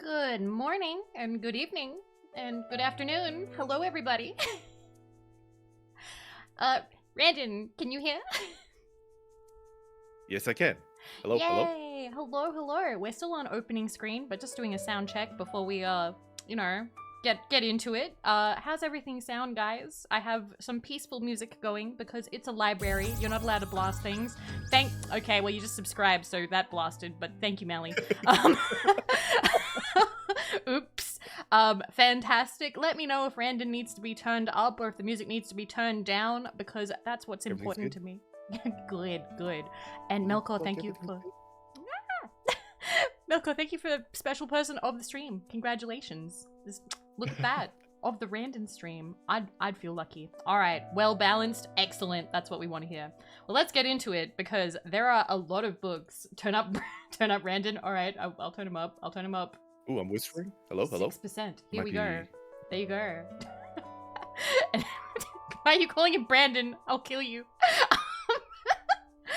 Good morning, and good evening, and good afternoon. Hello, everybody. Randon, can you hear? Yes, I can. Hello, hello. Yay! Hello, hello. We're still on opening screen, but just doing a sound check before we, you know, get into it. How's everything sound, guys? I have some peaceful music going because it's a library. You're not allowed to blast things. Okay, well, you just subscribed, so that blasted, but thank you, Melly. Oops. Fantastic. Let me know if Randon needs to be turned up or if the music needs to be turned down, because that's what's important to me. Good. And Melkor, thank you for... Melkor, thank you for special person of the stream. Congratulations. Look at that. Of the Randon stream. I'd feel lucky. Alright, well balanced. Excellent. That's what we want to hear. Well, let's get into it, because there are a lot of books. Turn up Randon. Alright, I'll turn him up. Ooh, I'm whispering. Hello, hello. 6%. Here we go. There you go. Why are you calling him Brandon? I'll kill you.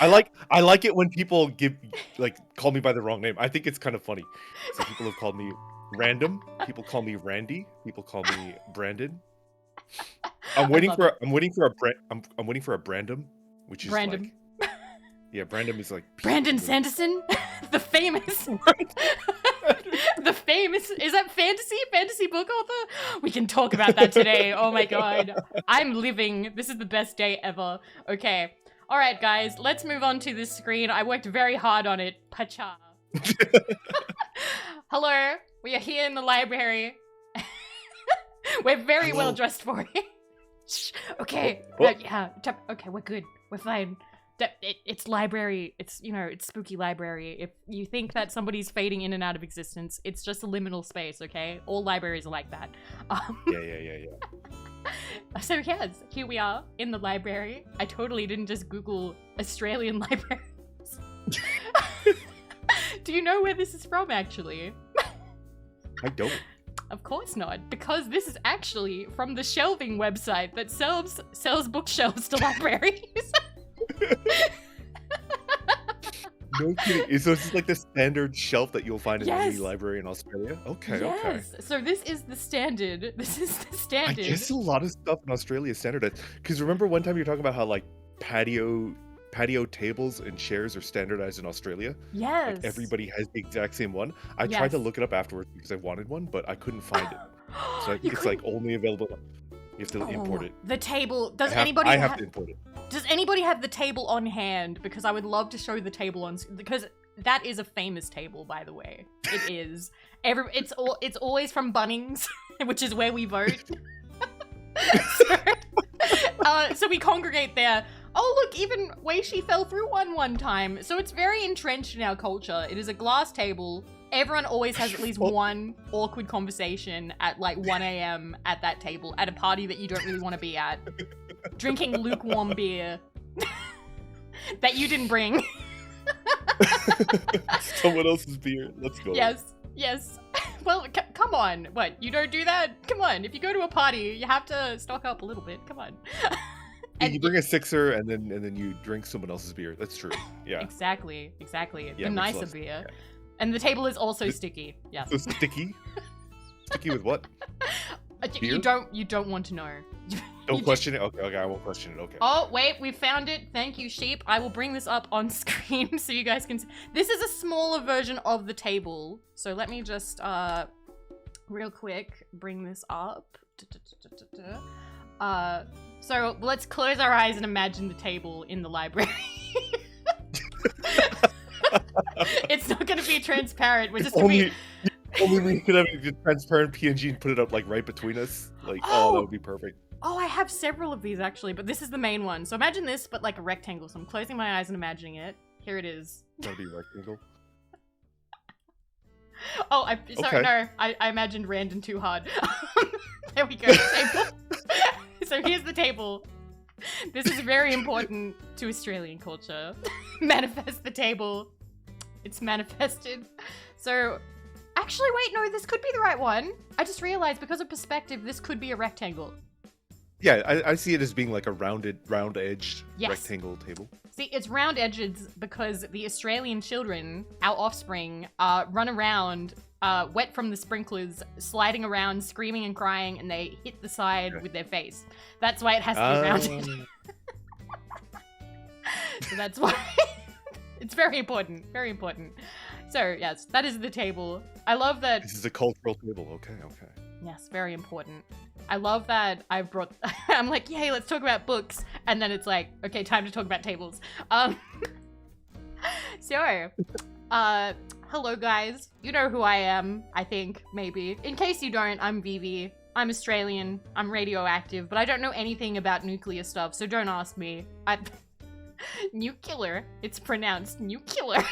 I like it when people call me by the wrong name. I think it's kind of funny. So people have called me Random. People call me Randy. People call me Brandon. I'm waiting for a Brandom, which is Brandon. like, yeah, Brandon is like Brandon Sanderson, the famous. Is that fantasy book author? We can talk about that today. Oh my god. I'm living. This is the best day ever. Okay. All right, guys, let's move on to this screen. I worked very hard on it. Pacha. Hello. We are here in the library. We're very well dressed for it. Okay. Yeah. Okay, we're good. We're fine. It's library. It's, you know, it's spooky library. If you think that somebody's fading in and out of existence, it's just a liminal space, okay? All libraries are like that. Yeah. So yes, here we are in the library. I totally didn't just Google Australian libraries. Do you know where this is from, actually? I don't. Of course not, because this is actually from the shelving website that sells bookshelves to libraries. No kidding. So it's just like the standard shelf that you'll find in any library in Australia? Okay, okay. So this is the standard. I guess a lot of stuff in Australia is standardized. Because remember one time you were talking about how like patio tables and chairs are standardized in Australia? Yes. Like everybody has the exact same one. I tried to look it up afterwards because I wanted one, but I couldn't find it. So I think it's like only available. You have to import it. The table. I have to import it. Does anybody have the table on hand? Because I would love to show the table because that is a famous table, by the way. It is. It's always from Bunnings, which is where we vote. So we congregate there. Oh look, even Weishi fell through one time. So it's very entrenched in our culture. It is a glass table. Everyone always has at least one awkward conversation at like 1 a.m. at that table at a party that you don't really want to be at. Drinking lukewarm beer that you didn't bring. Someone else's beer. Let's go. Yes. Well, come on. What? You don't do that? Come on. If you go to a party, you have to stock up a little bit. Come on. And you bring a sixer and then you drink someone else's beer. That's true. Yeah. Exactly. Yeah, the nicer beer. Yeah. And the table is also sticky. Yes. So sticky? Sticky with what? You don't want to know. Don't question it? Okay, I won't question it. Okay. Oh, wait, we found it. Thank you, sheep. I will bring this up on screen so you guys can see. This is a smaller version of the table. So let me just, real quick, bring this up. So let's close our eyes and imagine the table in the library. It's not going to be transparent. We're just going to be... Only we could have a transparent PNG and put it up like right between us. Like, oh, that would be perfect. Oh, I have several of these actually, but this is the main one. So imagine this, but like a rectangle. So I'm closing my eyes and imagining it. Here it is. That'll be a rectangle. Oh, sorry, no. I imagined Randon too hard. There we go. Table. So here's the table. This is very important to Australian culture. Manifest the table. It's manifested. So, actually, wait, no, this could be the right one. I just realized because of perspective, this could be a rectangle. Yeah, I see it as being like a round-edged rectangle table. See, it's round edges because the Australian children, our offspring, run around wet from the sprinklers, sliding around, screaming and crying, and they hit the side with their face. That's why it has to be rounded. So that's why it's very important. Very important. So yes, that is the table. I love that. This is a cultural table. Okay. Yes, very important. I love that I've brought. I'm like, yay, let's talk about books, and then it's like, okay, time to talk about tables. So, hello guys. You know who I am, I think, maybe. In case you don't, I'm Vivi. I'm Australian. I'm radioactive, but I don't know anything about nuclear stuff, so don't ask me. Nuclear. It's pronounced nuclear.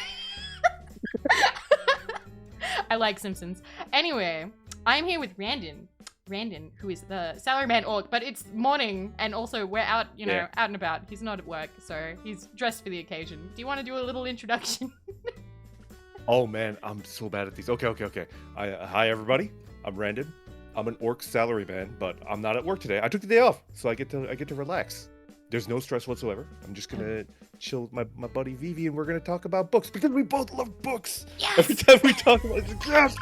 I like Simpsons. Anyway, I'm here with Randon. Randon, who is the salaryman orc, but it's morning, and also we're out, you know, out and about. He's not at work, so he's dressed for the occasion. Do you want to do a little introduction? Oh man, I'm so bad at these. Okay. Hi everybody. I'm Randon. I'm an orc salaryman, but I'm not at work today. I took the day off, so I get to relax. There's no stress whatsoever. I'm just gonna chill with my buddy Vivi, and we're gonna talk about books because we both love books. Yes! Every time we talk about it, yes.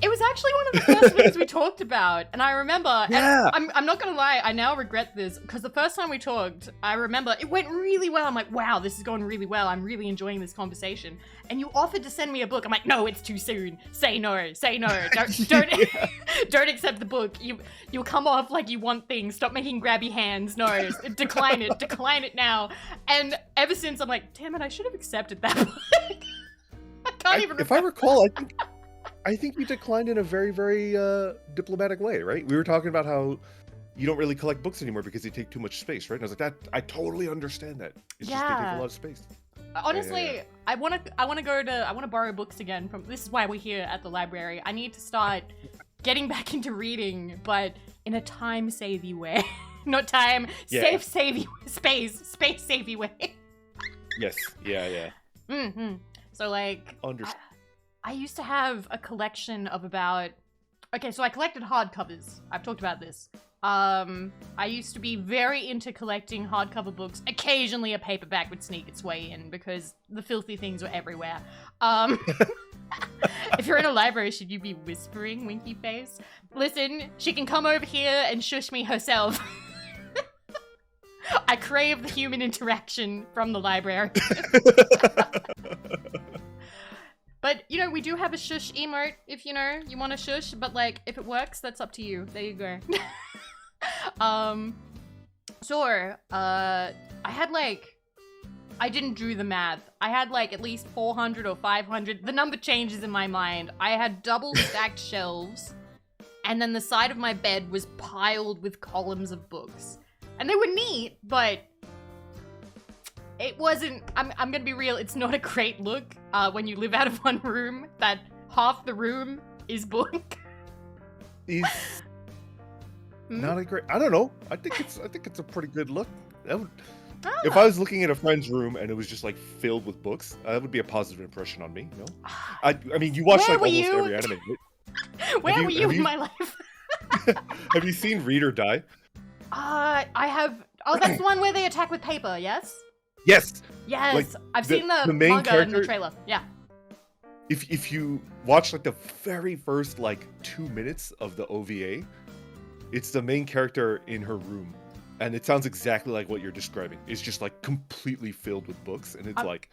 It was actually one of the first things we talked about, and I remember, Yeah. and I'm not gonna lie, I now regret this, because the first time we talked, I remember it went really well. I'm like, wow, this is going really well. I'm really enjoying this conversation. And you offered to send me a book. I'm like, no, it's too soon. Say no. Don't accept the book. You'll come off like you want things. Stop making grabby hands. No, decline it now. And ever since, I'm like, damn it, I should have accepted that book. I can't even remember. If I recall, I think you declined in a very, very diplomatic way, right? We were talking about how you don't really collect books anymore because they take too much space, right? And I was like, I totally understand that. It's just they take a lot of space. Honestly, I want to borrow books again from. This is why we're here at the library. I need to start getting back into reading, but in a time-savvy way, not time safe-savvy space savvy way. Yes. Yeah. So like. I used to have a collection of about... Okay, so I collected hardcovers. I've talked about this. I used to be very into collecting hardcover books. Occasionally a paperback would sneak its way in because the filthy things were everywhere. If you're in a library, should you be whispering, winky face? Listen, she can come over here and shush me herself. I crave the human interaction from the library. But, you know, we do have a shush emote if, you know, you want to shush. But, like, if it works, that's up to you. There you go. I had, like... I didn't do the math. I had, like, at least 400 or 500. The number changes in my mind. I had double-stacked shelves. And then the side of my bed was piled with columns of books. And they were neat, but... It wasn't, I'm gonna be real, it's not a great look when you live out of one room, that half the room is book. Is not a great, I don't know. I think it's a pretty good look. If I was looking at a friend's room and it was just like filled with books, that would be a positive impression on me, you know? I mean, you watch like almost every anime. Where were you in my life? Have you seen Read or Die? I have, oh, that's the one where they attack with paper, yes? Yes. Yes, like, I've seen the main manga character, and the trailer. Yeah. If you watch like the very first like 2 minutes of the OVA, it's the main character in her room, and it sounds exactly like what you're describing. It's just like completely filled with books, and it's like.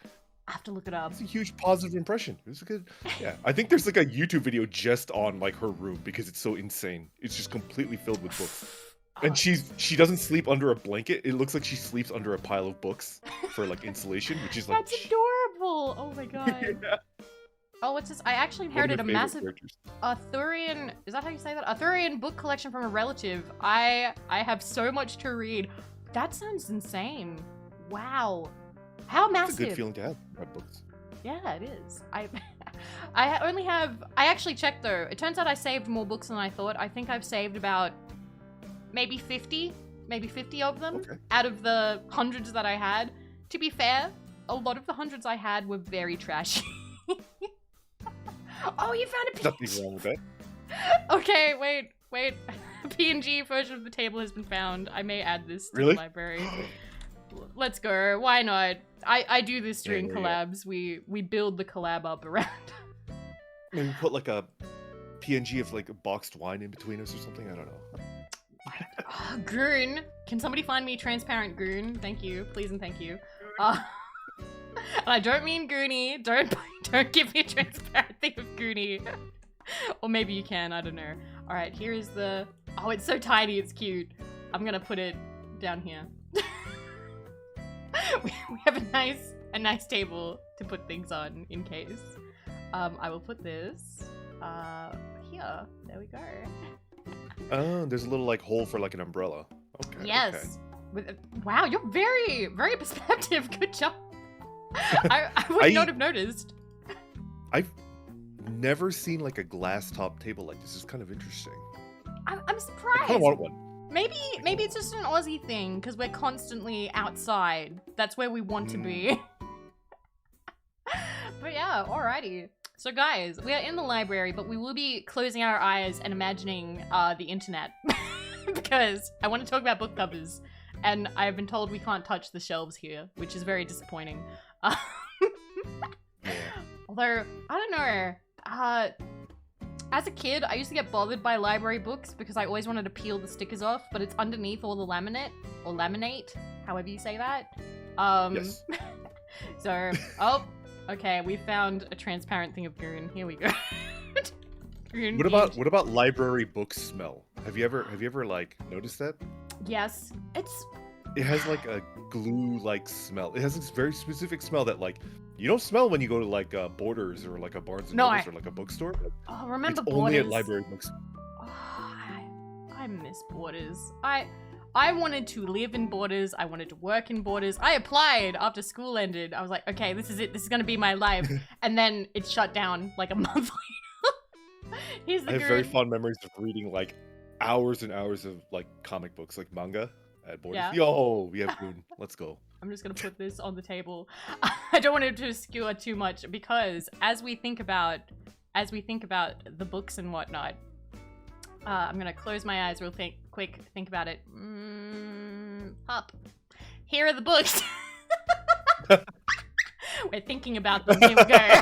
I have to look it up. It's a huge positive impression. It was a good. Yeah, I think there's like a YouTube video just on like her room because it's so insane. It's just completely filled with books. And she doesn't sleep under a blanket. It looks like she sleeps under a pile of books for like insulation, which is like that's adorable. Oh my god. Yeah. Oh, what's this? I actually inherited a massive Arthurian. Is that how you say that? Arthurian book collection from a relative. I have so much to read. That sounds insane. Wow. How massive. It's a good feeling to have books. Yeah, it is. I actually checked though. It turns out I saved more books than I thought. I think I've saved about maybe 50 of them out of the hundreds that I had. To be fair, a lot of the hundreds I had were very trashy. Oh, you found a PNG. Nothing wrong with that. Okay, wait. A PNG version of the table has been found. I may add this to the library. Let's go. Why not? I do this during collabs. We build the collab up around. Maybe put like a PNG of like a boxed wine in between us or something. I don't know. Goon. Can somebody find me transparent goon? Thank you, please and thank you. And I don't mean Goonie. Don't give me a transparent thing of Goonie. Or maybe you can. I don't know. All right, here is the. Oh, it's so tiny. It's cute. I'm gonna put it down here. we have a nice table to put things on in case. I will put this here. There we go. Oh, there's a little like hole for like an umbrella. Okay. Yes. Okay. Wow, you're very, very perceptive. Good job. I would not have noticed. I've never seen like a glass top table like this. It's kind of interesting. I'm surprised. I kind of want one. Maybe it's just an Aussie thing because we're constantly outside. That's where we want to be. But yeah, alrighty. So guys, we are in the library, but we will be closing our eyes and imagining the internet. Because I want to talk about book covers. And I've been told we can't touch the shelves here, which is very disappointing. Although, I don't know. As a kid, I used to get bothered by library books because I always wanted to peel the stickers off, but it's underneath all the laminate, or laminate, however you say that. Yes. So, oh, okay, we found a transparent thing of goon. Here we go. Goon What about library book smell? Have you ever like noticed that? Yes, it has like a glue-like smell. It has this very specific smell that like you don't smell when you go to like Borders or like a Barnes and Nobles or like a bookstore. Oh, remember it's Borders? Only at library books. Oh, I miss Borders. I wanted to live in Borders. I wanted to work in Borders. I applied after school ended. I was like, okay, this is it. This is gonna be my life. And then it shut down like a month later. Here's the I have very fond memories of reading like hours and hours of like comic books, like manga at Borders. Yeah. Yo, we have Goon. Let's go. I'm just gonna put this on the table. I don't want it to obscure too much because as we think about the books and whatnot, I'm gonna close my eyes real quick. Think about it. Up. Here are the books. We're thinking about them. Here we go.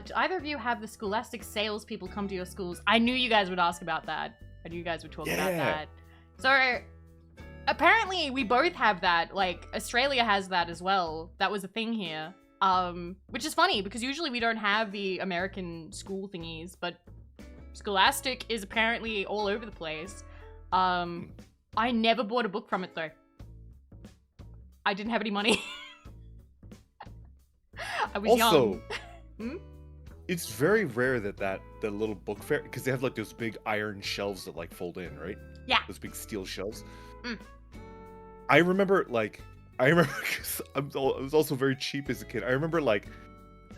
Do either of you have the Scholastic salespeople come to your schools? I knew you guys would ask about that. I knew you guys would talk about that. So, apparently we both have that. Like, Australia has that as well. That was a thing here. Which is funny, because usually we don't have the American school thingies, but Scholastic is apparently all over the place. I never bought a book from it, though. I didn't have any money. I was young. It's very rare that the little book fair, because they have like those big iron shelves that like fold in, right? Yeah. Those big steel shelves. I remember because I was also very cheap as a kid. I remember like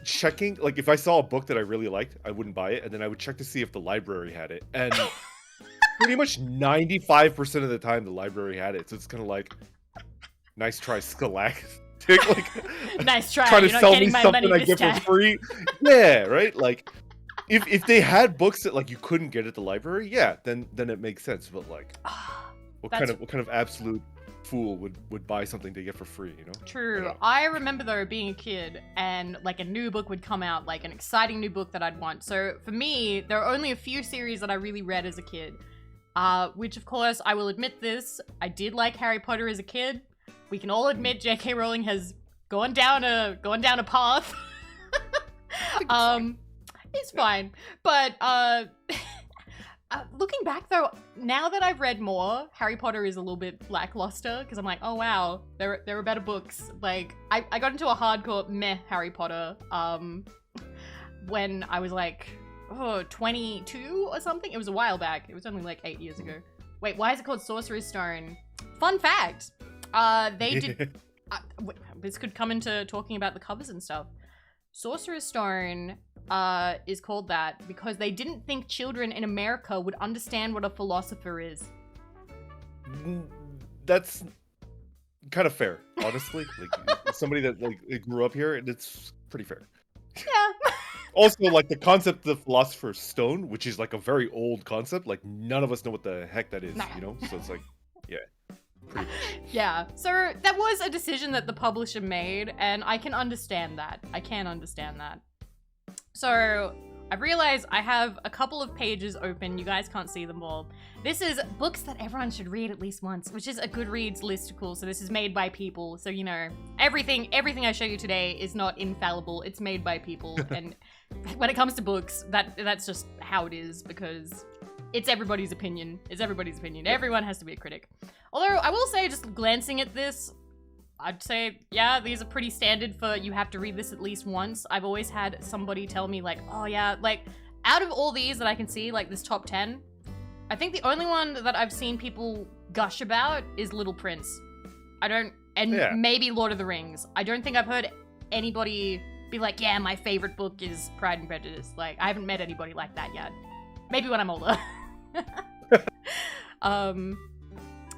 checking, like if I saw a book that I really liked, I wouldn't buy it, and then I would check to see if the library had it, and pretty much 95% of the time the library had it. So it's kind of like, nice try, Scholastic. Like, nice try. Trying to You're sell not me getting my something money I get this for free. Yeah, right. Like, if they had books that like you couldn't get at the library, yeah, then it makes sense. But like, what kind of absolute fool would buy something to get for free? You know. True. I remember though being a kid and like a new book would come out, like an exciting new book that I'd want. So for me, there are only a few series that I really read as a kid. Which of course I will admit this, I did like Harry Potter as a kid. We can all admit J.K. Rowling has gone down a path. It's fine. But looking back though, now that I've read more, Harry Potter is a little bit lackluster because I'm like, oh wow, there are better books. Like I got into a hardcore meh Harry Potter when I was like 22 or something. It was a while back. It was only like 8 years ago. Wait, why is it called Sorcerer's Stone? Fun fact. They did. This could come into talking about the covers and stuff. Sorcerer's Stone is called that because they didn't think children in America would understand what a philosopher is. That's kind of fair, honestly. Like somebody that like grew up here, and it's pretty fair. Yeah. Also, like the concept of the Philosopher's Stone, which is like a very old concept, like none of us know what the heck that is, you know? So it's like, yeah. Pretty much. Yeah, so that was a decision that the publisher made, and I can understand that. I can understand that. So I've realized I have a couple of pages open. You guys can't see them all. This is books that everyone should read at least once, which is a Goodreads listicle. So this is made by people. So, you know, everything I show you today is not infallible. It's made by people. And when it comes to books, that's just how it is, because it's everybody's opinion. It's everybody's opinion. Everyone has to be a critic. Although I will say, just glancing at this, I'd say, yeah, these are pretty standard for you have to read this at least once. I've always had somebody tell me like, oh yeah, like out of all these that I can see, like this top 10, I think the only one that I've seen people gush about is Little Prince. Maybe Lord of the Rings. I don't think I've heard anybody be like, yeah, my favorite book is Pride and Prejudice. Like, I haven't met anybody like that yet. Maybe when I'm older.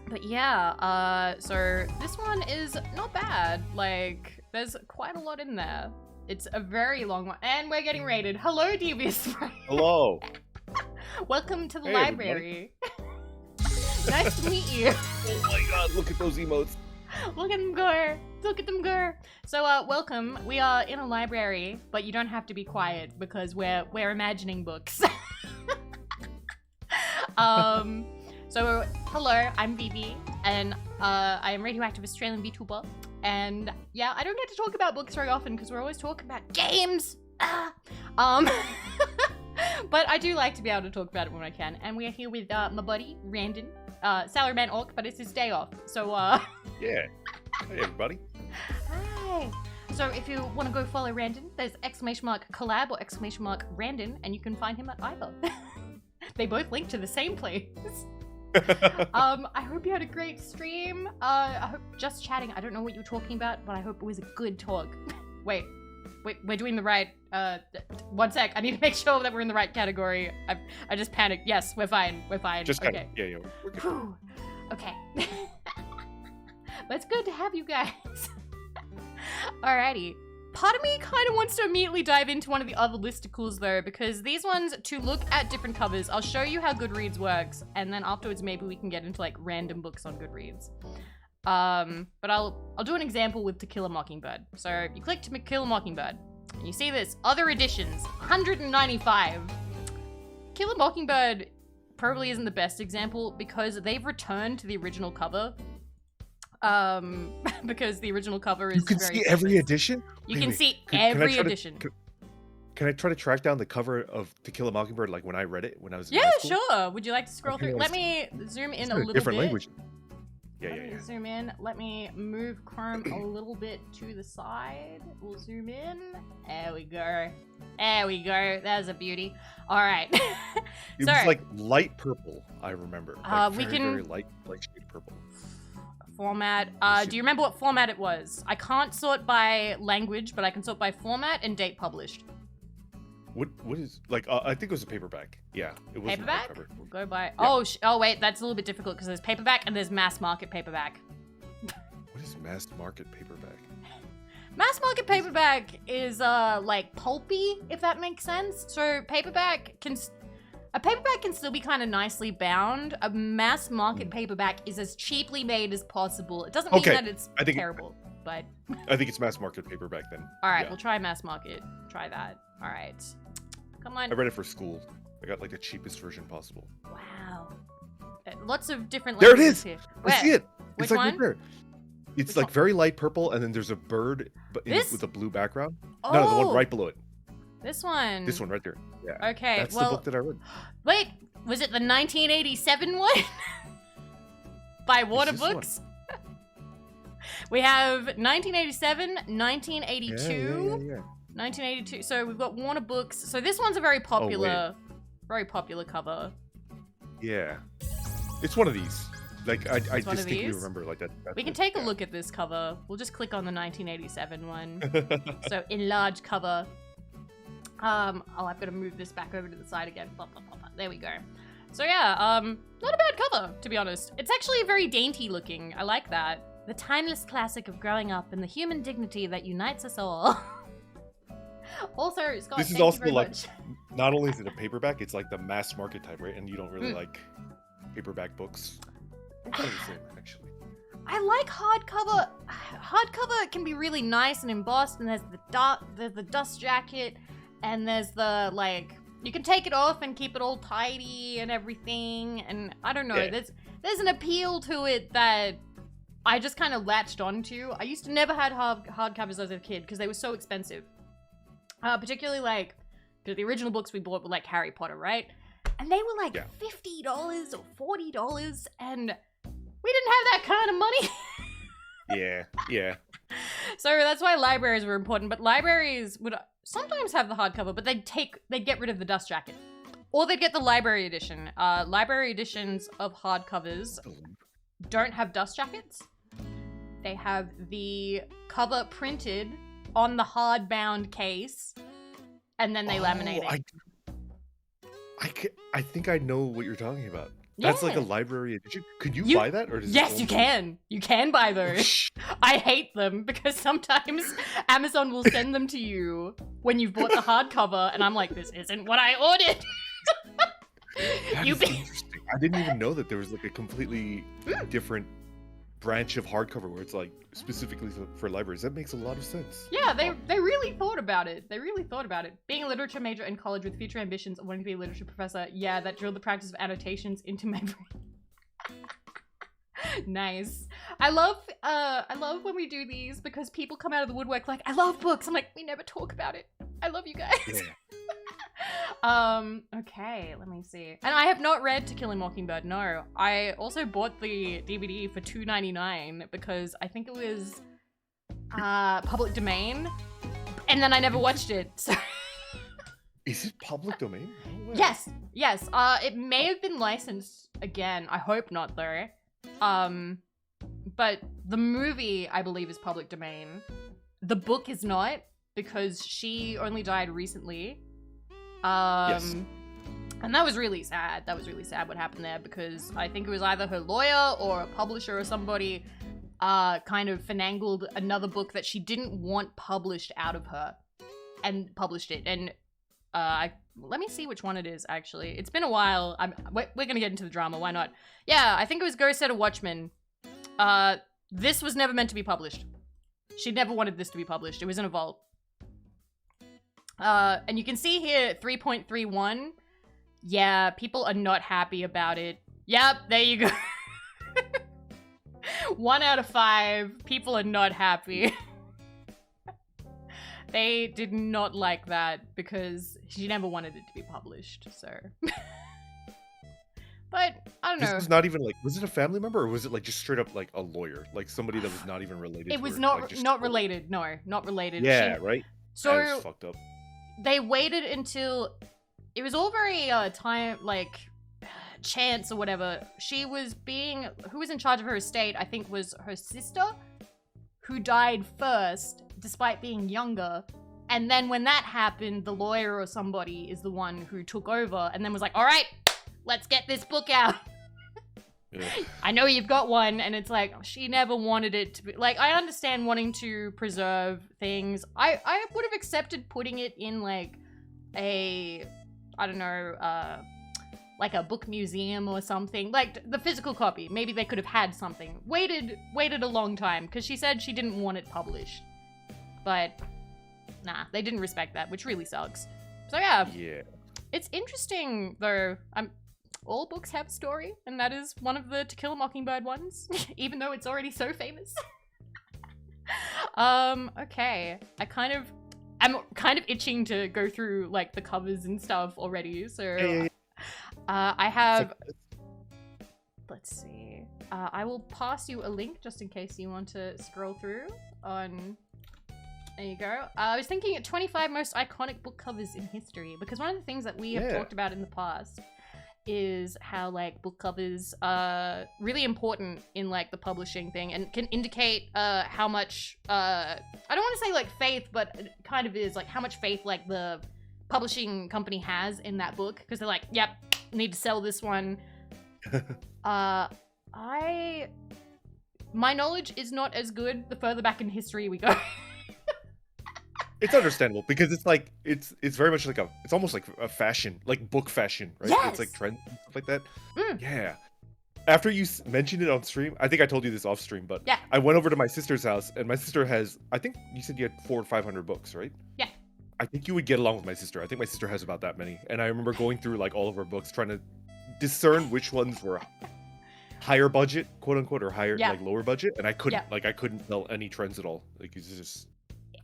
But yeah, so this one is not bad. Like, there's quite a lot in there. It's a very long one. And we're getting rated. Hello, Devious Spray. Hello. Welcome to the library. Nice to meet you. Oh my god, look at those emotes. Look at them go. Look at them go. So, welcome. We are in a library, but you don't have to be quiet because we're imagining books. So, hello, I'm Vivi, and I am radioactive Australian VTuber, and yeah, I don't get to talk about books very often because we're always talking about games. But I do like to be able to talk about it when I can, and we are here with my buddy Randon, Salaryman Orc, but it's his day off, so yeah. Hey everybody. Hi. So if you want to go follow Randon, there's !Collab or !Randon, and you can find him at either. They both link to the same place. I hope you had a great stream. I hope just chatting. I don't know what you're talking about, but I hope it was a good talk. Wait, we're doing the right. One sec. I need to make sure that we're in the right category. I just panicked. Yes, we're fine. We're fine. Just okay. Yeah, we're good. Whew. Okay. But it's good to have you guys. Alrighty. Part of me kind of wants to immediately dive into one of the other listicles though, because these ones, to look at different covers, I'll show you how Goodreads works, and then afterwards maybe we can get into like random books on Goodreads. But I'll do an example with To Kill a Mockingbird. So you click To Kill a Mockingbird, and you see this, other editions, 195. Kill a Mockingbird probably isn't the best example because they've returned to the original cover. Because the original cover is very see every edition? You can see every edition. Can I try to track down the cover of To Kill a Mockingbird like when I read it when I was in high high school? Sure. Would you like to scroll through? Let me zoom in a little different bit. Language. Let me zoom in. Let me move Chrome a little bit to the side. We'll zoom in. There we go. There we go. That's a beauty. All right. It was like light purple, I remember. Like very light shade purple. Format. Do you remember what format it was? I can't sort by language, but I can sort by format and date published. What is like? I think it was a paperback. Yeah, it was paperback. We'll go by. Yeah. Oh wait, that's a little bit difficult because there's paperback and there's mass market paperback. What is mass market paperback? Mass market paperback is like pulpy, if that makes sense. So a paperback can still be kind of nicely bound. A mass market paperback is as cheaply made as possible. It doesn't mean that it's terrible, but I think it's mass market paperback then. All right, we'll try mass market. Try that. All right. Come on. I read it for school. I got like the cheapest version possible. Wow. Lots of different languages. There it is. Here. I see it. Which it's like one? Right there. It's like very light purple, and then there's a bird with a blue background. Oh, no, the one right below it. This one. This one right there. Yeah. Okay. That's the book that I read. Wait, was it the 1987 one? By Water Books? We have 1987, 1982, yeah. 1982. So we've got Warner Books. So this one's a very popular cover. Yeah. It's one of these. Like, I distinctly remember like that. We can take a look at this cover. We'll just click on the 1987 one. So enlarge cover. I've got to move this back over to the side again. There we go. So yeah, not a bad cover, to be honest. It's actually very dainty looking. I like that. The timeless classic of growing up and the human dignity that unites us all. Also, Scott, this is also like, not only is it a paperback, it's like the mass market type, right? And you don't really like paperback books. Kind of the same, actually. I like hardcover. Hardcover can be really nice and embossed, and there's the dust jacket, and there's the, like, you can take it off and keep it all tidy and everything, and I don't know, Yeah. there's an appeal to it that I just kind of latched onto. I used to never had hardcovers as a kid because they were so expensive. Particularly, like, the original books we bought were, like, Harry Potter, right? And they were, like, $50 or $40, and we didn't have that kind of money. Yeah. So that's why libraries were important, but libraries would sometimes have the hardcover, but they'd get rid of the dust jacket. Or they'd get the library edition. Library editions of hardcovers don't have dust jackets. They have the cover printed on the hardbound case, and then they laminate it. I think I know what you're talking about. That's like a library edition. Could you buy that? Or does yes, you can. You can buy those. I hate them because sometimes Amazon will send them to you when you've bought the hardcover, and I'm like, this isn't what I ordered. That is interesting. I didn't even know that there was like a completely different branch of hardcover where it's like specifically for libraries. That makes a lot of sense. Yeah, they really thought about it. They really thought about it. Being a literature major in college with future ambitions of wanting to be a literature professor, yeah, that drilled the practice of annotations into my brain. Nice. I love when we do these because people come out of the woodwork like, I love books. I'm like, we never talk about it. I love you guys. Yeah. Okay, let me see. And I have not read To Kill a Mockingbird, no. I also bought the DVD for $2.99 because I think it was public domain, and then I never watched it, so... Is it public domain? No way. Yes. It may have been licensed again. I hope not, though. But the movie, I believe, is public domain. The book is not, because she only died recently. Yes. And that was really sad. That was really sad what happened there, because I think it was either her lawyer or a publisher or somebody kind of finagled another book that she didn't want published out of her and published it. And let me see which one it is, actually. It's been a while. We're gonna get into the drama, why not? Yeah, I think it was Ghost Set of Watchmen. This was never meant to be published. She never wanted this to be published. It was in a vault. And you can see here, 3.31. Yeah, people are not happy about it. Yep, there you go. 1 out of 5. People are not happy. They did not like that because she never wanted it to be published, so. But, I don't know. This was not even like, was it a family member or was it like just straight up like a lawyer? Like somebody that was not even related It was her, not, like, not related, no, not related. Yeah, right? So, that is fucked up. They waited until, it was all very, chance or whatever. Who was in charge of her estate, I think was her sister, who died first, despite being younger. And then when that happened, the lawyer or somebody is the one who took over and then was like, all right, let's get this book out. Yeah. I know you've got one, and it's like, she never wanted it to be, like, I understand wanting to preserve things. I would have accepted putting it in, like, I don't know, like a book museum or something. Like, the physical copy. Maybe they could have had something. Waited a long time, because she said she didn't want it published. But, nah, they didn't respect that, which really sucks. So, yeah. Yeah. It's interesting, though. All books have a story, and that is one of the To Kill a Mockingbird ones, even though it's already so famous. Okay. I'm kind of itching to go through, like, the covers and stuff already, so... I have... Let's see. I will pass you a link just in case you want to scroll through on... There you go. I was thinking 25 most iconic book covers in history, because one of the things that we have talked about in the past is how, like, book covers are really important in, like, the publishing thing and can indicate how much, I don't want to say, like, faith, but it kind of is, like, how much faith, like, the publishing company has in that book, because they're like, yep, need to sell this one. My knowledge is not as good the further back in history we go. It's understandable because it's like it's very much like it's almost like a fashion, like book fashion, right? Yes! It's like trends and stuff like that. Yeah. After you mentioned it on stream, I think I told you this off stream, but I went over to my sister's house, and my sister has, I think you said you had 400 or 500 books, right? Yeah. I think you would get along with my sister. I think my sister has about that many. And I remember going through like all of her books, trying to discern which ones were higher budget, quote unquote, or higher, like lower budget. And I couldn't tell any trends at all. Like it's just,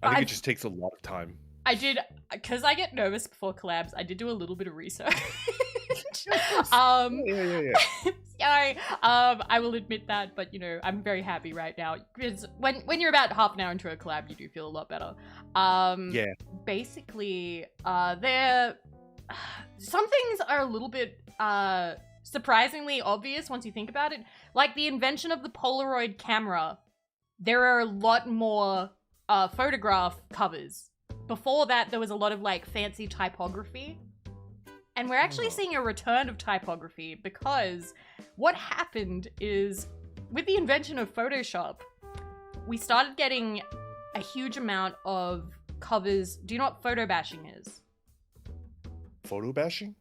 I think it just takes a lot of time. I did, because I get nervous before collabs, I did do a little bit of research. Sorry, I will admit that, but you know, I'm very happy right now because when you're about half an hour into a collab, you do feel a lot better. Basically, some things are a little bit surprisingly obvious once you think about it. Like the invention of the Polaroid camera, there are a lot more photograph covers. Before that, there was a lot of like fancy typography. And we're actually seeing a return of typography because what happened is with the invention of Photoshop, we started getting a huge amount of covers. Do you know what photo bashing is? Photo bashing?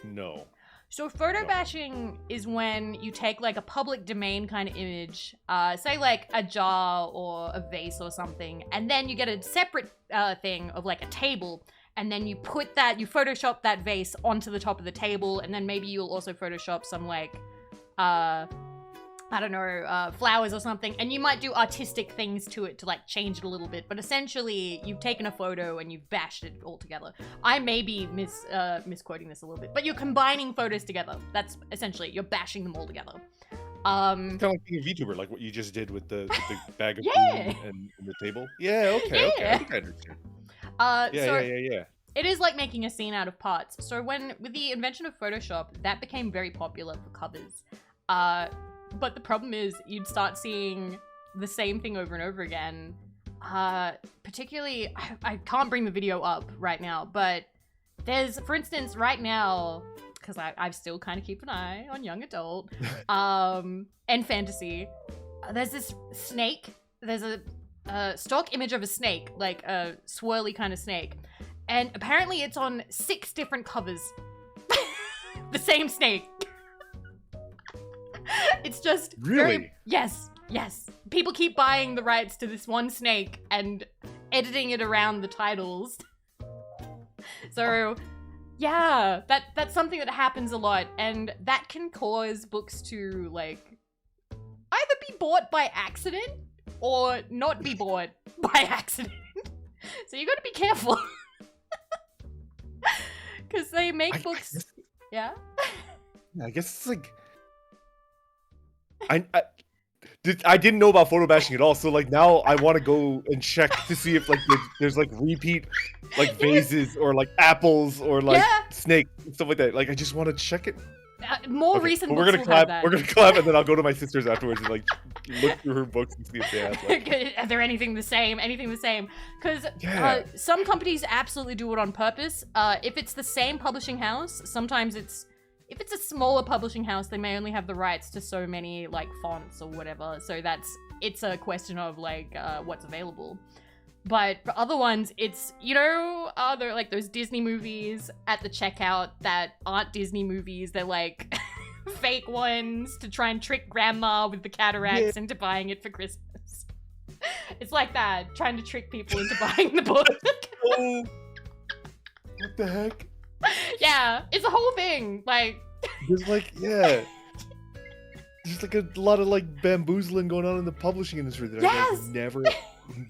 No. So photo bashing is when you take like a public domain kind of image, say like a jar or a vase or something, and then you get a separate thing of like a table, and then you put that, you Photoshop that vase onto the top of the table, and then maybe you'll also Photoshop some like, I don't know, flowers or something, and you might do artistic things to it to like change it a little bit, but essentially you've taken a photo and you've bashed it all together. I may be misquoting this a little bit, but you're combining photos together. That's essentially, you're bashing them all together. Kind of like being a VTuber, like what you just did with the bag of food and the table. Yeah, okay, I think I understand. Yeah. It is like making a scene out of parts. So with the invention of Photoshop, that became very popular for covers. But the problem is you'd start seeing the same thing over and over again. Particularly, I can't bring the video up right now, but there's, for instance, right now, because I still kind of keep an eye on young adult and fantasy, there's this snake. There's a stock image of a snake, like a swirly kind of snake. And apparently it's on 6 different covers. The same snake. It's just really? Yes. People keep buying the rights to this one snake and editing it around the titles. So, yeah, that's something that happens a lot, and that can cause books to like either be bought by accident or not be bought by accident. So you got to be careful. Because they make books. Yeah. I guess it's like. I didn't know about photo bashing at all, so like now I want to go and check to see if like there's like repeat like vases or like apples or like snakes and stuff like that. Like I just want to check it. More recent. We're gonna collab. We're gonna collab, and then I'll go to my sister's afterwards and like look through her books and see if they have. Like... Are there anything the same? Because some companies absolutely do it on purpose. If it's the same publishing house, sometimes if it's a smaller publishing house, they may only have the rights to so many like fonts or whatever. So it's a question of like what's available. But for other ones, it's, you know, they're like those Disney movies at the checkout that aren't Disney movies. They're like fake ones to try and trick grandma with the cataracts into buying it for Christmas. It's like that, trying to trick people into buying the book. Oh, what the heck? Yeah, it's a whole thing. Like, there's like, there's like a lot of like bamboozling going on in the publishing industry that I never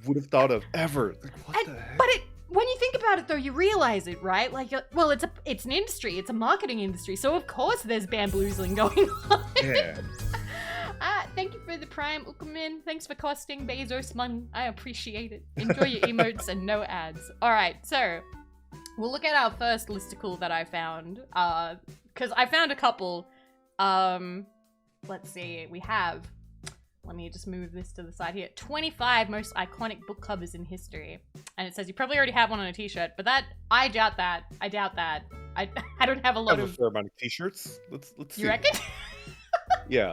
would have thought of ever. Like, what the heck? But when you think about it, though, you realize it, right? Like, well, it's an industry, it's a marketing industry, so of course there's bamboozling going on. Yeah. Thank you for the Prime, Ukumin. Thanks for costing Bezos money. I appreciate it. Enjoy your emotes and no ads. All right, so we'll look at our first listicle that I found, because I found a couple. Let's see, we have. Let me just move this to the side here. 25 most iconic book covers in history. And it says you probably already have one on a t-shirt, but I doubt that. I don't have a lot I have a fair amount of t-shirts. Let's see. You reckon? Yeah.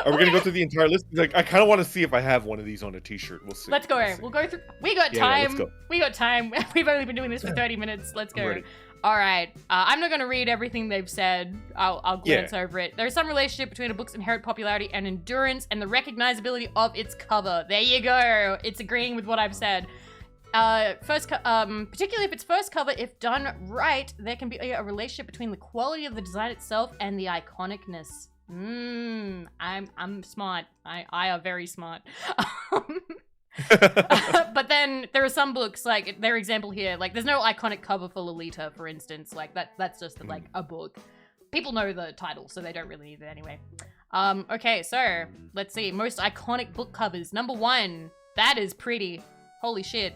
Are we gonna go through the entire list? Like, I kind of want to see if I have one of these on a t-shirt. We'll see. Let's go. We'll go through. We got time. Yeah, let's go. We got time. We've only been doing this for 30 minutes. Let's go. All right. I'm not going to read everything they've said. I'll glance over it. There's some relationship between a book's inherent popularity and endurance and the recognizability of its cover. There you go. It's agreeing with what I've said. Particularly if it's first cover, if done right, there can be a relationship between the quality of the design itself and the iconicness. I'm smart. I are very smart. But then there are some books, like their example here, like there's no iconic cover for Lolita, for instance. Like that's just like a book. People know the title, so they don't really need it anyway. Okay, so let's see. Most iconic book covers. Number 1. That is pretty. Holy shit.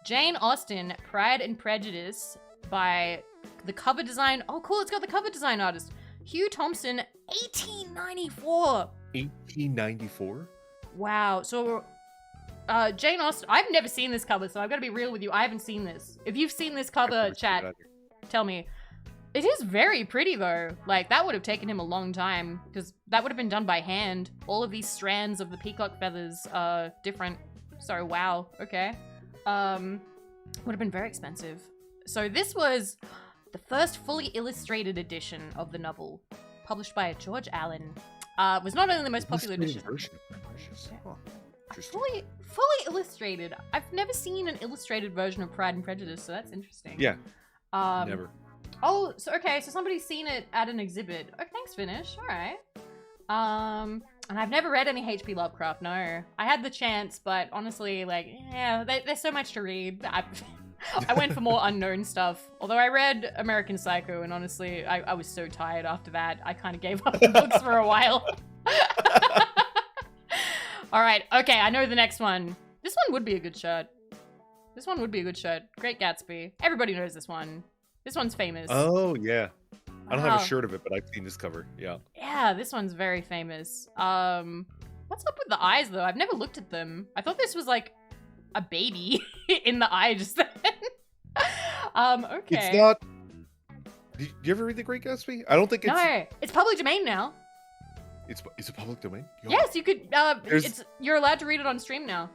Jane Austen, Pride and Prejudice by the cover design. Oh, cool. It's got the cover design artist. Hugh Thompson, 1894. 1894? Wow. So, Jane Austen, I've never seen this cover, so I've got to be real with you. I haven't seen this. If you've seen this cover, chat, tell me. It is very pretty, though. Like, that would have taken him a long time, because that would have been done by hand. All of these strands of the peacock feathers are different. So, wow. Okay. Would have been very expensive. So this was the first fully illustrated edition of the novel, published by George Allen. Was not only the most popular edition. Fully illustrated. I've never seen an illustrated version of Pride and Prejudice, so that's interesting. Yeah. Never. Oh, so okay, so somebody's seen it at an exhibit. Oh, thanks, Finish. All right. And I've never read any H.P. Lovecraft, no. I had the chance, but honestly, like, yeah, there's so much to read. I went for more unknown stuff. Although I read American Psycho, and honestly, I was so tired after that, I kind of gave up the books for a while. Alright, okay, I know the next one. This one would be a good shirt. This one would be a good shirt. Great Gatsby. Everybody knows this one. This one's famous. Oh, yeah. I don't have a shirt of it, but I've seen this cover. Yeah. Yeah, this one's very famous. What's up with the eyes, though? I've never looked at them. I thought this was like a baby in the eye just then. Okay. It's not. Did you ever read The Great Gatsby? I don't think it's. No, it's public domain now. Is it public domain? Yes, you could. You're allowed to read it on stream now.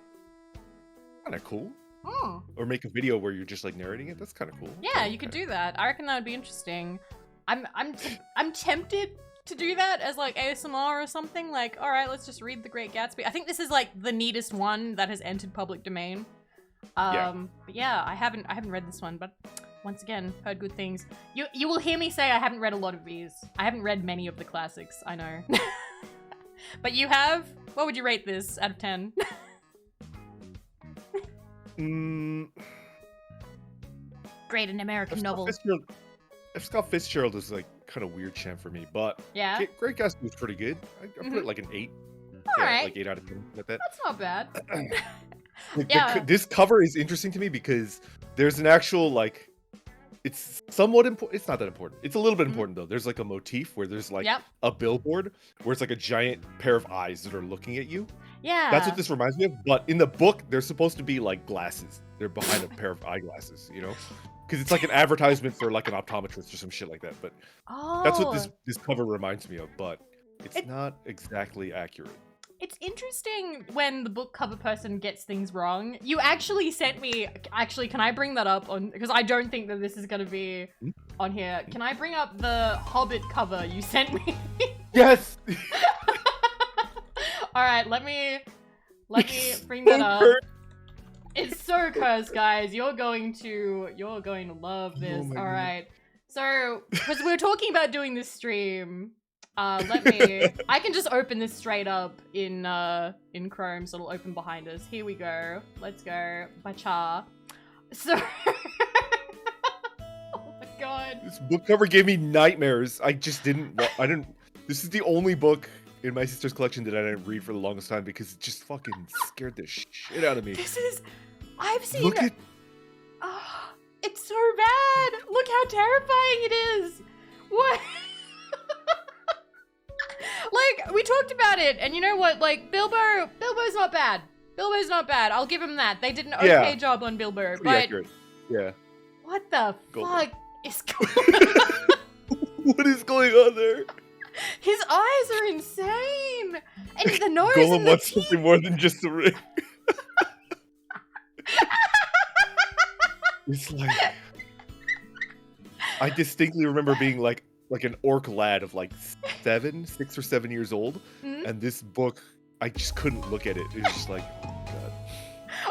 Kind of cool. Oh. Or make a video where you're just like narrating it. That's kind of cool. Yeah, you could do that. I reckon that would be interesting. I'm tempted to do that as like ASMR or something. Like, all right, let's just read The Great Gatsby. I think this is like the neatest one that has entered public domain. But yeah, I haven't read this one, but once again, heard good things. You will hear me say I haven't read a lot of these. I haven't read many of the classics, I know. But you have? What would you rate this out of 10? Great, an American novel. Scott Fitzgerald is like kind of weird champ for me, but yeah, Great Gatsby was pretty good. I put it like an 8. All right, like 8 out of 10. Like that. That's not bad. This cover is interesting to me because there's an actual like, it's somewhat important. It's not that important. It's a little bit important though. There's like a motif where there's like a billboard where it's like a giant pair of eyes that are looking at you. Yeah, that's what this reminds me of. But in the book, they're supposed to be like glasses. They're behind a pair of eyeglasses, you know. Because it's like an advertisement for like an optometrist or some shit like that. But that's what this cover reminds me of. But it's not exactly accurate. It's interesting when the book cover person gets things wrong. You actually sent me... Actually, can I bring that up on... Because I don't think that this is going to be on here. Can I bring up the Hobbit cover you sent me? Yes! Alright, let me bring that up. It's so cursed, guys. You're going to love this. All right. So, because we were talking about doing this stream, I can just open this straight up in Chrome, so it'll open behind us. Here we go. Let's go. Bacha. So, oh my god. This book cover gave me nightmares. I didn't. This is the only book in my sister's collection that I didn't read for the longest time because it just fucking scared the shit out of me. I've seen it. Oh, it's so bad. Look how terrifying it is. What? Like, we talked about it, and you know what? Like, Bilbo's not bad. Bilbo's not bad. I'll give him that. They did an okay job on Bilbo, pretty but accurate. Yeah. What the fuck is going on? What is going on there? His eyes are insane, and the nose. Golem and the wants teeth. something more than just a ring. It's like, I distinctly remember being like an orc lad of like 6 or 7 years old, and this book, I just couldn't look at it. It was just like, oh my god.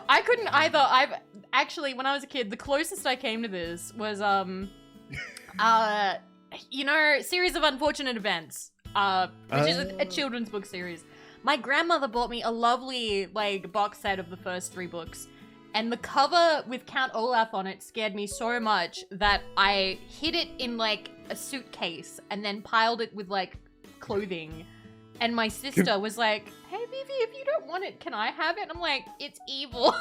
I couldn't either. actually, when I was a kid, the closest I came to this was, you know, Series of Unfortunate Events, which is a children's book series. My grandmother bought me a lovely, like, box set of the first 3 books, and the cover with Count Olaf on it scared me so much that I hid it in, like, a suitcase and then piled it with, like, clothing. And my sister was like, hey, Vivi, if you don't want it, can I have it? And I'm like, it's evil.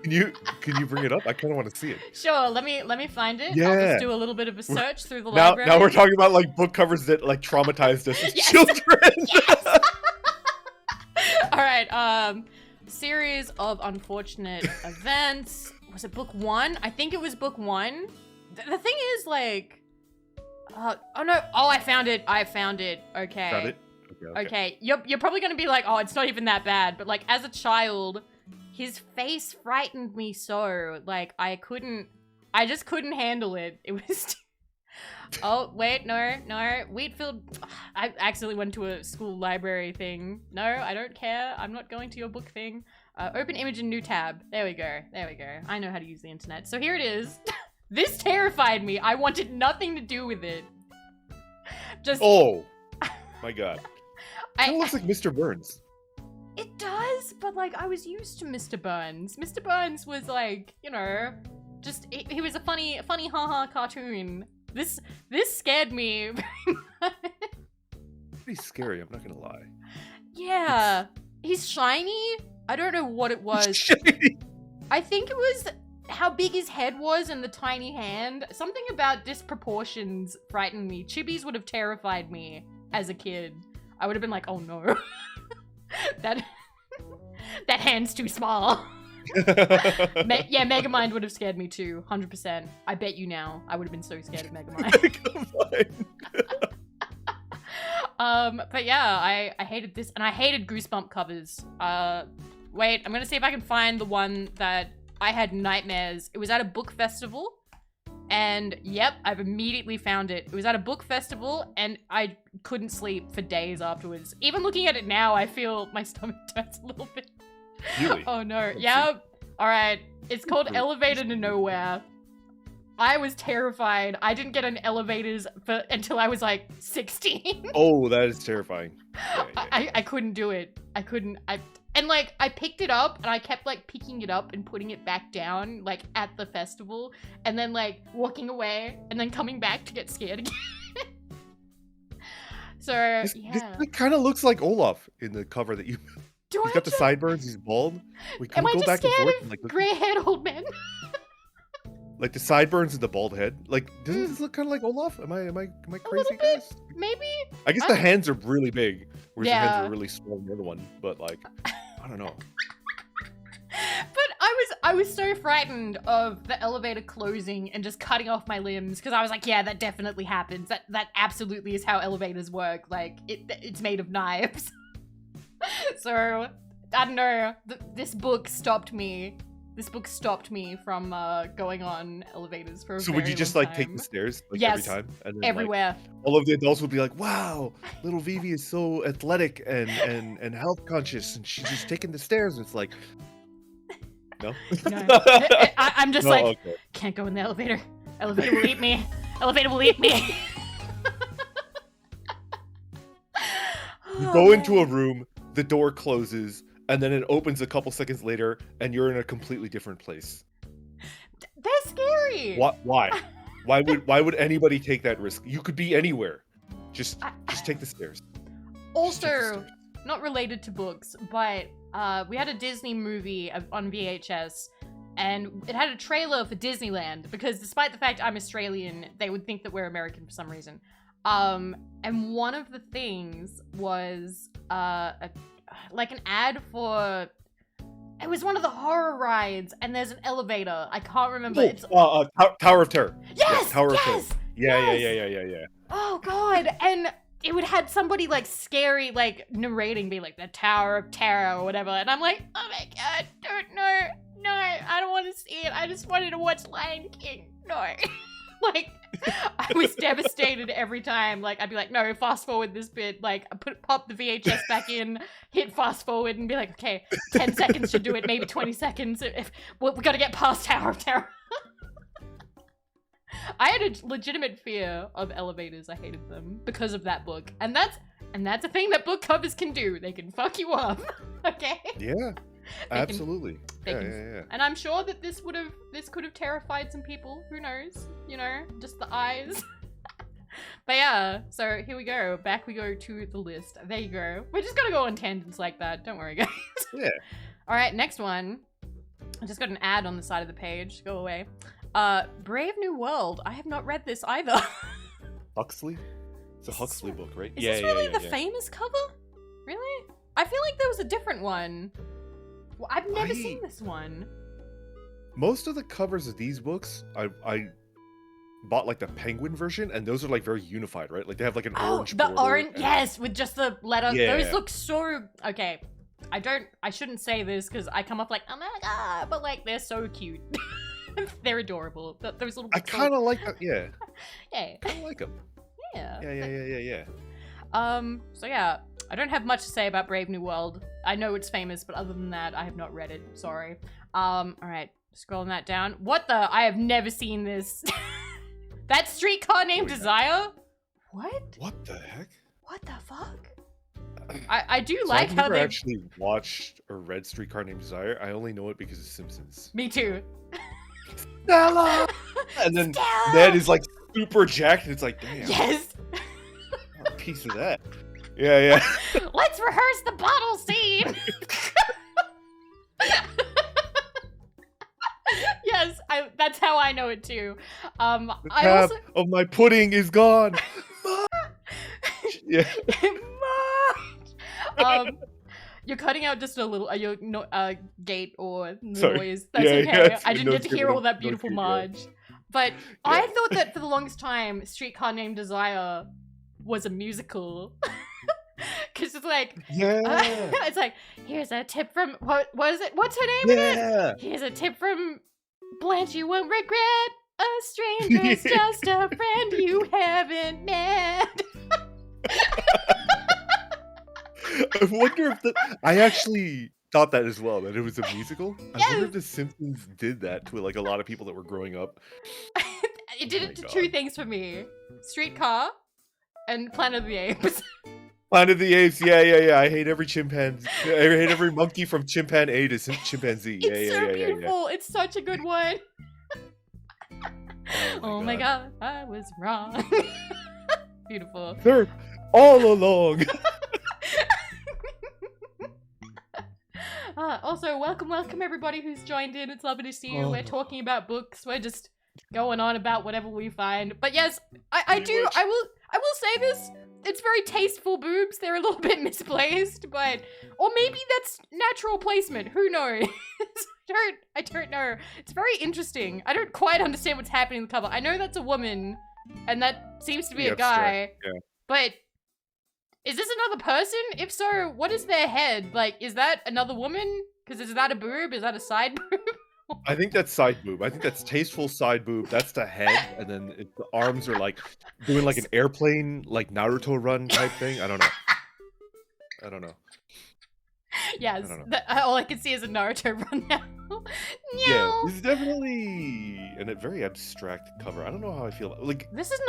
Can you bring it up? I kind of want to see it. Sure, let me find it. Yeah. I'll just do a little bit of a search through the library. Now we're talking about like book covers that like traumatized us as children. Yes. All right, Series of Unfortunate Events. Was it book 1? I think it was book 1. The thing is, like, oh no, oh, I found it. Okay. Found it? Okay. You're probably gonna be like, oh, it's not even that bad, but like as a child, his face frightened me so, like, I just couldn't handle it. It was oh, wait, no, Wheatfield, I accidentally went to a school library thing. No, I don't care, I'm not going to your book thing. Open image in new tab. There we go. I know how to use the internet. So here it is. This terrified me. I wanted nothing to do with it. Just. Oh, my God. It looks like Mr. Burns. It does, but like I was used to Mr. Burns. Mr. Burns was like, you know, just he was a funny haha cartoon. This scared me very much. Pretty scary, I'm not gonna lie. Yeah, he's shiny. I don't know what it was. Shiny. I think it was how big his head was and the tiny hand. Something about disproportions frightened me. Chibis would have terrified me as a kid. I would have been like, oh no. that hand's too small. Yeah, Megamind would have scared me too, 100%. I bet you now. I would have been so scared of Megamind. But yeah, I hated this, and I hated Goosebump covers. Wait, I'm gonna see if I can find the one that I had nightmares. It was at a book festival, and yep, I've immediately found it. It was at a book festival, and I couldn't sleep for days afterwards. Even looking at it now, I feel my stomach turns a little bit. Really? Oh no, yep. Alright, it's called Elevator to Nowhere. I was terrified. I didn't get on elevators until I was like 16. Oh, that is terrifying. Yeah. I couldn't do it. And like I picked it up and I kept like picking it up and putting it back down like at the festival and then like walking away and then coming back to get scared again. So yeah. It kind of looks like Olaf in the cover that you. He's got the sideburns. He's bald. Am I just scared of gray-haired old men? Like the sideburns and the bald head. Like, doesn't this look kind of like Olaf? Am I crazy, guys? Maybe. I guess the hands are really big, whereas the hands are really small in the other one. But like, I don't know. But I was so frightened of the elevator closing and just cutting off my limbs because I was like, yeah, that definitely happens. That absolutely is how elevators work. Like, it's made of knives. So I don't know. This book stopped me. This book stopped me from going on elevators for a very long time. So would you just like take the stairs like every time? And then, everywhere. Like, all of the adults would be like, wow, little Vivi is so athletic and health conscious and she's just taking the stairs. It's like, no? No. I'm just can't go in the elevator. Elevator will eat me. Elevator will eat me. You go into a room, the door closes, and then it opens a couple seconds later, and you're in a completely different place. That's scary. Why? Why would anybody take that risk? You could be anywhere. Just take the stairs. Also, not related to books, but we had a Disney movie on VHS, and it had a trailer for Disneyland, because despite the fact I'm Australian, they would think that we're American for some reason. And one of the things was like an ad for, it was one of the horror rides, and there's an elevator. I can't remember. It's Tower of Terror. Yes, Tower of Terror. Yeah. Oh god, and it would have somebody like scary, like narrating, be like the Tower of Terror or whatever, and I'm like, oh my god, no, I don't want to see it. I just wanted to watch Lion King. No. Like, I was devastated every time. Like, I'd be like, no, fast forward this bit. Like, pop the VHS back in, hit fast forward, and be like, okay, 10 seconds should do it, maybe 20 seconds. We gotta get past Tower of Terror. I had a legitimate fear of elevators. I hated them because of that book. And that's a thing that book covers can do. They can fuck you up. Okay? Yeah. Absolutely. Yeah. And I'm sure that this could have terrified some people. Who knows? You know, just the eyes. But yeah, so here we go. Back we go to the list. There you go. We're just gonna go on tangents like that. Don't worry, guys. Yeah. All right, next one. I just got an ad on the side of the page. Go away. Brave New World. I have not read this either. Huxley? It's a Huxley book, right? Is this really the famous cover? Really? I feel like there was a different one. Well, I've never seen this one. Most of the covers of these books, I bought like the Penguin version, and those are like very unified, right? Like they have like an orange border. The orange, yes, with just the letter. Yeah. Those look so okay. I shouldn't say this because I come off like, oh my god, but like they're so cute. They're adorable. Those little. I kind of like that. Yeah. Yeah. I kind of like them. Yeah. Yeah. So yeah, I don't have much to say about Brave New World. I know it's famous, but other than that, I have not read it. Sorry. All right, scrolling that down. What the? I have never seen this. That Streetcar Named Desire? What? What the heck? What the fuck? I do So like I've how never they actually watched or read Streetcar Named Desire. I only know it because of Simpsons. Me too. Stella! And then Stella! Ned is like super jacked, and it's like, damn. Yes. A piece of that. Yeah. Let's rehearse the bottle scene. Yes, that's how I know it too. The cap of my pudding is gone. Yeah. You're cutting out just a little gate or Sorry. noise. That's Yeah, okay. yeah, I didn't get to hear all that no beautiful cute, Marge. But I thought that for the longest time, Streetcar Named Desire was a musical. Because it's like, it's like, here's a tip from, what is it? What's her name again? Here's a tip from Blanche, you won't regret. A stranger's just a friend you haven't met. I wonder if I actually thought that as well, that it was a musical. Yes. I wonder if The Simpsons did that to like a lot of people that were growing up. It did it to two things for me. Streetcar and Planet of the Apes. Planet of the Apes, yeah. I hate every chimpanzee. I hate every monkey from chimpan A to chimpanzee. It's so beautiful. It's such a good one. Oh my god, I was wrong. Beautiful. They're all along. Also, welcome everybody who's joined in. It's lovely to see you. We're talking about books. We're just going on about whatever we find. But yes, I will say this. It's very tasteful boobs. They're a little bit misplaced, but or maybe that's natural placement. Who knows? I don't know. It's very interesting. I don't quite understand what's happening in the cover. I know that's a woman, and that seems to be a guy. Yeah. But is this another person? If so, what is their head? Like, is that another woman? Because is that a boob? Is that a side boob? I think that's side boob. I think that's tasteful side boob. That's the head, and then the arms are like doing like an airplane, like Naruto run type thing. I don't know. Yes, all I can see is a Naruto run now. Yeah, it's definitely a very abstract cover. I don't know how I feel. Like this is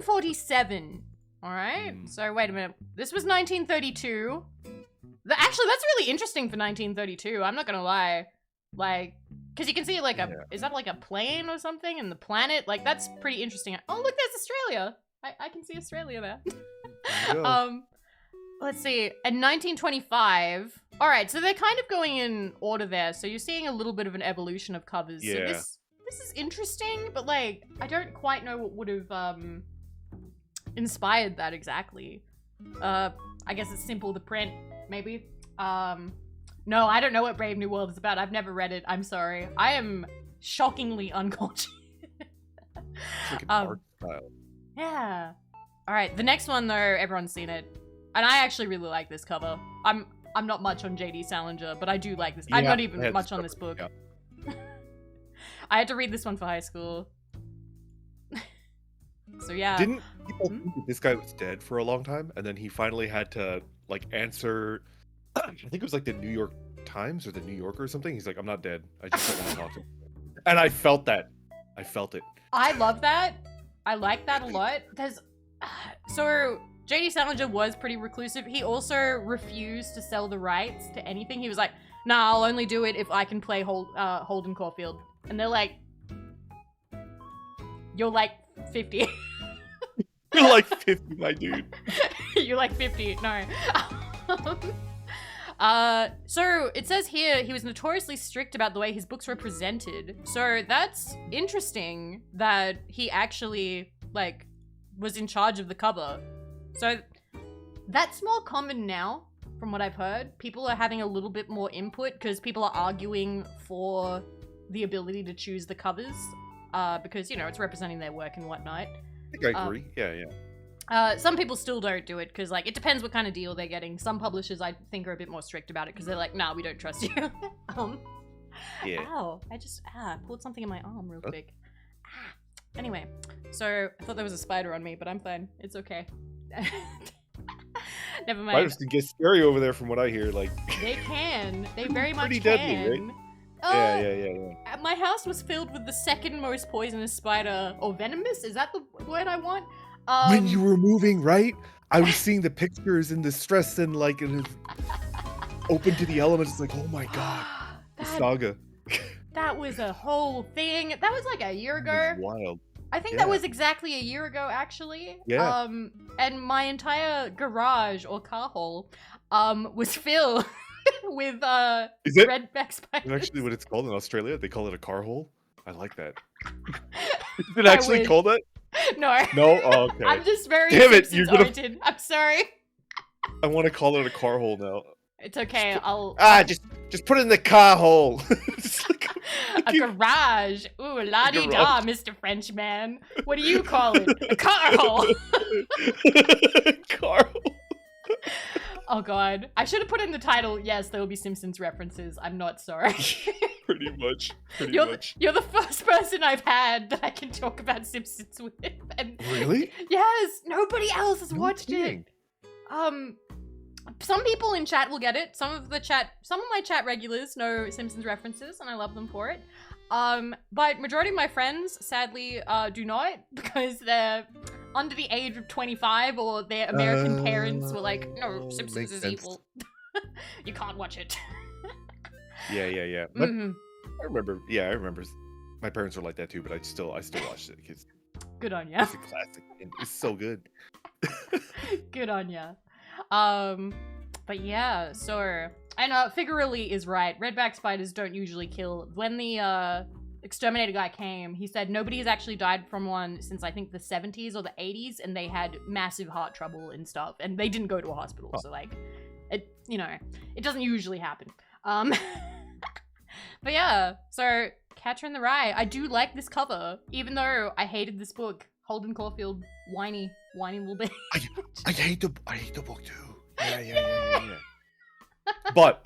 1947. All right. So wait a minute. This was 1932. Actually, that's really interesting for 1932. I'm not gonna lie. Like, because you can see like is that like a plane or something? And the planet, like that's pretty interesting. Oh look, there's Australia. I can see Australia there. Let's see. In 1925. All right, so they're kind of going in order there. So you're seeing a little bit of an evolution of covers. Yeah. So this is interesting, but like I don't quite know what would have inspired that exactly. I guess it's simple to print, maybe. No, I don't know what Brave New World is about. I've never read it. I'm sorry. I am shockingly uncultured. It's like an art style. Yeah. All right, the next one though, everyone's seen it, and I actually really like this cover. I'm not much on J.D. Salinger, but I do like this. I'm not even much on this book. Yeah. I had to read this one for high school. So yeah. Didn't people think that this guy was dead for a long time, and then he finally had to like answer? I think it was like the New York Times or the New Yorker or something. He's like, "I'm not dead. I just don't want to talk to him." And I felt that. I felt it. I love that. I like that a lot. There's so J.D. Salinger was pretty reclusive. He also refused to sell the rights to anything. He was like, "Nah, I'll only do it if I can play Holden Caulfield." And they're like, "You're like 50." You're like 50, my dude. You're like 50. No. So it says here he was notoriously strict about the way his books were presented. So that's interesting that he actually like was in charge of the cover. So that's more common now from what I've heard. People are having a little bit more input because people are arguing for the ability to choose the covers because, you know, it's representing their work and whatnot. I think I agree. Yeah. Some people still don't do it because, like, it depends what kind of deal they're getting. Some publishers, I think, are a bit more strict about it because they're like, nah, we don't trust you. Yeah. Ow, I just pulled something in my arm real quick. Anyway, so I thought there was a spider on me, but I'm fine. It's okay. Never mind. Spiders can get scary over there from what I hear. Like They can. They very much pretty can. deadly, right? Yeah. My house was filled with the second most poisonous spider, or venomous? Is that the word I want? When you were moving, right? I was seeing the pictures and the stress and like it is open to the elements. It's like, oh my god, the saga. That was a whole thing. That was like a year ago. Wild. I think that was exactly a year ago, actually. Yeah. And my entire garage or car hole, was filled with redback spiders. Is actually what it's called in Australia? They call it a car hole. I like that. Is it actually called that? No. No? Oh, okay. I'm just very Simpsons oriented. I'm sorry. I want to call it a car hole now. It's okay. Just put it in the car hole. A garage. Ooh, la-di-da, Mr. Frenchman. What do you call it? A car hole. Car hole. Oh god. I should have put in the title, yes, there will be Simpsons references. I'm not sorry. Pretty much. You're the first person I've had that I can talk about Simpsons with. And really? Yes, nobody else has watched it. Some people in chat will get it. Some of my chat regulars know Simpsons references, and I love them for it. But majority of my friends, sadly, do not, because they're under the age of 25, or their American parents were like, no, Simpsons is evil. You can't watch it. Yeah. But I remember. My parents were like that too, but I still watched it because good on ya. It's a classic. And it's so good. Good on ya. But yeah, so and Figurelli is right. Redback spiders don't usually kill. When the exterminator guy came, he said nobody has actually died from one since I think the 70s or the 80s, and they had massive heart trouble and stuff, and they didn't go to a hospital. So like, it it doesn't usually happen. But yeah, so Catcher in the Rye. I do like this cover, even though I hated this book. Holden Caulfield, whiny little bit. I hate the book too. Yeah. But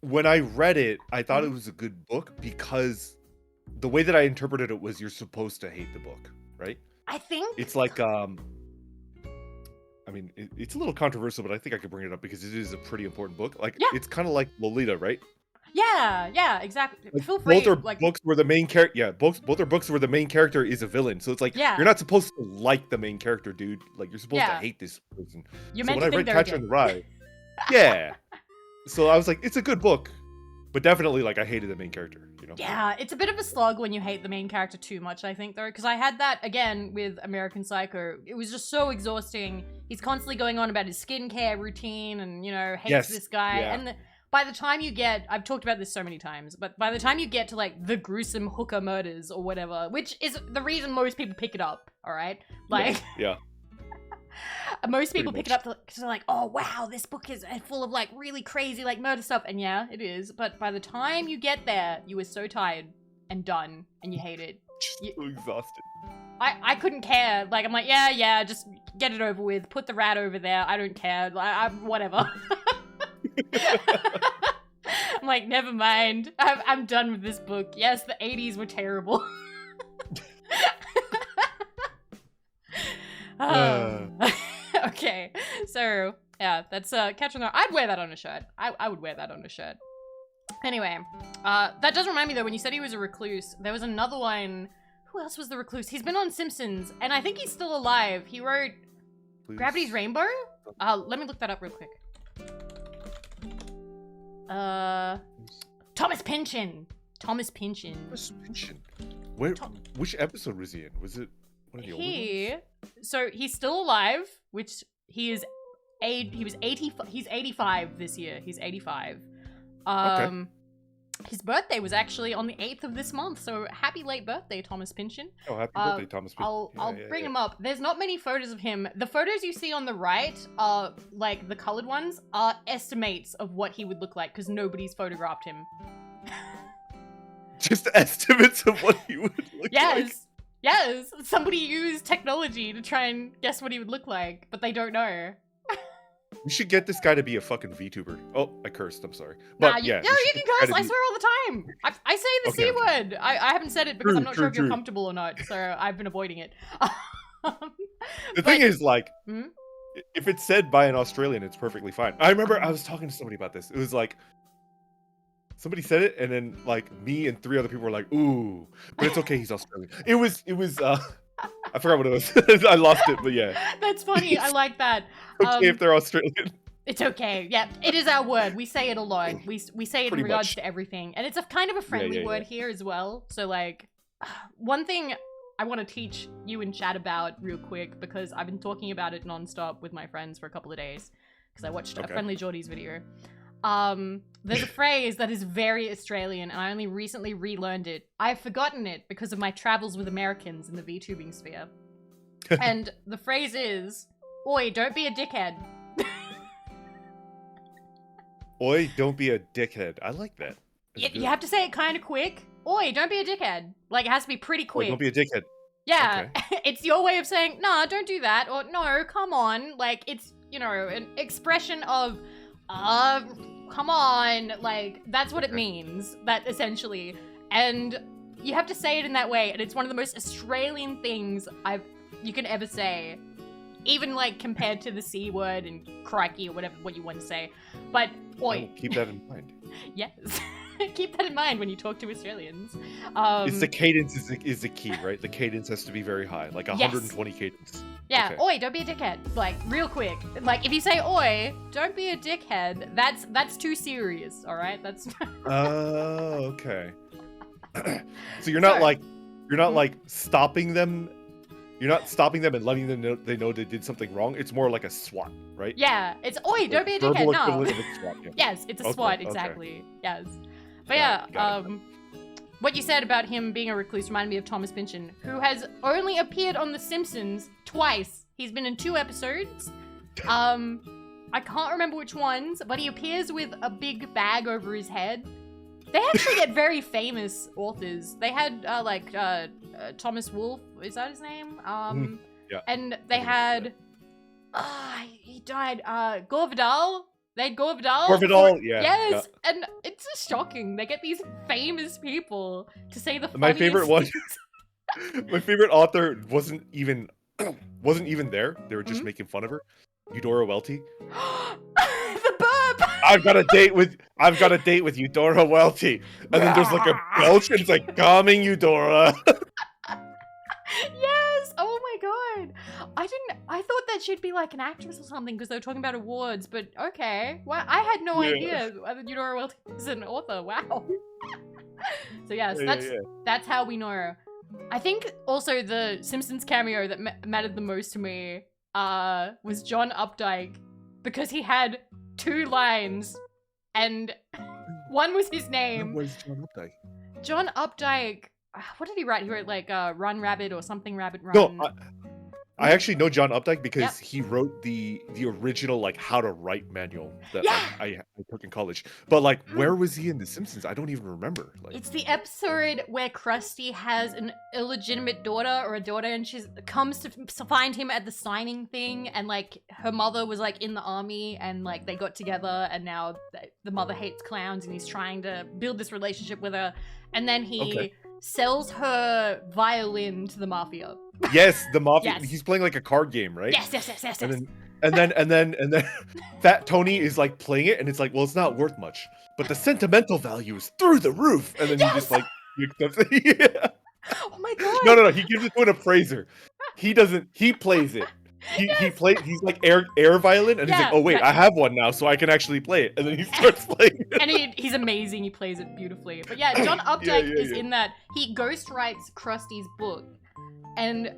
when I read it, I thought it was a good book because the way that I interpreted it was you're supposed to hate the book, right? I think it's like I mean, it's a little controversial, but I think I could bring it up because it is a pretty important book. Like, it's kind of like Lolita, right? Yeah, exactly. Like, Feel free. both are books where the main character, both are books where the main character is a villain. So it's like you're not supposed to like the main character, dude. Like you're supposed to hate this person. You're so meant when to I think read they're Catcher in the Rye, so I was like, it's a good book, but definitely like I hated the main character. Yeah, it's a bit of a slog when you hate the main character too much, I think, though, because I had that again with American Psycho. It was just so exhausting. He's constantly going on about his skincare routine and hates this guy and. By the time you get, I've talked about this so many times, but by the time you get to like the gruesome hooker murders or whatever, which is the reason most people pick it up, all right? Like, most people pick it up because they're like, oh wow, this book is full of like really crazy like murder stuff, and yeah, it is. But by the time you get there, you were so tired and done, and you hate it. So exhausted. I couldn't care. Like I'm like, yeah, just get it over with. Put the rat over there. I don't care. I'm whatever. I'm like, never mind. I'm done with this book. Yes, the 80s were terrible. Okay, so yeah, that's Catch on the. I'd wear that on a shirt. I would wear that on a shirt. Anyway, that does remind me though, when you said he was a recluse, there was another one. Who else was the recluse? He's been on Simpsons, and I think he's still alive. He wrote Gravity's Rainbow? Let me look that up real quick. Thomas Pynchon. Thomas Pynchon. Thomas Pynchon. Which episode was he in? Was it one of the older ones? So he's still alive, which he was 80, he's 85 this year. He's 85. Okay. His birthday was actually on the 8th of this month, so happy late birthday, Thomas Pynchon. Oh, happy birthday, Thomas Pynchon. I'll bring him up. There's not many photos of him. The photos you see on the right, like the colored ones, are estimates of what he would look like, because nobody's photographed him. Just estimates of what he would look like? Yes! Somebody used technology to try and guess what he would look like, but they don't know. We should get this guy to be a fucking VTuber. Oh, I cursed. I'm sorry. But you can curse. I swear all the time. I say the C word. I haven't said it because I'm not sure if you're comfortable or not, so I've been avoiding it. The thing is, like, if it's said by an Australian, it's perfectly fine. I remember I was talking to somebody about this. It was like, somebody said it, and then like me and 3 other people were like, "Ooh," but it's okay. He's Australian. It was. I forgot what it was. I lost it, but yeah. That's funny. I like that. Okay, if they're Australian. It's okay. Yeah, it is our word. We say it a lot. We say it in regards to everything, and it's a kind of a friendly word here as well. So like, one thing I want to teach you in chat about real quick, because I've been talking about it nonstop with my friends for a couple of days, because I watched a Friendly Geordies video. There's a phrase that is very Australian, and I only recently relearned it. I've forgotten it because of my travels with Americans in the VTubing sphere. And the phrase is, "Oi, don't be a dickhead." Oi, don't be a dickhead. I like that. You have to say it kind of quick. Oi, don't be a dickhead. Like, it has to be pretty quick. Oi, don't be a dickhead. Yeah, okay. It's your way of saying, nah, don't do that, or no, come on. Like, it's, you know, an expression of, come on. Like, that's what it means, that essentially. And you have to say it in that way, and it's one of the most Australian things you can ever say. Even, like, compared to the C word and crikey or whatever, what you want to say. But, oi. Keep that in mind. Yes. Keep that in mind when you talk to Australians. It's the cadence is the key, right? The cadence has to be very high, like 120 cadence. Yeah, oi, don't be a dickhead. Like, real quick. Like, if you say oi, don't be a dickhead, that's too serious, alright? That's... Oh, okay. So you're not like stopping them. You're not stopping them and letting them know they did something wrong. It's more like a SWAT, right? Yeah, it's oi, don't be a dickhead. No. SWAT, yeah. Yes, it's a SWAT, exactly. Yes. But what you said about him being a recluse reminded me of Thomas Pynchon, who has only appeared on The Simpsons twice. He's been in 2 episodes. I can't remember which ones, but he appears with a big bag over his head. They actually get very famous authors. They had Thomas Wolfe, is that his name? Yeah. And they had he died. Gore Vidal. They had Gore Vidal. Gore Vidal, yeah. Yes, yeah. And it's just shocking. They get these famous people to say the funniest My favorite one. My favorite author wasn't even there. They were just making fun of her. Eudora Welty. The burp. I've got a date with Eudora Welty, and then there's like a belch, and it's like, "Coming, Eudora." Yes. Oh my god. I thought that she'd be like an actress or something because they were talking about awards, but okay. Well, I had no idea that Eudora Welty is an author. Wow. So yes, that's how we know. I think also the Simpsons cameo that mattered the most to me was John Updike, because he had 2 lines, and one was his name. What was John Updike? John Updike. What did he write? He wrote like Run Rabbit or something Rabbit Run. No, I actually know John Updike because he wrote the original like how to write manual that I took in college. But like, where was he in The Simpsons? I don't even remember. Like, it's the episode where Krusty has an illegitimate daughter or a daughter, and she comes to find him at the signing thing, and like her mother was like in the army, and like they got together, and now the mother hates clowns, and he's trying to build this relationship with her, and then he sells her violin to the mafia. Yes, the mafia. Yes. He's playing like a card game, right? Yes. And then Fat Tony is like playing it, and it's like, well, it's not worth much, but the sentimental value is through the roof. And then he just like he accepts it. Yeah. Oh my god. No. He gives it to an appraiser. He doesn't. He plays it. He plays. He's like air violin, and he's like, oh wait, I have one now, so I can actually play it. And then he starts playing it. And he's amazing. He plays it beautifully. But yeah, John Updike is in that. He ghostwrites Krusty's book. And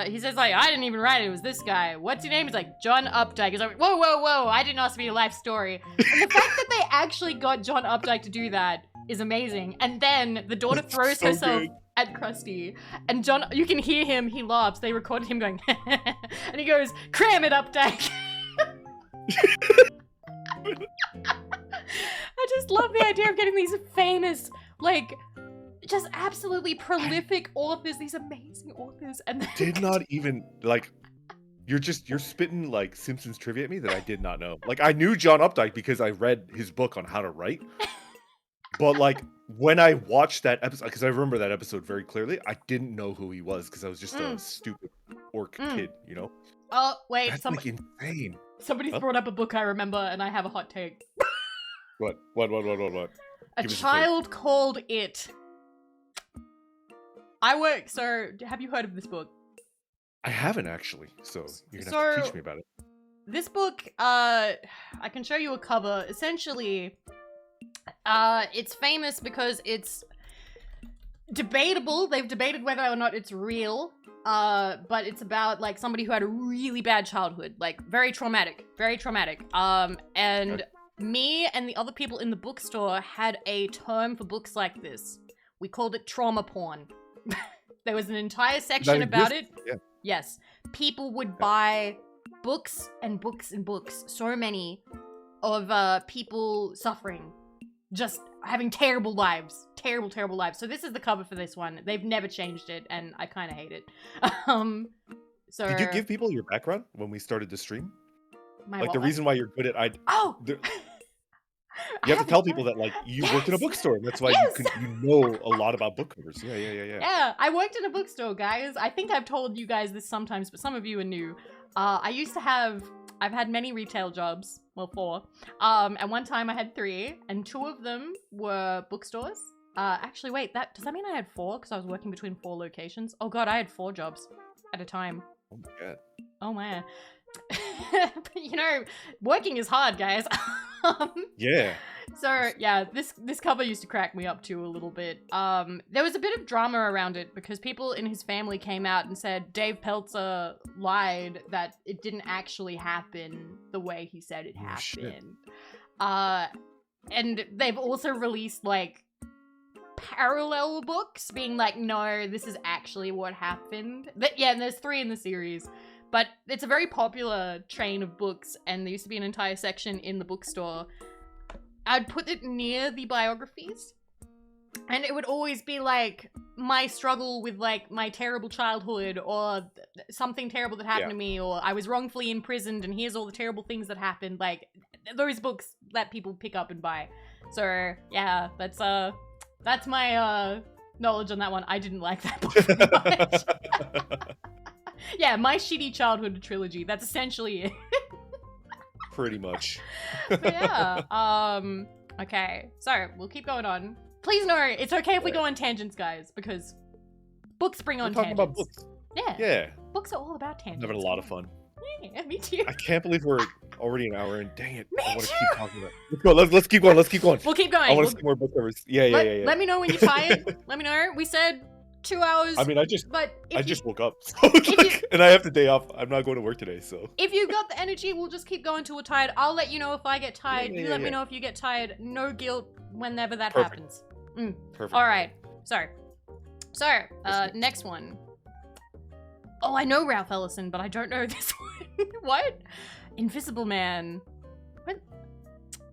he says like, I didn't even write it. It was this guy. What's your name? He's like, John Updike. He's like, whoa. I didn't ask for your life story. And the fact that they actually got John Updike to do that is amazing. And then the daughter throws herself at Krusty. And John, you can hear him. He laughs. They recorded him going, and he goes, cram it, Updike. I just love the idea of getting these famous, like, just absolutely prolific authors, these amazing authors, and did not even like. You're spitting like Simpsons trivia at me that I did not know. Like I knew John Updike because I read his book on how to write, but like when I watched that episode, because I remember that episode very clearly, I didn't know who he was because I was just a stupid orc kid, you know. Oh wait, that's like insane. Somebody's brought up a book I remember, and I have a hot take. What? A Child Called It. So have you heard of this book? I haven't actually, so you're gonna have to teach me about it. This book, I can show you a cover. Essentially, it's famous because it's debatable. They've debated whether or not it's real, but it's about like somebody who had a really bad childhood, like very traumatic. And me and the other people in the bookstore had a term for books like this. We called it trauma porn. There was an entire section about it. Yeah. Yes. People would buy books and books and books. So many of people suffering. Just having terrible lives. Terrible lives. So this is the cover for this one. They've never changed it, and I kind of hate it. So did you give people your background when we started the stream? Like the reason why you're good at you have to tell people that like you worked in a bookstore, and that's why you know a lot about book covers. Yeah. Yeah, I worked in a bookstore, guys. I think I've told you guys this sometimes, but some of you are new. I've had many retail jobs, well 4. And one time I had 3, and 2 of them were bookstores. Actually wait, does that mean I had 4? Because I was working between 4 locations. Oh god, I had 4 jobs at a time. Oh my god. Oh man. But, you know, working is hard, guys. Yeah. So yeah, this cover used to crack me up too a little bit. There was a bit of drama around it because people in his family came out and said Dave Peltzer lied, that it didn't actually happen the way he said it happened. And they've also released like parallel books being like, no, this is actually what happened. And there's 3 in the series. But it's a very popular chain of books, and there used to be an entire section in the bookstore. I'd put it near the biographies, and it would always be like my struggle with like my terrible childhood, or something terrible that happened to me, or I was wrongfully imprisoned and here's all the terrible things that happened. Like those books that people pick up and buy. So yeah, that's my knowledge on that one. I didn't like that book very much. Yeah, my shitty childhood trilogy. That's essentially it. Pretty much. But yeah. Okay. So we'll keep going on. Please know it's okay if we go on tangents, guys, because books bring on tangents. Talking about books. Yeah. Yeah. Books are all about tangents. I'm having a lot of fun. Yeah, me too. I can't believe we're already an hour in. Dang it. Me I want to too. keep talking about it. Let's keep going. We'll keep going. I want to see more book covers. Yeah. Let me know when you're tired. Let me know. We said 2 hours. I mean, I just woke up, so and I have the day off. I'm not going to work today, so. If you got the energy, we'll just keep going till we're tired. I'll let you know if I get tired. You let me know if you get tired. No guilt whenever that happens. Perfect. All right. So, next one. Oh, I know Ralph Ellison, but I don't know this one. What? Invisible Man. What?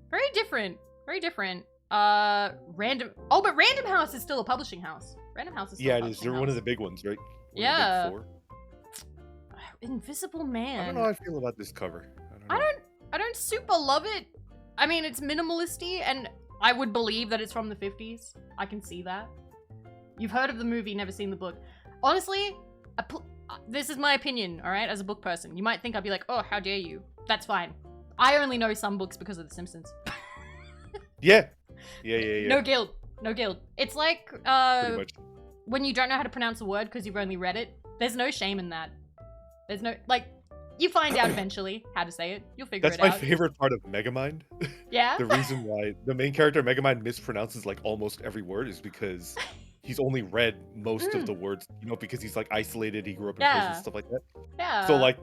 Very different. Random. Oh, but Random House is still a publishing house. Random House is still a publishing house. They're one of the big ones, right? Yeah. Invisible Man. I don't know how I feel about this cover. I don't super love it. I mean, it's minimalisty, and I would believe that it's from the 50s. I can see that. You've heard of the movie, never seen the book. Honestly, this is my opinion, all right? As a book person, you might think I'd be like, oh, how dare you? That's fine. I only know some books because of The Simpsons. Yeah. No guilt. No guilt. It's like Pretty much. when you don't know how to pronounce a word because you've only read it. There's no shame in that. There's no, like, you find out eventually how to say it. You'll figure it out. That's my favorite part of Megamind. Yeah? The reason why the main character Megamind mispronounces like almost every word is because he's only read most of the words, you know, because he's like isolated, he grew up in prison, stuff like that. Yeah. So like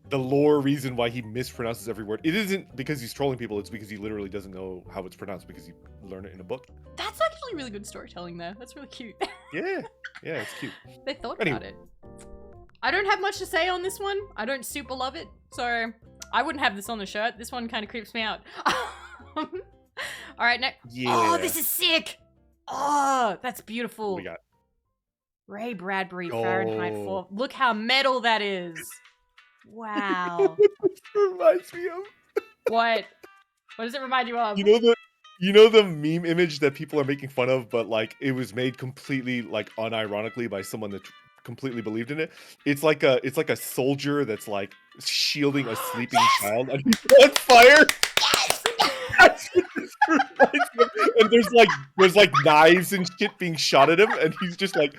the lore reason why he mispronounces every word, it isn't because he's trolling people, it's because he literally doesn't know how it's pronounced because he learned it in a book. That's actually really good storytelling there. That's really cute. Yeah, it's cute. They thought about it. I don't have much to say on this one. I don't super love it, so I wouldn't have this on the shirt. This one kind of creeps me out. All right, next. Yeah. Oh, this is sick. Oh, that's beautiful. What we got? Ray Bradbury, Fahrenheit 4. Look how metal that is. Wow. Reminds me of. What? What does it remind you of? You know the meme image that people are making fun of, but like it was made completely like unironically by someone that completely believed in it. It's like a soldier that's like shielding a sleeping child and he's on fire. That's what this reminds me of. And there's like knives and shit being shot at him, and he's just like,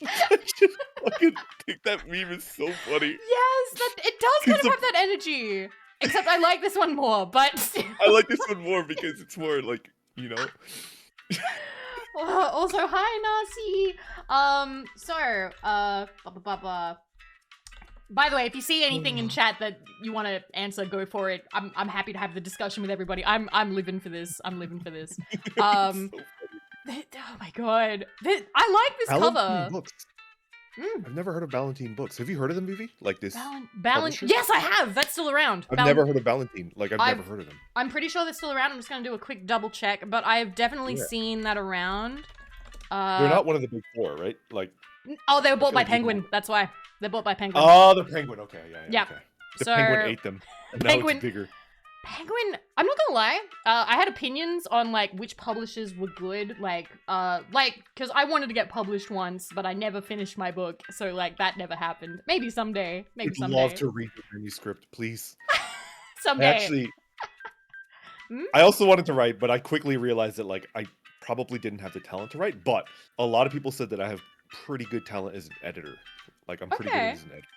I just fucking think that meme is so funny. Yes, it does kind of have that energy. Except I like this one more, but I like this one more because it's more like, you know. Also, hi Nasi. By the way, if you see anything in chat that you want to answer, go for it. I'm happy to have the discussion with everybody. I'm living for this. I'm living for this. Oh my god, I like this cover. Books. I've never heard of Ballantine Books. Have you heard of them, Vivi? Like this? Ballantine? Yes, I have. That's still around. I've never heard of Ballantine. Like I've never heard of them. I'm pretty sure they're still around. I'm just gonna do a quick double check, but I've definitely seen that around. They're not one of the big four, right? Like. Oh, they were bought by Penguin. That's why they're bought by Penguin. Oh, the Penguin. Okay, yeah. Okay. The So, Penguin ate them. And now it's bigger. Penguin, I'm not gonna lie, I had opinions on like which publishers were good, like because I wanted to get published once, but I never finished my book, so like that never happened. Maybe someday, maybe someday. I'd love to read the manuscript, please. Someday. Actually, I also wanted to write, but I quickly realized that like I probably didn't have the talent to write, but a lot of people said that I have pretty good talent as an editor. Like I'm pretty good as an editor.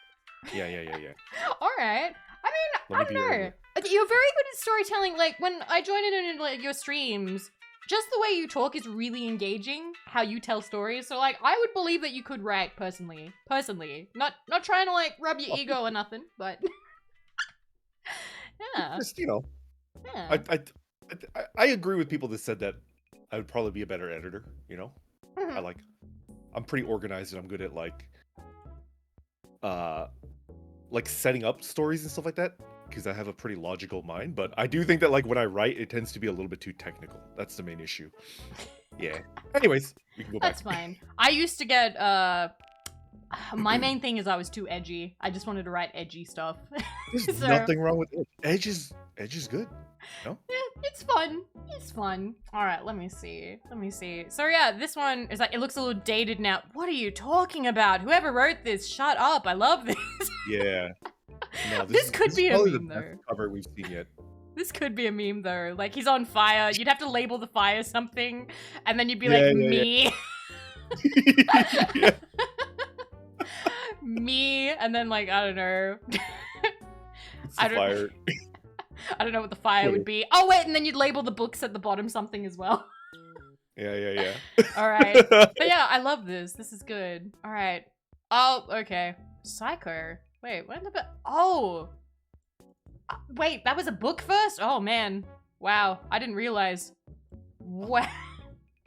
Yeah. All right. I mean, I don't know. You're very good at storytelling. Like, when I join in like your streams, just the way you talk is really engaging, how you tell stories. So, like, I would believe that you could write personally. Not trying to, like, rub your ego or nothing, but... yeah. Just, you know. Yeah. I agree with people that said that I would probably be a better editor, you know? I'm pretty organized and I'm good at, like setting up stories and stuff like that because I have a pretty logical mind, but I do think that like when I write it tends to be a little bit too technical. That's the main issue. Yeah. Anyways, we can go back. That's fine. I used to get my main thing is I was too edgy. I just wanted to write edgy stuff. There's nothing wrong with it. Edge is good. No? Yeah, it's fun. It's fun. All right, let me see. So yeah, this one is like, it looks a little dated now. What are you talking about? Whoever wrote this, shut up. I love this. Yeah. No, this could be a meme though. Best cover we've seen yet. This could be a meme though. Like he's on fire. You'd have to label the fire something, and then you'd be like me. Yeah. Me, and then like I don't know. Fire. I don't know what the fire would be. Oh wait, and then you'd label the books at the bottom something as well. Yeah. All right. But yeah, I love this. This is good. All right. Oh, okay. Psycho. Wait, what the? Oh. Wait, that was a book first? Oh man. Wow. I didn't realize. What?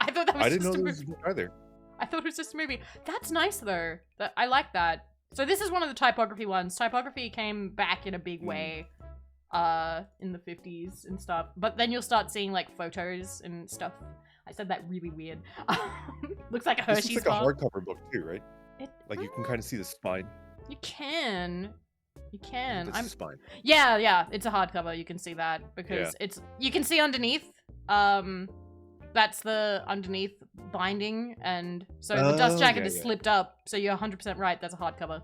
I thought that was just a movie. Either. I thought it was just a movie. That's nice though. I like that. So this is one of the typography ones. Typography came back in a big way in the 50s and stuff. But then you'll start seeing like photos and stuff. I said that really weird. Looks like a Hershey's This is like a hardcover book too, right? Like you can kind of see the spine. You can. That's the spine. Yeah, it's a hardcover. You can see that because you can see underneath. The that's the underneath binding, and so the dust jacket is slipped up. So you're 100% right. That's a hardcover.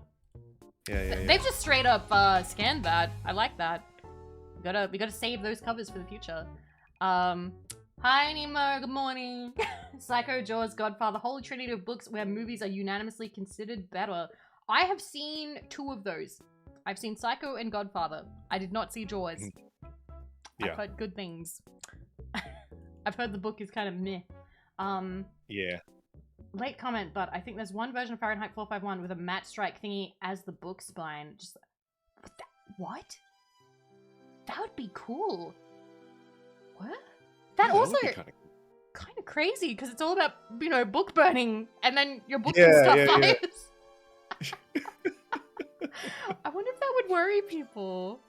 Yeah. They've just straight up scanned that. I like that. We gotta save those covers for the future. Hi Nemo, good morning. Psycho, Jaws, Godfather, holy trinity of books where movies are unanimously considered better. I have seen 2 of those. I've seen Psycho and Godfather. I did not see Jaws. Yeah. I've heard good things. I've heard the book is kind of meh. Yeah. Late comment, but I think there's one version of Fahrenheit 451 with a matte strike thingy as the book spine. Just what? That would be cool. What? That also kind of crazy because it's all about, you know, book burning and then your book and stuff fires. I wonder if that would worry people.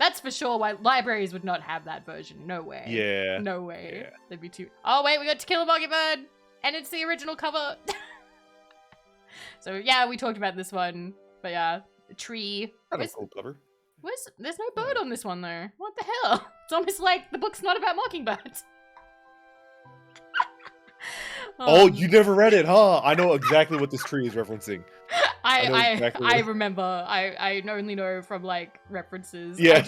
That's for sure why libraries would not have that version. No way. Yeah. No way. Yeah. They'd be too. Oh wait, we got To Kill a Mockingbird, and it's the original cover. So yeah, we talked about this one, but yeah, a tree. That's a cool cover. There's no bird on this one though. What the hell? It's almost like the book's not about mockingbirds. Oh, you never read it, huh? I know exactly what this tree is referencing. I remember. I only know from like references. Yeah.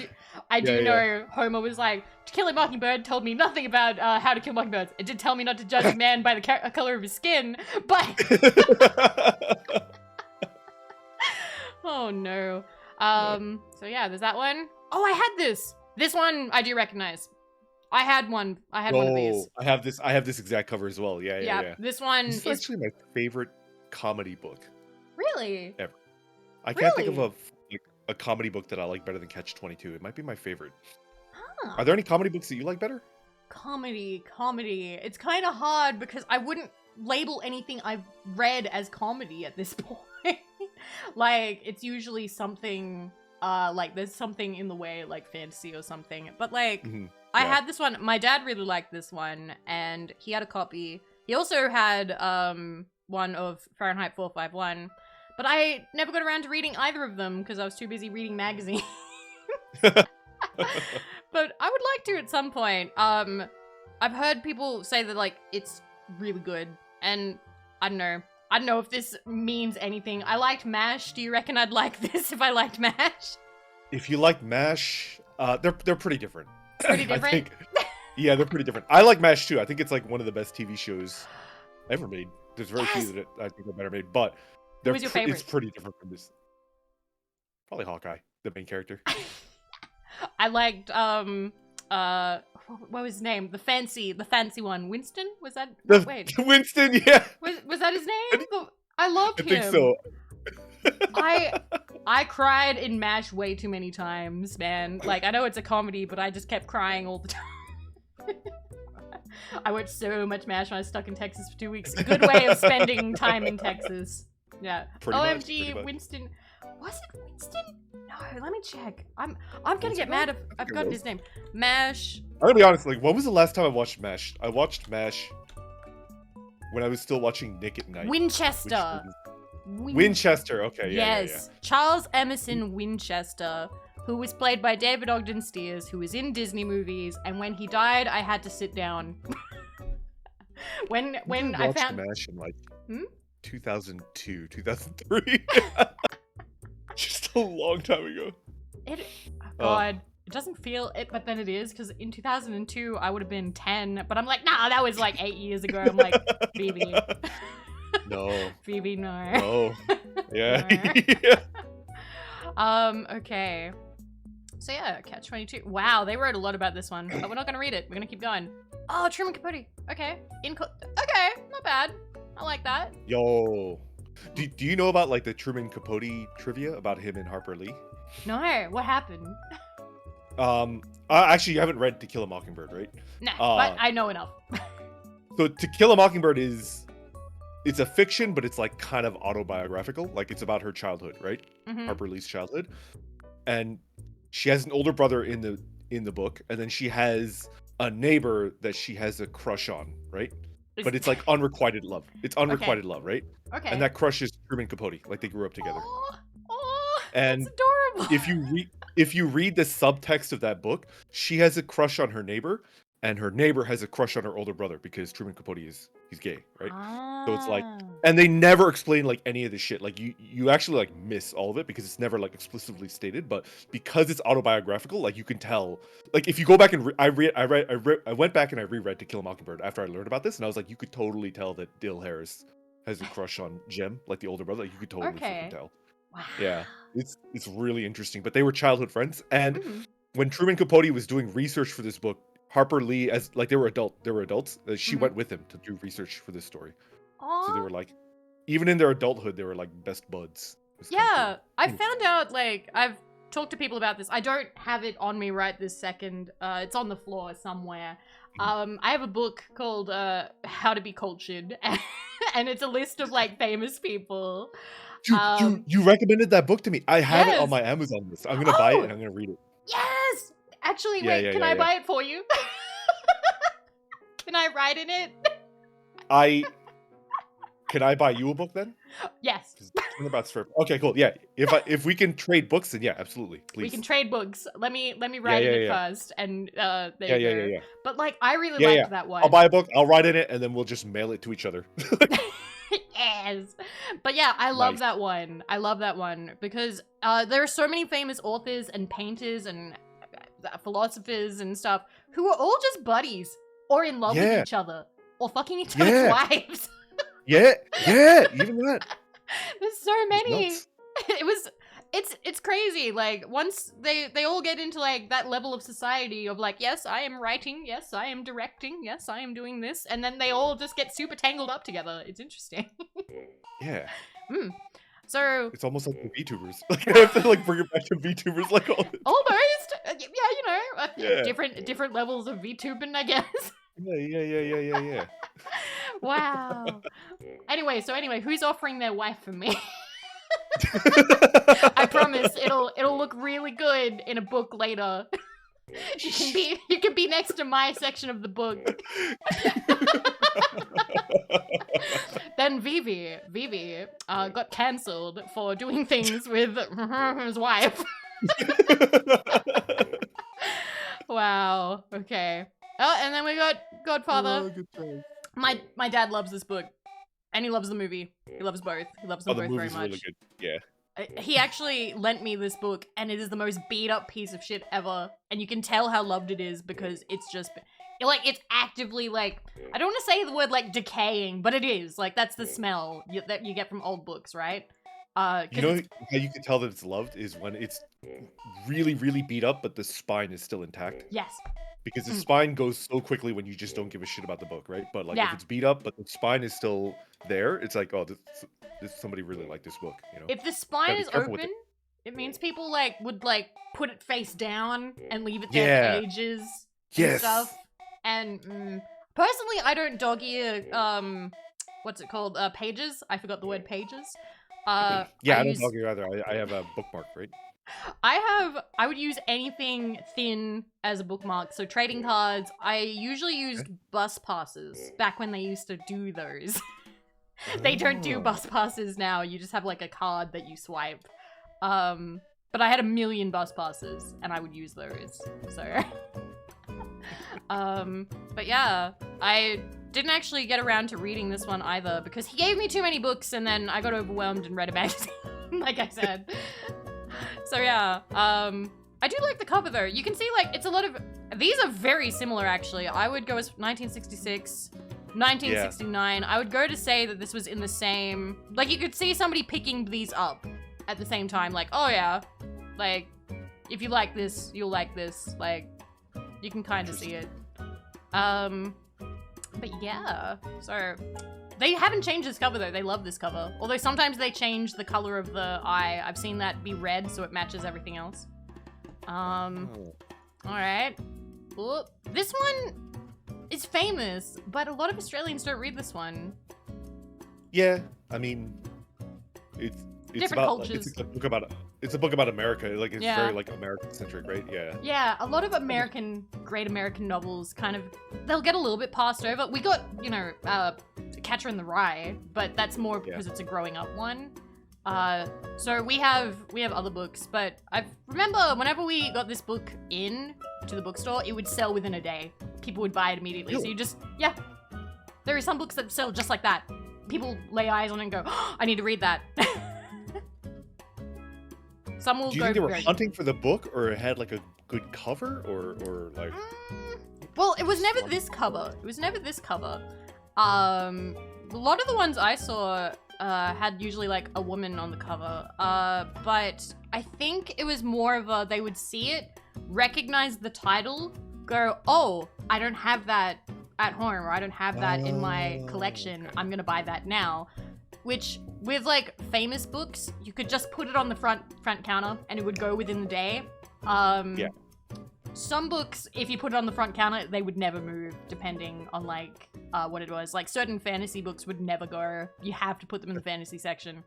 I do know Homer was like, To Kill a Mockingbird told me nothing about how to kill mockingbirds. It did tell me not to judge a man by the color of his skin, but oh no. So yeah, there's that one. Oh, I had this. This one I do recognize. I had one of these. I have this exact cover as well. Yeah. This one is actually my favorite comedy book. Really? Ever. I can't think of a comedy book that I like better than Catch-22. It might be my favorite. Huh. Are there any comedy books that you like better? Comedy. It's kind of hard because I wouldn't label anything I've read as comedy at this point. Like, it's usually something, like, there's something in the way, like, fantasy or something. But, like, I had this one. My dad really liked this one, and he had a copy. He also had, one of Fahrenheit 451. But I never got around to reading either of them because I was too busy reading magazines. But I would like to at some point. I've heard people say that, like, it's really good. And I don't know if this means anything. I liked MASH. Do you reckon I'd like this if I liked MASH? If you like MASH, they're pretty different. Pretty different? Yeah, they're pretty different. I like MASH too. I think it's like one of the best TV shows ever made. There's very few that I think are better made, but who was your favorite? It's pretty different from this. Probably Hawkeye, the main character. I liked what was his name? The fancy one. Winston? Was that? Wait. Winston, yeah. Was that his name? I loved him. I think so. I cried in MASH way too many times, man. Like, I know it's a comedy, but I just kept crying all the time. I watched so much MASH when I was stuck in Texas for 2 weeks. A good way of spending time in Texas. Yeah. Pretty much. Winston. Was it Winston? No, let me check. I'm gonna get mad if I've gotten his name. MASH. I'm gonna be honest, like, when was the last time I watched MASH? I watched MASH when I was still watching Nick at Night. Winchester. Winchester, okay, yeah. Yes. Charles Emerson Winchester, who was played by David Ogden Stiers, who was in Disney movies, and when he died, I had to sit down. when I found MASH in like 2002, 2003. Just a long time ago. God, it doesn't feel it, but then it is, because in 2002 I would have been 10, but I'm like, nah, that was like 8 years ago. I'm like, Vivi. No. Vivi, no. No. Yeah. No. Okay. So yeah, Catch-22. Wow, they wrote a lot about this one, but we're not gonna read it. We're gonna keep going. Oh, Truman Capote. Okay. Okay, not bad. I like that. Yo. Do you know about like the Truman Capote trivia about him and Harper Lee? No, what happened? Actually, you haven't read To Kill a Mockingbird, right? Nah, but I know enough. So To Kill a Mockingbird it's a fiction, but it's like kind of autobiographical. Like, it's about her childhood, right? Harper Lee's childhood. And she has an older brother in the book, and then she has a neighbor that she has a crush on, right? But it's like unrequited love. It's unrequited love, right? Okay. And that crush is Truman Capote. Like, they grew up together. Oh, and that's adorable. If you read the subtext of that book, she has a crush on her neighbor, and her neighbor has a crush on her older brother because Truman Capote he's gay, right? So it's like, Ah. and they never explain like any of this shit. Like you actually like miss all of it because it's never like explicitly stated. But because it's autobiographical, like you can tell. Like if you go back and I went back and I reread To Kill a Mockingbird after I learned about this, and I was like, you could totally tell that Dill Harris has a crush on Jem, like the older brother. Like you could totally fucking tell. Wow. Yeah, it's really interesting. But they were childhood friends, and Mhm. when Truman Capote was doing research for this book, Harper Lee, as like they were adults, she Mhm. went with him to do research for this story. So they Aw. were like, even in their adulthood, they were like best buds. It was kinda Yeah, cool. I found out, like, I've talked to people about this. I don't have it on me right this second. It's on the floor somewhere. I have a book called How to Be Cultured, and it's a list of, like, famous people. You recommended that book to me. I have it on Yes. my Amazon list. I'm gonna buy it Oh, and I'm gonna read it. yes! Actually, Yeah, wait, can I buy it for you? Can I write in it? Can I buy you a book then? Yes. 'Cause something about Strip. Okay, cool. Yeah, if we can trade books, then yeah, absolutely, We please. can trade books. Let me Yeah, write in yeah, it yeah, first, and there yeah, you yeah, go. yeah, yeah, But like, I really yeah, yeah. liked that I'll one. buy a book. I'll write in it, and then we'll just mail it to each other. Yes. But yeah, I love Nice. that one. I love that one because there are so many famous authors and painters and philosophers and stuff who are all just buddies or in love with Yeah, each other or fucking each other's yeah, wives. yeah, yeah. Even that There's so was many. nuts. It's crazy. Like once they all get into like that level of society of like, yes, I am writing, yes, I am directing, yes, I am doing this, and then they all just get super tangled up together. It's interesting. Yeah. So It's almost like the VTubers. Like I have to like bring it back to VTubers like all the time. almost, yeah, you know, Yeah. different levels of VTubing, I guess. Yeah. Wow. Anyway, who's offering their wife for me? I promise it'll look really good in a book later. You can be next to my section of the book. Then Vivi got cancelled for doing things with his wife. Wow. Okay. Oh, and then we got Godfather. Oh, good times. My dad loves this book, and he loves the movie. He loves both. He loves them Oh, the both very movie's much. really good. Yeah. He actually lent me this book, and it is the most beat up piece of shit ever. And you can tell how loved it is because it's just like it's actively like, I don't want to say the word like decaying, but it is like that's the smell that you get from old books, right? You know how you can tell that it's loved is when it's really, really beat up, but the spine is still intact. Yes. Because the spine goes so quickly when you just don't give a shit about the book, right? But like if Yeah. it's beat up, but the spine is still there, it's like, oh, this somebody really liked this book, you know? If the spine Gotta be is careful with open, it. it means people like would like put it face down and leave it there for ages and Yes. stuff. And personally, I don't dog ear what's it called? Pages. I forgot the word pages. Yeah, I don't use- dog ear either. I have a bookmark, right? I would use anything thin as a bookmark. So trading cards. I usually used bus passes back when they used to do those. They don't do bus passes now. You just have like a card that you swipe. But I had a million bus passes and I would use those. So but yeah, I didn't actually get around to reading this one either because he gave me too many books and then I got overwhelmed and read a magazine, like I said. So yeah, I do like the cover though. You can see like it's a lot of, these are very similar actually. I would go as 1966, 1969. I would go to say that this was in the same, like you could see somebody picking these up at the same time, like, oh yeah, like if you like this, you'll like this, like you can kind of see it. But yeah, so they haven't changed this cover though. They love this cover. Although sometimes they change the color of the eye. I've seen that be red so it matches everything else. All right. Ooh, this one is famous, but a lot of Australians don't read this one. Yeah, I mean, it's Different about cultures. Like, it's a book about America. Like it's Yeah. very like American centric, right? Yeah. Yeah, a lot of great American novels kind of, they'll get a little bit passed over. We got, you know, Catcher in the Rye, but that's more because it's a growing up one. So we have other books, but I remember whenever we got this book in, to the bookstore, it would sell within a day. People would buy it immediately. So you just, yeah. There are some books that sell just like that. People lay eyes on it and go, oh, I need to read that. Some will Do you think they were hunting for the book, or it had like a good cover, or like? Well, it was never this cover. It was never this cover. A lot of the ones I saw had usually like a woman on the cover. But I think it was more of a, they would see it, recognize the title, go, oh, I don't have that at home, or I don't have that in my collection. Okay. I'm gonna buy that now. Which, with like famous books, you could just put it on the front counter and it would go within the day. Yeah. Some books, if you put it on the front counter, they would never move, depending on like what it was. Like certain fantasy books would never go. You have to put them in the fantasy section.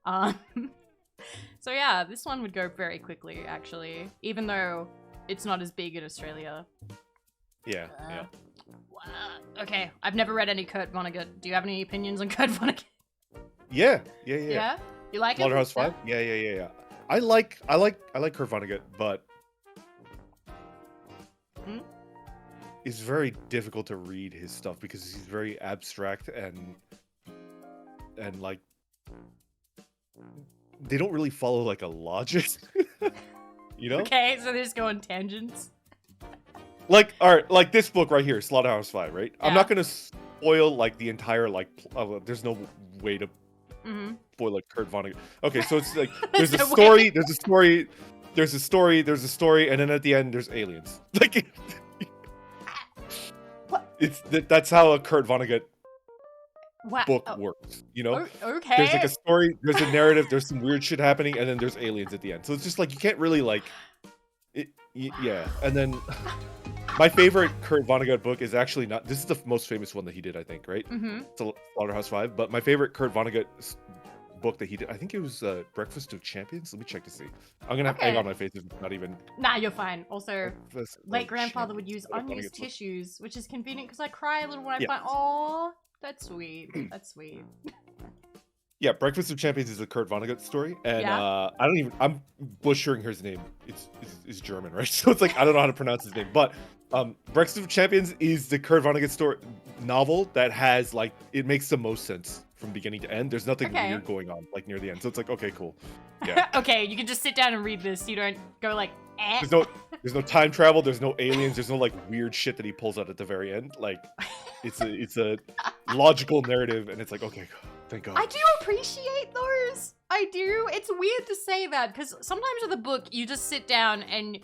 So yeah, this one would go very quickly, actually, even though it's not as big in Australia. Yeah, yeah. Okay, I've never read any Kurt Vonnegut. Do you have any opinions on Kurt Vonnegut? Yeah. Yeah? You like it? Slaughterhouse 5? Yeah. I like Kurt Vonnegut, but it's very difficult to read his stuff because he's very abstract and like they don't really follow like a logic. You know? Okay, so they just go on tangents. Like, all right, like this book right here, Slaughterhouse 5, right? Yeah. I'm not gonna spoil like the entire like. There's no way to spoil like Kurt Vonnegut. Okay, so it's like there's a story, there's a story, and then at the end there's aliens. Like, that's how a Kurt Vonnegut book works. You know? Okay. There's like a story, there's a narrative, there's some weird shit happening, and then there's aliens at the end. So it's just like you can't really like. Yeah, and then my favorite Kurt Vonnegut book is actually not. This is the most famous one that he did, I think, right? It's Slaughterhouse 5. But my favorite Kurt Vonnegut book that he did, I think it was Breakfast of Champions. Let me check to see. I'm gonna have egg on my face if it's not even. Nah, you're fine. Also, late grandfather would use unused tissues, which is convenient because I cry a little when I find. Oh, that's sweet. That's sweet. Yeah, Breakfast of Champions is a Kurt Vonnegut story, and I'm butchering his name. It's German, right? So it's like I don't know how to pronounce his name, but Breakfast of Champions is the Kurt Vonnegut story novel that has like it makes the most sense from beginning to end. There's nothing weird going on like near the end, so it's like okay, cool. Yeah. Okay, you can just sit down and read this. You don't go like. Eh. There's no time travel. There's no aliens. There's no like weird shit that he pulls out at the very end. Like, it's a logical narrative, and it's like okay. Thank God. I do appreciate those. I do. It's weird to say that because sometimes with a book, you just sit down and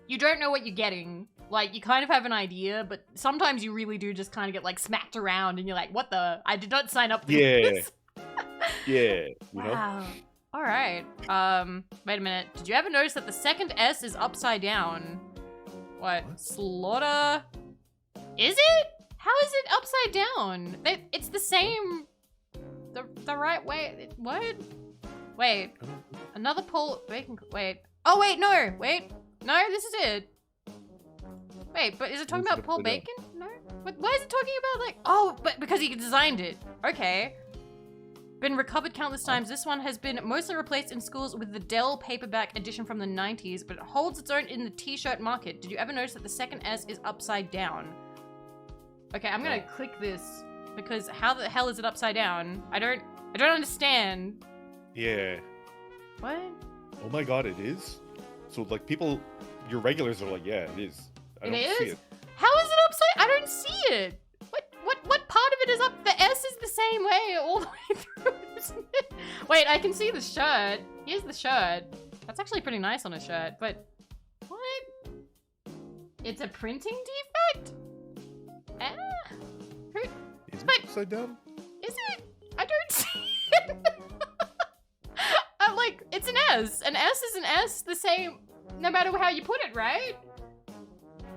you don't know what you're getting. Like, you kind of have an idea, but sometimes you really do just kind of get, like, smacked around and you're like, what the? I did not sign up for this. Yeah. Wow. All right. Wait a minute. Did you ever notice that the second S is upside down? What? Slaughter? Is it? How is it upside down? It's the same... The right way. What? Wait. Another Paul Bacon. Wait. Oh wait, no. Wait. No, this is it. Wait, but is it talking about Paul Bacon? No. Why is it talking about like? Oh, but because he designed it. Okay. Been recovered countless times. This one has been mostly replaced in schools with the Dell paperback edition from the 90s, but it holds its own in the t-shirt market. Did you ever notice that the second S is upside down? Okay, I'm gonna click this. Because how the hell is it upside down? I don't understand. Yeah. What? Oh my God, it is? So like people, your regulars are like, yeah, it is. I don't see it. How is it upside? I don't see it. What part of it is up? The S is the same way all the way through, isn't it? Wait, I can see the shirt. Here's the shirt. That's actually pretty nice on a shirt, but what? It's a printing defect? Is it upside down? Is it? I don't see it. I'm like, it's an S. An S is an S the same no matter how you put it, right?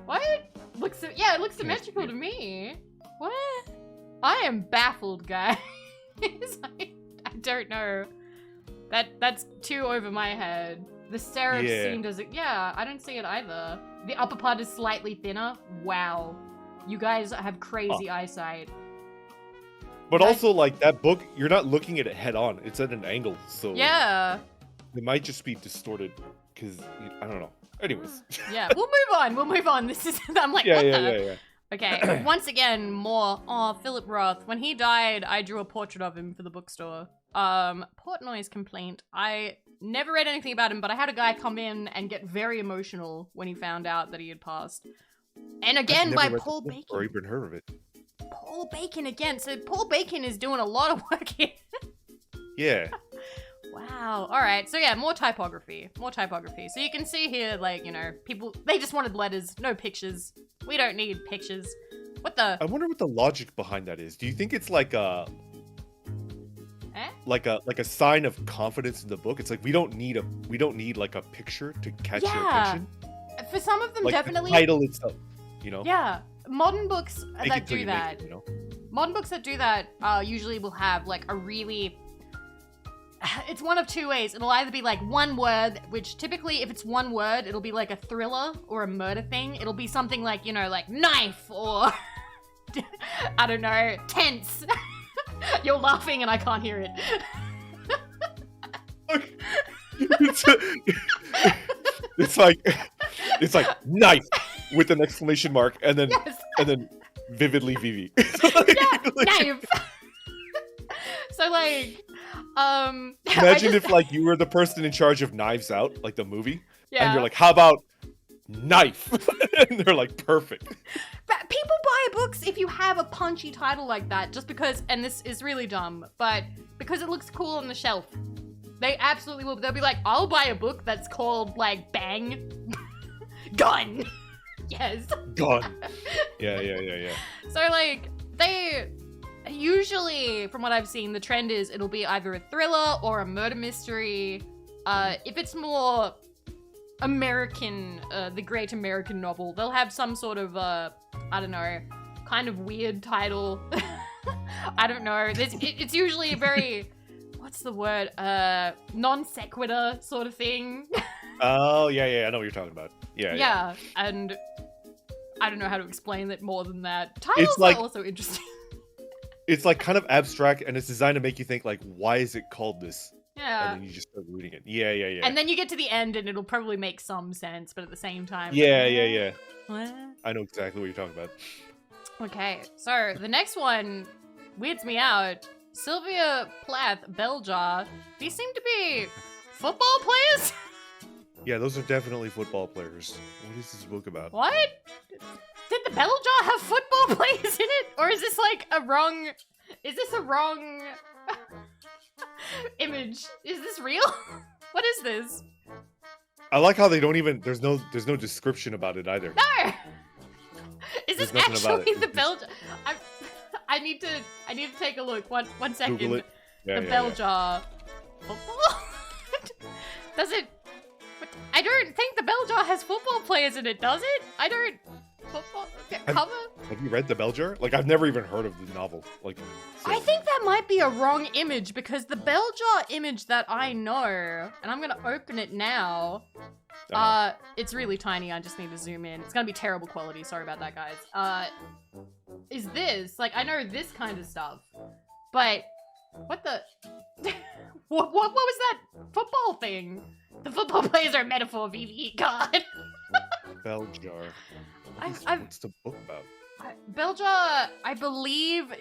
What? It looks symmetrical to me. What? I am baffled, guys. I don't know. That's too over my head. The serif seam doesn't. Yeah, I don't see it either. The upper part is slightly thinner. Wow. You guys have crazy eyesight. But also, like, that book, you're not looking at it head on. It's at an angle, so... Yeah. It might just be distorted because I don't know. Anyways. Yeah, we'll move on. We'll move on. This is. I'm like, Yeah, what yeah, the? yeah, yeah. Okay, once again, more. Oh, Philip Roth. When he died, I drew a portrait of him for the bookstore. Portnoy's complaint. I never read anything about him, but I had a guy come in and get very emotional when he found out that he had passed. And again, by Paul Bacon. Or even heard of it. Paul Bacon again. So Paul Bacon is doing a lot of work here. Yeah. Wow. All right. So yeah, more typography. More typography. So you can see here, like, you know, people, they just wanted letters, no pictures. We don't need pictures. What the? I wonder what the logic behind that is. Do you think it's like a like a sign of confidence in the book? It's like we don't need like a picture to catch your attention. For some of them, like definitely. The title itself, you know. Yeah, modern books that do that. It, you know? Modern books that do that usually will have like a really. It's one of two ways. It'll either be like one word, which typically if it's one word, it'll be like a thriller or a murder thing. It'll be something like, you know, like knife or I don't know, tense. You're laughing and I can't hear it. It's like knife with an exclamation mark and then vividly Vivi. Knife. So like imagine if like you were the person in charge of Knives Out, like the movie, and you're like, how about knife? And they're like, perfect. But people buy books if you have a punchy title like that, just because, and this is really dumb, but because it looks cool on the shelf. They absolutely will. They'll be like, I'll buy a book that's called like Bang Gun. Yes. Gun. Yeah. So like they usually, from what I've seen, the trend is it'll be either a thriller or a murder mystery. If it's more American, the great American novel, they'll have some sort of, I don't know, kind of weird title. I don't know. It's usually a very, what's the word? Non sequitur sort of thing. Oh, yeah, I know what you're talking about. Yeah. And I don't know how to explain it more than that. Titles are also interesting. It's like kind of abstract, and it's designed to make you think like, why is it called this? Yeah. And then you just start reading it. Yeah. And then you get to the end, and it'll probably make some sense, but at the same time. Yeah. What? I know exactly what you're talking about. Okay, so the next one weirds me out. Sylvia Plath, Belljaw. These seem to be football players? Yeah, those are definitely football players. What is this book about? What? Did the Belljaw have football players in it? Or is this like a wrong... Is this a wrong... image? Is this real? What is this? I like how they don't even... There's no description about it either. No! Is this actually the Belljaw? I need to take a look. One second. Google it. The Belljaw. Football? Does it... I don't think the Belljaw has football players in it, does it? I don't... Football? Cover? Have you read The Belljar? Like, I've never even heard of the novel. Like, so. I think that might be a wrong image, because the Belljaw image that I know, and I'm gonna open it now, it's really tiny, I just need to zoom in. It's gonna be terrible quality, sorry about that, guys. Is this, like, I know this kind of stuff, but what the... what was that football thing? The football players are a metaphor, Vivi, God. Belljar. What's the book about? Belljaw, I believe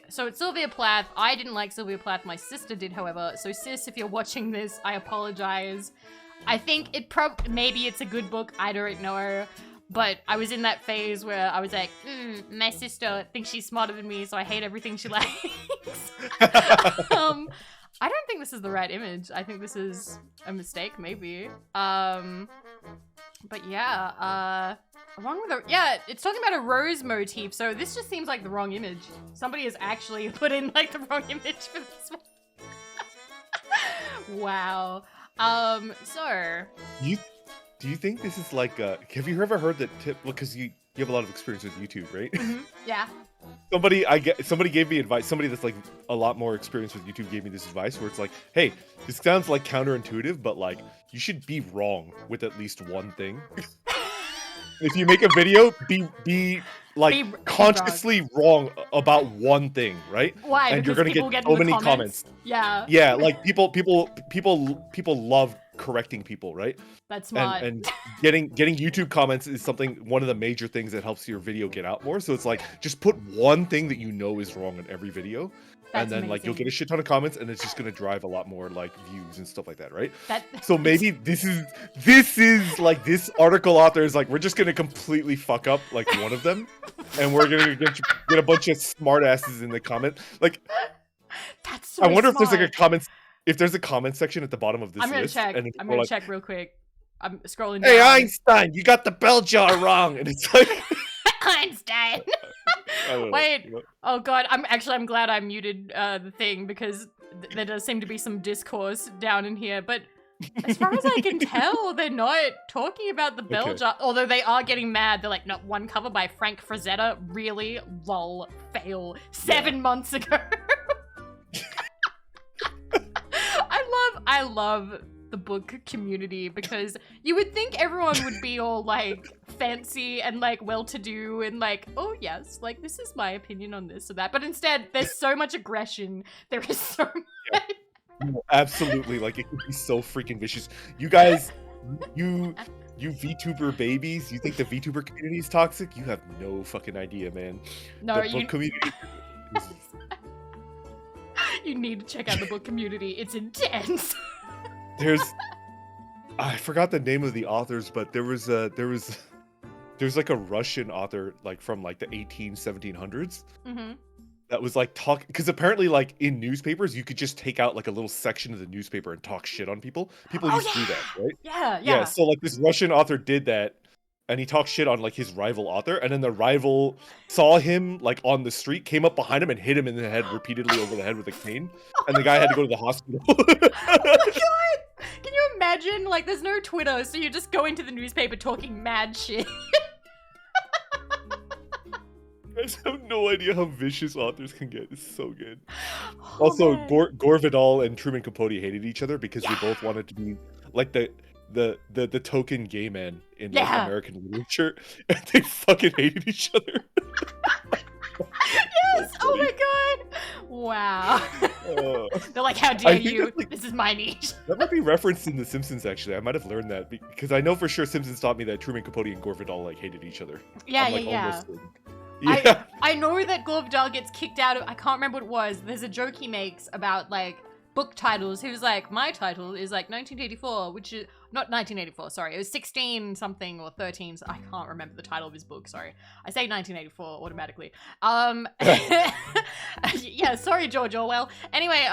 so it's Sylvia Plath. I didn't like Sylvia Plath, my sister did, however. So sis, if you're watching this, I apologize. I think maybe it's a good book, I don't know. But I was in that phase where I was like, my sister thinks she's smarter than me, so I hate everything she likes. I don't think this is the right image. I think this is a mistake, maybe. But yeah, along with it's talking about a rose motif, so this just seems like the wrong image. Somebody has actually put in like the wrong image for this one. Wow. So do you think this is like have you ever heard that because you have a lot of experience with YouTube, right? Mm-hmm. Yeah. Somebody gave me advice. Somebody that's like a lot more experienced with YouTube gave me this advice where it's like, hey, this sounds like counterintuitive, but like you should be wrong with at least one thing. If you make a video, be consciously wrong about one thing, right? Why? And because you're gonna get so many comments. Yeah. Yeah, like people love correcting people, right? That's smart. And getting YouTube comments is one of the major things that helps your video get out more. So it's like, just put one thing that you know is wrong in every video. That's and then like you'll amazing. get a shit ton of comments, and it's just gonna drive a lot more like views and stuff like that, right? That- So maybe this is like, this article author is like, we're just gonna completely fuck up like one of them, and we're gonna get a bunch of smart asses in the comment. Like, That's so I wonder if there's like smart. if there's a comment section at the bottom of this I'm gonna list. check. And I'm people gonna are like, check real quick. I'm scrolling hey down. Einstein, you got the bell jar wrong, and it's like Einstein. I don't know, Wait. you know? Oh god. I'm glad I muted the thing because there does seem to be some discourse down in here. But as far as I can tell, they're not talking about the bell Okay. jar. Although they are getting mad. They're like, not one cover by Frank Frazetta. Really? Lol. Fail. 7 months ago. I love the book community because you would think everyone would be all like fancy and like well-to-do and like, oh yes, like this is my opinion on this or that. But instead, there's so much aggression. There is so much. No, absolutely, like it could be so freaking vicious. You guys, you VTuber babies, you think the VTuber community is toxic? You have no fucking idea, man. No, The book community is you need to check out the book community. It's intense. I forgot the name of the authors, but there's like a Russian author like from like the 1700s Mm-hmm. that was like talking, because apparently like in newspapers you could just take out like a little section of the newspaper and talk shit on people. People Oh, used to do that, right? Yeah. So like this Russian author did that, and he talked shit on like his rival author, and then the rival saw him like on the street, came up behind him and hit him in the head repeatedly over the head with a cane, and the guy had to go to the hospital. Oh my god! Can you imagine? Like, there's no Twitter, so you just go into the newspaper talking mad shit. I just have no idea how vicious authors can get. It's so good. Oh, Also, man. Gore Vidal and Truman Capote hated each other because they both wanted to be like the token gay man in like, Yeah. American literature, and they fucking hated each other. Yes! Oh my god! Wow. They're like, how I dare think you? that's, like, This is my niche. that might be referenced in The Simpsons, actually. I might have learned that because I know for sure Simpsons taught me that Truman Capote and Gore Vidal like hated each other. Yeah, I'm, like, yeah. almost certain. Yeah. I know that Gore Vidal gets kicked out of, I can't remember what it was. There's a joke he makes about like book titles. He was like, my title is like 1984, which is not 1984, sorry. It was 16 something or 13. So I can't remember the title of his book, sorry. I say 1984 automatically. Yeah, sorry, George Orwell. Anyway,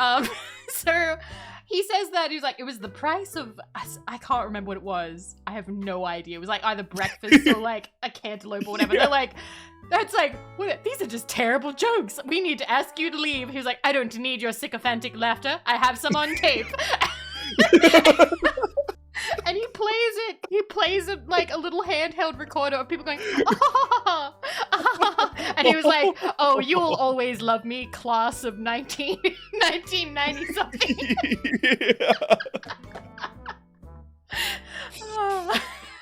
so he says that he's like, it was the price of, I can't remember what it was. I have no idea. It was like either breakfast or like a cantaloupe or whatever. Yeah. They're like, that's like, what, these are just terrible jokes. We need to ask you to leave. He was like, I don't need your sycophantic laughter. I have some on tape. And he plays it. He plays it like a little handheld recorder of people going, ah, ah. And he was like, oh, you'll always love me, class of 1990 something.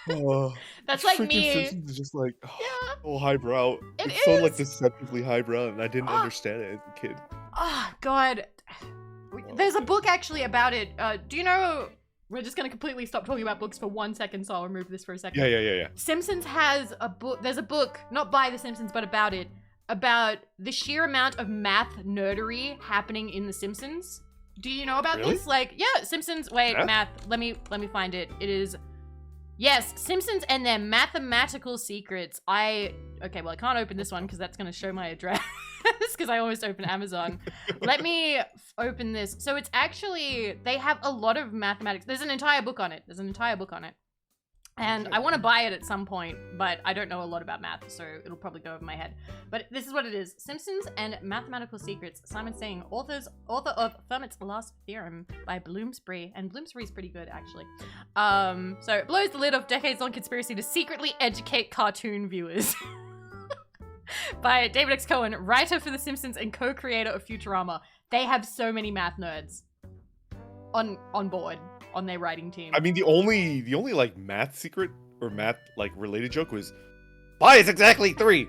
Yeah. That's like freaking me. Simpsons is just like Yeah. so highbrow. It It's so like is. deceptively highbrow, and I didn't understand it as a kid. Oh, God. There's a book actually about it. Do you know... We're just going to completely stop talking about books for 1 second, so I'll remove this for a second. Yeah. Simpsons has a book... There's a book, not by The Simpsons, but about it, about the sheer amount of math nerdery happening in The Simpsons. Do you know about Really? this? Like, yeah, Simpsons... Wait, Math? math. Let me find it. It is... Yes, Simpsons and their mathematical secrets. Okay, well, I can't open this one because that's going to show my address because I always open Amazon. Let me open this. So it's actually, they have a lot of mathematics. There's an entire book on it. And I want to buy it at some point, but I don't know a lot about math, so it'll probably go over my head. But this is what it is. Simpsons and Mathematical Secrets. Simon Singh, author of Fermat's Last Theorem by Bloomsbury. And Bloomsbury's pretty good, actually. So it blows the lid off decades-long conspiracy to secretly educate cartoon viewers. By David X. Cohen, writer for The Simpsons and co-creator of Futurama. They have so many math nerds on board. On their writing team. I mean, the only like math secret or math like related joke was, pi is exactly 3.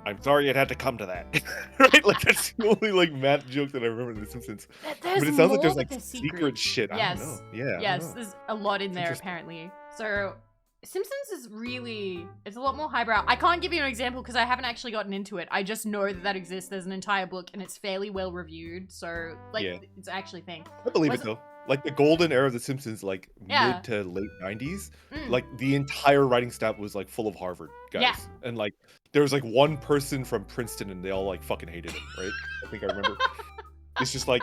I I'm sorry it had to come to that. Right? Like that's the only like math joke that I remember in The Simpsons. There's But it sounds more, like there's but like there's secret shit. Yes. I don't know. Yeah. I Yes, don't know. there's a lot in It's there interesting. apparently. So Simpsons is really, it's a lot more highbrow. I can't give you an example because I haven't actually gotten into it. I just know that exists. There's an entire book and it's fairly well reviewed. So like Yeah. it's actually a thing. I believe Was it though. Like the golden era of The Simpsons, like Yeah. mid to late 90s, Mm. like the entire writing staff was like full of Harvard guys. Yeah. And like there was like one person from Princeton and they all like fucking hated him, right? I think I remember. It's just like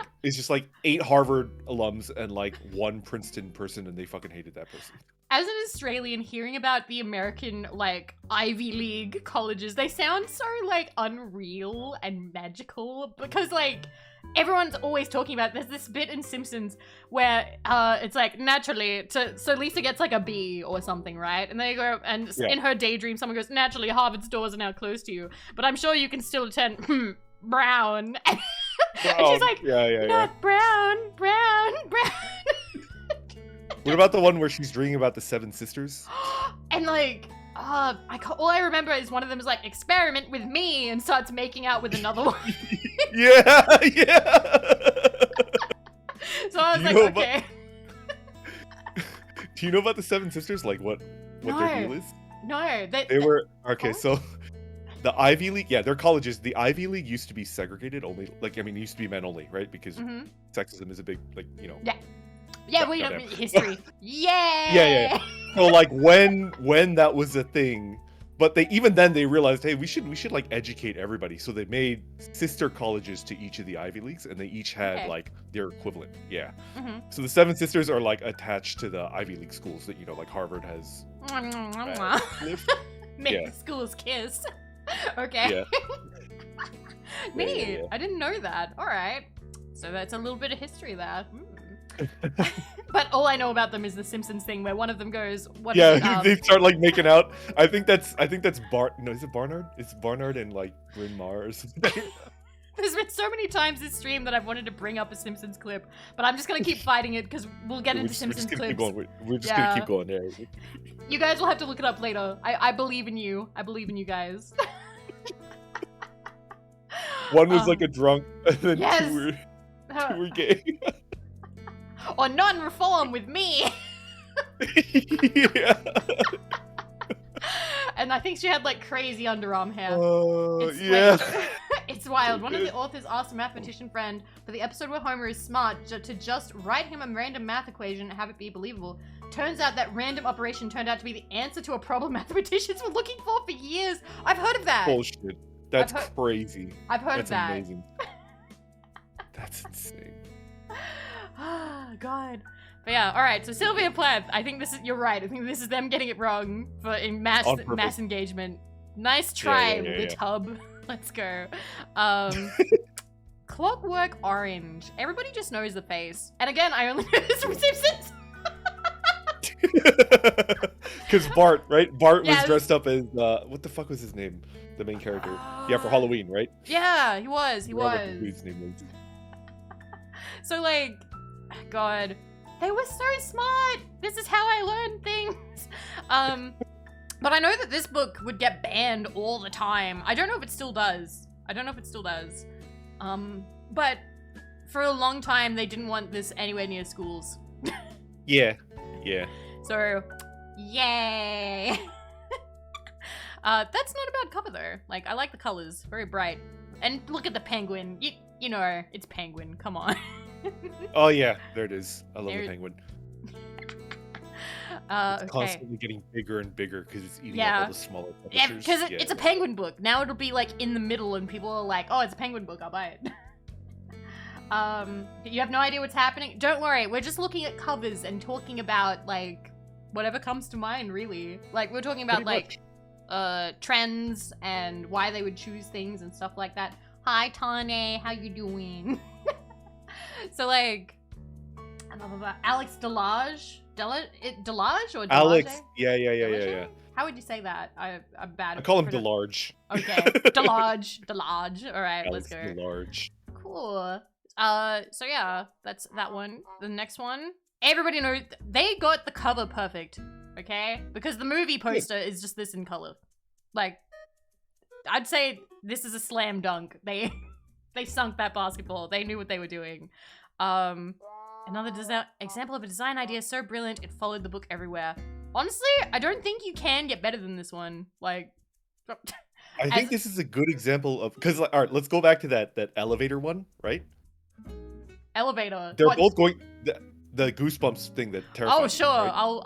8 Harvard alums and like one Princeton person and they fucking hated that person. As an Australian, hearing about the American, like, Ivy League colleges, they sound so, like, unreal and magical because, like, everyone's always talking about, there's this bit in Simpsons where it's like, naturally, so Lisa gets, like, a B or something, right? And they go, and in her daydream, someone goes, naturally, Harvard's doors are now closed to you, but I'm sure you can still attend, Brown. And she's like, not Brown. What about the one where she's dreaming about the 7 sisters? And like, all I remember is one of them is like, experiment with me, and starts making out with another one. Yeah. So I was like, okay. Do you know about the 7 sisters? Like what their deal is? No, They were okay. So the Ivy League, yeah, their colleges. The Ivy League used to be segregated only. Like I mean, it used to be men only, right? Because sexism is a big, like Yeah, well, you know, history. Yeah. So like when that was a thing, but even then they realized, hey, we should like educate everybody. So they made sister colleges to each of the Ivy Leagues, and they each had like their equivalent. Yeah. So the 7 sisters are like attached to the Ivy League schools that like Harvard has. Make the schools kiss. Okay. Yeah. Neat. Yeah. I didn't know that. All right. So that's a little bit of history there. But all I know about them is the Simpsons thing where one of them goes, they start like making out. I think that's no, is it Barnard? It's Barnard and like Bryn Mawr or something. There's been so many times this stream that I've wanted to bring up a Simpsons clip, but I'm just gonna keep fighting it because we'll get into Simpsons clips. We're just gonna keep going there. You guys will have to look it up later. I believe in you. I believe in you guys. One was like a drunk, and then yes. two were gay. Or non-reform with me. Yeah. And I think she had like crazy underarm hair. Yeah. It's wild. One of the authors asked a mathematician friend for the episode where Homer is smart to just write him a random math equation and have it be believable. Turns out that random operation turned out to be the answer to a problem mathematicians were looking for years. I've heard of that. Bullshit. That's crazy. I've heard of that. That's amazing. That's insane. God. But yeah, alright, so Sylvia Plath, I think you're right. I think this is them getting it wrong in mass engagement. Nice try, Lit Hub. Let's go. Clockwork Orange. Everybody just knows the face. And again, I only know this from Simpsons. Because Bart, right? Bart was dressed up as, what the fuck was his name? The main character. Yeah, for Halloween, right? Yeah, he was. His name was. So like, God, they were so smart. This is how I learned things. But I know that this book would get banned all the time. I don't know if it still does. But for a long time, they didn't want this anywhere near schools. Yeah. So, yay. That's not a bad cover though. Like, I like the colors, very bright. And look at the penguin. You know, it's penguin. Come on. Oh yeah, there it is. I love the penguin. It's constantly getting bigger and bigger because it's eating up all the smaller publishers. Yeah, because it's a penguin book. Now it'll be like in the middle and people are like, oh, it's a penguin book, I'll buy it. You have no idea what's happening? Don't worry, we're just looking at covers and talking about like whatever comes to mind, really. Like we're talking about trends and why they would choose things and stuff like that. Hi Tane, how you doing? So like, Alex Delage? Delage or Delage? Alex, yeah. How would you say that? I'm bad. I call him Delage. Okay, Delage. All right, Alex let's go. Delage. Cool. So yeah, that's that one. The next one, everybody knows they got the cover perfect. Okay, because the movie poster is just this in color. Like, I'd say this is a slam dunk. They sunk that basketball. They knew what they were doing. Another example of a design idea so brilliant it followed the book everywhere. Honestly, I don't think you can get better than this one. Like, I think this is a good example of because all right, let's go back to that elevator one, right? Elevator. They're both going the goosebumps thing that terrifies. Oh sure, me, right?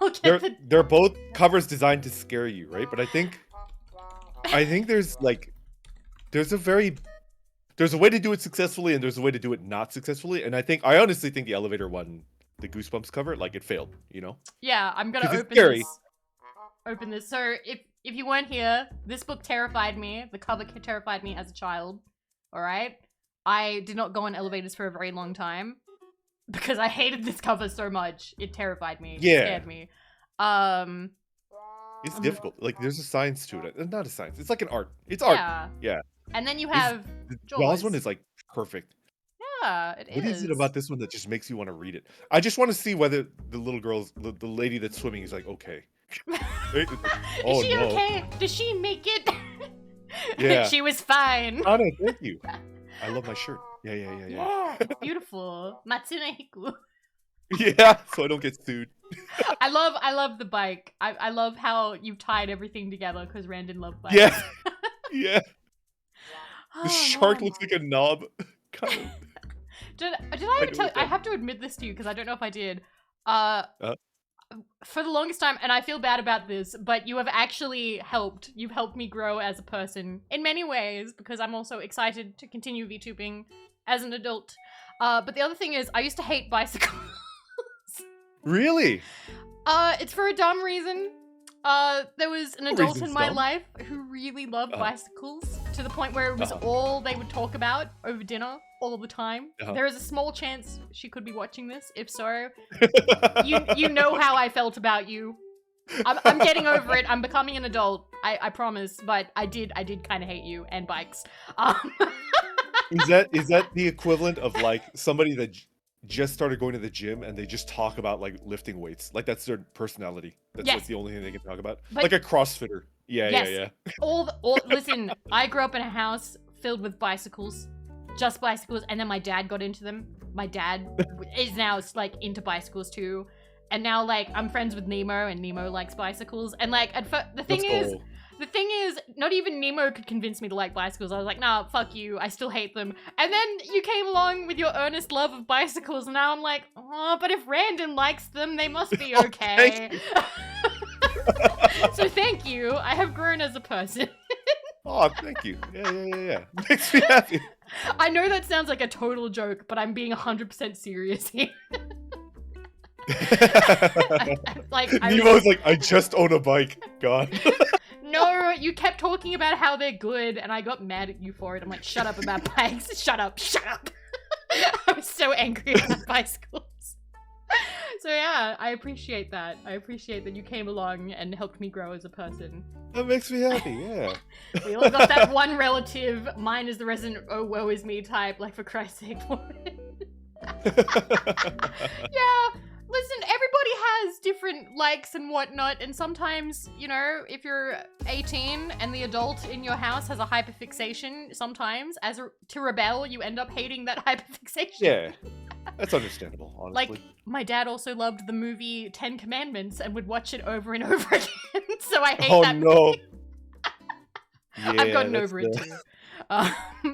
I'll get they're both covers designed to scare you, right? But I think there's a way to do it successfully and there's a way to do it not successfully. And I honestly think the elevator one, the goosebumps cover, like it failed, you know? Yeah, I'm gonna open this. So if you weren't here, this book terrified me. The cover terrified me as a child. Alright? I did not go on elevators for a very long time. Because I hated this cover so much. It terrified me. Yeah. It scared me. It's difficult. Like there's a science to it. Not a science. It's like an art. It's art. Yeah. And then you have the Jaws. Jaws one is like perfect. Yeah, it is. What is it about this one that just makes you want to read it? I just want to see whether the little girl's the lady that's swimming is like okay. Is she okay? Does she make it? Yeah. She was fine. Anna, thank you. I love my shirt. Yeah. Yeah, it's beautiful. Matsune Hiku. Yeah, so I don't get sued. I love the bike. I love how you've tied everything together because Randon loved bikes. Yeah. Yeah. Oh, The shark man. looks like a knob. Kind of. Did I ever tell? I have to admit this to you because I don't know if I did. For the longest time, and I feel bad about this, but you have actually helped. You've helped me grow as a person in many ways because I'm also excited to continue VTubing as an adult. But the other thing is, I used to hate bicycles. Really? It's for a dumb reason. There was an adult in my life who really loved bicycles to the point where it was all they would talk about over dinner all the time. There is a small chance she could be watching this. If so, you know how I felt about you. I'm getting over it. I'm becoming an adult. I promise. But I did kind of hate you and bikes. Is that the equivalent of like somebody that just started going to the gym and they just talk about like lifting weights? Like that's their personality. That's like the only thing they can talk about. But, like a CrossFitter. Yeah. Listen, I grew up in a house filled with bicycles. Just bicycles, and then my dad got into them. My dad is now like into bicycles too, and now like I'm friends with Nemo, and Nemo likes bicycles. And like the thing is, not even Nemo could convince me to like bicycles. I was like, nah, fuck you. I still hate them. And then you came along with your earnest love of bicycles, and now I'm like, oh, but if Randon likes them, they must be okay. So thank you. I have grown as a person. Oh, thank you. Yeah. Makes me happy. I know that sounds like a total joke, but I'm being 100% serious here. Nemo's like, I just own a bike. God. No, you kept talking about how they're good, and I got mad at you for it. I'm like, shut up about bikes. Shut up. I was so angry about bicycles. So yeah, I appreciate that. I appreciate that you came along and helped me grow as a person. That makes me happy, yeah. We all got that one relative. Mine is the resident, oh, woe is me type, like for Christ's sake. Yeah, listen, everybody has different likes and whatnot, and sometimes, you know, if you're 18 and the adult in your house has a hyperfixation, sometimes, to rebel, you end up hating that hyperfixation. Yeah. That's understandable, honestly. Like, my dad also loved the movie 10 Commandments and would watch it over and over again, so I hate that movie. Oh, no. I've gotten over it too.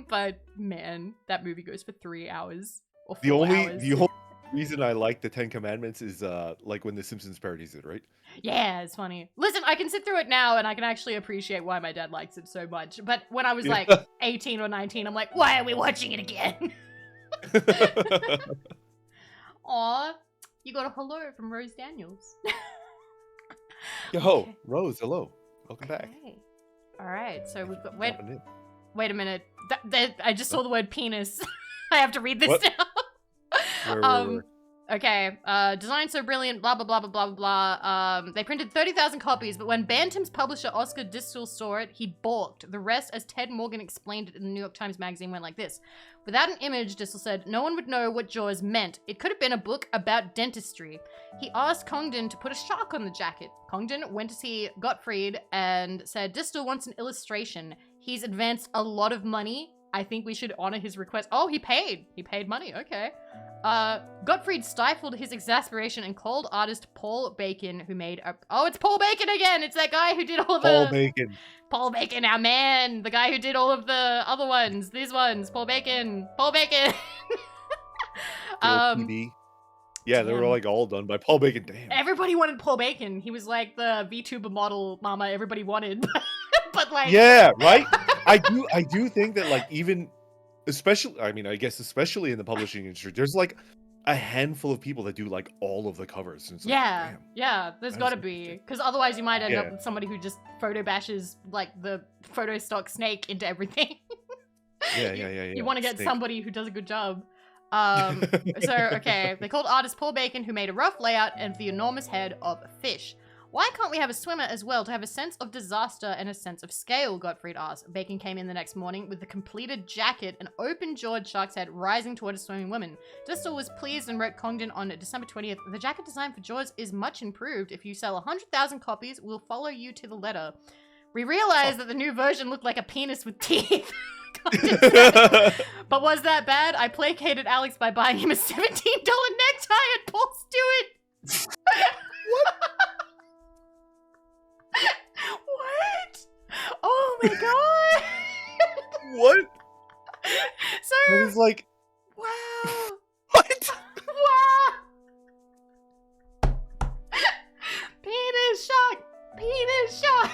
But, man, that movie goes for 3 hours. Or 4 hours. The only reason I like the 10 Commandments is, like, when The Simpsons parodies it, right? Yeah, it's funny. Listen, I can sit through it now and I can actually appreciate why my dad likes it so much. But when I was, like, 18 or 19, I'm like, why are we watching it again? Aw, you got a hello from Rose Daniels. Yo, okay. Rose, hello. Welcome back. Alright, so we've got... Wait a minute. I just saw the word penis. I have to read this now. Where? Okay, design so brilliant, blah, blah, blah, blah, blah, blah, blah. They printed 30,000 copies, but when Bantam's publisher Oscar Distel saw it, he balked. The rest, as Ted Morgan explained it in the New York Times Magazine, went like this. Without an image, Distel said, no one would know what Jaws meant. It could have been a book about dentistry. He asked Congdon to put a shark on the jacket. Congdon went to see Gottfried and said, Distel wants an illustration. He's advanced a lot of money. I think we should honor his request. Oh, he paid. He paid money. Okay. Gottfried stifled his exasperation and called artist Paul Bacon, who made a... Oh, it's Paul Bacon again! It's that guy who did all the... Paul Bacon. Paul Bacon, our man! The guy who did all of the other ones. These ones. Paul Bacon. Paul Bacon! TV. Yeah, they were like all done by Paul Bacon. Damn. Everybody wanted Paul Bacon. He was like the VTuber model mama everybody wanted. But like... Yeah, right? I do think that like even... Especially, I mean, I guess especially in the publishing industry, there's like a handful of people that do like all of the covers. And it's yeah, like, yeah, there's gotta be. Because otherwise you might end up with somebody who just photo bashes like the photo stock snake into everything. Yeah. You want to get somebody who does a good job. Okay, they called artist Paul Bacon, who made a rough layout and the enormous head of a fish. Why can't we have a swimmer as well to have a sense of disaster and a sense of scale, Gottfried asked. Bacon came in the next morning with the completed jacket, an open-jawed shark's head rising toward a swimming woman. Distel was pleased and wrote Congdon on December 20th, the jacket design for Jaws is much improved. If you sell 100,000 copies, we'll follow you to the letter. We realized that the new version looked like a penis with teeth. But was that bad? I placated Alex by buying him a $17 necktie at Paul Stewart. What? What? Oh my god! What? So it was like, wow. What? Wow. Penis shark. Penis shark.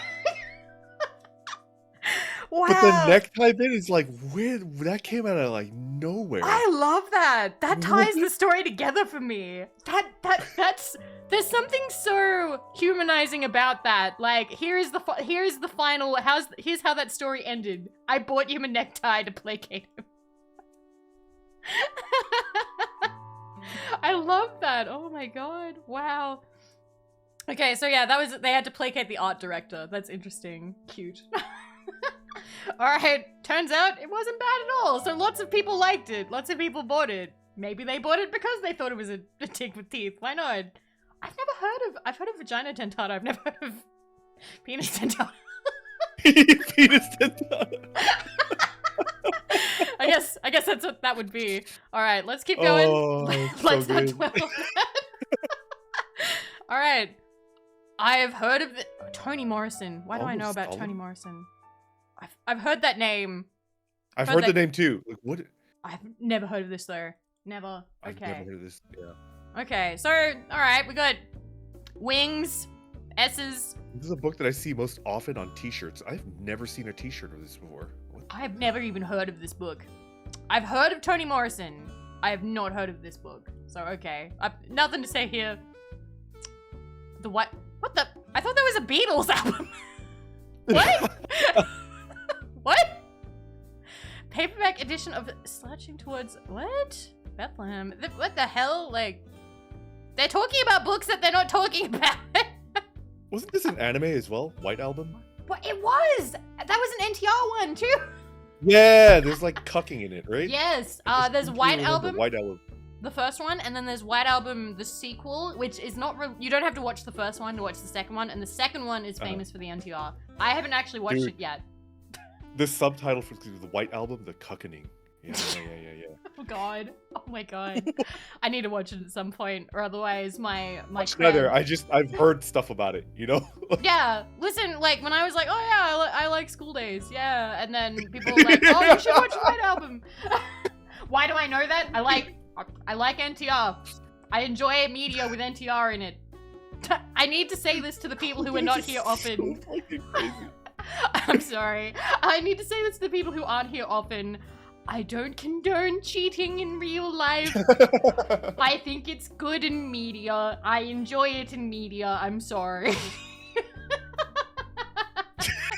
Wow. But the necktie bit is like weird. That came out of like nowhere. I love that. That ties the story together for me. That's there's something so humanizing about that. Like here's the final. Here's how that story ended. I bought him a necktie to placate him. I love that. Oh my god. Wow. Okay, so yeah, they had to placate the art director. That's interesting. Cute. Alright, turns out it wasn't bad at all. So lots of people liked it. Lots of people bought it. Maybe they bought it because they thought it was a tick with teeth. Why not? I've heard of vagina dentata. I've never heard of penis dentata. Penis dentata. I guess that's what that would be. Alright, let's keep going. Oh, Let's so not good. dwell on that. Alright. I have heard of Toni Morrison. Why do I know about Toni Morrison? I've heard that name. I've heard the name too. Like, what? I've never heard of this though. Never. Okay. I've never heard of this. Yeah. Okay, so alright, we got wings, S's. This is a book that I see most often on t-shirts. I've never seen a t-shirt of this before. What? I've never even heard of this book. I've heard of Toni Morrison. I have not heard of this book. So okay. Nothing to say here. What the? I thought that was a Beatles album. What? What? Paperback edition of Slouching Towards... What? Bethlehem. What the hell? Like... They're talking about books that they're not talking about. Wasn't this an anime as well? White Album? What? It was! That was an NTR one, too! Yeah, there's like cucking in it, right? Yes. There's White Album. White Album. The first one, and then there's White Album, the sequel, which is not... You don't have to watch the first one to watch the second one, and the second one is famous for the NTR. I haven't actually watched it yet. The subtitle for the White Album, The Cuckening. Yeah. Oh god. Oh my god. I need to watch it at some point, or otherwise my Together, I've heard stuff about it, you know? Yeah, listen, like when I was like, oh yeah, I like School Days, yeah, and then people were like, oh, you should watch White Album. Why do I know that? I like NTR. I enjoy media with NTR in it. I need to say this to the people who are not here often. So fucking crazy. I'm sorry. I need to say this to the people who aren't here often. I don't condone cheating in real life. I think it's good in media. I enjoy it in media. I'm sorry.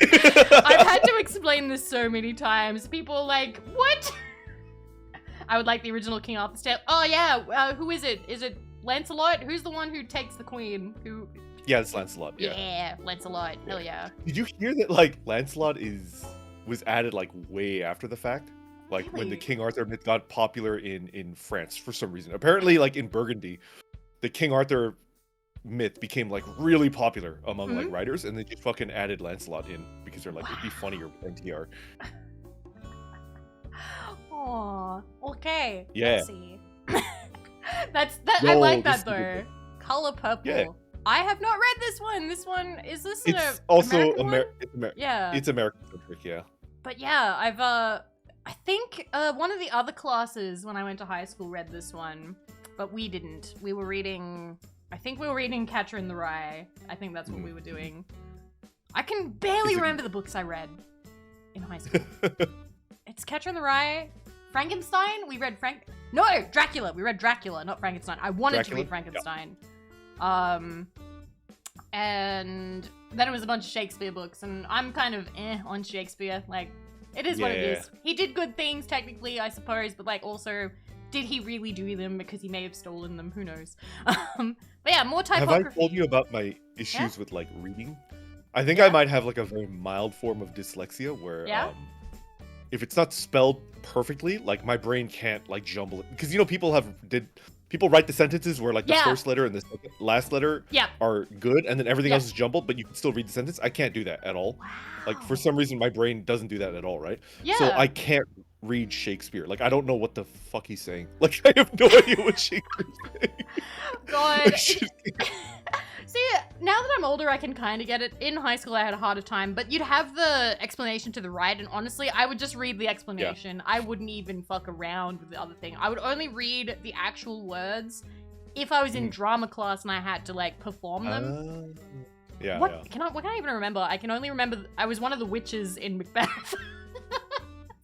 I've had to explain this so many times. People are like, what? I would like the original King Arthur's tale. Oh yeah, who is it? Is it Lancelot? Who's the one who takes the queen? Who? Yeah, it's Lancelot. Yeah. Yeah, Lancelot. Yeah. Hell yeah. Did you hear that? Like Lancelot was added like way after the fact. Like when the Really? King Arthur myth got popular in France for some reason. Apparently, like in Burgundy, the King Arthur myth became like really popular among like writers, and they just fucking added Lancelot in because they're like it'd be funnier with NTR. Aw, okay. Yeah. Let's see. I Yo, like this that is a though. good Color purple. Yeah. I have not read this one. This one is this an It's also American one? Yeah. It's American centric, yeah. But yeah, I think one of the other classes when I went to high school read this one, but we didn't. We were reading, I think we were reading Catcher in the Rye. I think that's what we were doing. I can barely remember the books I read in high school. It's Catcher in the Rye, Frankenstein. We read Dracula. We read Dracula, not Frankenstein. I wanted to read Frankenstein. Yep. And then it was a bunch of Shakespeare books, and I'm kind of on Shakespeare. Like, it is what it is. He did good things, technically, I suppose, but like also, did he really do them? Because he may have stolen them. Who knows? But yeah, more typography. Have I told you about my issues with like reading? I think I might have like a very mild form of dyslexia where if it's not spelled perfectly, like my brain can't like jumble it. Because you know people write the sentences where like the first letter and the last letter are good and then everything else is jumbled, but you can still read the sentence. I can't do that at all. Wow. Like for some reason my brain doesn't do that at all, right? Yeah. So I can't read Shakespeare. Like I don't know what the fuck he's saying. Like I have no idea what Shakespeare's saying. God. See, now that I'm older, I can kind of get it. In high school, I had a harder time, but you'd have the explanation to the right, and honestly, I would just read the explanation. Yeah. I wouldn't even fuck around with the other thing. I would only read the actual words if I was in drama class and I had to, like, perform them. What can I even remember? I can only remember I was one of the witches in Macbeth.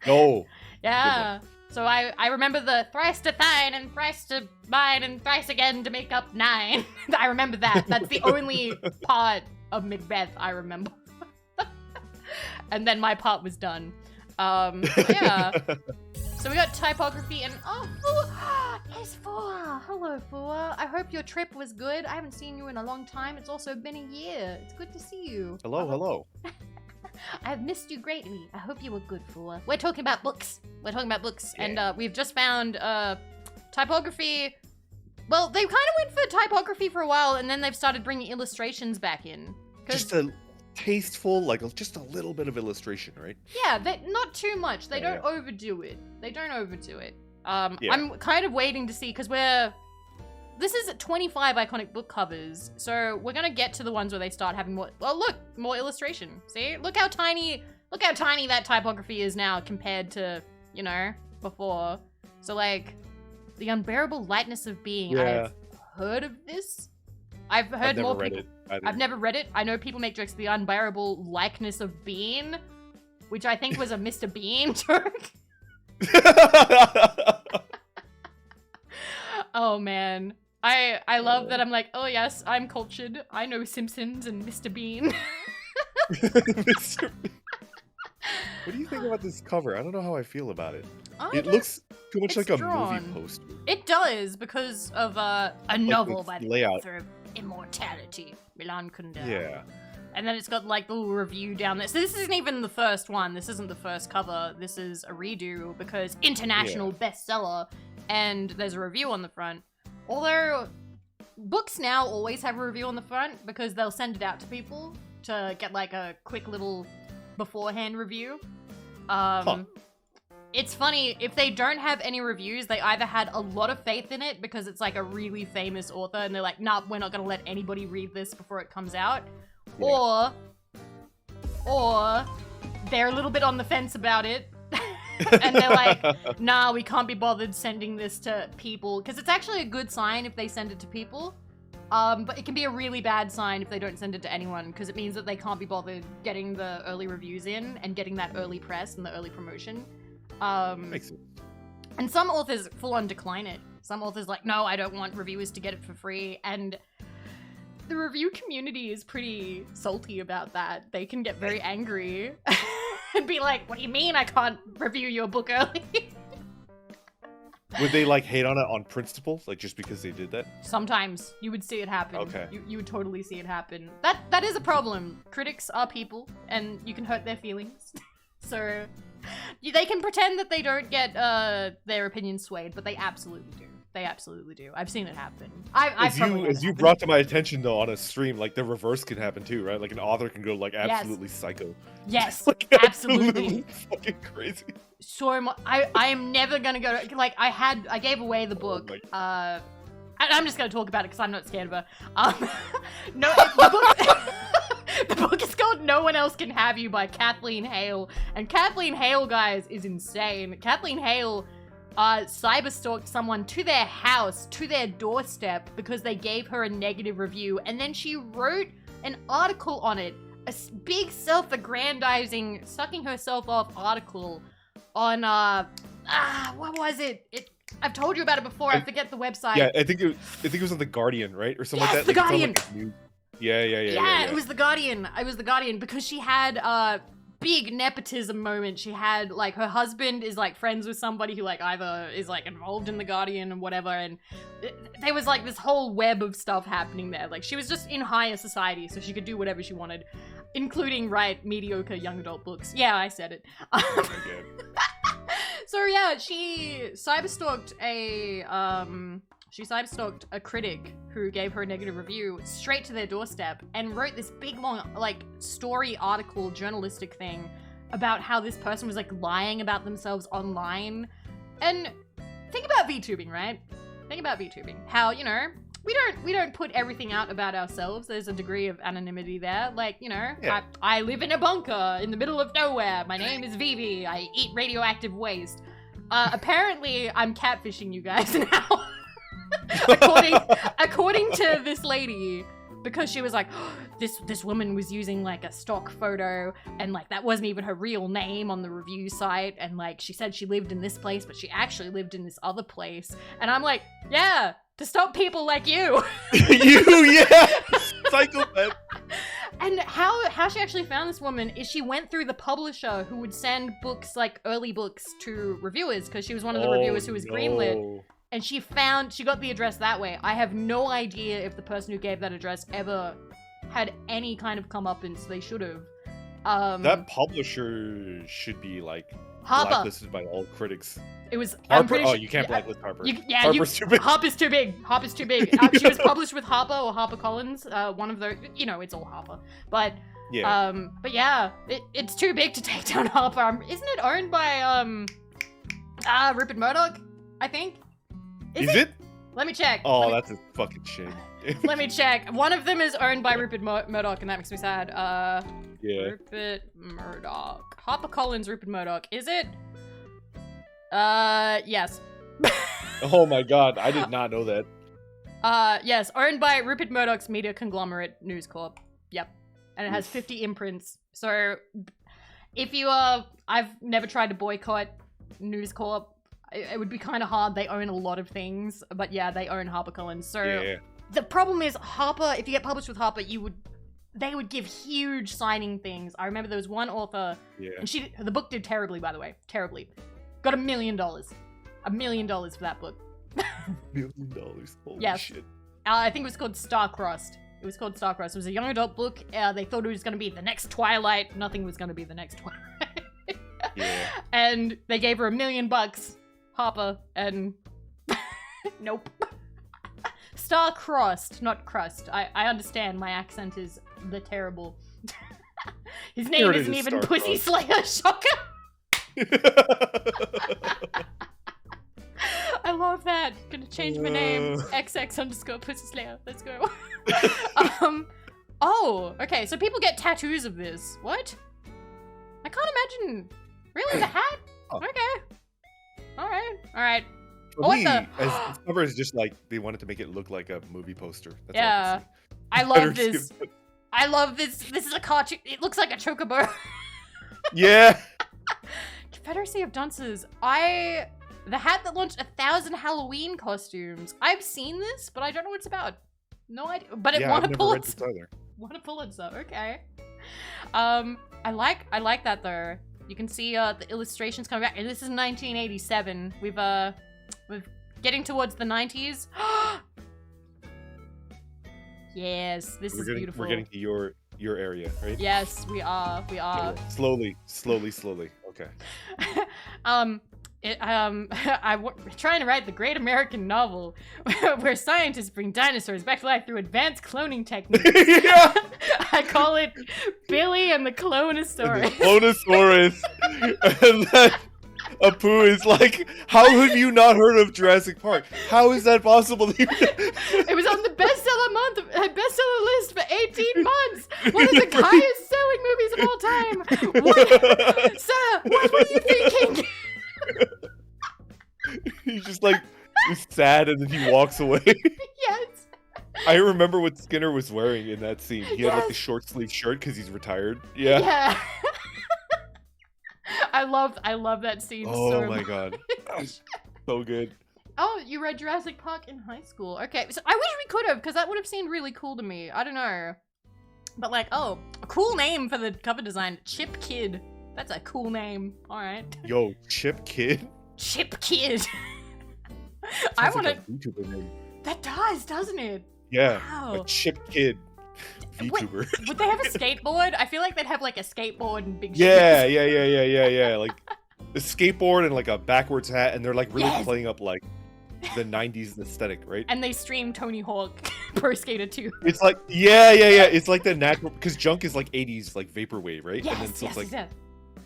No. Yeah. So I remember the thrice to thine and thrice to mine and thrice again to make up 9. I remember that. That's the only part of Macbeth I remember. And then my part was done. Yeah. So we got typography and Fua! Yes, Fua! Hello, Fua. I hope your trip was good. I haven't seen you in a long time. It's also been a year. It's good to see you. Hello. I've missed you greatly. I hope you were good, Fua. We're talking about books. And we've just found typography. Well, they kind of went for typography for a while, and then they've started bringing illustrations back in. Just a tasteful, like just a little bit of illustration, right? Yeah, not too much. They don't overdo it. I'm kind of waiting to see, because this is 25 iconic book covers, so we're gonna get to the ones where they start having more. Oh, look, more illustration. See, look how tiny that typography is now compared to, you know, before. So like, the unbearable lightness of being. I've heard of this. I've heard more people. I've never read it. I know people make jokes. The unbearable likeness of being, which I think was a Mr. Bean joke. Oh man. I love that I'm like, oh yes, I'm cultured. I know Simpsons and Mr. Bean. Mr. Bean. What do you think about this cover? I don't know how I feel about it. It looks too much like a movie poster. It does, because of a novel by the layout. author of Immortality, Milan Kundera. Yeah. And then it's got like the little review down there. So this isn't even the first one. This isn't the first cover. This is a redo because international bestseller, and there's a review on the front. Although books now always have a review on the front because they'll send it out to people to get like a quick little beforehand review. It's funny, if they don't have any reviews, they either had a lot of faith in it because it's like a really famous author and they're like, nah, we're not gonna let anybody read this before it comes out. Or they're a little bit on the fence about it. And they're like, nah, we can't be bothered sending this to people. Because it's actually a good sign if they send it to people. But it can be a really bad sign if they don't send it to anyone. Because it means that they can't be bothered getting the early reviews in and getting that early press and the early promotion. Makes sense. And some authors full on decline it. Some authors like, no, I don't want reviewers to get it for free. And the review community is pretty salty about that. They can get very angry. And be like, what do you mean I can't review your book early? Would they like hate on it on principle, like just because they did that? Sometimes you would see it happen. Okay. You would totally see it happen. That is a problem. Critics are people, and you can hurt their feelings. So they can pretend that they don't get their opinions swayed, but they absolutely do. They absolutely do. I've seen it happen. As you brought to my attention though on a stream, like the reverse can happen too, right? Like an author can go like absolutely psycho. Yes, like, absolutely. Fucking crazy. So much. I am never gonna go. Like I gave away the book. I'm just gonna talk about it because I'm not scared of her. No, the book. The book is called No One Else Can Have You by Kathleen Hale. And Kathleen Hale, guys, is insane. Kathleen Hale cyberstalked someone to their house, to their doorstep, because they gave her a negative review. And then she wrote an article on it. A big self-aggrandizing, sucking herself off article on, what was it? I've told you about it before. I forget the website. Yeah, I think it was on The Guardian, right? Or something like that. The Guardian. Yeah, it was The Guardian. It was The Guardian because she had a big nepotism moment. She had, like, her husband is, like, friends with somebody who, like, either is, like, involved in The Guardian and whatever, and there was, like, this whole web of stuff happening there. Like, she was just in higher society, so she could do whatever she wanted, including write mediocre young adult books. Yeah, I said it. So, yeah, she cyberstalked a critic who gave her a negative review straight to their doorstep and wrote this big long like story article journalistic thing about how this person was like lying about themselves online. And think about VTubing, right? Think about VTubing. How, you know, we don't put everything out about ourselves. There's a degree of anonymity there. Like, you know, yeah. I live in a bunker in the middle of nowhere. My name is Vivi. I eat radioactive waste. Apparently I'm catfishing you guys now. according to this lady, because she was like, oh, this woman was using like a stock photo and like that wasn't even her real name on the review site, and like she said she lived in this place but she actually lived in this other place. And I'm like, yeah, to stop people like you. Yeah, psychopath. And how she actually found this woman is she went through the publisher who would send books, like early books, to reviewers, because she was one of the reviewers who was greenlit. And she got the address that way. I have no idea if the person who gave that address ever had any kind of comeuppance. They should have. That publisher should be like Harper. Blacklisted by all critics. It was Harper. Oh, you can't blacklist Harper. Harper's too big. Harper's too big. Harper's too big. She was published with Harper or HarperCollins. One of those. You know, it's all Harper. But yeah. But yeah, it's too big to take down Harper. Isn't it owned by Rupert Murdoch? I think. Is it? Let me check. Oh, that's a fucking shame. Let me check. One of them is owned by Rupert Murdoch, and that makes me sad. Yeah. Rupert Murdoch. HarperCollins, Rupert Murdoch. Is it? Yes. Oh my god, I did not know that. Yes, owned by Rupert Murdoch's media conglomerate, News Corp. Yep. And it has 50 imprints. So, if you I've never tried to boycott News Corp. It would be kind of hard. They own a lot of things, but yeah, they own HarperCollins. So yeah. The problem is Harper, if you get published with Harper, they would give huge signing things. I remember there was one author, and the book did terribly, by the way, terribly. Got $1 million. $1 million for that book. $1 million. Holy shit. I think it was called Star-Crossed. It was called Star-Crossed. It was a young adult book. They thought it was going to be the next Twilight. Nothing was going to be the next Twilight. Yeah. And they gave her $1 million. Harper, and nope. Star-Crossed, not crust. I understand my accent is the terrible. His name isn't even Pussy Slayer, shocker. I love that. Gonna change my name. XX_Pussy Slayer. Let's go. Oh, okay, so people get tattoos of this. What? I can't imagine. Really, the hat? Okay. Alright. For me, as cover is just like they wanted to make it look like a movie poster. That's yeah. I love this. I love this. This is a cartoon. It looks like a chocobo. Yeah. Confederacy of Dunces. The hat that launched 1,000 Halloween costumes. I've seen this, but I don't know what it's about. No idea. But it won a Pulitzer. Won a Pulitzer. Okay. I like that though. You can see the illustrations coming back, and this is 1987. We've Getting towards the 90s. Yes, this is beautiful. We're getting to your area, right? Yes, we are. We are. Yeah. Slowly. Okay. I'm trying to write the great American novel where scientists bring dinosaurs back to life through advanced cloning techniques. Yeah. I call it Billy and the Clonosaurus. Clonosaurus. And then Apu is like, how have you not heard of Jurassic Park? How is that possible? It was on the bestseller list for 18 months. One of the highest selling movies of all time. What? Sir, what were you thinking? He's just like, he's sad and then he walks away. Yes. I remember what Skinner was wearing in that scene. He had like a short sleeve shirt because he's retired. Yeah. Yeah. I love that scene so much. Oh my god. So good. Oh, you read Jurassic Park in high school. Okay, so I wish we could have, because that would have seemed really cool to me. I don't know. But like, oh, a cool name for the cover design. Chip Kid. That's a cool name. Alright. Yo, Chip Kid? Chip Kid. I want like a VTuber name. That does, doesn't it? Yeah. Wow. A Chip Kid VTuber. Wait, would they have a skateboard? I feel like they'd have like a skateboard and big Yeah. shoes. Like a skateboard and like a backwards hat, and they're like really Yes. playing up like the 90s aesthetic, right? And they stream Tony Hawk Pro Skater 2. It's like, yeah. It's like the natural, because Junk is like 80s, like vaporwave, right? Yes, and then so it's like, This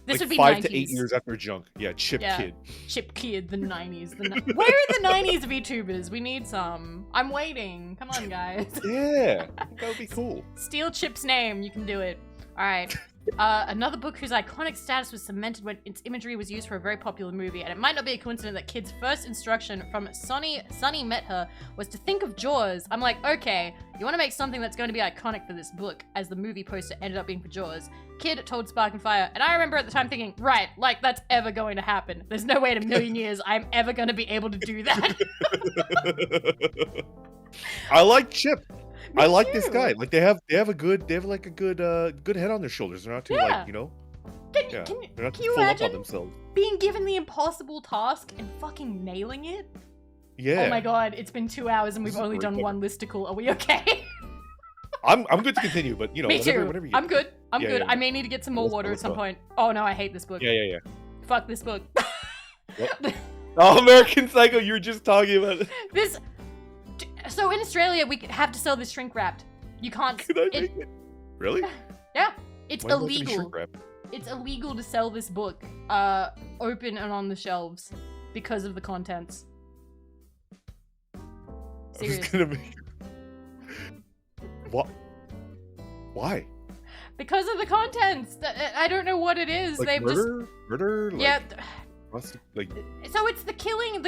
like would be 5 90s. to 8 years after Junk. Yeah, Chip Kid. Chip Kid, the 90s. Where are the 90s VTubers? We need some. I'm waiting. Come on, guys. Yeah, that would be cool. Steal Chip's name. You can do it. All right. Another book whose iconic status was cemented when its imagery was used for a very popular movie, and it might not be a coincidence that Kid's first instruction from Sonny met her was to think of Jaws. I'm like, okay, you want to make something that's going to be iconic for this book, as the movie poster ended up being for Jaws. Kid told Spark and Fire, and I remember at the time thinking, right, like that's ever going to happen. There's no way in a million years I'm ever going to be able to do that. I like Chip. Me I like too. this guy. Like they have a good head on their shoulders. They're not too like, you know. Can They're not you too full up imagine on themselves. being given the impossible task and fucking nailing it? Yeah. Oh my god, it's been 2 hours and we've This is only very done one listicle. Are we okay? I'm good to continue, but you know, Me too. whatever you I'm good. I'm Yeah, good. yeah, I may need to get some more Let's go, water at let's some go. point. Oh no, I hate this book. Yeah. Fuck this book. Oh, American Psycho, you were just talking about it. So in Australia, we have to sell this shrink wrapped. You can't. Could I make it? Really? Yeah, it's Why does it have to be illegal. shrink wrap? It's illegal to sell this book, open and on the shelves, because of the contents. I was Serious. gonna make. What? Why? Because of the contents. I don't know what it is. Like They've murder? just Like, yeah. like So it's the killing of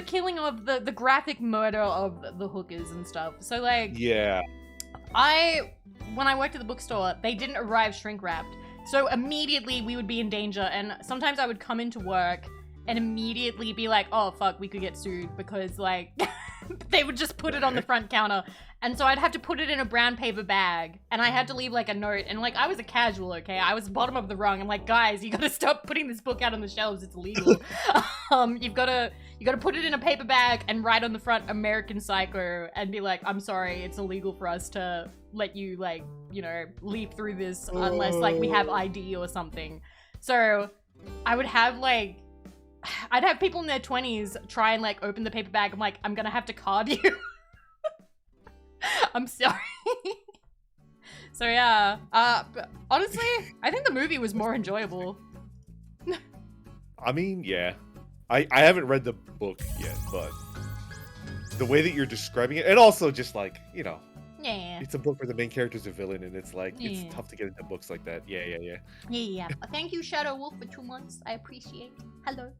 the graphic murder of the hookers and stuff. So like, yeah. when I worked at the bookstore, they didn't arrive shrink wrapped. So immediately we would be in danger, and sometimes I would come into work and immediately be like, oh fuck, we could get sued, because like they would just put it on the front counter, and so I'd have to put it in a brown paper bag, and I had to leave like a note, and like I was a casual, okay, I was bottom of the rung. I'm like, guys, you gotta stop putting this book out on the shelves, it's illegal. You've gotta put it in a paper bag and write on the front American Psycho and be like, I'm sorry, it's illegal for us to let you like, you know, leaf through this unless like we have ID or something. So I would have like, I'd have people in their 20s try and like open the paper bag. I'm like, I'm gonna have to card you. I'm sorry. So yeah, but honestly, I think the movie was more enjoyable. I mean, yeah. I haven't read the book yet, but the way that you're describing it, and also just like, you know, Yeah. it's a book where the main character's a villain, and it's like, Yeah. it's tough to get into books like that. Yeah. Yeah. Thank you, Shadow Wolf, for 2 months. I appreciate it. Hello.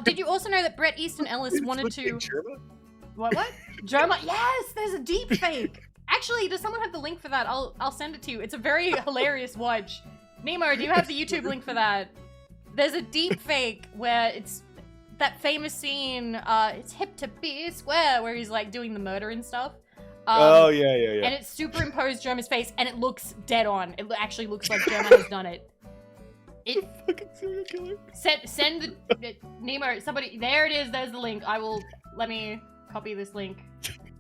Did you also know that Bret Easton Ellis wanted to... What? Germa? Yes, there's a deep fake. Actually, does someone have the link for that? I'll send it to you. It's a very hilarious watch. Nemo, do you have the YouTube link for that? There's a deep fake where it's that famous scene, it's hip to be square, where he's like doing the murder and stuff. Oh, yeah. And it's superimposed Germa's face, and it looks dead on. It actually looks like Germa has done it. The fucking serial killer. Send the Nemo, somebody, there it is, there's the link. Let me copy this link.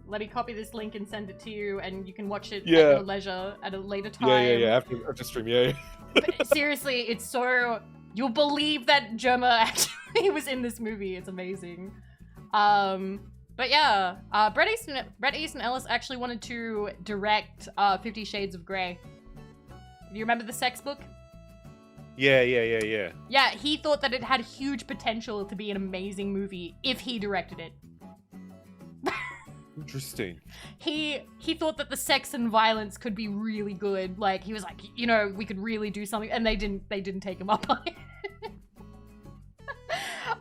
Let me copy this link and send it to you, and you can watch it at Yeah. your leisure at a later time. Yeah. After stream, yeah. But seriously, it's so... You'll believe that Gemma actually was in this movie. It's amazing. But yeah, Bret Easton Ellis actually wanted to direct 50 Shades of Grey. Do you remember the sex book? Yeah. Yeah, he thought that it had huge potential to be an amazing movie if he directed it. Interesting. He thought that the sex and violence could be really good. Like, he was like, you know, we could really do something, and they didn't take him up on it.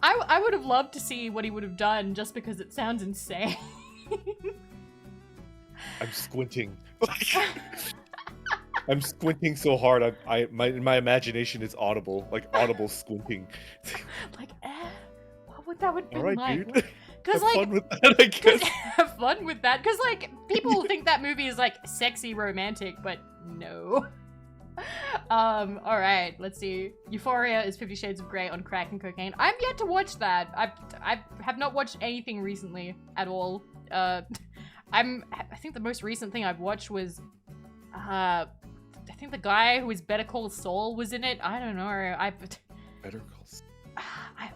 I would have loved to see what he would have done just because it sounds insane. I'm squinting. I'm squinting so hard. My imagination is audible, like audible squinting. Like, what would that be All right, like? dude. Because Have like, fun with that, I guess. have fun with that. Because like, people think that movie is like sexy romantic, but no. All right, let's see. Euphoria is 50 Shades of Grey on crack and cocaine. I've yet to watch that. I have not watched anything recently at all. I think the most recent thing I've watched was, I think the guy who was Better Call Saul was in it. I don't know. Better Call Saul.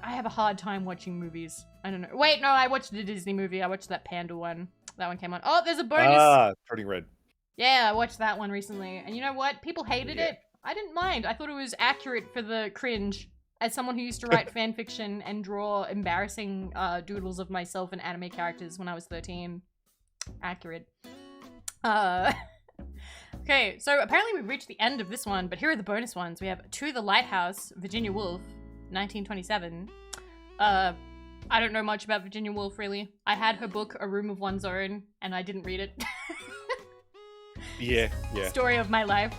I have a hard time watching movies. I don't know. Wait, no, I watched a Disney movie. I watched that Panda one. That one came on. Oh, there's a bonus. Turning Red. Yeah, I watched that one recently. And you know what? People hated it. I didn't mind. I thought it was accurate for the cringe. As someone who used to write fan fiction and draw embarrassing doodles of myself and anime characters when I was 13. Accurate. Okay, so apparently we've reached the end of this one, but here are the bonus ones. We have To the Lighthouse, Virginia Woolf, 1927. I don't know much about Virginia Woolf, really. I had her book, A Room of One's Own, and I didn't read it. Yeah. Story of my life.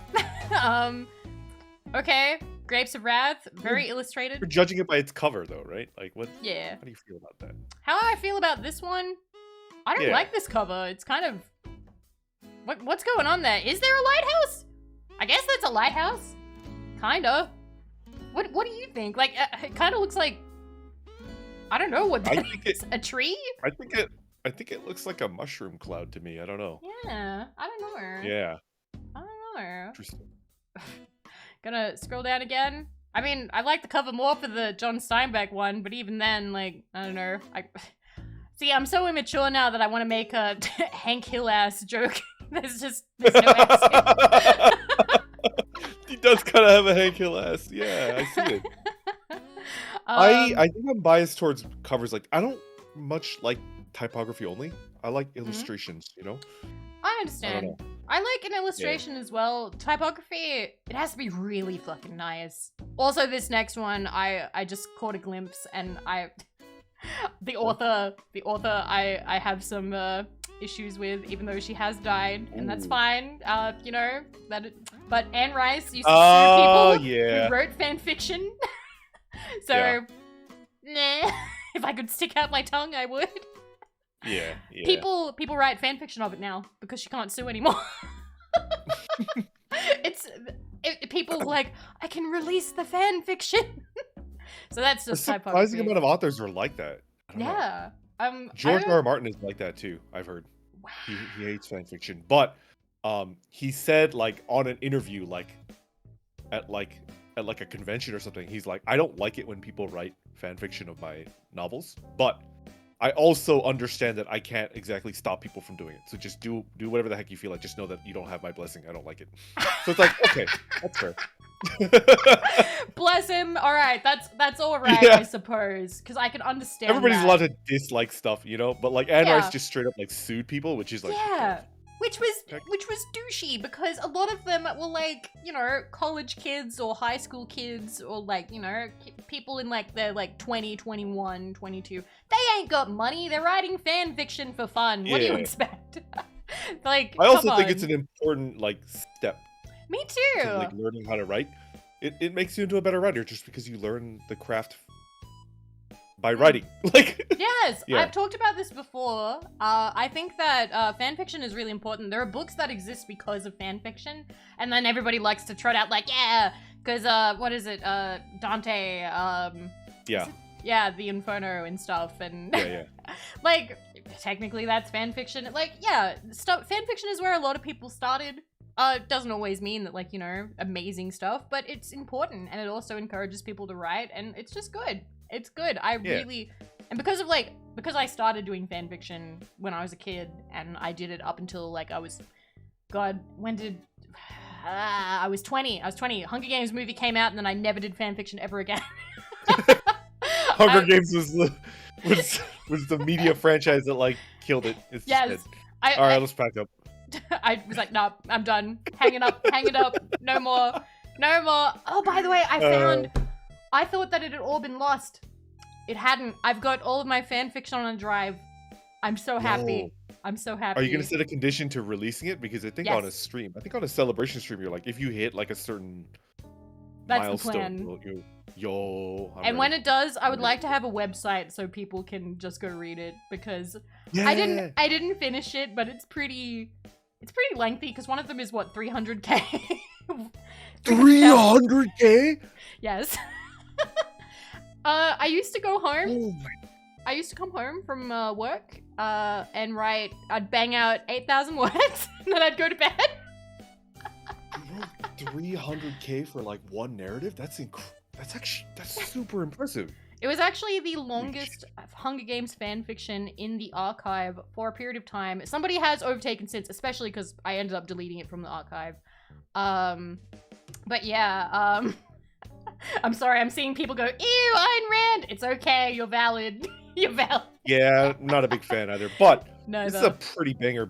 Okay, Grapes of Wrath, very illustrated. You're judging it by its cover, though, right? Like, what? Yeah. How do you feel about that? How I feel about this one? I don't like this cover. It's kind of... What's going on there? Is there a lighthouse? I guess that's a lighthouse. Kinda. What do you think? Like, it kind of looks like... I don't know what that is. A tree? I think it looks like a mushroom cloud to me. I don't know. Yeah, I don't know. Yeah. I don't know. Interesting. Gonna scroll down again. I mean, I like the cover more for the John Steinbeck one, but even then, like, I don't know. See, I'm so immature now that I want to make a Hank Hill ass joke. there's no answer. He does kind of have a Hank Hill ass. Yeah, I see it. I think I'm biased towards covers. Like, I don't much like typography only. I like illustrations, you know? I understand. I like an illustration as well. Typography, it has to be really fucking nice. Also, this next one, I just caught a glimpse, and the author I have some issues with, even though she has died, and that's fine. You know, but Anne Rice used to sue people who wrote fan fiction. So, nah, if I could stick out my tongue, I would. Yeah. People write fan fiction of it now because she can't sue anymore. People like, I can release the fan fiction. So that's just typography. A surprising amount of authors are like that. I don't know. George R. R. Martin is like that too. I've heard. Wow. He hates fan fiction, but he said, like, on an interview, like at a convention or something, he's like, I don't like it when people write fan fiction of my novels, but I also understand that I can't exactly stop people from doing it. So just do whatever the heck you feel like. Just know that you don't have my blessing. I don't like it. So it's like, okay, that's fair. Bless him. All right, that's all right, I suppose, because I can understand. Everybody's allowed to dislike stuff, you know. But like Anne Rice just straight up like sued people, which is like which was douchey, because a lot of them were like, you know, college kids or high school kids or like, you know, people in like they're like 20, 21, 22. They ain't got money. They're writing fan fiction for fun. What do you expect? Like, I also think it's an important like step. Me too. To, like, learning how to write. It makes you into a better writer just because you learn the craft by writing. Like, yes, I've talked about this before. I think that fanfiction is really important. There are books that exist because of fanfiction, and then everybody likes to trot out like, because what is it? Dante. The Inferno and stuff, and like technically that's fan fiction. Like, yeah, fan fiction is where a lot of people started. It doesn't always mean that, like, you know, amazing stuff, but it's important, and it also encourages people to write, and it's just good. It's good. I really, and because I started doing fan fiction when I was a kid, and I did it up until, like, I was, God, when did, I was 20. I was 20. Hunger Games movie came out, and then I never did fan fiction ever again. Hunger Games was the media franchise that, like, killed it. It's yes. All right, let's pack up. I was like, no, I'm done. Hang it up. No more. No more. Oh, by the way, I thought that it had all been lost. It hadn't. I've got all of my fan fiction on a drive. I'm so happy. Whoa. I'm so happy. Are you going to set a condition to releasing it? Because I think on a stream, I think on a celebration stream, you're like, if you hit like a certain milestone, the plan. And when it does, I would like to have a website so people can just go read it, because I didn't finish it, but it's pretty lengthy, because one of them is what, 300k. 300k? Yes. I used to go home. Oh I used to come home from work and write. I'd bang out 8,000 words, and then I'd go to bed. 300k for like one narrative? That's super impressive. It was actually the longest Hunger Games fanfiction in the archive for a period of time. Somebody has overtaken since, especially because I ended up deleting it from the archive. But yeah, I'm sorry, I'm seeing people go, ew, Ayn Rand! It's okay, you're valid. You're valid. Yeah, not a big fan either, but this is a pretty banger.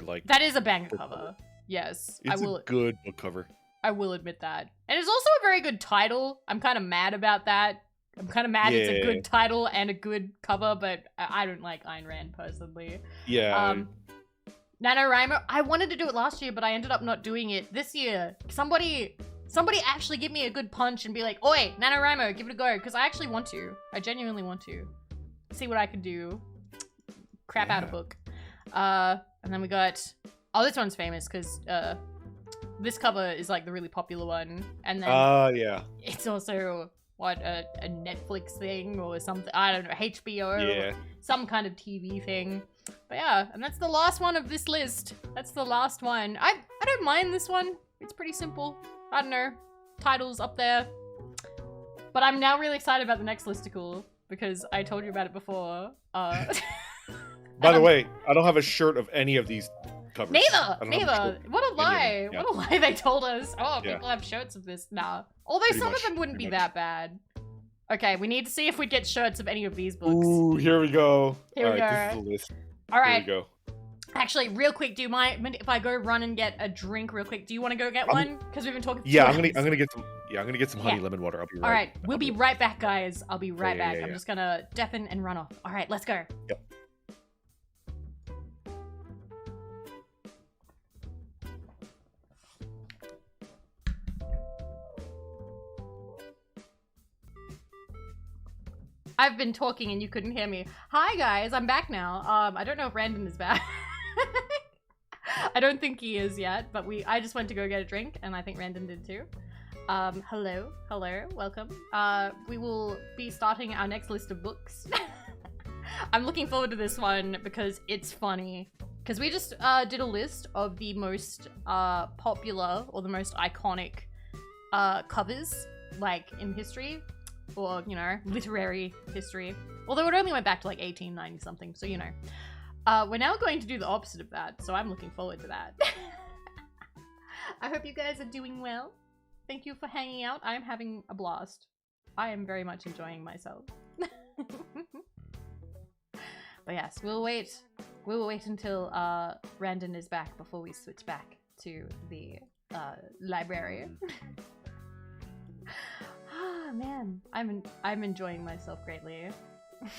Like... That is a banger cover. Yes, it's a good book cover. I will admit that. And it's also a very good title. I'm kind of mad about that. I'm kind of mad it's a good title and a good cover, but I don't like Ayn Rand personally. Yeah. NaNoWriMo, I wanted to do it last year, but I ended up not doing it this year. Somebody actually give me a good punch and be like, oi, NaNoWriMo, give it a go. Because I actually want to. I genuinely want to. See what I can do. Crap out a book. And then we got... Oh, this one's famous because this cover is like the really popular one. And then yeah. It's also... What, a Netflix thing or something? I don't know, HBO, some kind of TV thing. But yeah, and that's the last one of this list. That's the last one. I don't mind this one. It's pretty simple. I don't know, titles up there. But I'm now really excited about the next listicle because I told you about it before. By the way, I don't have a shirt of any of these covers. Neither. What a lie. What a lie they told us. Oh, people have shirts of this. Nah. Although some of them wouldn't be that bad. Okay, we need to see if we get shirts of any of these books. Ooh, here we go. Here we go. This is the list. All right. Here we go. Actually, real quick, do you mind if I go run and get a drink real quick? Do you want to go get one? Because we've been talking. Yeah, I'm gonna get some. Yeah, I'm gonna get some honey lemon water. I'll be right. All right, we'll be right back, guys. I'll be right back. I'm just gonna deafen and run off. All right, let's go. Yep. I've been talking and you couldn't hear me. Hi guys, I'm back now. I don't know if Randon is back. I don't think he is yet, but I just went to go get a drink and I think Randon did too. Hello, welcome. We will be starting our next list of books. I'm looking forward to this one because it's funny. Because we just did a list of the most popular or the most iconic covers, like in history. Or, you know, literary history. Although it only went back to like 1890 something, so you know. We're now going to do the opposite of that, so I'm looking forward to that. I hope you guys are doing well. Thank you for hanging out. I'm having a blast. I am very much enjoying myself. But yes, we'll wait. We will wait until Randon is back before we switch back to the library. Ah, man, I'm enjoying myself greatly. Yeah,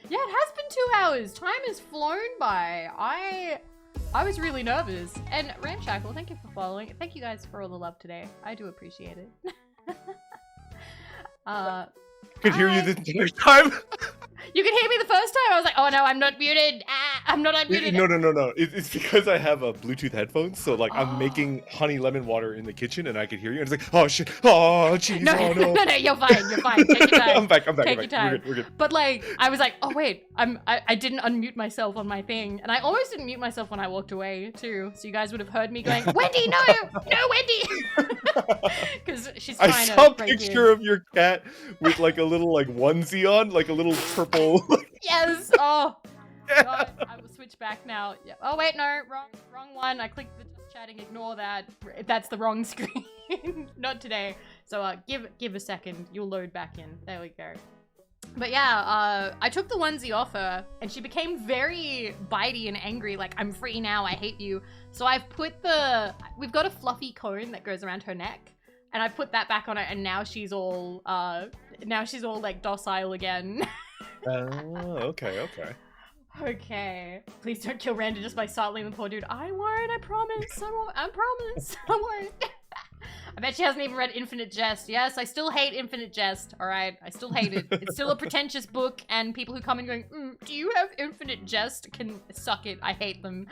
it has been 2 hours. Time has flown by. I was really nervous. And Ramshackle, thank you for following. Thank you guys for all the love today. I do appreciate it. Could hear you the entire time. You could hear me the first time. I was like, oh no, I'm not muted. Ah. I'm not unmuted. No. It's because I have a Bluetooth headphones, so like I'm Oh. making honey lemon water in the kitchen, and I could hear you. And it's like, oh shit, oh jeez, No, oh no. no, you're fine. You're fine. Take your time. I'm back. Take your time. We're good. But like, I was like, oh wait, I didn't unmute myself on my thing, and I almost didn't mute myself when I walked away too. So you guys would have heard me going, Wendy, no, Wendy, because she's trying I to. saw a break picture in. of your cat with like a little like onesie on, like a little purple. Yes. Oh. God, I will switch back now. Yeah. Oh wait, no, wrong one. I clicked the just chatting. Ignore that. That's the wrong screen. Not today. So give a second. You'll load back in. There we go. But yeah, I took the onesie off her, and she became very bitey and angry. Like, I'm free now. I hate you. So I've put we've got a fluffy cone that goes around her neck, and I put that back on her, and now she's all like docile again. Oh, okay. Okay. Please don't kill Randa just by startling the poor dude. I won't, I promise. I promise. I won't. I bet she hasn't even read Infinite Jest. Yes, I still hate Infinite Jest. Alright, I still hate it. It's still a pretentious book, and people who come in going, do you have Infinite Jest? Can suck it. I hate them.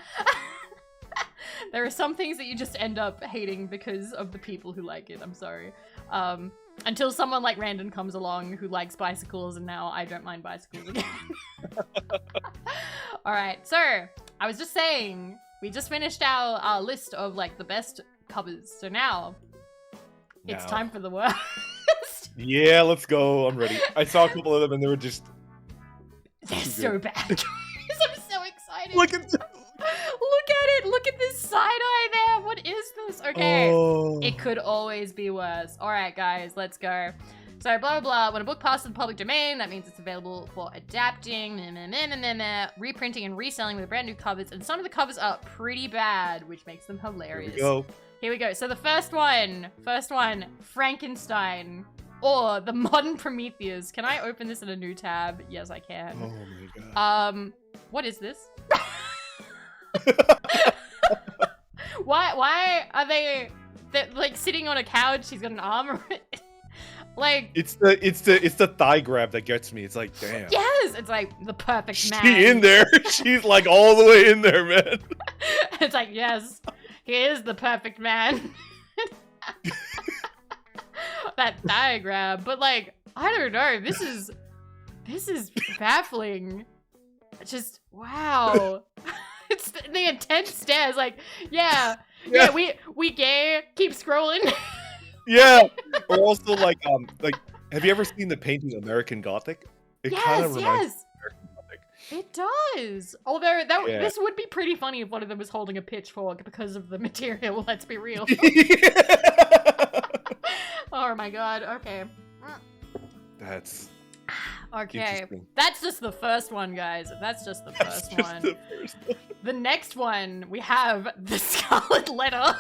There are some things that you just end up hating because of the people who like it. I'm sorry. Until someone like Randon comes along who likes bicycles, and now I don't mind bicycles again. Alright, so I was just saying, we just finished our list of like the best covers. So now, it's time for the worst. Yeah, let's go. I'm ready. I saw a couple of them and they were just... They're so bad. I'm so excited. Look at it. Look at this side-eye there. What is this? Okay. Oh. It could always be worse. All right, guys, let's go. So, blah, blah, blah. When a book passes the public domain, that means it's available for adapting, reprinting, and reselling with brand new covers. And some of the covers are pretty bad, which makes them hilarious. Here we go. So the first one, Frankenstein, or the modern Prometheus. Can I open this in a new tab? Yes, I can. Oh my god. What is this? Why are they're like sitting on a couch? She's got an arm. Like it's the thigh grab that gets me. It's like, damn. Yes, it's like the perfect man. She in there. She's like all the way in there, man. It's like, yes, he is the perfect man. That thigh grab, but like, I don't know. This is baffling. Just wow. It's the intense stares. Like, yeah, we gay. Keep scrolling. Yeah. Or also like have you ever seen the painting American Gothic? It kind of reminds me of American Gothic. It does. Although this would be pretty funny if one of them was holding a pitchfork because of the material. Let's be real. Oh my god. Okay. That's okay. That's just the first one, guys. That's just the first one. The first one. The next one, we have The Scarlet Letter.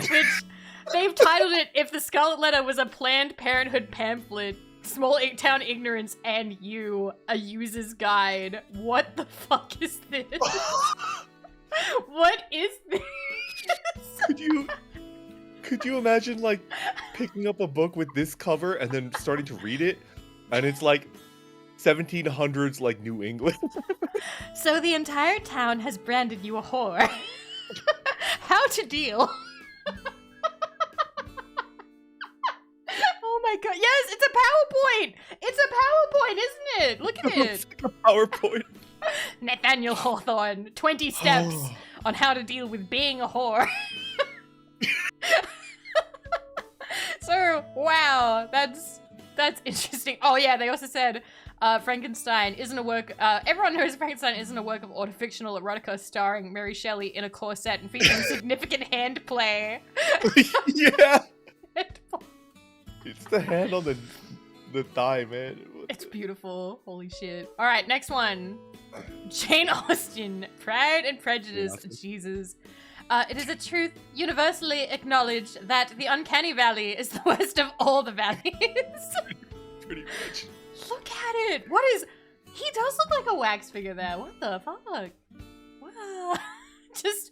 Which they've titled it, If the Scarlet Letter Was a Planned Parenthood Pamphlet, Small Town Ignorance and You, a User's Guide. What the fuck is this? What is this? Could you imagine like picking up a book with this cover and then starting to read it, and it's like 1700s like New England? So the entire town has branded you a whore. How to deal? Oh my god, yes, it's a PowerPoint! It's a PowerPoint, isn't it? Look at it. It's like a PowerPoint. Nathaniel Hawthorne, 20 steps on how to deal with being a whore. So, wow, that's interesting. Oh yeah, they also said Frankenstein isn't a work, everyone knows Frankenstein isn't a work of autofictional erotica starring Mary Shelley in a corset and featuring significant hand play. Yeah. It's the hand on the thigh, man. It's beautiful. Holy shit. All right, next one. Jane Austen, Pride and Prejudice. Jesus. It is a truth universally acknowledged that the Uncanny Valley is the worst of all the valleys. Pretty much. Look at it. What is... He does look like a wax figure there. What the fuck? Wow. Just...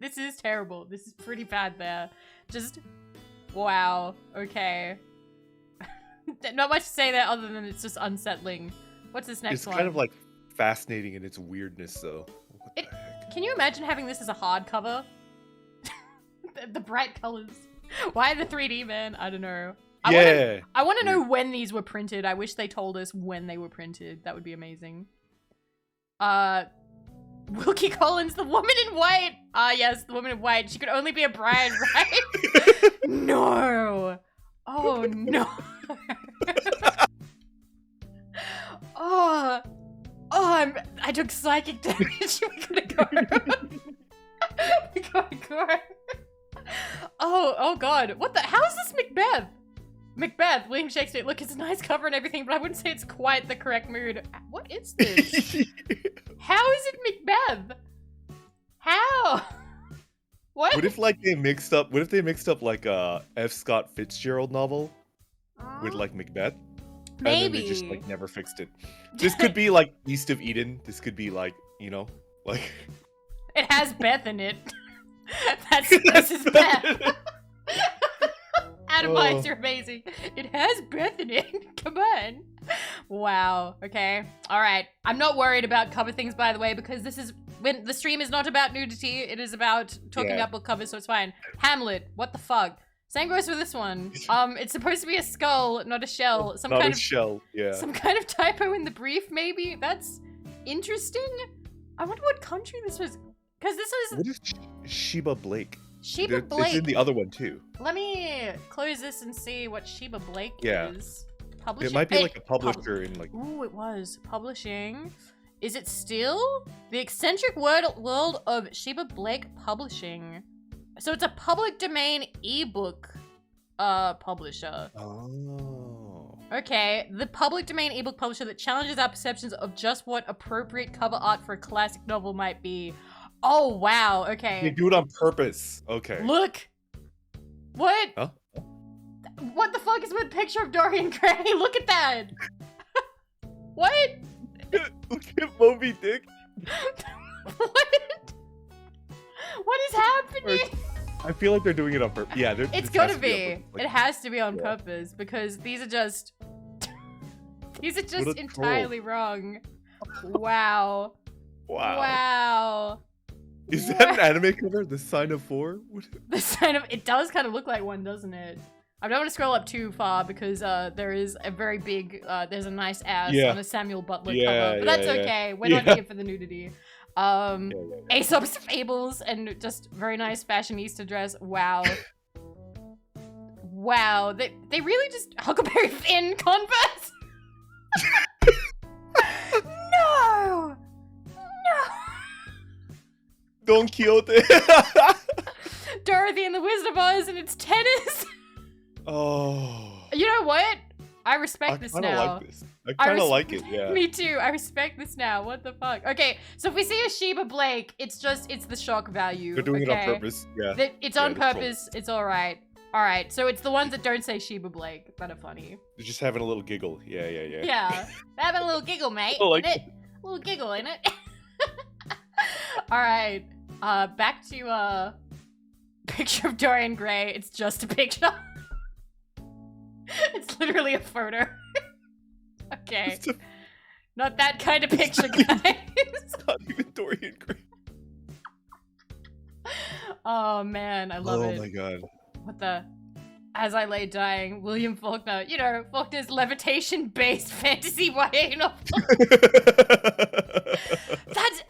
This is terrible. This is pretty bad there. Just... Wow. Okay. Not much to say there other than it's just unsettling. What's this next one? It's kind of like fascinating in its weirdness, though. What the heck? Can you imagine having this as a hardcover? the bright colors. Why the 3D, man? I don't know. I want to know when these were printed. I wish they told us when they were printed. That would be amazing. Wilkie Collins, the woman in white. Ah, yes, the woman in white. She could only be a bride, right? No. Oh, no. I took psychic damage. We gotta go. We gotta go. Oh god. What the? How is this Macbeth? Macbeth, William Shakespeare. Look, it's a nice cover and everything, but I wouldn't say it's quite the correct mood. What is this? How is it Macbeth? How? What? What if like they mixed up? What if they mixed up like a F. Scott Fitzgerald novel with like Macbeth? Maybe. And then they just like never fixed it. This could be like East of Eden. This could be like, you know, like. It has Beth in it. This is Beth. Atomize, you're amazing. It has Beth in it. Come on. Wow. Okay. All right. I'm not worried about cover things, by the way, because this is when the stream is not about nudity. It is about talking about book covers, so it's fine. Hamlet. What the fuck? Same goes for this one. It's supposed to be a skull, not a shell. Some kind of shell. Yeah. Some kind of typo in the brief, maybe. That's interesting. I wonder what country this was, because this was. What is Sheba Blake? Sheba Blake. It's in the other one too. Let me close this and see what Sheba Blake is. Publishing. It might be like a publisher in like. Ooh, it was publishing. Is it still the eccentric world of Sheba Blake Publishing? So it's a public domain ebook publisher. Oh. Okay, the public domain ebook publisher that challenges our perceptions of just what appropriate cover art for a classic novel might be. Oh, wow. Okay. They do it on purpose. Okay. Look. What? Huh? What the fuck is with picture of Dorian Gray? Look at that. What? Look at Moby Dick. What? What is happening? I feel like they're doing it on purpose. Yeah, it's gotta be. It has to be on purpose because these are just entirely wrong. Wow. Wow. Wow. Is that an anime cover? The Sign of Four? The Sign of... It does kind of look like one, doesn't it? I don't want to scroll up too far because there is a very big... there's a nice ass on a Samuel Butler cover. But that's okay. We're not here for the nudity. Aesop's Fables and just very nice fashionista dress. Wow. Wow. They really just... Huckleberry Finn Converse? No! No! Don Quixote. Dorothy and the Wizard of Oz and it's tennis. Oh. You know what? I respect this now. Like this. I kind of like it, yeah. Me too. I respect this now. What the fuck? Okay, so if we see a Sheba Blake, it's the shock value. They're doing it on purpose, yeah. It's on purpose. It's all right. All right, so it's the ones that don't say Sheba Blake that are funny. They're just having a little giggle. Yeah. Yeah, having a little giggle, mate. Like a little giggle, ain't it? All right, back to picture of Dorian Gray. It's just a picture. It's literally a photo. Okay. Not that kind of picture, guys. It's not even Dorian Gray. Oh man, I love it. Oh my god. What the? As I lay dying, William Faulkner. You know, Faulkner's levitation-based fantasy YA novel.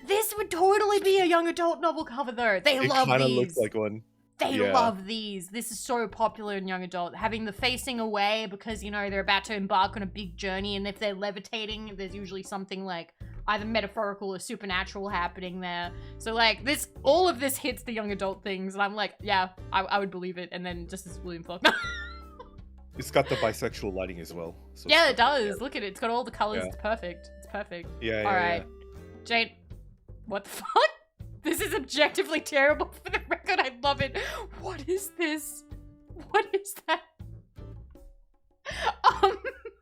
This would totally be a young adult novel cover, though. They love these. It kind of looks like one. They love these. This is so popular in young adult. Having the facing away because, you know, they're about to embark on a big journey, and if they're levitating, there's usually something like either metaphorical or supernatural happening there. So like all of this hits the young adult things, and I'm like, yeah, I would believe it. And then just as William Faulkner. It's got the bisexual lighting as well. So yeah, it does. Yeah. Look at it. It's got all the colors. Yeah. It's perfect. It's perfect. Yeah. All right, Jade. What the fuck? This is objectively terrible. For the record, I love it. What is this? What is that? I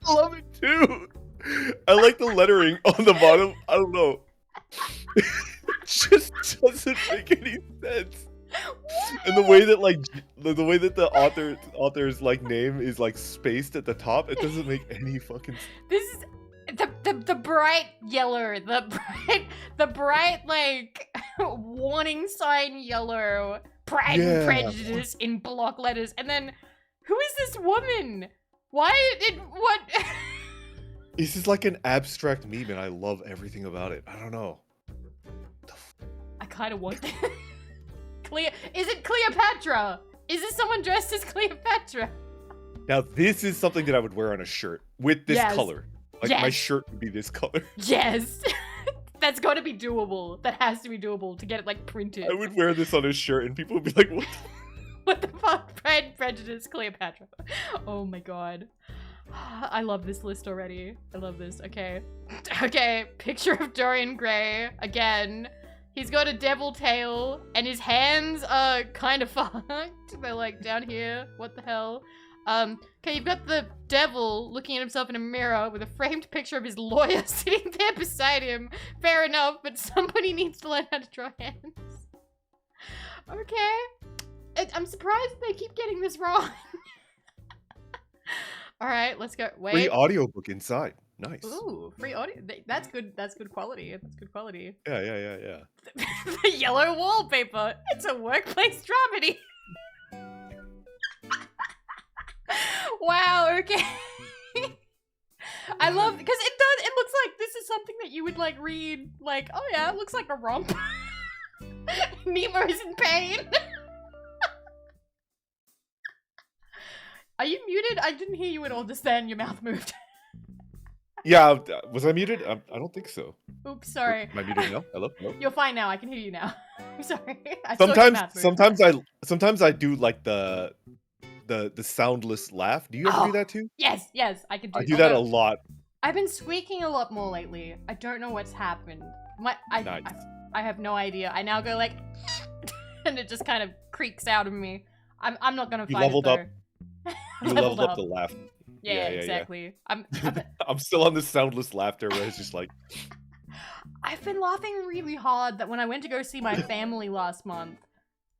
love it too. I like the lettering on the bottom. I don't know. It just doesn't make any sense. And the way that the author's like name is like spaced at the top, it doesn't make any fucking sense. This is the the bright yellow, the bright like warning sign yellow, Pride and Prejudice in block letters, and then who is this woman? Why did what? This is like an abstract meme, and I love everything about it. I don't know. I kind of want that. Is it Cleopatra? Is this someone dressed as Cleopatra? Now this is something that I would wear on a shirt with this color. Like my shirt would be this color. Yes. That's got to be doable. That has to be doable to get it like printed. I would wear this on a shirt and people would be like, what the what the fuck? Pride and Prejudice, Cleopatra. Oh my god. I love this list already. I love this. Okay. Okay. Picture of Dorian Gray. Again. He's got a devil tail, and his hands are kind of fucked. They're like down here. What the hell? Okay, you've got the devil looking at himself in a mirror with a framed picture of his lawyer sitting there beside him. Fair enough, but somebody needs to learn how to draw hands. Okay. I'm surprised they keep getting this wrong. Alright, let's go. Wait. Free audiobook inside. Nice. Ooh, free audio. That's good. That's good quality. That's good quality. Yeah. The yellow wallpaper. It's a workplace dramedy. Wow. Okay. I love because it does. It looks like this is something that you would like read. Like, oh yeah, it looks like a romp. Nemo's in pain. Are you muted? I didn't hear you at all just then. Your mouth moved. Yeah, was I muted? I don't think so. Oops, sorry. Am I muted now? Hello? You're fine now. I can hear you now. I'm sorry. Sometimes I do like the soundless laugh. Do you ever do that too? Yes, I can do. I do that a lot. I've been squeaking a lot more lately. I don't know what's happened. I have no idea. I now go like, and it just kind of creaks out of me. I'm not gonna fight it though. You leveled up the laugh. Yeah, exactly. I'm still on the soundless laughter where it's just like. I've been laughing really hard that when I went to go see my family last month,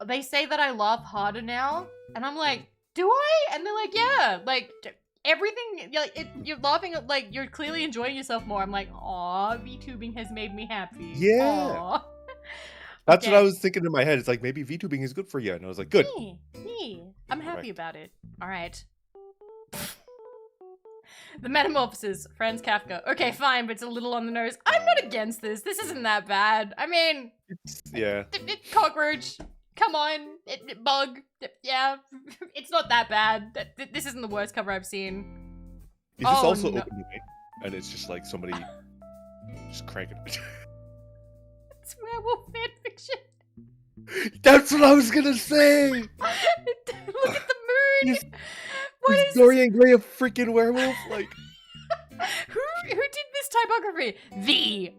they say that I laugh harder now, and I'm like, do I? And they're like, yeah, like everything. You're laughing, like you're clearly enjoying yourself more. I'm like, aw, VTubing has made me happy. Yeah. Aww. That's what I was thinking in my head. It's like maybe VTubing is good for you, and I was like, good. Me. I'm happy about it. All right. The Metamorphosis, Franz Kafka. Okay, fine, but it's a little on the nose. I'm not against this. This isn't that bad. I mean, cockroach. Come on, bug. Yeah, it's not that bad. This isn't the worst cover I've seen. Is this also open to me? And it's just like somebody just cranking it. It's werewolf fanfiction. That's what I was gonna say. Look at the moon. What is Dorian Gray a freaking werewolf? Like, who did this typography? The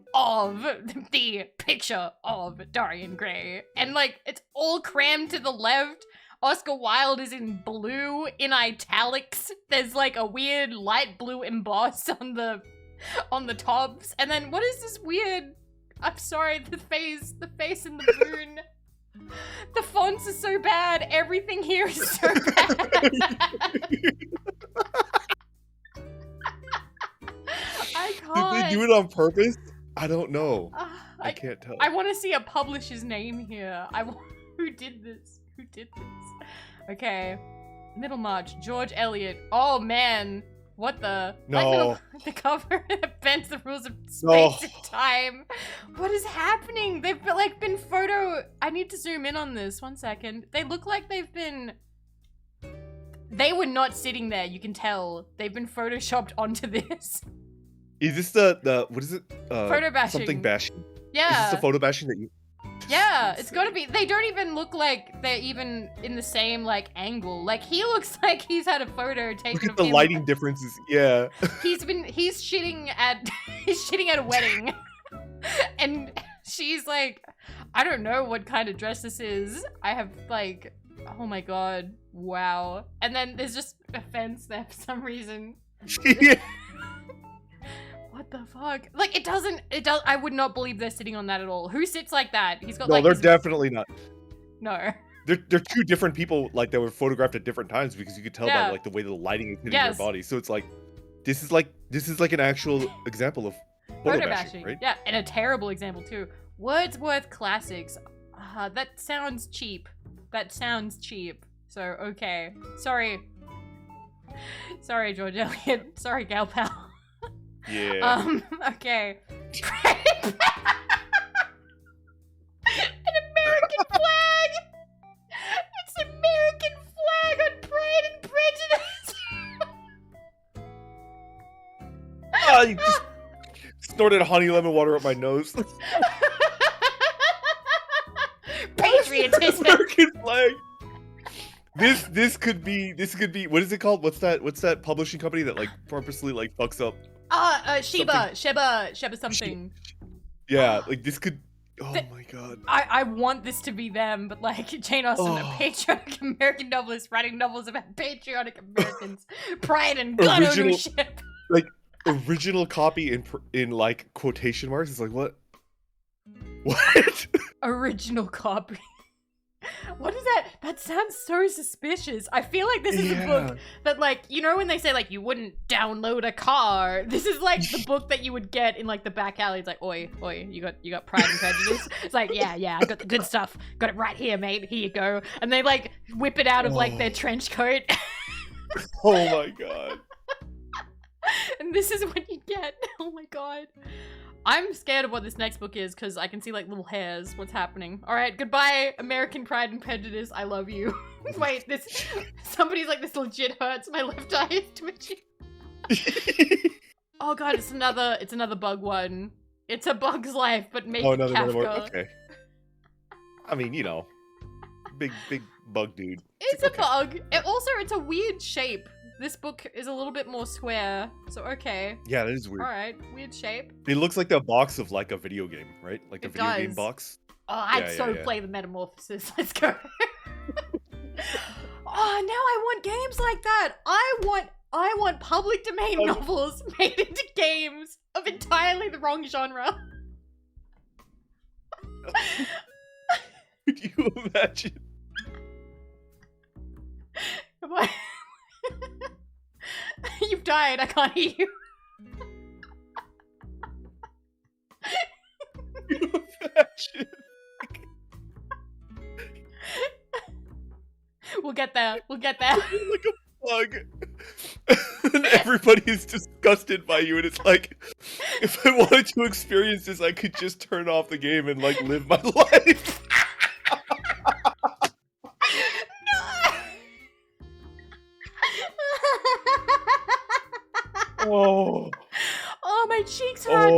picture of Dorian Gray, and like it's all crammed to the left. Oscar Wilde is in blue in italics. There's like a weird light blue emboss on the tops, and then what is this weird? I'm sorry, the face in the moon. The fonts are so bad. Everything here is so bad. I can't. Did they do it on purpose? I don't know. I can't tell. I want to see a publisher's name here. Who did this? Who did this? Okay. Middlemarch, George Eliot. Oh man. What the? No. The cover bends the rules of space and time. What is happening? They've like been I need to zoom in on this. 1 second. They look like they were not sitting there. You can tell. They've been photoshopped onto this. Is this the what is it? Photo bashing. Something bashing. Yeah. Is this the photo bashing that you? Yeah, it's gotta be. They don't even look like they're even in the same like angle. Like he looks like he's had a photo taken Look at of the him. lighting differences. Yeah. He's shitting at a wedding, and she's like, I don't know what kind of dress this is. I have like, oh my god, wow. And then there's just a fence there for some reason. Yeah. What the fuck? Like, it does. I would not believe they're sitting on that at all. Who sits like that? He's got like. No, they're definitely not. No. They're two different people, like, that were photographed at different times because you could tell by like the way the lighting is hitting their body. So it's like, This is like an actual example of photo bashing, right? Yeah, and a terrible example too. Wordsworth classics. That sounds cheap. That sounds cheap. So okay, sorry, George Eliot. Sorry, gal pal. Yeah. Okay. An American flag. It's an American flag on Pride and Prejudice. You just snorted honey lemon water up my nose. Patriotism. American flag. This could be what is it called? What's that publishing company that like purposely like fucks up? Sheba something. Yeah, like this could. Oh my god. I want this to be them, but like Jane Austen, a patriotic American novelist writing novels about patriotic Americans, pride and gun ownership. Like original copy in like quotation marks. It's like what? What? Original copy. What is that? That sounds so suspicious. I feel like this is a book that, like, you know when they say, like, you wouldn't download a car? This is, like, the book that you would get in, like, the back alley. It's like, oi, you got Pride and Prejudice? It's like, yeah, I got the good stuff. Got it right here, mate. Here you go. And they, like, whip it out of, like, their trench coat. Oh, my God. And this is what you get. Oh, my God. I'm scared of what this next book is because I can see like little hairs. What's happening? All right, goodbye, American Pride and Prejudice. I love you. Wait, somebody's like, this legit hurts. My left eye is twitching. Oh god, it's another bug one. It's A Bug's Life, but make Kafka. Okay. I mean, you know, big bug dude. It's a bug. It's a weird shape. This book is a little bit more square, so okay. Yeah, that is weird. Alright, weird shape. It looks like the box of like a video game, right? Like a video game box. Oh, I'd play the Metamorphosis. Let's go. Oh, now I want games like that. I want public domain novels made into games of entirely the wrong genre. Could you imagine? You've died, I can't hear you. Can you imagine? We'll get there. Like a bug. And everybody is disgusted by you, and it's like, if I wanted to experience this, I could just turn off the game and like live my life. Oh, my cheeks hurt.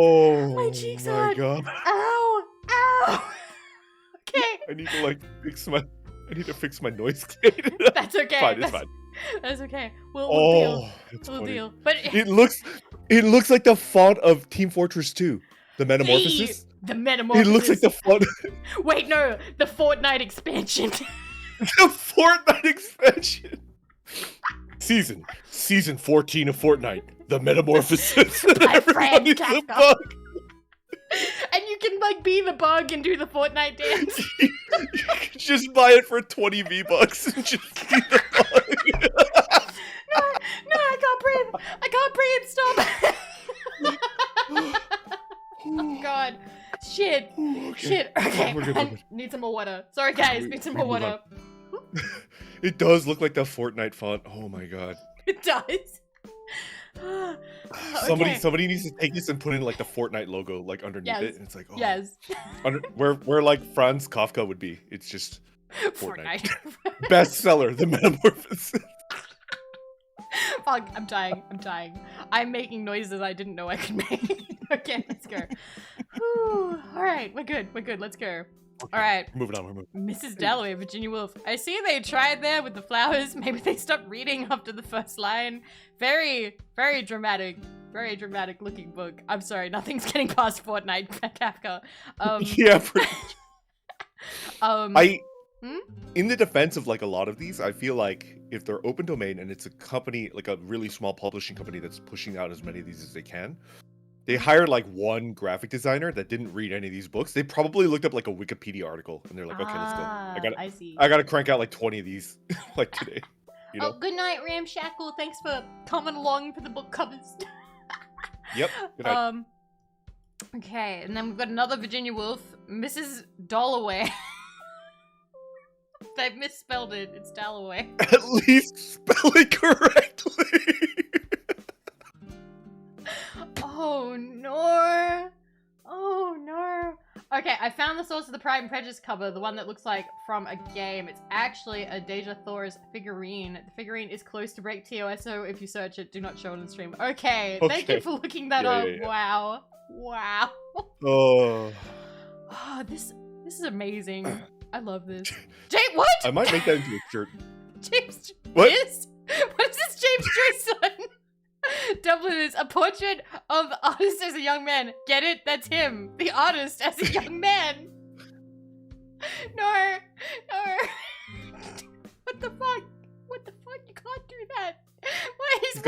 My cheeks hurt. God. Ow. Okay. I need to fix my noise gate. That's okay. It's fine. That's okay. We'll deal. But it looks like the font of Team Fortress 2. The Metamorphosis. The Metamorphosis. It looks like the font. Wait, no, the Fortnite expansion. The Fortnite expansion. Season 14 of Fortnite. The Metamorphosis. My friend Kafka. And you can like be the bug and do the Fortnite dance. You can just buy it for 20 V-Bucks and just be the bug. No, I can't breathe. Stop. Oh god. Shit. Okay. We're good. Need some more water. Sorry guys, need some more water. It does look like the Fortnite font. Oh my god. It does. Somebody needs to take this and put in like the Fortnite logo like underneath it, and it's like, oh, yes, where like Franz Kafka would be. It's just Fortnite. Bestseller, The Metamorphosis. Fuck, I'm dying. I'm making noises I didn't know I could make. Okay, let's go. Whew. All right, we're good. Let's go. Okay, all right. We're moving on. Mrs. Dalloway, Virginia Woolf. I see they tried there with the flowers. Maybe they stopped reading after the first line. Very, very dramatic. Very dramatic looking book. I'm sorry, nothing's getting past Fortnite, Kafka. Yeah, pretty much. In the defense of like a lot of these, I feel like if they're open domain and it's a company, like a really small publishing company that's pushing out as many of these as they can, they hired like one graphic designer that didn't read any of these books. They probably looked up like a Wikipedia article and they're like, okay, let's go. I gotta crank out like 20 of these like today. You know? Oh, good night, Ramshackle. Thanks for coming along for the book covers. Yep. Good night. Okay, and then we've got another Virginia Woolf, Mrs. Dalloway. They've misspelled it. It's Dalloway. At least spell it correctly. Oh no! Oh no! Okay, I found the source of the Pride and Prejudice cover, the one that looks like from a game. It's actually a Deja Thor's figurine. The figurine is close to break TOS, so if you search it, do not show it on stream. Okay, thank you for looking that up. Yeah. Wow. Wow. Oh. Oh, this is amazing. I love this. What? I might make that into a shirt. James What? Joyce? What is this James Joyce son? Dublin is a portrait of the artist as a young man. Get it? That's him. The artist as a young man. No. What the fuck? What the fuck? You can't do that. Why He's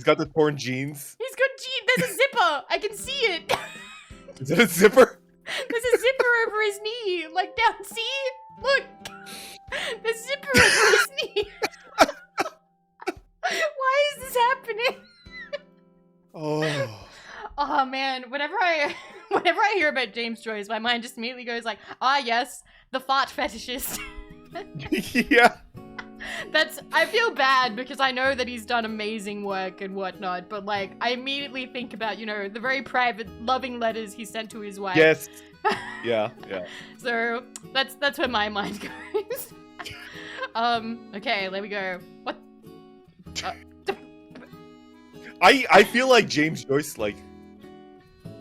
got the torn jeans. He's got jeans. There's a zipper. I can see it. Is that a zipper? There's a zipper over his knee. Like down. See? Look. There's a zipper over his knee. Why is this happening? Oh man, whenever I hear about James Joyce, my mind just immediately goes like, ah yes, the fart fetishist. Yeah. I feel bad because I know that he's done amazing work and whatnot, but like I immediately think about, you know, the very private loving letters he sent to his wife. Yes. Yeah. So that's where my mind goes. Okay, there we go. What? I feel like James Joyce, like,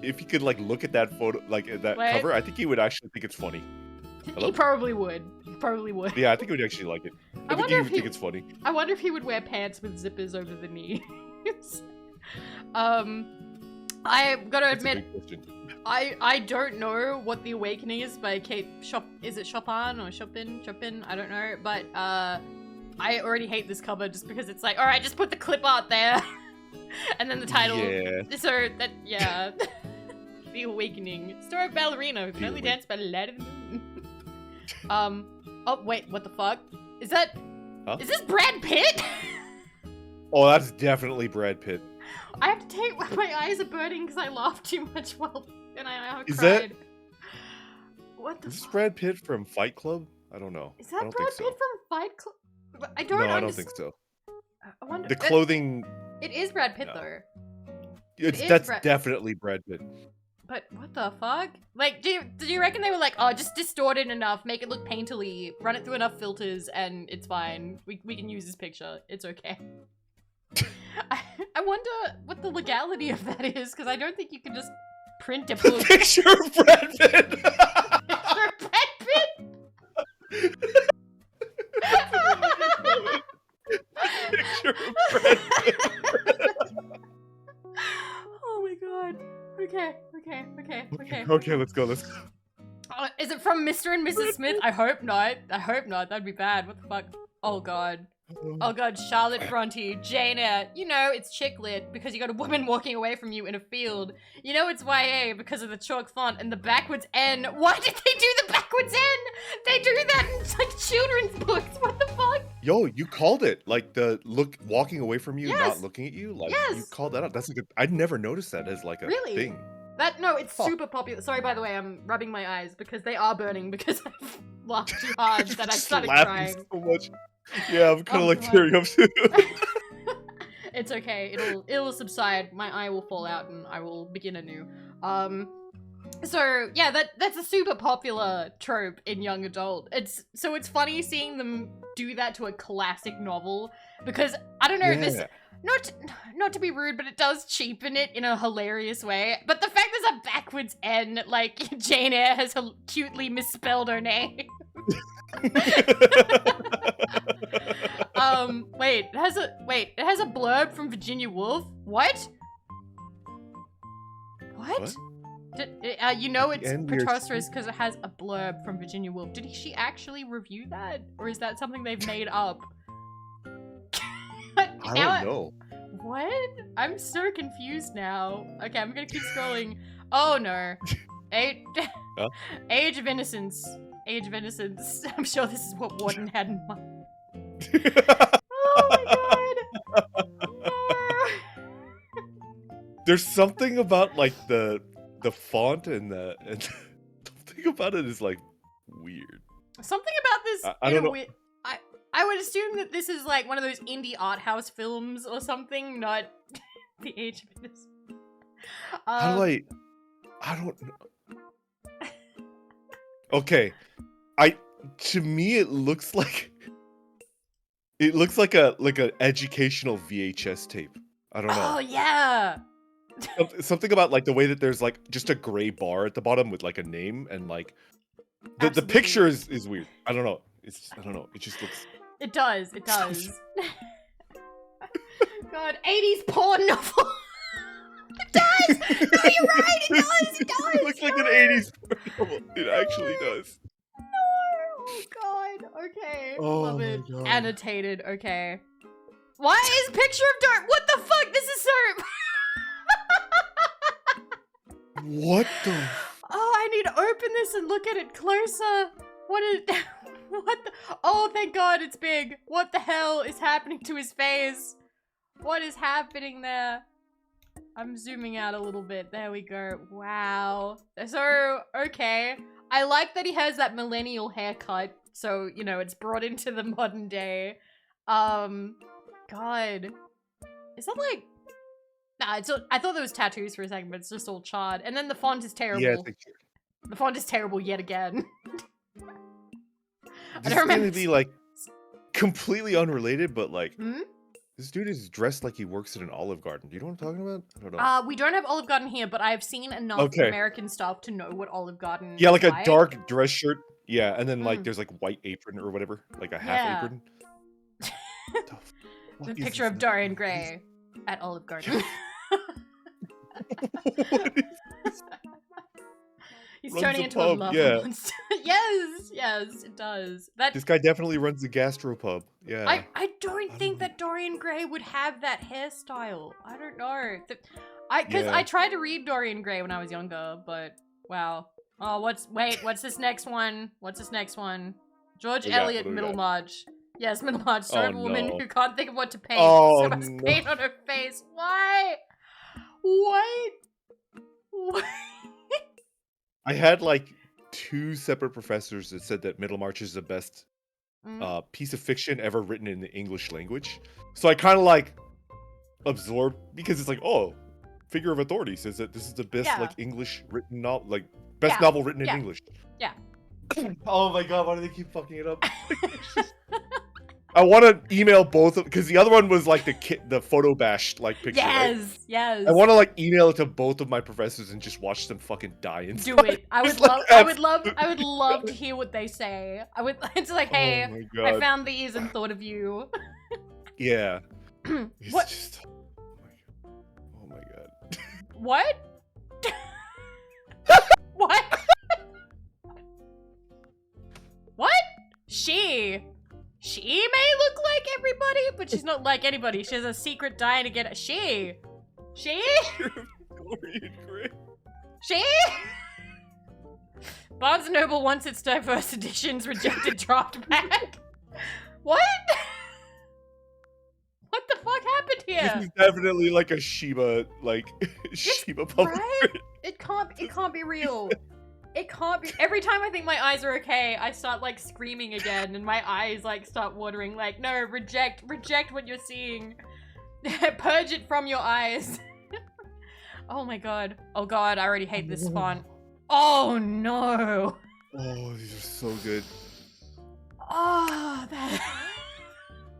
if he could like look at that photo, like that cover, I think he would actually think it's funny. Hello? He probably would. Yeah, I think he would actually like it. I think he would think it's funny. I wonder if he would wear pants with zippers over the knees. I've got to admit, I don't know what The Awakening is by Kate is it Chopin or Chopin? I don't know, but I already hate this cover just because it's like, alright, just put the clip art there. And then the title. Yeah. So that, yeah. The Awakening. Story of ballerina who can only dance by Latin. Oh wait, what the fuck? Is that? Huh? Is this Brad Pitt? Oh, that's definitely Brad Pitt. I have to take my eyes are burning because I laughed too much while and I cried. That? What the? Is this Brad Pitt from Fight Club? I don't know. Is that Brad Pitt from Fight Club? I don't think so. I wonder. The clothing. It is Brad Pitt though. That's definitely Brad Pitt. But what the fuck? Like, do you reckon they were like, oh, just distort it enough, make it look painterly, run it through enough filters, and it's fine. We can use this picture. It's okay. I wonder what the legality of that is, because I don't think you can just print a picture of Brad Pitt. Picture of Brad Pitt. Picture of Brad Pitt. Oh my god. Okay, let's go. Is it from Mr. and Mrs. Smith? I hope not. That'd be bad. What the fuck? Oh god. Charlotte Bronte, Jane Eyre. You know it's chick lit because you got a woman walking away from you in a field. You know it's YA because of the chalk font and the backwards N. Why did they do the backwards N? They do that in like children's books. What the fuck? Yo, you called it. Like the walking away from you, not looking at you. Like you called that out. That's like I'd never noticed that as like a thing. It's super popular. Sorry, by the way, I'm rubbing my eyes because they are burning because I've laughed too hard that I started crying. So much. Yeah, I'm kind of like tearing up too. It's okay. It'll subside. My eye will fall out and I will begin anew. So yeah, that's a super popular trope in young adult. It's funny seeing them do that to a classic novel because I don't know this. Not to be rude, but it does cheapen it in a hilarious way. But the fact there's a backwards N, like Jane Eyre has cutely misspelled her name. Wait, it has a blurb from Virginia Woolf. What? You know it's preposterous because it has a blurb from Virginia Woolf. Did she actually review that, or is that something they've made up? I don't know. What? I'm so confused now. Okay, I'm gonna keep scrolling. Oh no. Age of Innocence. Age of Innocence. I'm sure this is what Warden had in mind. There's something about like the font and something about it is like weird. Something about this. I don't know. I would assume that this is like one of those indie art house films or something, not The Age of Innocence. How do I don't know. Okay, to me it looks like an educational VHS tape. I don't know. Oh yeah. Something about like the way that there's like just a gray bar at the bottom with like a name and like the picture is weird. I don't know. I don't know. It just looks. It does. It does. God, 80s porn novel. It does. No, you're right. It does. It does. It looks like an 80s porn novel. It actually does. No. Oh God. Okay. Oh Love it. my God. Annotated. Okay. Why is picture of Dorian? What the fuck? This is so. What the? Oh, I need to open this and look at it closer. What is? What the? Oh, thank God, it's big. What the hell is happening to his face? What is happening there? I'm zooming out a little bit. There we go. Wow. So, okay. I like that he has that millennial haircut. So, you know, it's brought into the modern day. God. Is that like... Nah, I thought there was tattoos for a second, but it's just all charred. And then the font is terrible. Yeah, the font is terrible yet again. This is gonna be like completely unrelated, but like this dude is dressed like he works at an Olive Garden. Do you know what I'm talking about? I don't know. We don't have Olive Garden here, but I've seen enough American stuff to know what Olive Garden. Yeah, like a dark dress shirt. Yeah, and then like there's like white apron or whatever, like a half apron. The picture of Dorian Gray at Olive Garden. What is this? He's Runs turning a into pub, a lava monster. Yes, yes, it does. This guy definitely runs a gastropub. Yeah. I don't think that Dorian Gray would have that hairstyle. I don't know. Because I tried to read Dorian Gray when I was younger, but wow. Oh, what's this next one? What's this next one? George Eliot, Middlemarch. Yes, Middlemarch, story of a woman who can't think of what to paint, so has paint on her face. Why? What? I had like 2 separate professors that said that Middlemarch is the best piece of fiction ever written in the English language. So I kind of like absorbed because it's like, oh, figure of authority says that this is the best like English written novel, like best novel written in English. Yeah. Oh my God, why do they keep fucking it up? I want to email both of because the other one was like the photo bash like picture. Yes, right? yes. I want to like email it to both of my professors and just watch them fucking die inside. Do it. I would love to hear what they say. It's like, hey, I found these and thought of you. Yeah. What? Just, oh my God. What? What? What? She may look like everybody, but she's not like anybody. She has a secret dying to get She? Barnes & Noble wants its diverse editions rejected draft back. What? What the fuck happened here? This is definitely like a Shiba, Shiba publisher. Right? It can't be real. It can't be. Every time I think my eyes are okay, I start like screaming again, and my eyes like start watering. Like, no, reject what you're seeing. Purge it from your eyes. Oh my God. Oh God, I already hate this font. Oh no. Oh, these are so good. Oh,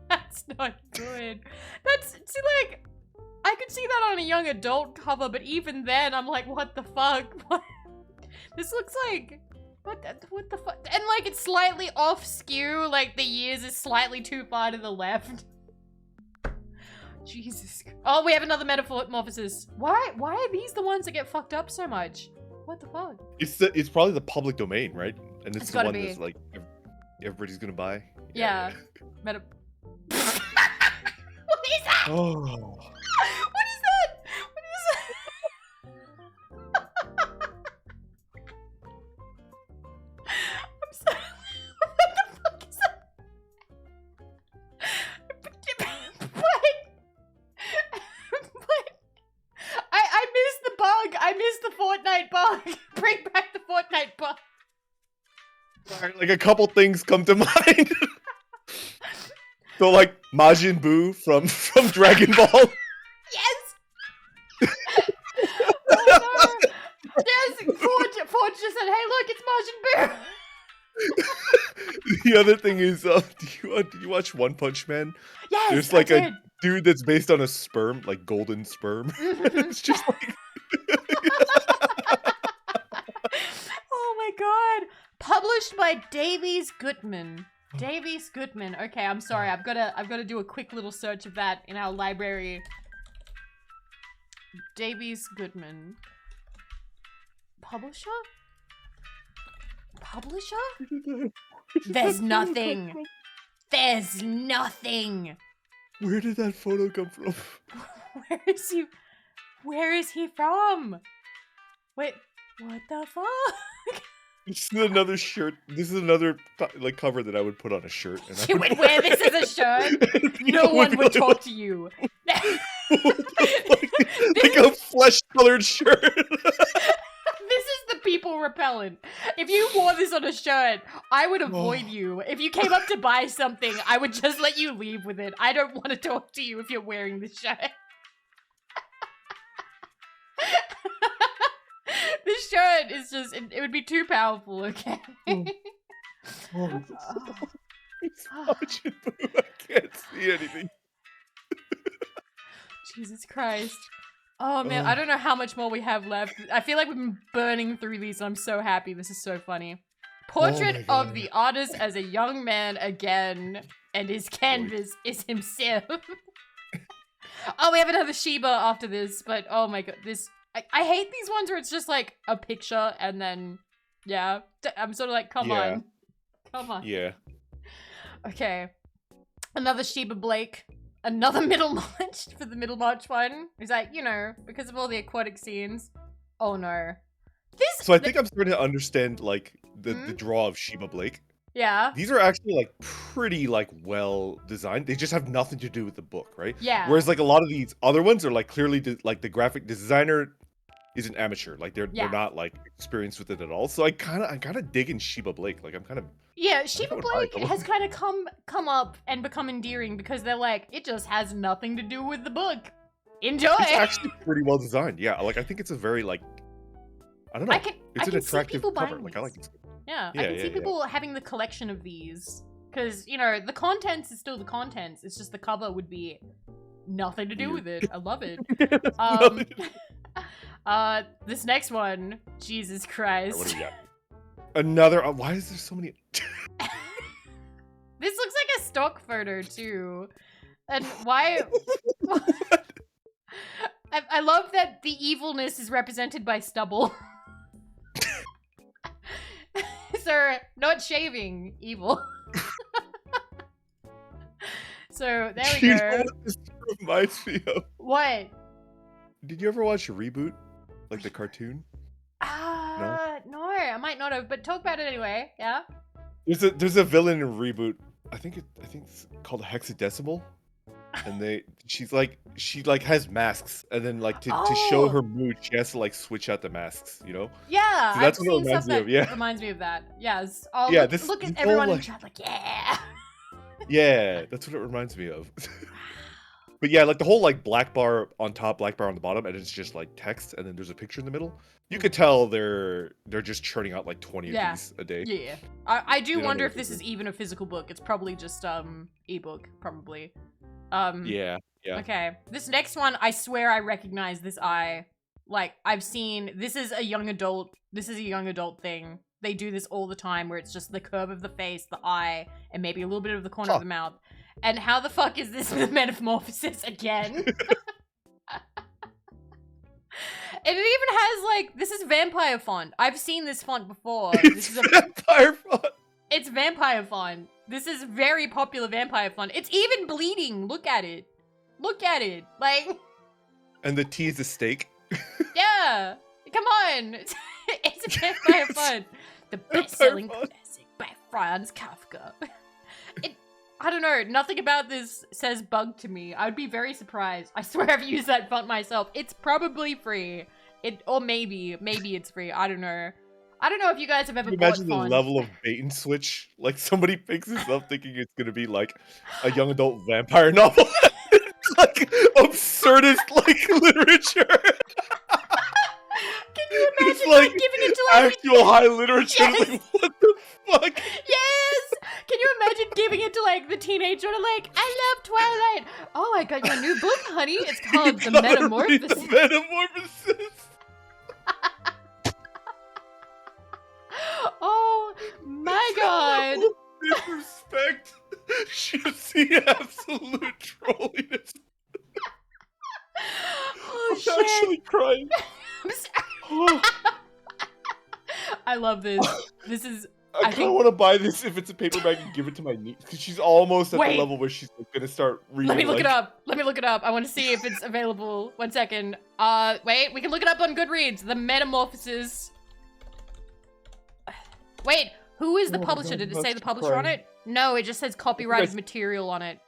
that's not good. See, like, I could see that on a young adult cover, but even then, I'm like, what the fuck? What? This looks like, what the fuck? And like, it's slightly off skew, like the years is slightly too far to the left. Jesus. Oh, we have another metamorphosis. Why are these the ones that get fucked up so much? What the fuck? It's probably the public domain, right? And it's the one be. that's like, everybody's gonna buy. Yeah. What is that? Oh. What is that? What is that? I'm sorry. What the fuck is that? But I Like a couple things come to mind. So like Majin Buu from Dragon Ball. Yes! Oh no! Yes! Forge just said, hey look, it's Majin Buu! The other thing is, did you watch One Punch Man? Yes, There's like I a did. dude that's based on a sperm, like golden sperm. It's just like Oh my god! Published by Davies Goodman. Davies Goodman. Okay, I'm sorry. I've gotta do a quick little search of that in our library. Davies Goodman. Publisher? Publisher? There's nothing. There's nothing. Where did that photo come from? Where is he? Where is he from? Wait, what the fuck? This is another shirt. This is another like cover that I would put on a shirt. And You would wear this as a shirt? No one would talk to you. like a flesh-colored shirt. This is the people repellent. If you wore this on a shirt, I would avoid you. If you came up to buy something, I would just let you leave with it. I don't want to talk to you if you're wearing this shirt. This shirt is just, it would be too powerful, okay? It's Majin Buu. I can't see anything. Jesus Christ. Oh man, I don't know how much more we have left. I feel like we've been burning through these and I'm so happy. This is so funny. Portrait of the artist as a young man again, and his canvas is himself. Oh, we have another Shiba after this, but oh my god, this... I hate these ones where it's just like a picture and then, yeah. I'm sort of like, come on. Come on. Yeah. Okay. Another Sheba Blake. Another Middlemarch for the Middlemarch one. Is that, you know, because of all the aquatic scenes. Oh no. So I think I'm starting to understand like the draw of Sheba Blake. Yeah. These are actually like pretty like well designed. They just have nothing to do with the book, right? Yeah. Whereas like a lot of these other ones are like clearly like the graphic designer is an amateur. Like they're not like experienced with it at all. So I kind of dig in Sheba Blake. Like I'm kind of Sheba Blake has kind of come up and become endearing because they're like, it just has nothing to do with the book. Enjoy. It's actually pretty well designed. Yeah, like I think it's a very like I don't know. It's an attractive cover. Like I like it. Yeah, I can see people having the collection of these because you know the contents is still the contents. It's just the cover would be nothing to do with it. I love it. This next one, Jesus Christ. What do we got? Another. Why is there so many? This looks like a stock photo too, and why? I love that the evilness is represented by stubble. So, not shaving, evil. So, there we go. You know what this reminds me of? What? Did you ever watch Reboot? Like the cartoon? No, I might not have, but talk about it anyway, yeah? There's a villain in Reboot. I think it's called Hexadecimal. And she has masks, and then like to show her mood, she has to like switch out the masks, you know? Yeah, so that's what it reminds me of. Yeah, reminds me of that. Yes. Look at this everyone whole, in chat like, yeah. Yeah, that's what it reminds me of. But yeah, like the whole like black bar on top, black bar on the bottom, and it's just like text, and then there's a picture in the middle. You could tell they're just churning out like 20 of these a day. Yeah, I do wonder if this is even a physical book. It's probably just ebook, probably. Yeah. Okay, this next one, I swear I recognize this eye. Like, I've seen, this is a young adult thing. They do this all the time where it's just the curve of the face, the eye, and maybe a little bit of the corner of the mouth. And how the fuck is this the metamorphosis again? And it even has, like, this is vampire font. I've seen this font before. This is a vampire font. It's vampire font. This is very popular vampire font. It's even bleeding. Look at it. Look at it. Like. And the T is a steak. Yeah. Come on. It's a vampire font. The best-selling classic by Franz Kafka. I don't know. Nothing about this says bug to me. I would be very surprised. I swear I've used that font myself. It's probably free. Or maybe it's free. I don't know. I don't know if you guys have ever Can you bought imagine the font. level of bait and switch? Like somebody picks this up thinking it's gonna be like a young adult vampire novel. It's like absurdist like literature. Can you It's imagine like giving it to like actual high literature. Yes! Like, what the fuck? Yes! Can you imagine giving it to like the teenager to like, I love Twilight. Oh, I got your new book, honey. It's called The Metamorphosis. The Metamorphosis. Oh my god. Disrespect. Should see absolute trolliness. Oh I'm shit. actually crying. I'm sorry. Oh, I love this. This is I kind of want to buy this if it's a paperback and give it to my niece because she's almost at the Wait. level where she's like, gonna start reading. Let me look like, it up. Let me look it up. I want to see if it's available. 1 second. Wait, we can look it up on Goodreads. The Metamorphosis. Wait, who is the Oh my publisher? God, Did it I'm say the actually publisher on crying. it? No, it just says copyrighted material on it.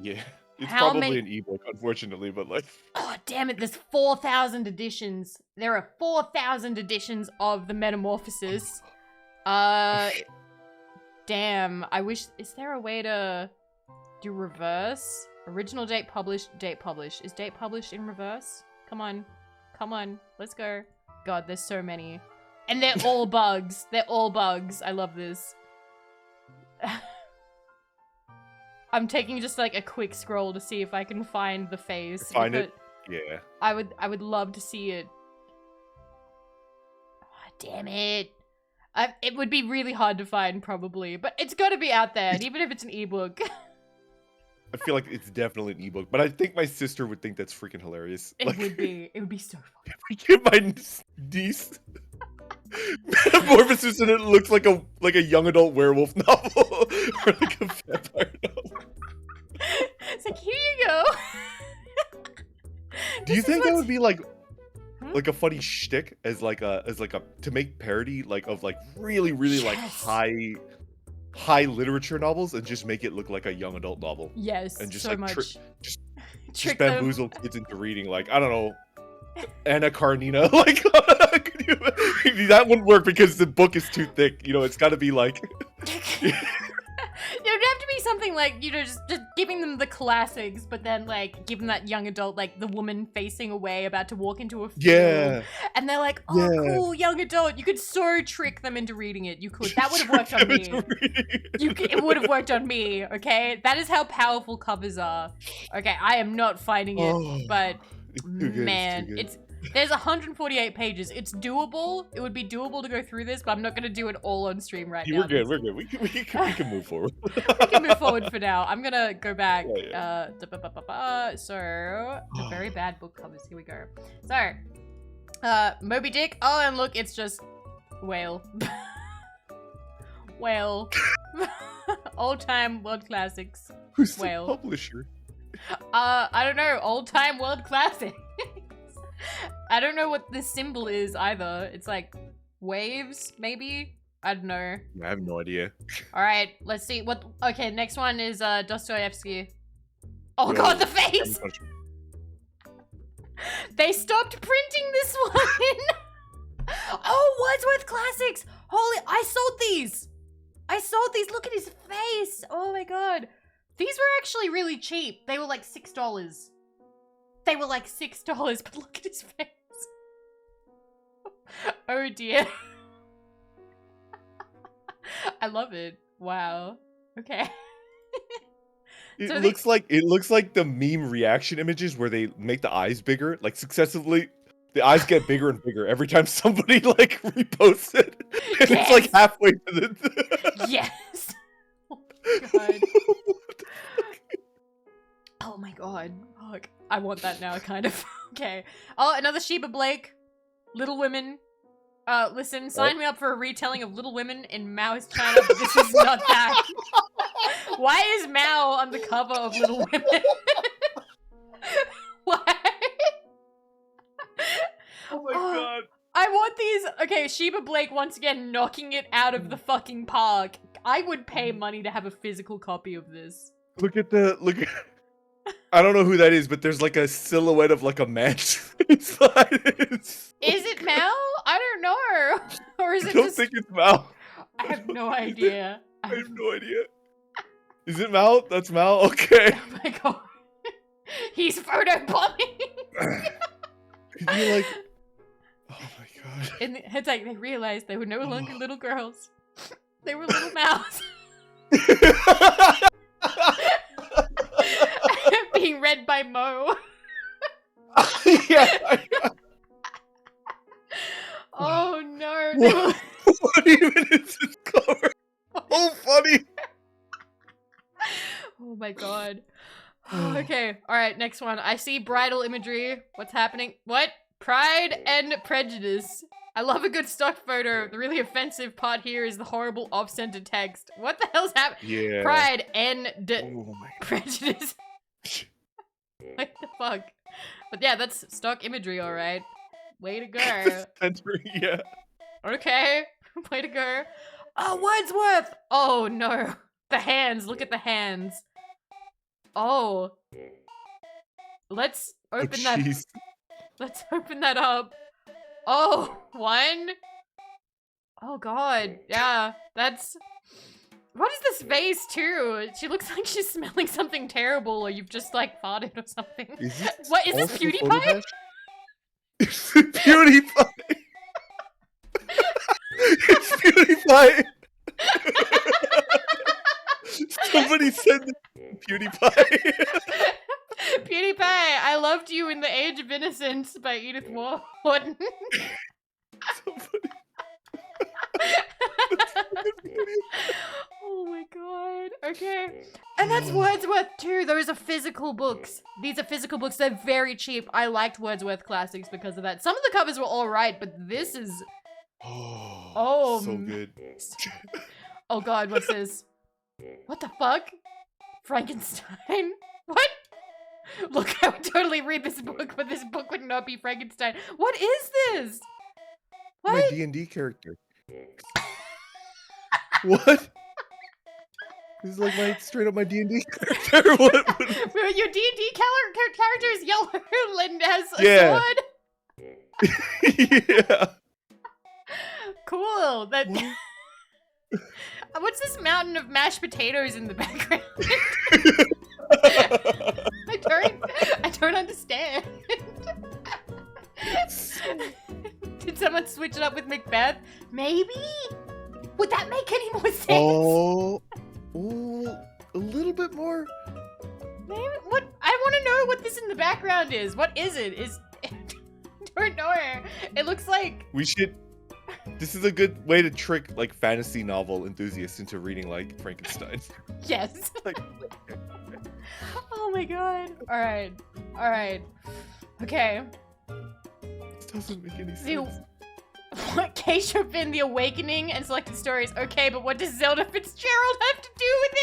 Yeah, it's How probably many- an ebook, unfortunately, but like. Oh, damn it, there's 4,000 editions. There are 4,000 editions of The Metamorphosis. Damn, I wish, is there a way to do reverse? Original date published, date published. Is date published in reverse? Come on, let's go. God, there's so many. And they're all bugs. They're all bugs. I love this. I'm taking just like a quick scroll to see if I can find the face. Find it? Yeah. I would love to see it. Oh, damn it. It would be really hard to find probably, but it's got to be out there, and even if it's an ebook. I feel like it's definitely an ebook, but I think my sister would think that's freaking hilarious. It would be. It would be so fun. We give my niece Metamorphosis and it looks like a young adult werewolf novel or like a vampire novel. It's like, here you go. Do you think that would be like Hmm? like a funny shtick as like a to make parody like of like really like Yes. high literature novels and just make it look like a young adult novel Yes, and just so like much. just Trick them. bamboozle kids into reading like I don't know Anna Karenina like that wouldn't work because the book is too thick, you know. It's got to be like It would have to be something like, you know, just giving them the classics, but then like giving that young adult, like the woman facing away about to walk into a field. Yeah. And they're like, oh, Yeah. cool, young adult. You could so trick them into reading it. You could. That would have worked on me. It would have worked on me, okay? That is how powerful covers are. Okay, I am not finding it, Oh, but it's too good, man, it's too good. there's 148 pages. It's doable. It would be doable to go through this, but I'm not gonna do it all on stream right now. We're good. We're good. We can move forward. We can move forward for now. I'm gonna go back. Yeah, So the very bad book covers. Here we go. So, Moby Dick. Oh, and look, it's just whale. Whale. Old time world classics. Who's the Whale. publisher? I don't know. Old time world classics. I don't know what this symbol is either. It's like waves, maybe? I don't know. I have no idea. Alright, let's see what. Okay, next one is Dostoevsky. Oh Yo, god, the face! They stopped printing this one! Oh, Wordsworth Classics! Holy, I sold these! I sold these, look at his face! Oh my god. These were actually really cheap. They were like $6. They were like $6, but look at his face. Oh dear. I love it. Wow. Okay. It So looks like the meme reaction images where they make the eyes bigger, like successively. The eyes get bigger and bigger every time somebody like reposts it. And Yes. it's like halfway to the. Yes. Oh my god. Oh my god. Fuck. I want that now, kind of. Okay. Oh, another Sheba Blake. Little Women. Listen, sign me up for a retelling of Little Women in Maoist China, but this is not that. Why is Mao on the cover of Little Women? Why? Oh my god. I want these. Okay, Sheba Blake once again knocking it out of the fucking park. I would pay money to have a physical copy of this. Look at the I don't know who that is, but there's like a silhouette of like a man. Is it Mal? I don't know. Or is it I don't just... think it's Mal. I have no idea. I have no idea. Is it Mal? That's Mal? Okay. Oh my god. He's photobombing. Could you like... Oh my god. And it's like they realized they were no longer little girls. They were little mouths. Being read by Mo. Yeah. Oh no. What even is this cover? Oh, funny. Oh my god. Okay, alright, next one. I see bridal imagery. What's happening? What? Pride and Prejudice. I love a good stock photo. The really offensive part here is the horrible off-center text. What the hell's happening? Yeah. Pride and Oh my Prejudice. What the fuck? But yeah, that's stock imagery, alright. Way to go. Center, yeah. Okay, way to go. Oh, Wordsworth! Oh no. The hands, look at the hands. Oh. Let's open that. Jeez. Let's open that up. Oh, one. Oh god, yeah, that's... What is this face too? She looks like she's smelling something terrible, or you've just like farted or something. What, is this PewDiePie? It's PewDiePie! It's PewDiePie! Somebody said PewDiePie. PewDiePie, I Loved You in the Age of Innocence by Edith Wharton. So funny. Oh my god. Okay. And that's Wordsworth too. Those are physical books. These are physical books. They're very cheap. I liked Wordsworth classics because of that. Some of the covers were alright, but this is... Oh, so good. Oh god, what's this? What the fuck? Frankenstein? What? Look, I would totally read this book, but this book would not be Frankenstein. What is this? What? My D&D character. What? This is like my straight up my D&D character. What? Your D&D character is yellow and has a sword? Yeah. Cool. That. What's this mountain of mashed potatoes in the background? I don't understand. Did someone switch it up with Macbeth? Maybe? Would that make any more sense? Oh, a little bit more. Maybe. What? I want to know what this in the background is. What is it? I don't know. It looks like... We should... This is a good way to trick, like, fantasy novel enthusiasts into reading, like, Frankenstein. Yes. Like, oh my god. Alright. Alright. Okay. This doesn't make any sense. What? K-Chopin, The Awakening, and Selected Stories. Okay, but what does Zelda Fitzgerald have to do with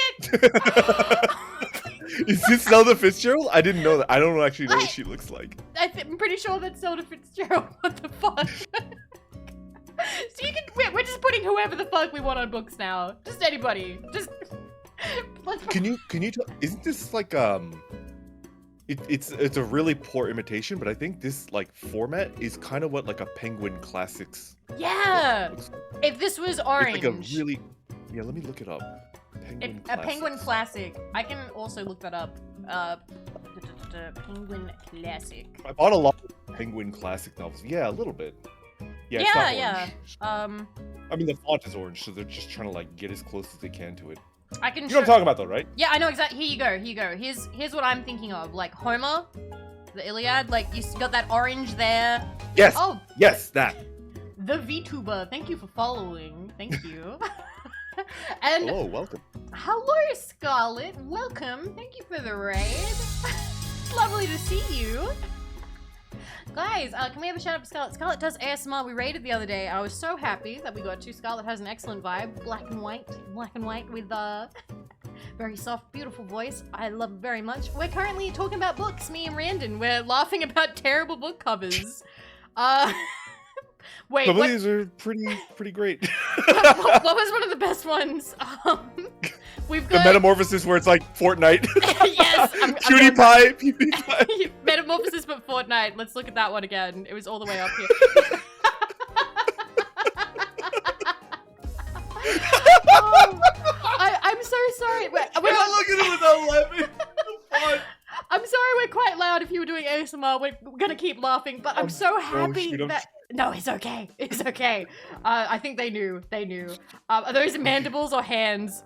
it? Is this Zelda Fitzgerald? I didn't know that. I don't actually know what she looks like. I'm pretty sure that's Zelda Fitzgerald. What the fuck? So you can... We're just putting whoever the fuck we want on books now. Just anybody. Just... Can you tell... Isn't this like, It's a really poor imitation, but I think this like format is kind of what like a Penguin Classics. Yeah. If this was orange. It's like a really. Yeah, let me look it up. A Penguin Classic. I can also look that up. Penguin Classic. I bought a lot of Penguin Classic novels. Yeah, a little bit. Yeah. It's not orange. I mean, the font is orange, so they're just trying to like get as close as they can to it. I can. You know what I'm talking about, though, right? Yeah, I know exactly. Here you go. Here you go. Here's what I'm thinking of. Like Homer, the Iliad. Like you got that orange there. Yes. Oh. Yes, that. The VTuber. Thank you for following. Thank you. And hello, welcome. Hello, Scarlet. Welcome. Thank you for the raid. Lovely to see you. Guys, can we have a shout out to Scarlet? Scarlet does ASMR. We raided the other day. I was so happy that we got to. Scarlet has an excellent vibe. Black and white with very soft, beautiful voice. I love it very much. We're currently talking about books, me and Randon. We're laughing about terrible book covers. Wait, some of these are pretty great. what was one of the best ones? We've The got metamorphosis where it's like Fortnite. yes, PewDiePie. Metamorphosis but Fortnite. Let's look at that one again. It was all the way up here. Oh, I'm so sorry. We're not looking at it without laughing. Fun. I'm sorry we're quite loud if you were doing ASMR. We're gonna keep laughing, but I'm so happy that... No, it's okay. It's okay. I think they knew. They knew. Are those mandibles or hands?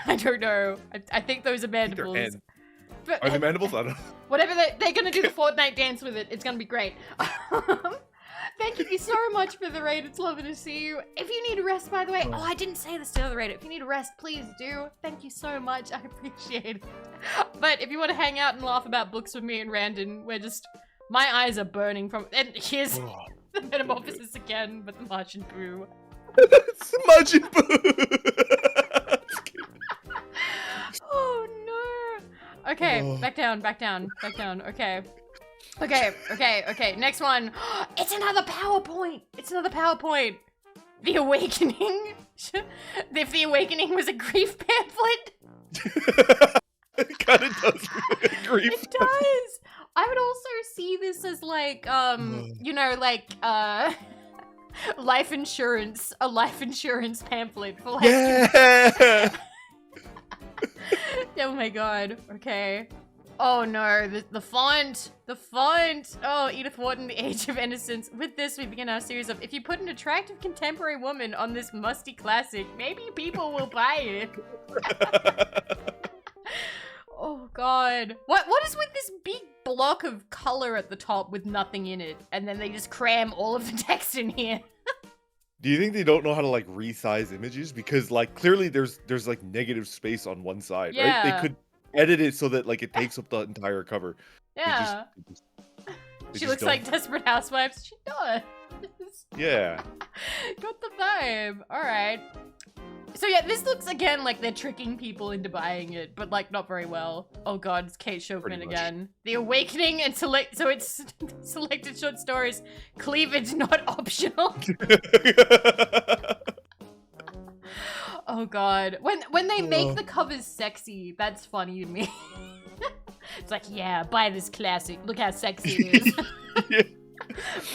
I don't know. I think those are mandibles. But, are they mandibles? I don't know. Whatever, they're gonna do the Fortnite dance with it. It's gonna be great. Thank you so much for the raid. It's lovely to see you. If you need a rest, by the way, I didn't say this to the other raid. If you need a rest, please do. Thank you so much. I appreciate it. But if you want to hang out and laugh about books with me and Randon, we're just... My eyes are burning from... And here's the metamorphosis again, but the Martian Boo. It's the Martian Boo! Oh, no. Okay, back down, back down, back down. Okay. Okay. Next one. It's another PowerPoint. It's another PowerPoint. The Awakening. If The Awakening was a grief pamphlet. It kind of does. Grief. It does. I would also see this as like, you know, like, life insurance. A life insurance pamphlet for like. Yeah. Oh my god. Okay. Oh no, the font! The font! Oh, Edith Wharton, The Age of Innocence. With this, we begin our series of, if you put an attractive contemporary woman on this musty classic, maybe people will buy it. Oh god. What is with this big block of color at the top with nothing in it, and then they just cram all of the text in here? Do you think they don't know how to like resize images? Because like clearly there's like negative space on one side, right? They could edit it so that like it takes up the entire cover. Yeah. She looks like Desperate Housewives. She does. Yeah. Got the vibe. All right. So yeah, this looks again like they're tricking people into buying it, but like not very well. Oh god, it's Kate Chopin again. The Awakening and so it's selected short stories. Cleavage not optional. Oh god. When they make the covers sexy, that's funny to me. It's like, yeah, buy this classic. Look how sexy it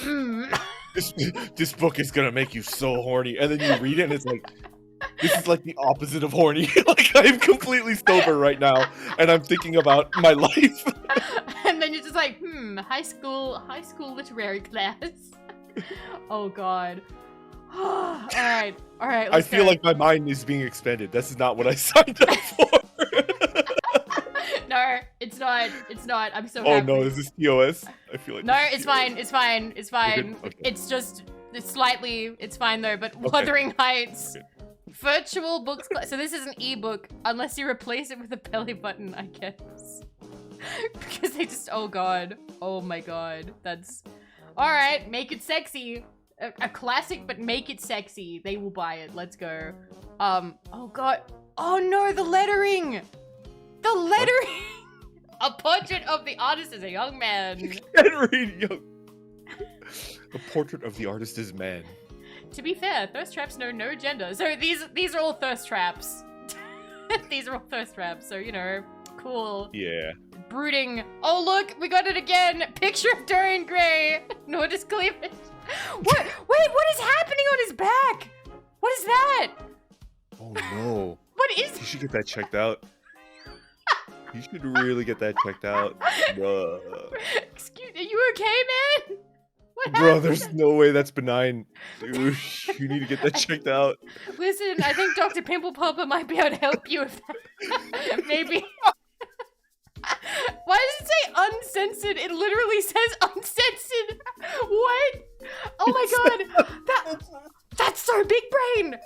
is. This book is gonna make you so horny, and then you read it and it's like, this is like the opposite of horny. Like I'm completely sober right now, and I'm thinking about my life. And then you're just like, high school literary class. Oh god. All right. I feel like my mind is being expanded. This is not what I signed up for. No, it's not. It's not. I'm so happy. Oh no, is this TOS? I feel like. No, it's fine. It's fine. It's fine. Okay. It's just, it's slightly, it's fine though, but Wuthering Heights. Okay. Virtual books. So this is an ebook, unless you replace it with a belly button, I guess. Because they just, oh god. Oh my god. That's, alright, make it sexy. A classic, but make it sexy. They will buy it. Let's go. Oh god. Oh no, the lettering! The lettering! A portrait of the artist as a young man. Can't read young. A portrait of the artist as man. To be fair, thirst traps know no gender. So these are all thirst traps. These are all thirst traps. So, you know, cool. Yeah. Brooding. Oh look, we got it again. Picture of Dorian Gray. Nordis cleavage. What? Wait, what is happening on his back? What is that? Oh no. What is? You should get that checked out. You should really get that checked out, bro. Excuse, are you okay, man? What bro, happened? There's no way that's benign. Dude, you need to get that checked out. Listen, I think Dr. Pimple Popper might be able to help you with that. Maybe. Why does it say uncensored? It literally says uncensored. What? Oh my god. That's so big brain.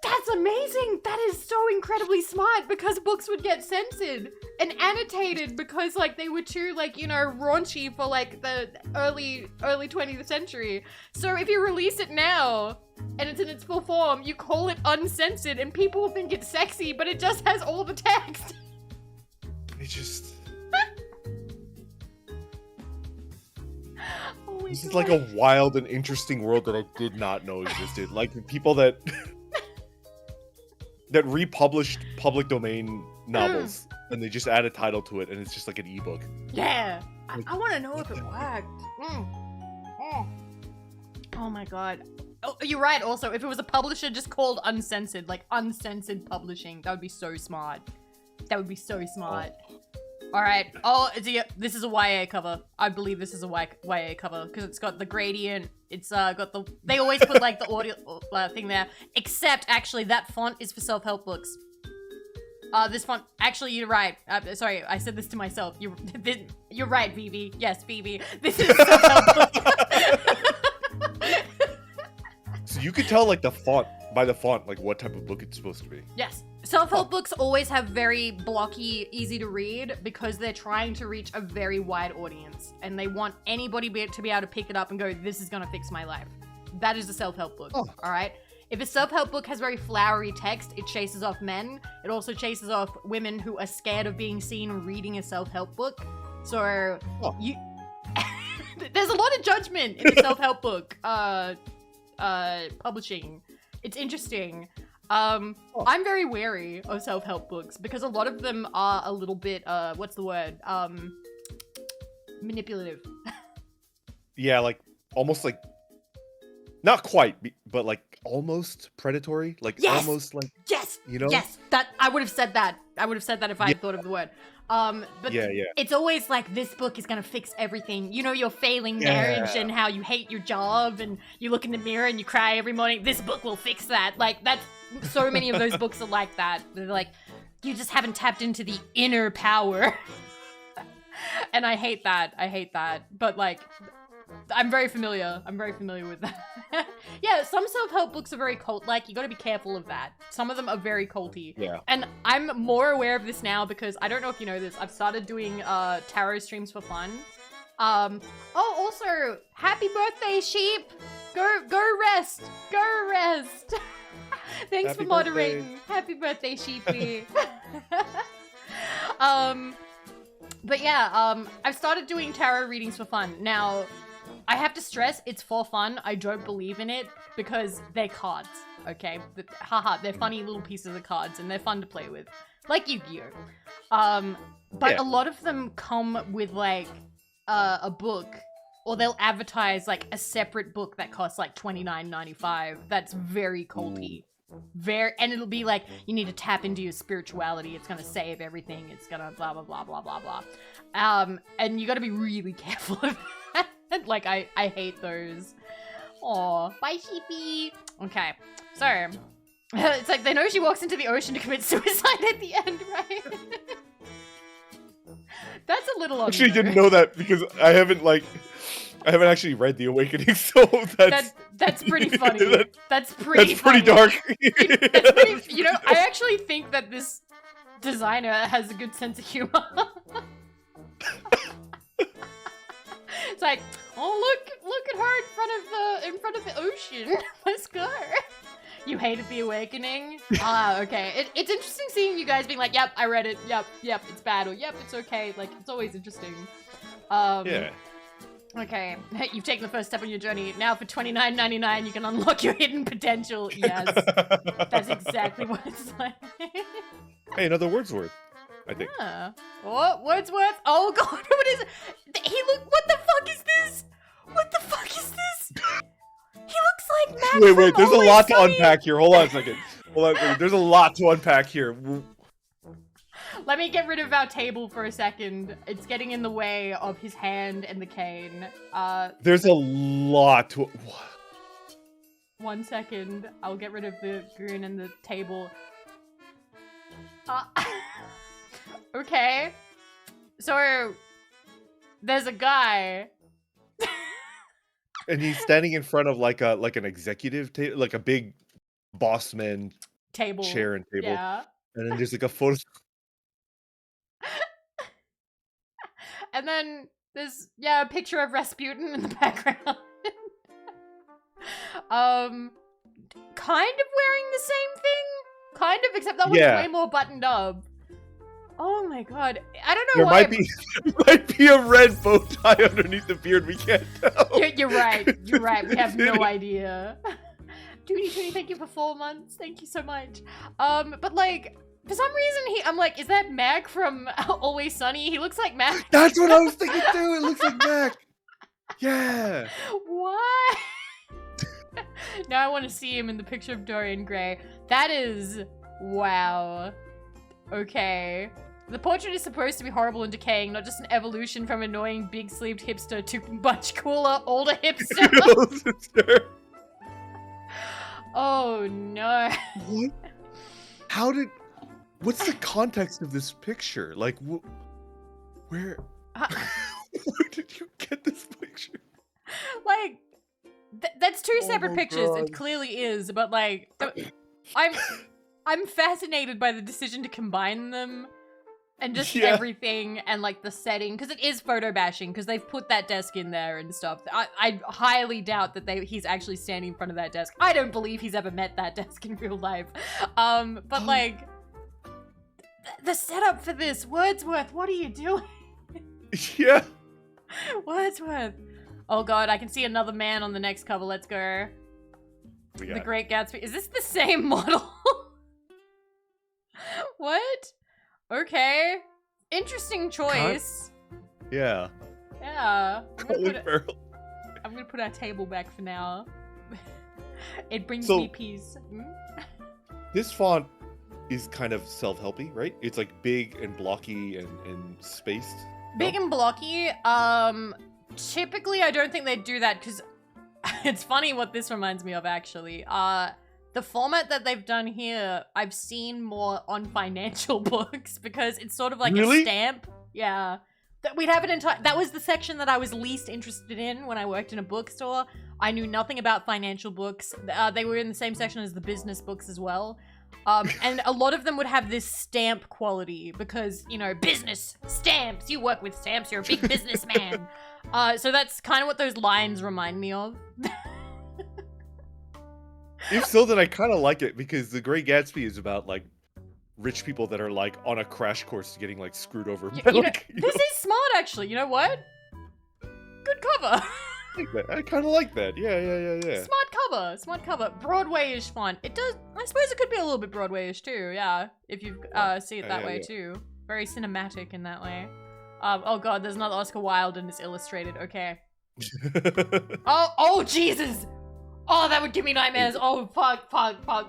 That's amazing. That is so incredibly smart because books would get censored and annotated because like they were too like, you know, raunchy for like the early 20th century. So if you release it now and it's in its full form, you call it uncensored and people think it's sexy, but it just has all the text. It just... Oh this is like a wild and interesting world that I did not know existed. Like people that that republished public domain novels, and they just add a title to it, and it's just like an ebook. Yeah, I want to know if it worked. Oh my god. Oh, you're right. Also, if it was a publisher just called Uncensored, like Uncensored Publishing, that would be so smart. That would be so smart. All right. Oh, this is a YA cover. I believe this is a YA cover because it's got the gradient. It's got the. They always put like the audio thing there. Except actually, that font is for self-help books. This font. Actually, you're right. Sorry, I said this to myself. You're right, Vivi. Yes, Vivi. This is self-help book. So you could tell like by the font, like what type of book it's supposed to be. Yes. Self-help books always have very blocky, easy to read because they're trying to reach a very wide audience and they want anybody to be able to pick it up and go, this is gonna fix my life. That is a self-help book, all right? If a self-help book has very flowery text, it chases off men. It also chases off women who are scared of being seen reading a self-help book. So there's a lot of judgment in the self-help book publishing. It's interesting. I'm very wary of self-help books because a lot of them are a little bit, what's the word? Manipulative. Yeah, like, almost like, not quite, but like, almost predatory? Like, yes! almost like, yes! You know? Yes! I would have said that. I would have said that if I had thought of the word. But it's always like, this book is gonna fix everything. You know, your failing marriage and how you hate your job and you look in the mirror and you cry every morning. This book will fix that. Like, that's so many of those books are like that. They're like, you just haven't tapped into the inner power. And I hate that. I hate that. But like, I'm very familiar with that. Yeah, some self-help books are very cult-like. You gotta be careful of that. Some of them are very culty. Yeah. And I'm more aware of this now because I don't know if you know this. I've started doing tarot streams for fun. Oh, also, happy birthday, sheep! Go rest! Go rest! Thanks Happy for moderating. Happy birthday, sheepy. But yeah, I've started doing tarot readings for fun. Now, I have to stress, it's for fun. I don't believe in it because they're cards, okay? Haha, they're funny little pieces of cards and they're fun to play with. Like Yu-Gi-Oh! But a lot of them come with like a book, or they'll advertise like a separate book that costs like $29.95. That's very culty. And it'll be like, you need to tap into your spirituality. It's gonna save everything. It's gonna blah, blah, blah, blah, blah, blah. And you gotta be really careful of that. Like, I hate those. Aw, bye, sheepy. Okay, so, it's like they know she walks into the ocean to commit suicide at the end, right? That's a little on Actually, didn't know that because I haven't actually read The Awakening, so that's pretty funny. That's pretty dark. You know, I actually think that this designer has a good sense of humor. It's like, oh look at her in front of the ocean. Let's go. You hated The Awakening? Okay. It's interesting seeing you guys being like, yep, I read it. Yep, it's bad. Or yep, it's okay. Like, it's always interesting. Yeah. Okay, you've taken the first step on your journey. Now for $29.99, you can unlock your hidden potential. Yes, that's exactly what it's like. Hey, another Wordsworth, I think. Yeah. Oh, Wordsworth. Oh god, what is it? What the fuck is this? What the fuck is this? He looks like Matt Wait, there's a Always lot to Sunny. unpack here. Hold on a second. There's a lot to unpack here. Let me get rid of our table for a second. It's getting in the way of his hand and the cane. There's a lot to... 1 second. I'll get rid of the goon and the table. Okay. So, there's a guy. And he's standing in front of like an executive table, like a big boss man Table. chair and table. Yeah. And then there's like a photo... And then there's, a picture of Rasputin in the background. Kind of wearing the same thing? Kind of, except that one's way more buttoned up. Oh my god. I don't know why. There might be a red bow tie underneath the beard. We can't tell. You're right. You're right. We have no idea. Toonie, thank you for 4 months. Thank you so much. But like, for some reason, I'm like, is that Mac from Always Sunny? He looks like Mac. That's what I was thinking too. It looks like Mac. Yeah. What? Now I want to see him in the picture of Dorian Gray. That is, wow. Okay. The portrait is supposed to be horrible and decaying, not just an evolution from annoying big-sleeved hipster to much cooler, older hipster. Oh no. What? What's the context of this picture? Like, where did you get this picture? Like, that's two separate pictures. God. It clearly is, but like, I'm fascinated by the decision to combine them. And just everything and like the setting, because it is photo bashing, because they've put that desk in there and stuff. I highly doubt that he's actually standing in front of that desk. I don't believe he's ever met that desk in real life. But like, the setup for this, Wordsworth, what are you doing? Yeah. Wordsworth. Oh god, I can see another man on the next cover. Let's go. The Great Gatsby. Is this the same model? What? Okay. Interesting choice. Yeah. Yeah. I'm gonna put our table back for now. It brings me peace. This font is kind of self-helpy, right? It's like big and blocky and spaced. Big and blocky. Typically I don't think they'd do that because it's funny what this reminds me of actually. The format that they've done here, I've seen more on financial books because it's sort of like a stamp. Yeah. We'd have an entire... That was the section that I was least interested in when I worked in a bookstore. I knew nothing about financial books. They were in the same section as the business books as well. And a lot of them would have this stamp quality because, you know, business, stamps. You work with stamps, you're a big businessman. So that's kind of what those lines remind me of. If so, then I kind of like it because The Great Gatsby is about like rich people that are like on a crash course to getting like screwed over. This is smart, actually. You know what? Good cover. I kind of like that. Yeah. Smart cover. Broadway-ish font. It does. I suppose it could be a little bit Broadway-ish too. Yeah, if you see it that way too. Very cinematic in that way. Oh god, there's another Oscar Wilde and it's illustrated. Okay. Oh Jesus. Oh, that would give me nightmares. Oh, fuck.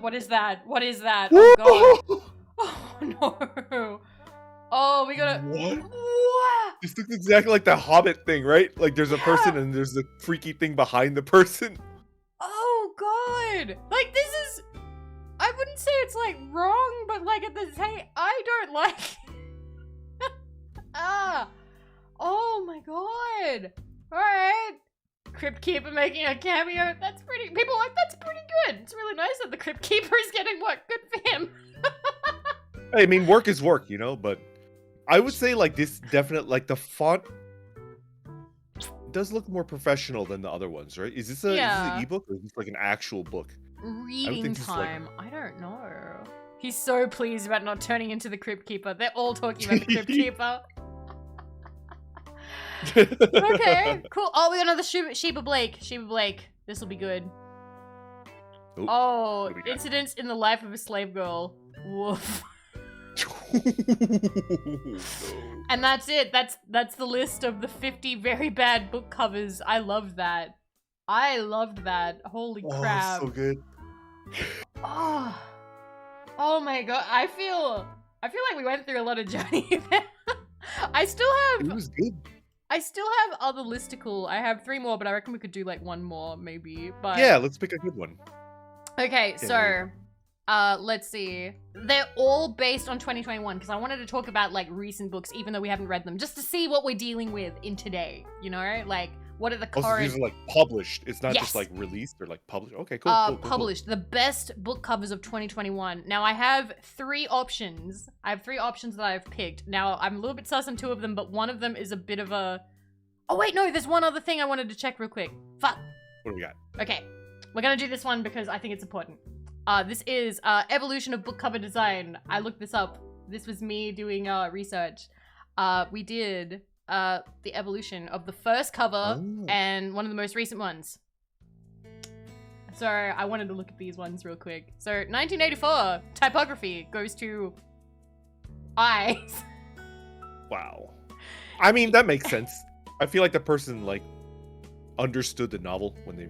What is that? Oh, God. Oh, no. Oh, we gotta... What? This looks exactly like the Hobbit thing, right? Like, there's a person and there's a freaky thing behind the person. Oh, God. Like, this is... I wouldn't say it's, like, wrong, but, like, at the same... I don't like... Oh, my God. All right. Crypt Keeper making a cameo. That's pretty... People are like, that's pretty good. It's really nice that the Crypt Keeper is getting what? Good for him. I mean, work is work, you know, but I would say, like, this definitely... Like, the font does look more professional than the other ones, right? Is this an ebook or is this, like, an actual book? Reading time. I don't know. He's so pleased about not turning into the Crypt Keeper. They're all talking about the Crypt Keeper. Okay, cool. Oh, we got another Sheba Blake. This will be good. Ooh, oh, incidents in the life of a slave girl. Woof. And that's it. That's the list of the 50 very bad book covers. I loved that. Holy crap. So good. Oh my god. I feel like we went through a lot of journey there. It was good. I still have other listicle. I have 3 more, but I reckon we could do like 1 more maybe. But yeah, let's pick a good one. Okay, so let's see. They're all based on 2021 because I wanted to talk about like recent books even though we haven't read them, just to see what we're dealing with in today, you know? Like what are the current... Also, these are like published. It's not just like released or like published. Okay, cool. Published. The best book covers of 2021. Now I have 3 options. I have 3 options that I've picked. Now I'm a little bit sus on 2 of them, but one of them is a bit of a... Oh wait, no, there's one other thing I wanted to check real quick. Fuck. What do we got? Okay, we're gonna do this one because I think it's important. This is Evolution of Book Cover Design. I looked this up. This was me doing research. We did the evolution of the first cover and one of the most recent ones. So I wanted to look at these ones real quick. So 1984, typography goes to eyes. Wow. I mean, that makes sense. I feel like the person like understood the novel when they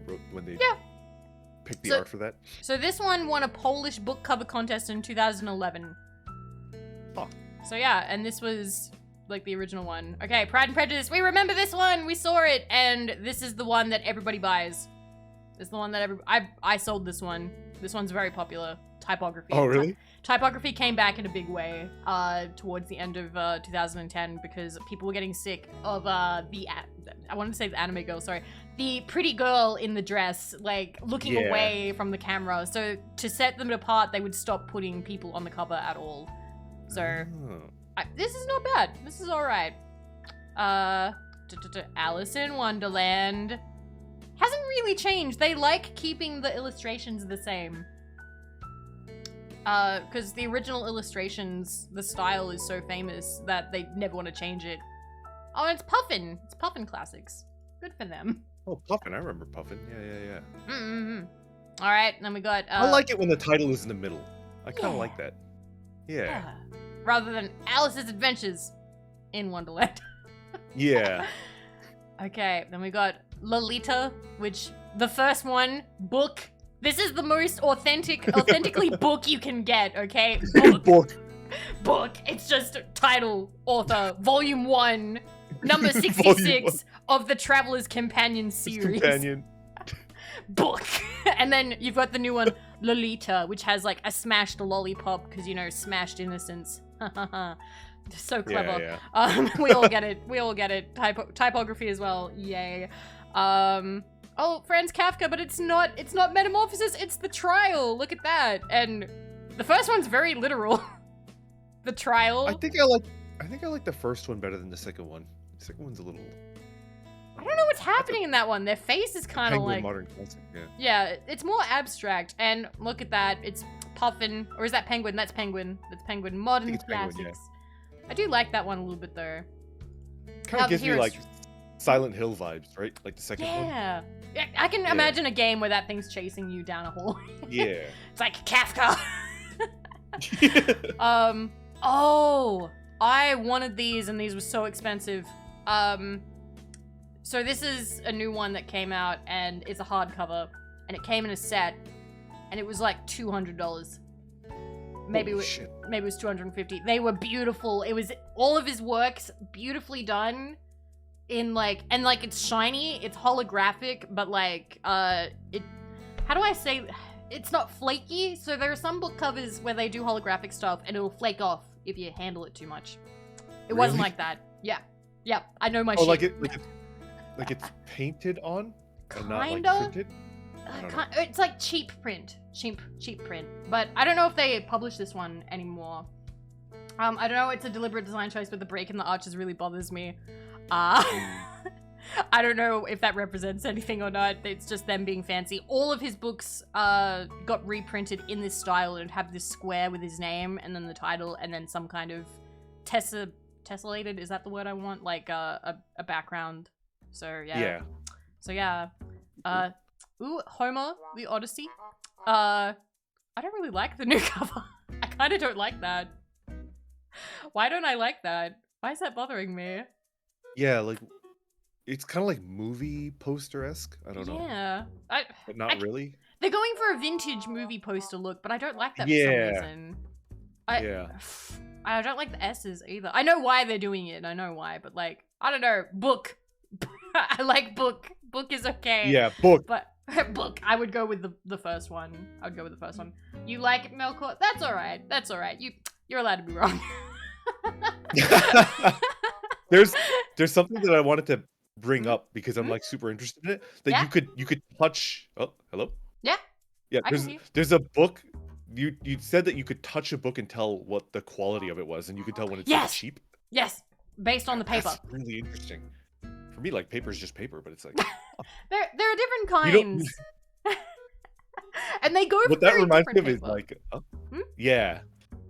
picked the art for that. So this one won a Polish book cover contest in 2011. Oh. So yeah, and this was like the original one. Okay, Pride and Prejudice. We remember this one. We saw it, and this is the one that everybody buys. It's the one that I sold this one. This one's very popular. Typography. Oh, really? Typography came back in a big way towards the end of 2010 because people were getting sick of I wanted to say the anime girl, sorry. The pretty girl in the dress, like, looking away from the camera. So to set them apart, they would stop putting people on the cover at all. So, this is not bad. This is alright. Alice in Wonderland. Hasn't really changed. They like keeping the illustrations the same. Because the original illustrations, the style is so famous that they never want to change it. Oh, and it's Puffin. It's Puffin Classics. Good for them. Oh, Puffin. I remember Puffin. Yeah. All right, then we got... I like it when the title is in the middle. I kind of like that. Yeah. Rather than Alice's Adventures in Wonderland. Yeah. Okay, then we got Lolita, which the first one, book. This is the most authentically book you can get, okay? Book. It's just title, author, volume 1, number 66 of the Traveler's Companion series. Book. And then you've got the new one, Lolita, which has like a smashed lollipop, because, you know, smashed innocence. So clever. Yeah. We all get it. We all get it. Typography as well. Yay. Oh, Franz Kafka, but it's not Metamorphosis, it's The Trial. Look at that. And the first one's very literal. The Trial. I think I like the first one better than the second one. The second one's a little... I don't know what's happening in that one. Their face is kind of like... Modern classic, yeah, it's more abstract. And look at that. It's Puffin. Or is that Penguin? That's Penguin. That's Penguin. Modern classics. Penguin, I do like that one a little bit, though. Kind of gives me, like, Silent Hill vibes, right? Like the second one. Yeah. I can imagine a game where that thing's chasing you down a hallway. Yeah. It's like Kafka. Oh, I wanted these and these were so expensive. So this is a new one that came out and it's a hardcover and it came in a set and it was like $200. Maybe it was 250. They were beautiful. It was all of his works beautifully done in like, and like it's shiny, it's holographic, but like, how do I say, it's not flaky. So there are some book covers where they do holographic stuff and it'll flake off if you handle it too much. It wasn't like that. Yeah. Yeah. I know my shit. Like it's painted on? Kinda? And not like printed? It's like cheap print. Cheap print. But I don't know if they publish this one anymore. I don't know, it's a deliberate design choice, but the break in the arches really bothers me. I don't know if that represents anything or not. It's just them being fancy. All of his books got reprinted in this style and have this square with his name and then the title and then some kind of tessellated, is that the word I want? Like a background. So yeah. Yeah. So yeah. Ooh, Homer, the Odyssey. I don't really like the new cover. I kind of don't like that. Why don't I like that? Why is that bothering me? Yeah, like, it's kind of like movie poster-esque. I don't know. Yeah. But not really. They're going for a vintage movie poster look, but I don't like that for some reason. I don't like the S's either. I know why they're doing it. I know why, but like, I don't know. Book. I like book. Book is okay. Yeah, book. But book. I would go with the first one. I would go with the first one. You like Melkor? That's alright. That's alright. You're allowed to be wrong. There's something that I wanted to bring up because I'm like super interested in it. That you could touch. Oh, hello. Yeah. Yeah. There's a book. You said that you could touch a book and tell what the quality of it was, and you could tell when it's like, cheap. Yes. Based on the paper. That's really interesting. For me, like, paper is just paper, but it's like there are different kinds. And they go for what that reminds me of is like yeah.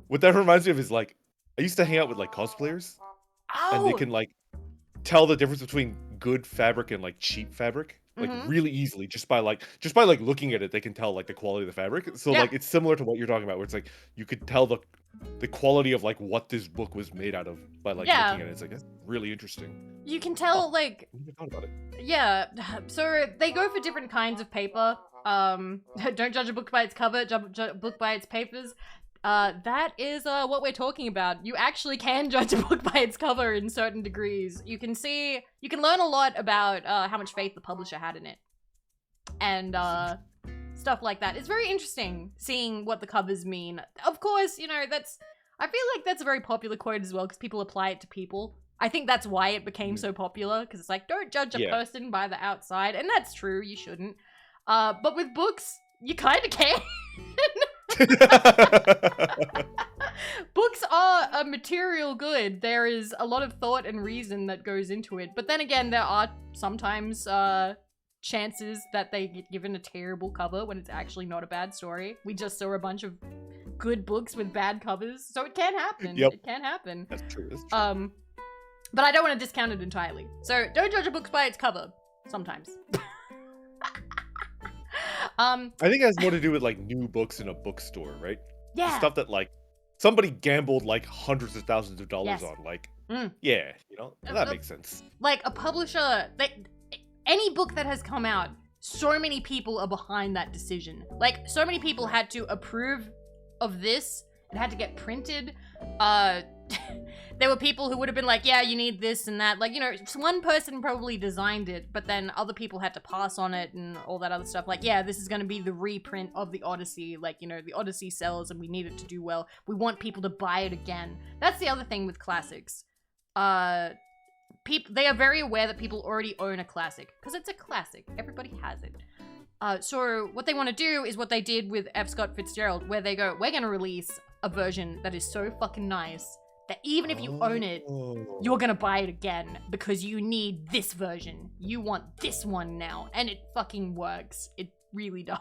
What that reminds me of is like I used to hang out with like cosplayers. And they can like tell the difference between good fabric and like cheap fabric. like Mhm. really easily just by looking at it. They can tell like the quality of the fabric. So Yeah. like it's similar to what you're talking about, where it's like you could tell the quality of like what this book was made out of by like Yeah. looking at it. It's like that's really interesting. You can tell, like, I never thought about it. yeah. So they go for different kinds of paper. Don't judge a book by its cover, judge a book by its papers. That is what we're talking about. You actually can judge a book by its cover in certain degrees. You can learn a lot about how much faith the publisher had in it. And stuff like that. It's very interesting seeing what the covers mean. Of course, you know, I feel like that's a very popular quote as well, because people apply it to people. I think that's why it became so popular, because it's like, don't judge a person by the outside, and that's true, you shouldn't. But with books, you kind of can. Books are a material good. There is a lot of thought and reason that goes into it. But then again, there are sometimes chances that they get given a terrible cover when it's actually not a bad story. We just saw a bunch of good books with bad covers, so it can happen. Yep. It can happen. That's true. That's true. But I don't want to discount it entirely. So don't judge a book by its cover. Sometimes. I think it has more to do with like new books in a bookstore, right? Yeah. Stuff that like somebody gambled like hundreds of thousands of dollars on. Like, yeah, you know, that makes sense. Like a publisher, any book that has come out, so many people are behind that decision. Like, so many people had to approve of this. It had to get printed. There were people who would have been like, yeah, you need this and that. Like, you know, one person probably designed it, but then other people had to pass on it and all that other stuff. Like, yeah, this is going to be the reprint of the Odyssey. Like, you know, the Odyssey sells and we need it to do well. We want people to buy it again. That's the other thing with classics. They are very aware that people already own a classic, because it's a classic. Everybody has it. So what they want to do is what they did with F. Scott Fitzgerald, where they go, we're going to release a version that is so fucking nice that even if you own it, you're going to buy it again because you need this version. You want this one now. And it fucking works. It really does.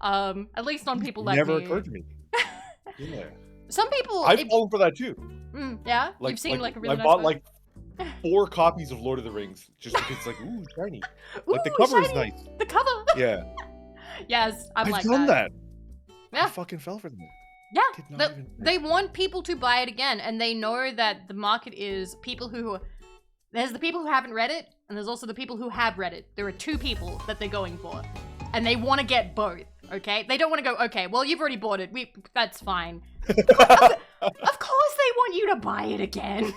At least on people like me. Never occurred to me. Yeah. Some people... I've fallen for that too. Yeah? You've seen like a really nice I bought book? like 4 copies of Lord of the Rings just because it's like, ooh, shiny. Like the Ooh, cover shiny. is nice. The cover! Yeah. Yes, I've I've done that. Yeah. I fucking fell for them. Yeah, they want people to buy it again, and they know that the market is people who... There's the people who haven't read it, and there's also the people who have read it. There are 2 people that they're going for, and they want to get both, okay? They don't want to go, okay, well, you've already bought it. That's fine. Of course they want you to buy it again.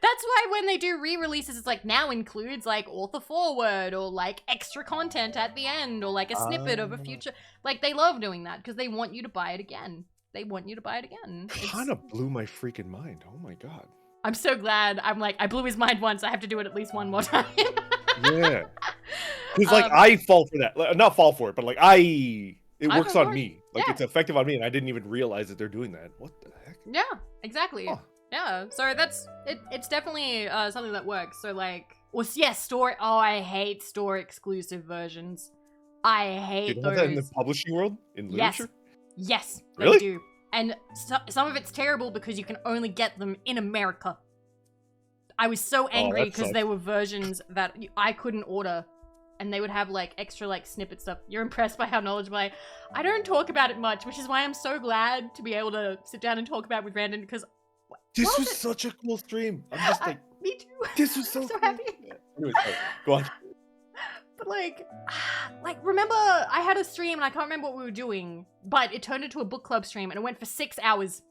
That's why when they do re-releases, it's like now includes like author forward or like extra content at the end or like a snippet of a future. Like they love doing that because they want you to buy it again. They want you to buy it again. Kind of blew my freaking mind. Oh my god. I'm so glad. I'm like, I blew his mind once. I have to do it at least one more time. Yeah. Because like I fall for that. Like, not fall for it, but like it works on me. Like it's effective on me, and I didn't even realize that they're doing that. What the heck? Yeah, exactly. Huh. Yeah, so that's it. It's definitely something that works. So like, well, yeah, store. Oh, I hate store exclusive versions. I hate You those. have that in the publishing world, in literature. Yes, Really? they do. And some of it's terrible because you can only get them in America. I was so angry because there were versions that I couldn't order. And they would have like extra like snippet stuff. You're impressed by how knowledgeable I don't talk about it much, which is why I'm so glad to be able to sit down and talk about it with Randon, because This was such a cool stream. I'm just like, me too. this was so I'm so cool. happy. Anyways, go on. But like remember I had a stream and I can't remember what we were doing, but it turned into a book club stream and it went for 6 hours.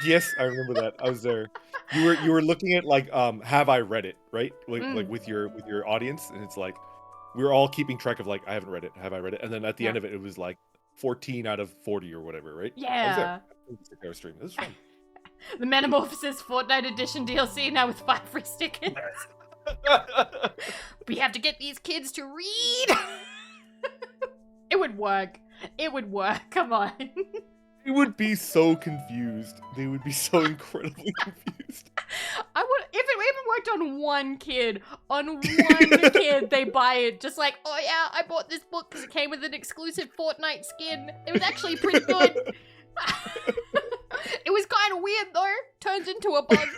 Yes, I remember that. I was there. You were looking at like have I read it, right? Like with your audience, and it's like we were all keeping track of like I haven't read it, have I read it? And then at the end of it, it was like 14 out of 40 or whatever, right? Yeah. I was there. It was a 6-hour stream. It was fun. The Metamorphosis Fortnite Edition DLC now with 5 free stickers. We have to get these kids to read. It would work. It would work. Come on. They would be so confused. They would be so incredibly confused. If it even worked on one kid, they buy it. Just like, oh yeah, I bought this book because it came with an exclusive Fortnite skin. It was actually pretty good. It was kind of weird though. Turns into a bug.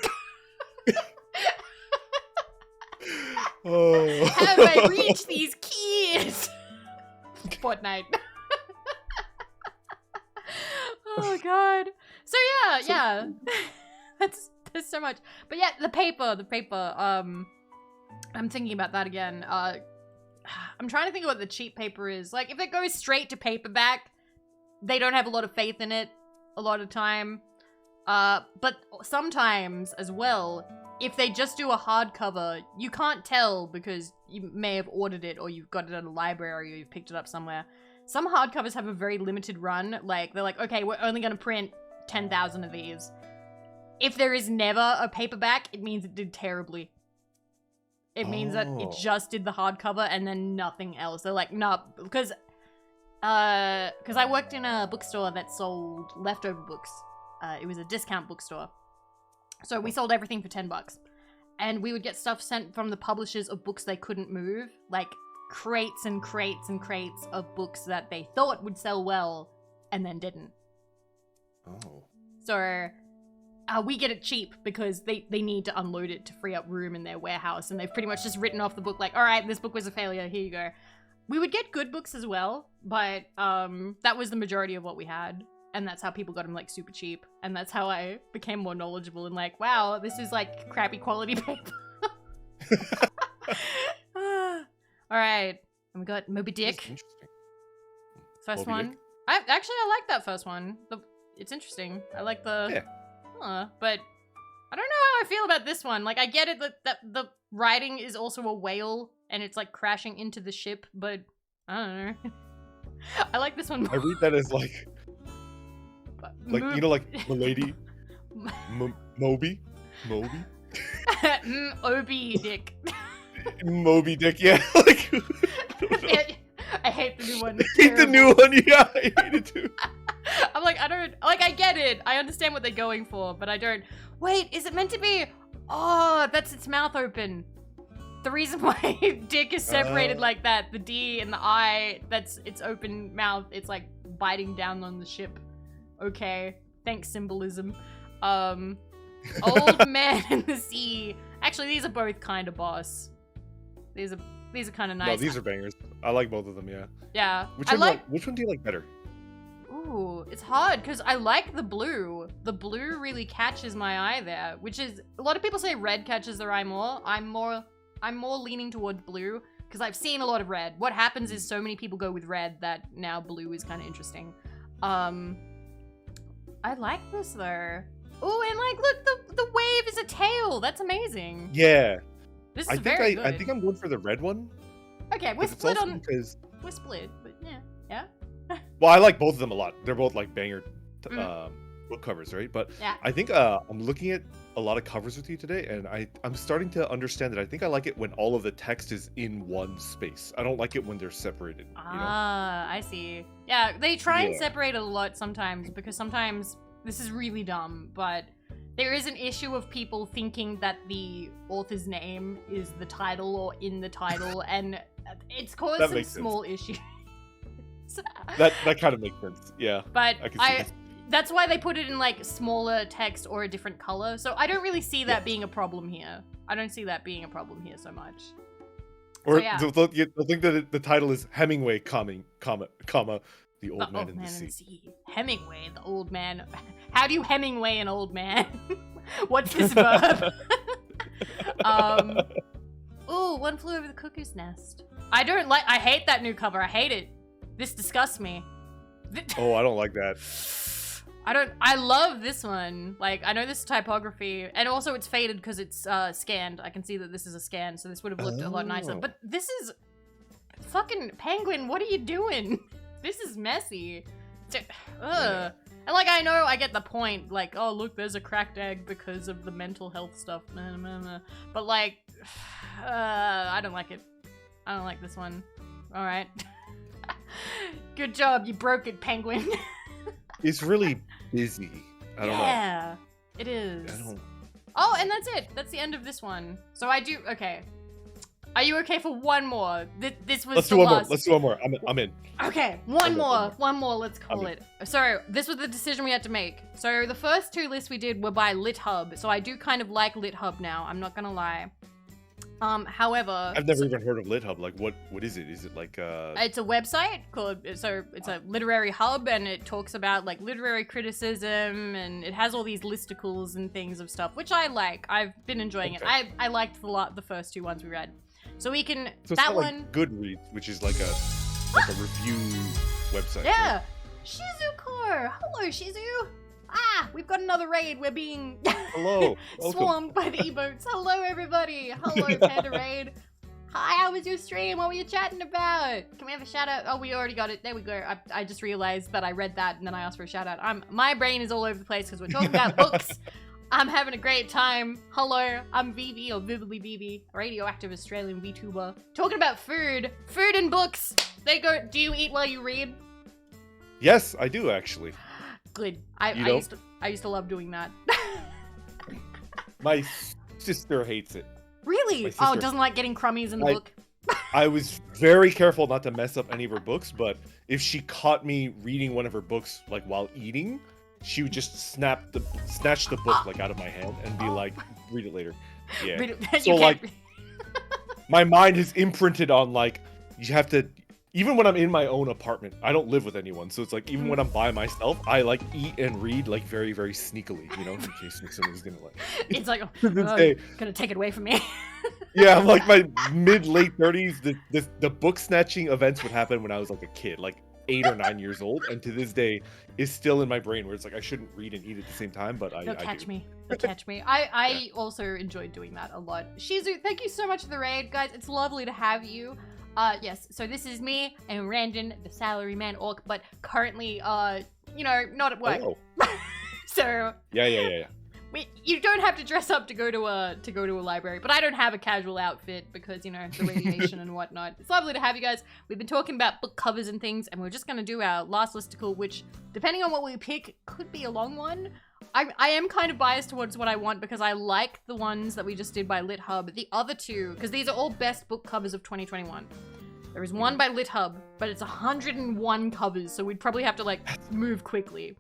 reach these kids. Fortnite. Oh god. So yeah. That's so much. But yeah, the paper. I'm thinking about that again. I'm trying to think of what the cheap paper is. Like, if it goes straight to paperback, they don't have a lot of faith in it a lot of time. But sometimes as well, if they just do a hardcover, you can't tell because you may have ordered it or you've got it at a library or you've picked it up somewhere. Some hardcovers have a very limited run. Like, they're like, okay, we're only going to print 10,000 of these. If there is never a paperback, it means it did terribly. It means that it just did the hardcover and then nothing else. They're like, nah, because I worked in a bookstore that sold leftover books. It was a discount bookstore. So we sold everything for $10. And we would get stuff sent from the publishers of books they couldn't move. Like crates and crates and crates of books that they thought would sell well and then didn't. Oh. So we get it cheap because they need to unload it to free up room in their warehouse. And they've pretty much just written off the book like, all right, this book was a failure. Here you go. We would get good books as well. But that was the majority of what we had. And that's how people got them, like, super cheap. And that's how I became more knowledgeable and like, wow, this is, like, crappy quality paper. All right. And we got Moby Dick. First one. Dick. I like that first one. It's interesting. I like the... Yeah. But I don't know how I feel about this one. Like, I get it that the writing is also a whale and it's, like, crashing into the ship, but I don't know. I like this one more. I read that as, like... Like, you know, like, Milady? Moby? Obi Dick. Moby Dick, yeah. Like, I hate the new one. I hate the new one, yeah. I hate it too. I'm like, I get it. I understand what they're going for, but I don't. Wait, is it meant to be? Oh, that's its mouth open. The reason why Dick is separated like that, the D and the I, that's its open mouth. It's like biting down on the ship. Okay, thanks symbolism. Old Man in the Sea. Actually, these are both kind of boss. These are kind of nice. No, these are bangers. I like both of them, yeah. Yeah. Which one do you like better? Ooh, it's hard because I like the blue. The blue really catches my eye there, which is a lot of people say red catches their eye more. I'm more leaning towards blue because I've seen a lot of red. What happens is so many people go with red that now blue is kind of interesting. I like this though. Oh, and like, look, the wave is a tail. That's amazing. Yeah. This is very good. I think I'm going for the red one. Okay, we're split on. We're split, but yeah. Well, I like both of them a lot. They're both like banger book covers, right? But yeah. I think I'm looking at a lot of covers with you today, and I'm starting to understand that I think I like it when all of the text is in one space. I don't like it when they're separated. I see. Yeah, they try and separate it a lot sometimes because sometimes this is really dumb, but there is an issue of people thinking that the author's name is the title or in the title, and it's caused some small issues. that kind of makes sense. Yeah. But that's why they put it in like smaller text or a different color. So I don't really see that being a problem here. I don't see that being a problem here so much. Or they'll think that the title is Hemingway, comma, the old man in the sea. Hemingway, the old man. How do you Hemingway an old man? What's this verb? Ooh, One Flew Over the Cuckoo's Nest. I hate that new cover. I hate it. This disgusts me. Oh, I don't like that. I love this one. Like, I know this is typography, and also it's faded because it's scanned. I can see that this is a scan, so this would have looked a lot nicer. But this is... Fucking Penguin, what are you doing? This is messy. Ugh. And like, I know I get the point. Like, oh, look, there's a cracked egg because of the mental health stuff. But like, I don't like it. I don't like this one. All right. Good job, you broke it, Penguin. It's really busy. I don't know. Yeah, it is. Oh, and that's it. That's the end of this one. So okay. Are you okay for one more? This was the last. Let's do one more. I'm in. Okay, one more. Let's call it. So this was the decision we had to make. So the first two lists we did were by LitHub. So I do kind of like LitHub now. I'm not gonna lie. However, I've never even heard of LitHub. Like, what is it? Is it like it's a website called it's a literary hub, and it talks about like literary criticism, and it has all these listicles and things of stuff, which I like. I've been enjoying it. I liked the first two ones we read, so we can so that it's not one. like Goodreads, which is like a review website. Yeah, right? Shizuko. Hello, Shizu. Ah, we've got another raid. We're being Hello. swarmed by the emotes. Hello, everybody. Hello, Panda Raid. Hi, how was your stream? What were you chatting about? Can we have a shout out? Oh, we already got it. There we go. I just realized that I read that and then I asked for a shout out. My brain is all over the place because we're talking about books. I'm having a great time. Hello, I'm Vivi, or Vivi, a radioactive Australian VTuber. Talking about food and books. They go. Do you eat while you read? Yes, I do actually. Good. I used to love doing that. My sister hates it. Really? Oh, doesn't like getting crummies in the book. I was very careful not to mess up any of her books, but if she caught me reading one of her books like while eating, she would just snatch the book like out of my hand and be like, "Read it later." Yeah. So like, my mind is imprinted on like you have to. Even when I'm in my own apartment, I don't live with anyone, so it's like even when I'm by myself, I like eat and read like very, very sneakily, you know, in case someone's gonna like. It's like, gonna take it away from me. Yeah, I'm like my late 30s. The book snatching events would happen when I was like a kid, like 8 or 9 years old, and to this day is still in my brain where it's like I shouldn't read and eat at the same time, but They'll catch me. They'll catch me. I also enjoyed doing that a lot. Shizu, thank you so much for the raid, guys. It's lovely to have you. Yes, so this is me and Randon, the salaryman orc, but currently, you know, not at work. Oh. So Yeah. You don't have to dress up to go to a library, but I don't have a casual outfit because, you know, the radiation and whatnot. It's lovely to have you guys. We've been talking about book covers and things, and we're just gonna do our last listicle, which, depending on what we pick, could be a long one. I am kind of biased towards what I want because I like the ones that we just did by LitHub. The other two, because these are all best book covers of 2021. There is one by LitHub, but it's 101 covers, so we'd probably have to like move quickly.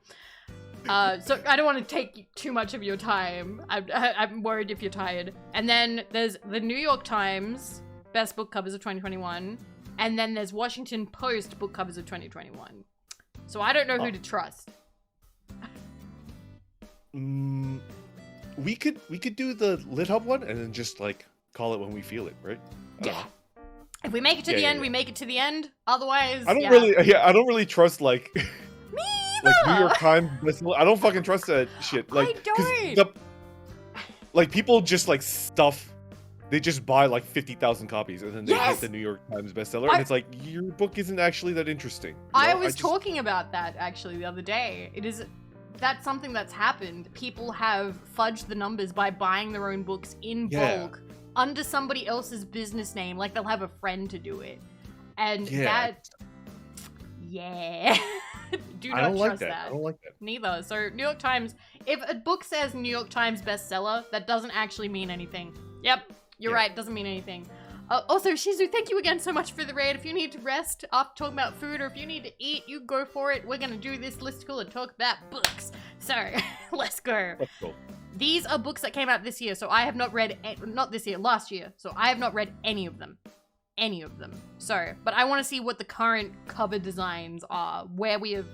So I don't want to take too much of your time. I'm worried if you're tired. And then there's the New York Times best book covers of 2021, and then there's Washington Post book covers of 2021. So I don't know who to trust. We could do the LitHub one and then just like call it when we feel it, right? Yeah. If we make it to the end, we make it to the end. Otherwise, I don't really trust like me like New York Times. I don't fucking trust that shit. Like, I don't. Like people just like stuff. They just buy like 50,000 copies and then they hit the New York Times bestseller, and it's like your book isn't actually that interesting. I was talking about that actually the other day. That's something that's happened. People have fudged the numbers by buying their own books in bulk under somebody else's business name. Like they'll have a friend to do it. And do not trust that. I don't like that. Neither. So New York Times, if a book says New York Times bestseller, that doesn't actually mean anything. Yep, you're right. It doesn't mean anything. Also, Shizu, thank you again so much for the raid. If you need to rest after talking about food, or if you need to eat, you go for it. We're gonna do this listicle and talk about books. So, let's go. Let's go. These are books that came out this year, so I have not read, not this year, last year. So I have not read any of them. So, but I want to see what the current cover designs are, where we've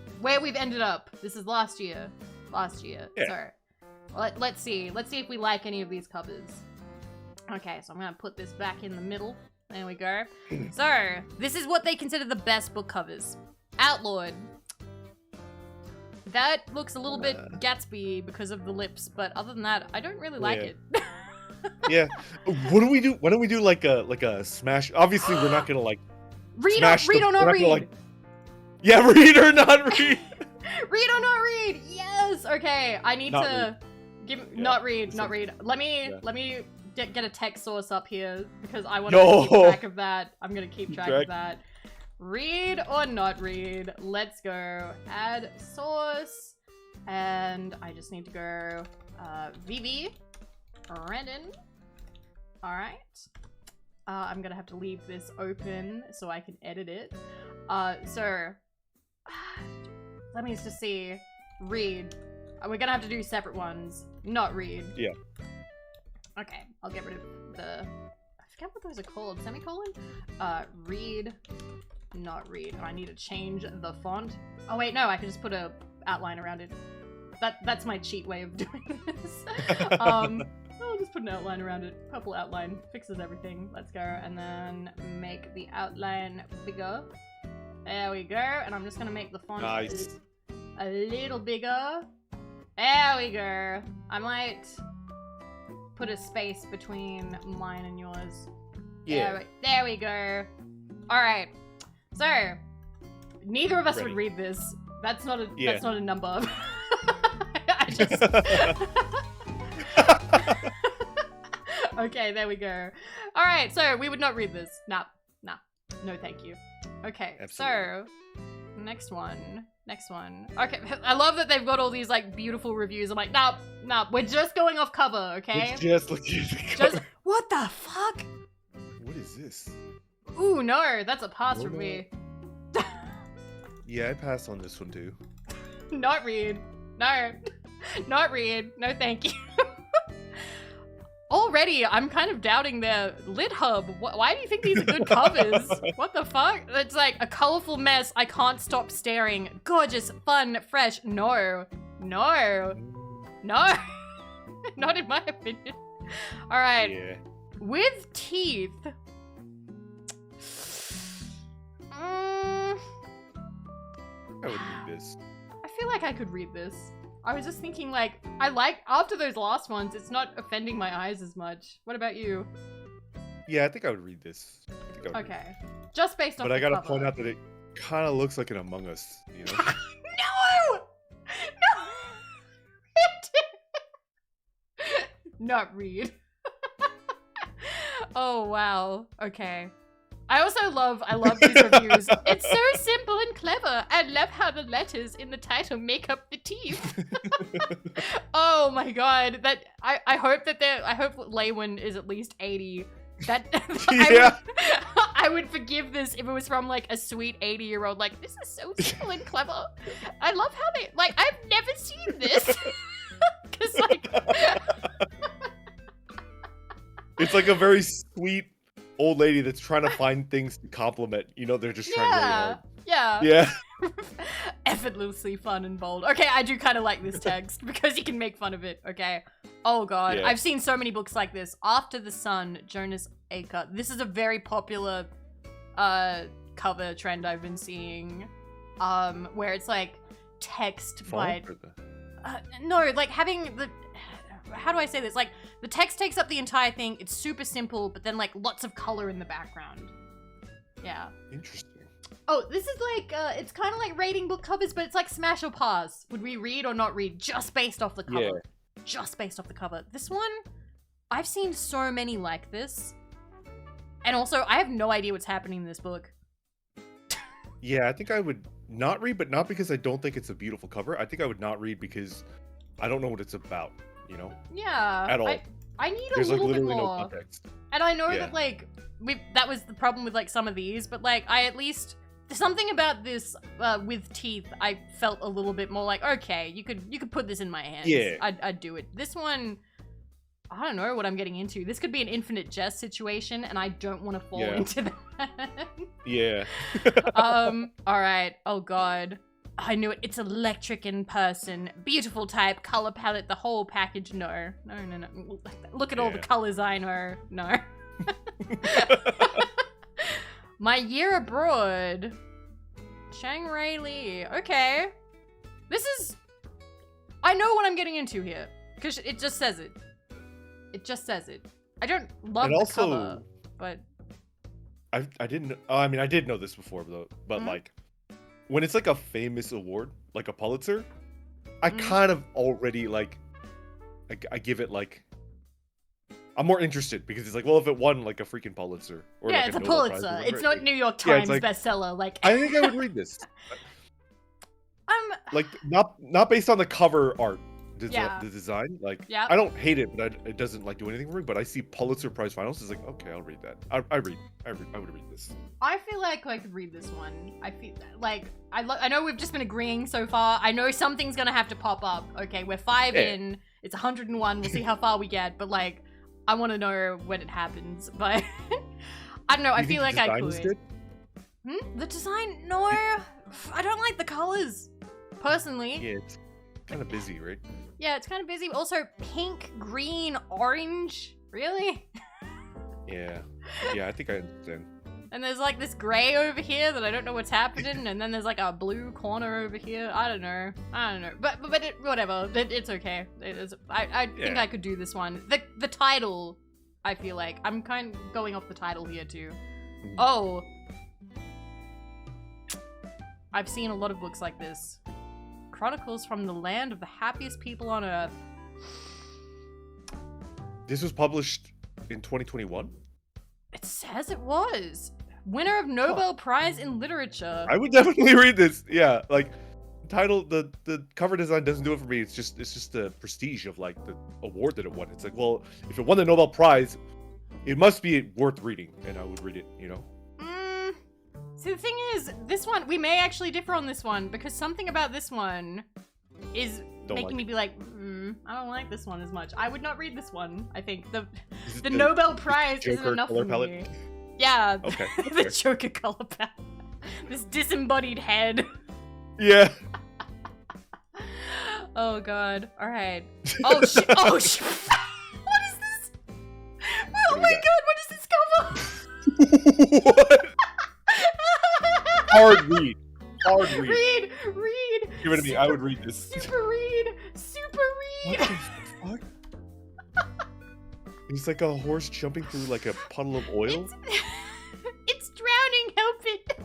ended up. This is last year. Yeah. So, let's see if we like any of these covers. Okay, so I'm gonna put this back in the middle. There we go. So, this is what they consider the best book covers. Outlawed. That looks a little bit Gatsby because of the lips, but other than that, I don't really like it. Yeah. What do we do? Why don't we do like a smash? Obviously, we're not gonna like read or not read. Yeah, read or not read. Read or not read. Yes. Okay, I need to not read. Let me get a text source up here because I want to keep track of that. I'm gonna keep track of that. Read or not read. Let's go. Add source. And I just need to go Vivi. Randon. Alright. I'm gonna have to leave this open so I can edit it. So let me just see. Read. We're gonna have to do separate ones. Not read. Yeah. Okay, I'll get rid of the... forget what those are called. Semicolon? Read, not read. Oh, I need to change the font. Oh wait, no, I can just put a outline around it. That's my cheat way of doing this. I'll just put an outline around it. Purple outline fixes everything. Let's go, and then make the outline bigger. There we go, and I'm just gonna make the font nice. a little bigger. There we go. I might put a space between mine and yours. Yeah. There we go. Alright. So, neither of us would read this. That's not a number. I just... Okay, there we go. Alright, so we would not read this. Nah. No thank you. Okay, absolutely. So, next one. Okay, I love that they've got all these, like, beautiful reviews. I'm like, nah, we're just going off cover, okay? We're just looking at the cover. What the fuck? What is this? Ooh, no, that's a pass from me. Yeah, I passed on this one, too. Not read. No. Not read. No thank you. Already, I'm kind of doubting their lit hub. Why do you think these are good covers? What the fuck? It's like a colorful mess. I can't stop staring. Gorgeous, fun, fresh. No. Not in my opinion. All right. Yeah. With teeth. I would read this. I feel like I could read this. I was just thinking, like, after those last ones, it's not offending my eyes as much. What about you? Yeah, I think I would read this. Okay. Just based off the cover. But I gotta cover. point out that it kind of looks like an Among Us, you know? No! Not read. Oh, wow. Okay. I love these reviews. It's so simple and clever. I love how the letters in the title make up the teeth. Oh my god. I hope Laywin is at least 80. Yeah. I would forgive this if it was from like a sweet 80-year-old. Like, this is so simple and clever. I love how they, like, I've never seen this. Cause like it's like a very sweet old lady that's trying to find things to compliment. You know, they're just trying really hard. Yeah. Effortlessly fun and bold. Okay, I do kind of like this text because you can make fun of it. Okay. Oh god, I've seen so many books like this. After the Sun, Jonas Aker. This is a very popular cover trend I've been seeing, where it's like text by no, like having the, how do I say this? Like, the text takes up the entire thing. It's super simple, but then like lots of color in the background. Yeah. Interesting. Oh, this is like, it's kind of like rating book covers, but it's like smash or pass. Would we read or not read just based off the cover? Yeah. Just based off the cover. This one, I've seen so many like this. And also, I have no idea what's happening in this book. Yeah, I think I would not read, but not because I don't think it's a beautiful cover. I think I would not read because I don't know what it's about, you know? Yeah. At all. I need There's a little like bit literally more. no context. And I know that like, that was the problem with like some of these, but like, I at least, something about this with teeth, I felt a little bit more like, okay, you could put this in my hands. Yeah. I'd do it. This one, I don't know what I'm getting into. This could be an infinite jest situation, and I don't want to fall into that. Yeah. All right. Oh god. I knew it. It's electric in person. Beautiful type, color palette, the whole package. No. Look at all the colors I know. No. My Year Abroad. Shang-Rai Lee. Okay. This is... I know what I'm getting into here. Because it just says it. It just says it. I don't love the cover, but... I didn't... I mean, I did know this before, though. But, like, when it's, like, a famous award, like a Pulitzer, I kind of already, like... I give it, like... I'm more interested because it's like, well, if it won like a freaking Pulitzer, or like it's a Pulitzer. It's not New York Times bestseller. Like, I think I would read this. Like not based on the cover art, the design. Like, I don't hate it, but it doesn't like do anything for me. But I see Pulitzer Prize finals. It's like, okay, I'll read that. I would read this. I feel like I could read this one. I feel like I know we've just been agreeing so far. I know something's gonna have to pop up. Okay, we're 5 in. It's 101. We'll see how far we get. But like, I want to know when it happens, but I don't know. I feel like I could. The design? No, I don't like the colors, personally. Yeah, it's kind of busy, right? Yeah, it's kind of busy. Also, pink, green, orange. Really? Yeah, I think I understand. And there's like this gray over here that I don't know what's happening, and then there's like a blue corner over here. I don't know. But whatever. It's okay. I think I could do this one. The title, I feel like I'm kind of going off the title here too. Oh, I've seen a lot of books like this. Chronicles from the Land of the Happiest People on Earth. This was published in 2021. It says it was. Winner of Nobel Prize in Literature. I would definitely read this. Yeah, like title, the cover design doesn't do it for me. It's just the prestige of like the award that it won. It's like, well, if it won the Nobel Prize, it must be worth reading, and I would read it, you know? See, the thing is, this one, we may actually differ on this one, because something about this one is making me be like, I don't like this one as much. I would not read this one, I think. The Nobel Prize isn't enough for me. Yeah, okay, the Joker color palette. This disembodied head. Yeah. Oh god. Alright. Oh shit. Oh shit. What is this? Oh my god, what is this cover? What? Hard read. Read. Give it to me. I would read this. Super read. What the fuck? It's like a horse jumping through like a puddle of oil. It's drowning. Help it!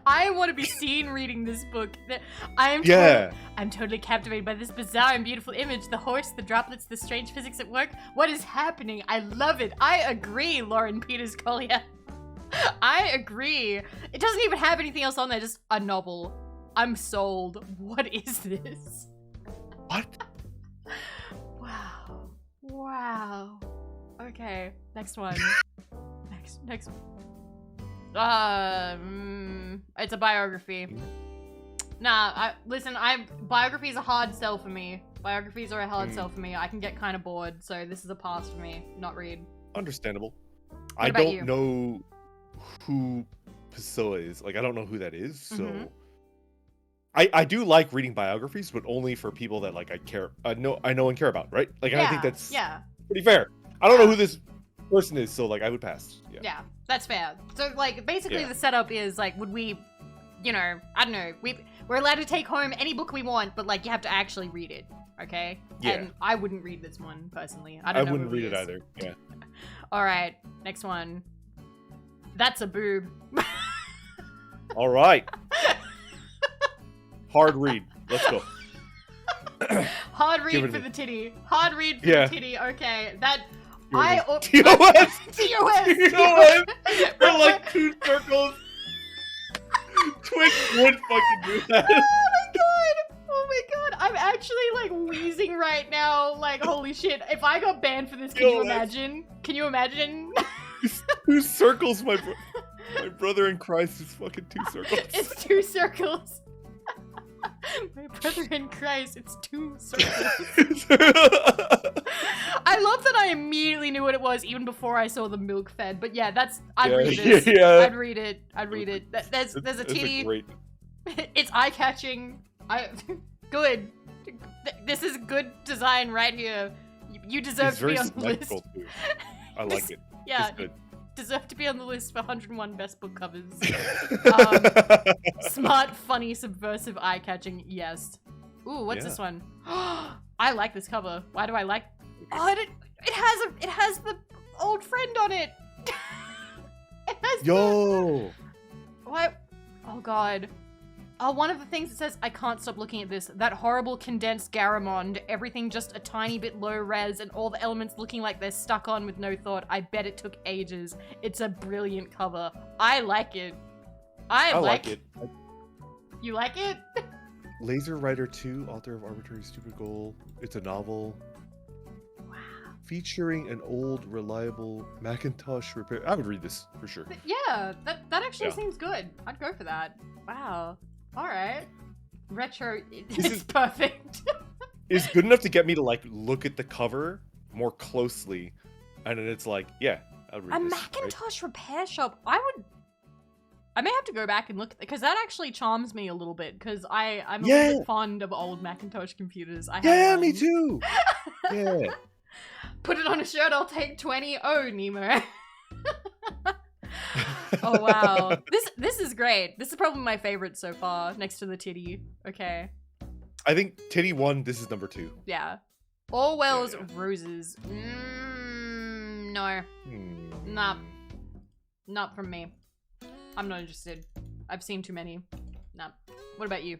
I want to be seen reading this book. I'm totally captivated by this bizarre and beautiful image. The horse, the droplets, the strange physics at work. What is happening? I love it. I agree, Lauren Peters Collier. I agree. It doesn't even have anything else on there, just a novel. I'm sold. What is this? What? Wow. Okay, next one. next. It's a biography. Nah, listen, biographies are a hard sell for me. Biographies are a hard sell for me. I can get kind of bored, so this is a pass for me. Not read. Understandable. I don't know who Pessoa is. Like, I don't know who that is, so... I do like reading biographies, but only for people that, like, I know and care about, right? Like, I think that's pretty fair. I don't know who this person is, so, like, I would pass. Yeah, that's fair. So, like, basically the setup is, like, would we, you know, I don't know, we're allowed to take home any book we want, but, like, you have to actually read it, okay? Yeah. And I wouldn't read this one, personally. I wouldn't read it either, yeah. Alright, next one. That's a boob. Alright. Hard read. Let's go. Hard read for the titty. Hard read for the titty. Okay, that TOS. TOS. For like 2 circles. Twitch would fucking do that. Oh my god. I'm actually like wheezing right now. Like, holy shit. If I got banned for this, can you imagine? Can you imagine? 2 circles, my brother in Christ is fucking 2 circles. It's 2 circles. My brother in Christ, it's 2 circles. I love that I immediately knew what it was even before I saw the milk fed. But yeah, I'd read this. I'd read it. There's a titty. It's eye-catching. Good. This is good design right here. You deserve to be on the list. Too. I like it. Yeah. Deserve to be on the list for 101 best book covers. Smart, funny, subversive, eye-catching, yes. Ooh, what's this one? I like this cover. Why do I like? Oh, it has the old friend on it. It has what? Oh god. Oh, one of the things that says, I can't stop looking at this. That horrible condensed Garamond, everything just a tiny bit low res and all the elements looking like they're stuck on with no thought. I bet it took ages. It's a brilliant cover. I like it. I like it. You like it? Laser Rider 2, author of Arbitrary Stupid Goal. It's a novel. Wow. Featuring an old, reliable Macintosh repair. I would read this for sure. Yeah, that actually seems good. I'd go for that. Wow. Alright. Retro is perfect. It's good enough to get me to like look at the cover more closely And then it's like, yeah, I'll read A this, Macintosh repair shop. I may have to go back and look at because that actually charms me a little bit because I'm a little bit fond of old Macintosh computers. Me too. Yeah. Put it on a shirt. I'll take 20. Oh, Nemo. Oh wow, this is great. This is probably my favorite so far, next to the titty. Okay. I think titty 1. This is number 2. Yeah. Orwell's Roses. No. Nah. Not from me. I'm not interested. I've seen too many. Nah. What about you?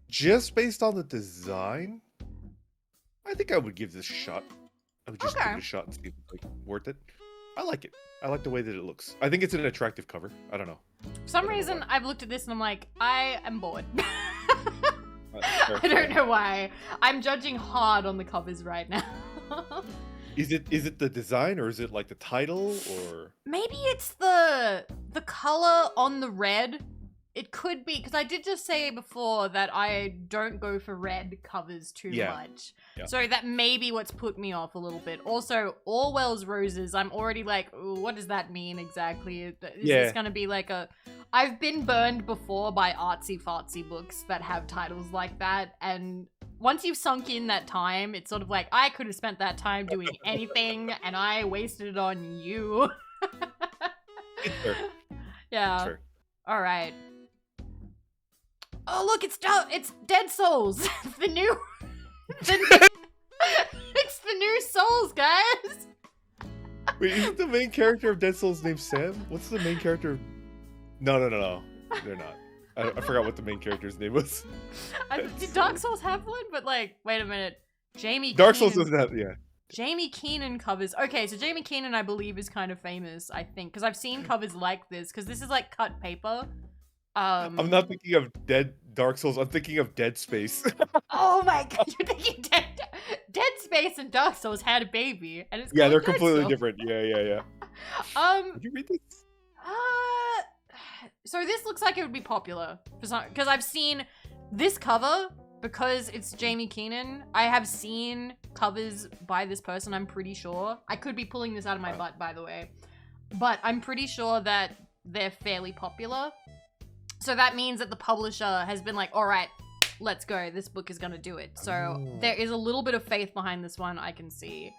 Just based on the design, I think I would give this a shot. I would just give it a shot and see if it's like worth it. I like it. I like the way that it looks. I think it's an attractive cover. I don't know. For some reason, I've looked at this and I'm like, I am bored. I don't know why. I'm judging hard on the covers right now. Is it the design or is it like the title or? Maybe it's the color on the red. It could be, because I did just say before that I don't go for red covers too much. Yeah. So that may be what's put me off a little bit. Also, Orwell's Roses, I'm already like, ooh, what does that mean exactly? Is this going to be like a... I've been burned before by artsy-fartsy books that have titles like that, and once you've sunk in that time, it's sort of like, I could have spent that time doing anything, and I wasted it on you. Sure. Yeah. Sure. All right. Oh look, it's Dead Souls. the new, it's the new Souls, guys. Wait, isn't the main character of Dead Souls named Sam? What's the main character? No. They're not. I forgot what the main character's name was. Did Dark Souls have one? But like, wait a minute. Dark Souls doesn't have, yeah. Jamie Keenan covers. Okay, so Jamie Keenan, I believe, is kind of famous, I think, because I've seen covers like this, because this is like cut paper. I'm not thinking of Dark Souls. I'm thinking of Dead Space. Oh my god, you're thinking Dead Space and Dark Souls had a baby, and it's they're Dead completely Souls. different. Yeah. Did you read this? So this looks like it would be popular for some, because I've seen this cover because it's Jamie Keenan. I have seen covers by this person. I'm pretty sure. I could be pulling this out of my butt, by the way, but I'm pretty sure that they're fairly popular. So that means that the publisher has been like, all right, let's go. This book is going to do it. So there is a little bit of faith behind this one, I can see.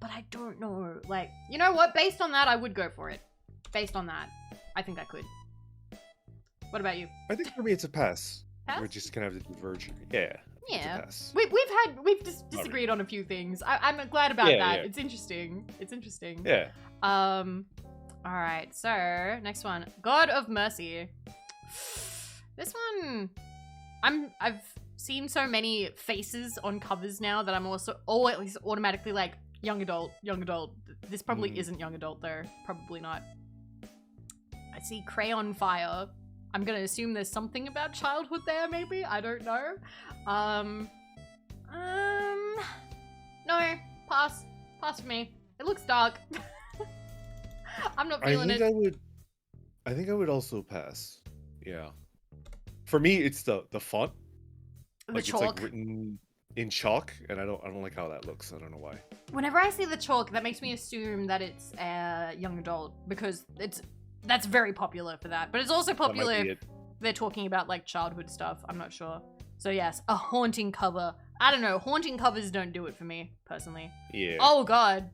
But I don't know. Like, you know what? Based on that, I would go for it. Based on that, I think I could. What about you? I think for me, it's a pass. Pass? We're just going to have to diverge. Yeah. Yeah. Pass. We've disagreed on a few things. I'm glad about that. Yeah. It's interesting. It's interesting. Yeah. All right. So next one, God of Mercy. This one, I've seen so many faces on covers now that I'm also always automatically like young adult. This probably isn't young adult though. Probably not. I see Crayon Fire. I'm gonna assume there's something about childhood there, maybe. I don't know. No, pass for me. It looks dark. I'm not feeling it. I think I would also pass. Yeah. For me, it's the font. The chalk. It's like written in chalk, and I don't like how that looks. I don't know why. Whenever I see the chalk, that makes me assume that it's young adult because that's very popular for that. But it's also popular if they're talking about like childhood stuff. I'm not sure. So yes, a haunting cover. I don't know. Haunting covers don't do it for me personally. Yeah. Oh god.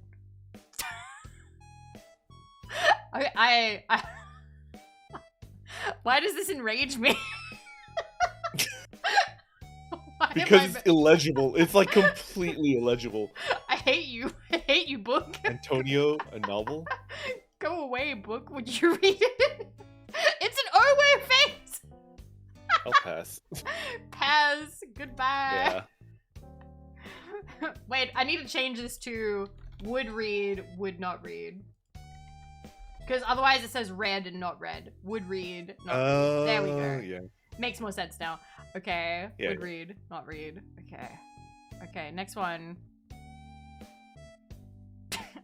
I Why does this enrage me? Because it's illegible. It's like completely illegible. I hate you. I hate you, book. Antonio, a novel? Go away, book. Would you read it? It's an O-way face! I'll pass. Pass. Goodbye. Yeah. Wait, I need to change this to would read, would not read. Because otherwise it says read and not read. Would read, not read. There we go. Yeah. Makes more sense now. Okay. Yeah. Would read, not read. Okay. Okay, next one.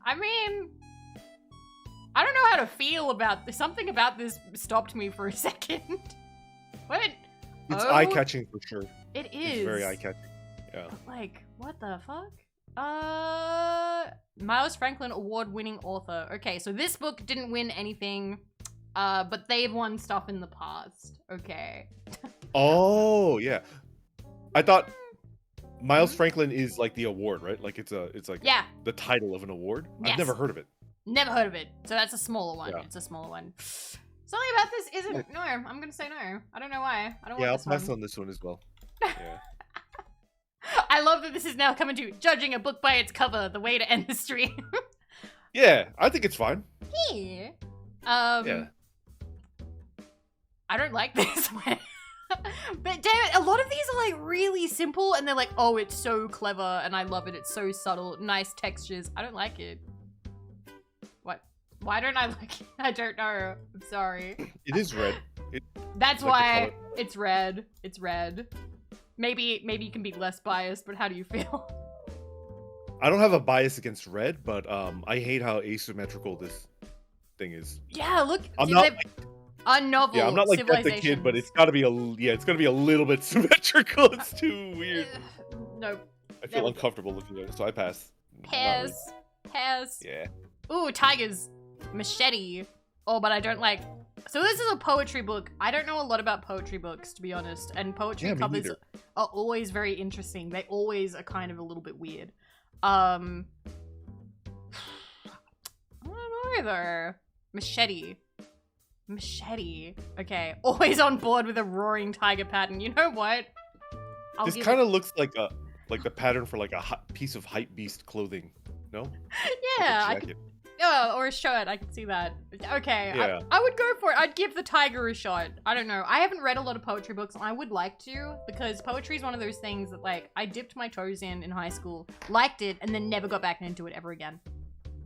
I mean, I don't know how to feel about this. Something about this stopped me for a second. What? It's eye-catching for sure. It is. It's very eye-catching. Yeah. But like, what the fuck? Miles Franklin award-winning author. Okay, so this book didn't win anything, but they've won stuff in the past. Okay. Oh yeah, I thought Miles Franklin is like the award, right? Like it's like Yeah. the title of an award. Yes. I've never heard of it. Never heard of it. So that's a smaller one. Yeah. It's a smaller one. Something about this isn't. No, I'm gonna say no. I don't know why. I don't Yeah, I'll want this pass one. on this one as well. Yeah. I love that this is now coming to judging a book by its cover, the way to end the stream. Yeah, I think it's fine. Yeah. Yeah. I don't like this one. But damn it, a lot of these are like really simple and they're like, oh, it's so clever and I love it. It's so subtle, nice textures. I don't like it. What? Why don't I like it? I don't know. I'm sorry. It is red. That's like why it's red. It's red. Maybe you can be less biased, but how do you feel? I don't have a bias against red, but I hate how asymmetrical this thing is. Yeah, look. I'm not. A novel. Yeah, I'm not like that the kid, but it's got to be it's gonna be a little bit symmetrical. It's too weird. No. I feel uncomfortable looking at it, so I pass. Pass. Pass. Yeah. Ooh, tigers. Machete. Oh, but I don't like. So this is a poetry book. I don't know a lot about poetry books, to be honest. And poetry covers are always very interesting. They always are kind of a little bit weird. I don't know either. Machete. Machete. Okay. Always on board with a roaring tiger pattern. You know what? This kind of looks like the pattern for like a piece of hype beast clothing. No? Yeah. Like a jacket. Or a shirt. I can see that. Okay. Yeah. I would go for it. I'd give the tiger a shot. I don't know. I haven't read a lot of poetry books. And I would like to, because poetry is one of those things that like I dipped my toes in high school, liked it, and then never got back into it ever again.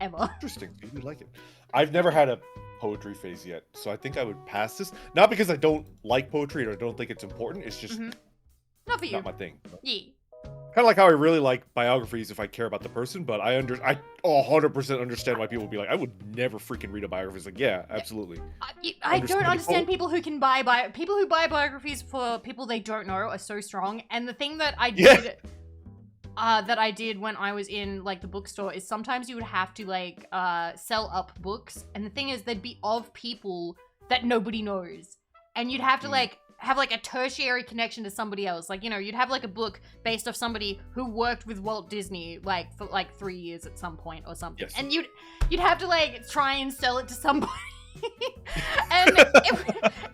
Ever. Interesting. You would like it. I've never had a poetry phase yet, so I think I would pass this. Not because I don't like poetry or I don't think it's important. It's just not for you. Not my thing. Yeah. Kind of like how I really like biographies if I care about the person, but I 100% understand why people would be like, I would never freaking read a biography. It's like, yeah, absolutely. I don't understand people who can buy people who buy biographies for people they don't know are so strong. And the thing that I did that I did when I was in like the bookstore is sometimes you would have to like sell up books, and the thing is they'd be of people that nobody knows, and you'd have to like have like a tertiary connection to somebody else. Like, you know, you'd have like a book based off somebody who worked with Walt Disney like for like 3 years at some point or something. Yes. And you'd have to like try and sell it to somebody. And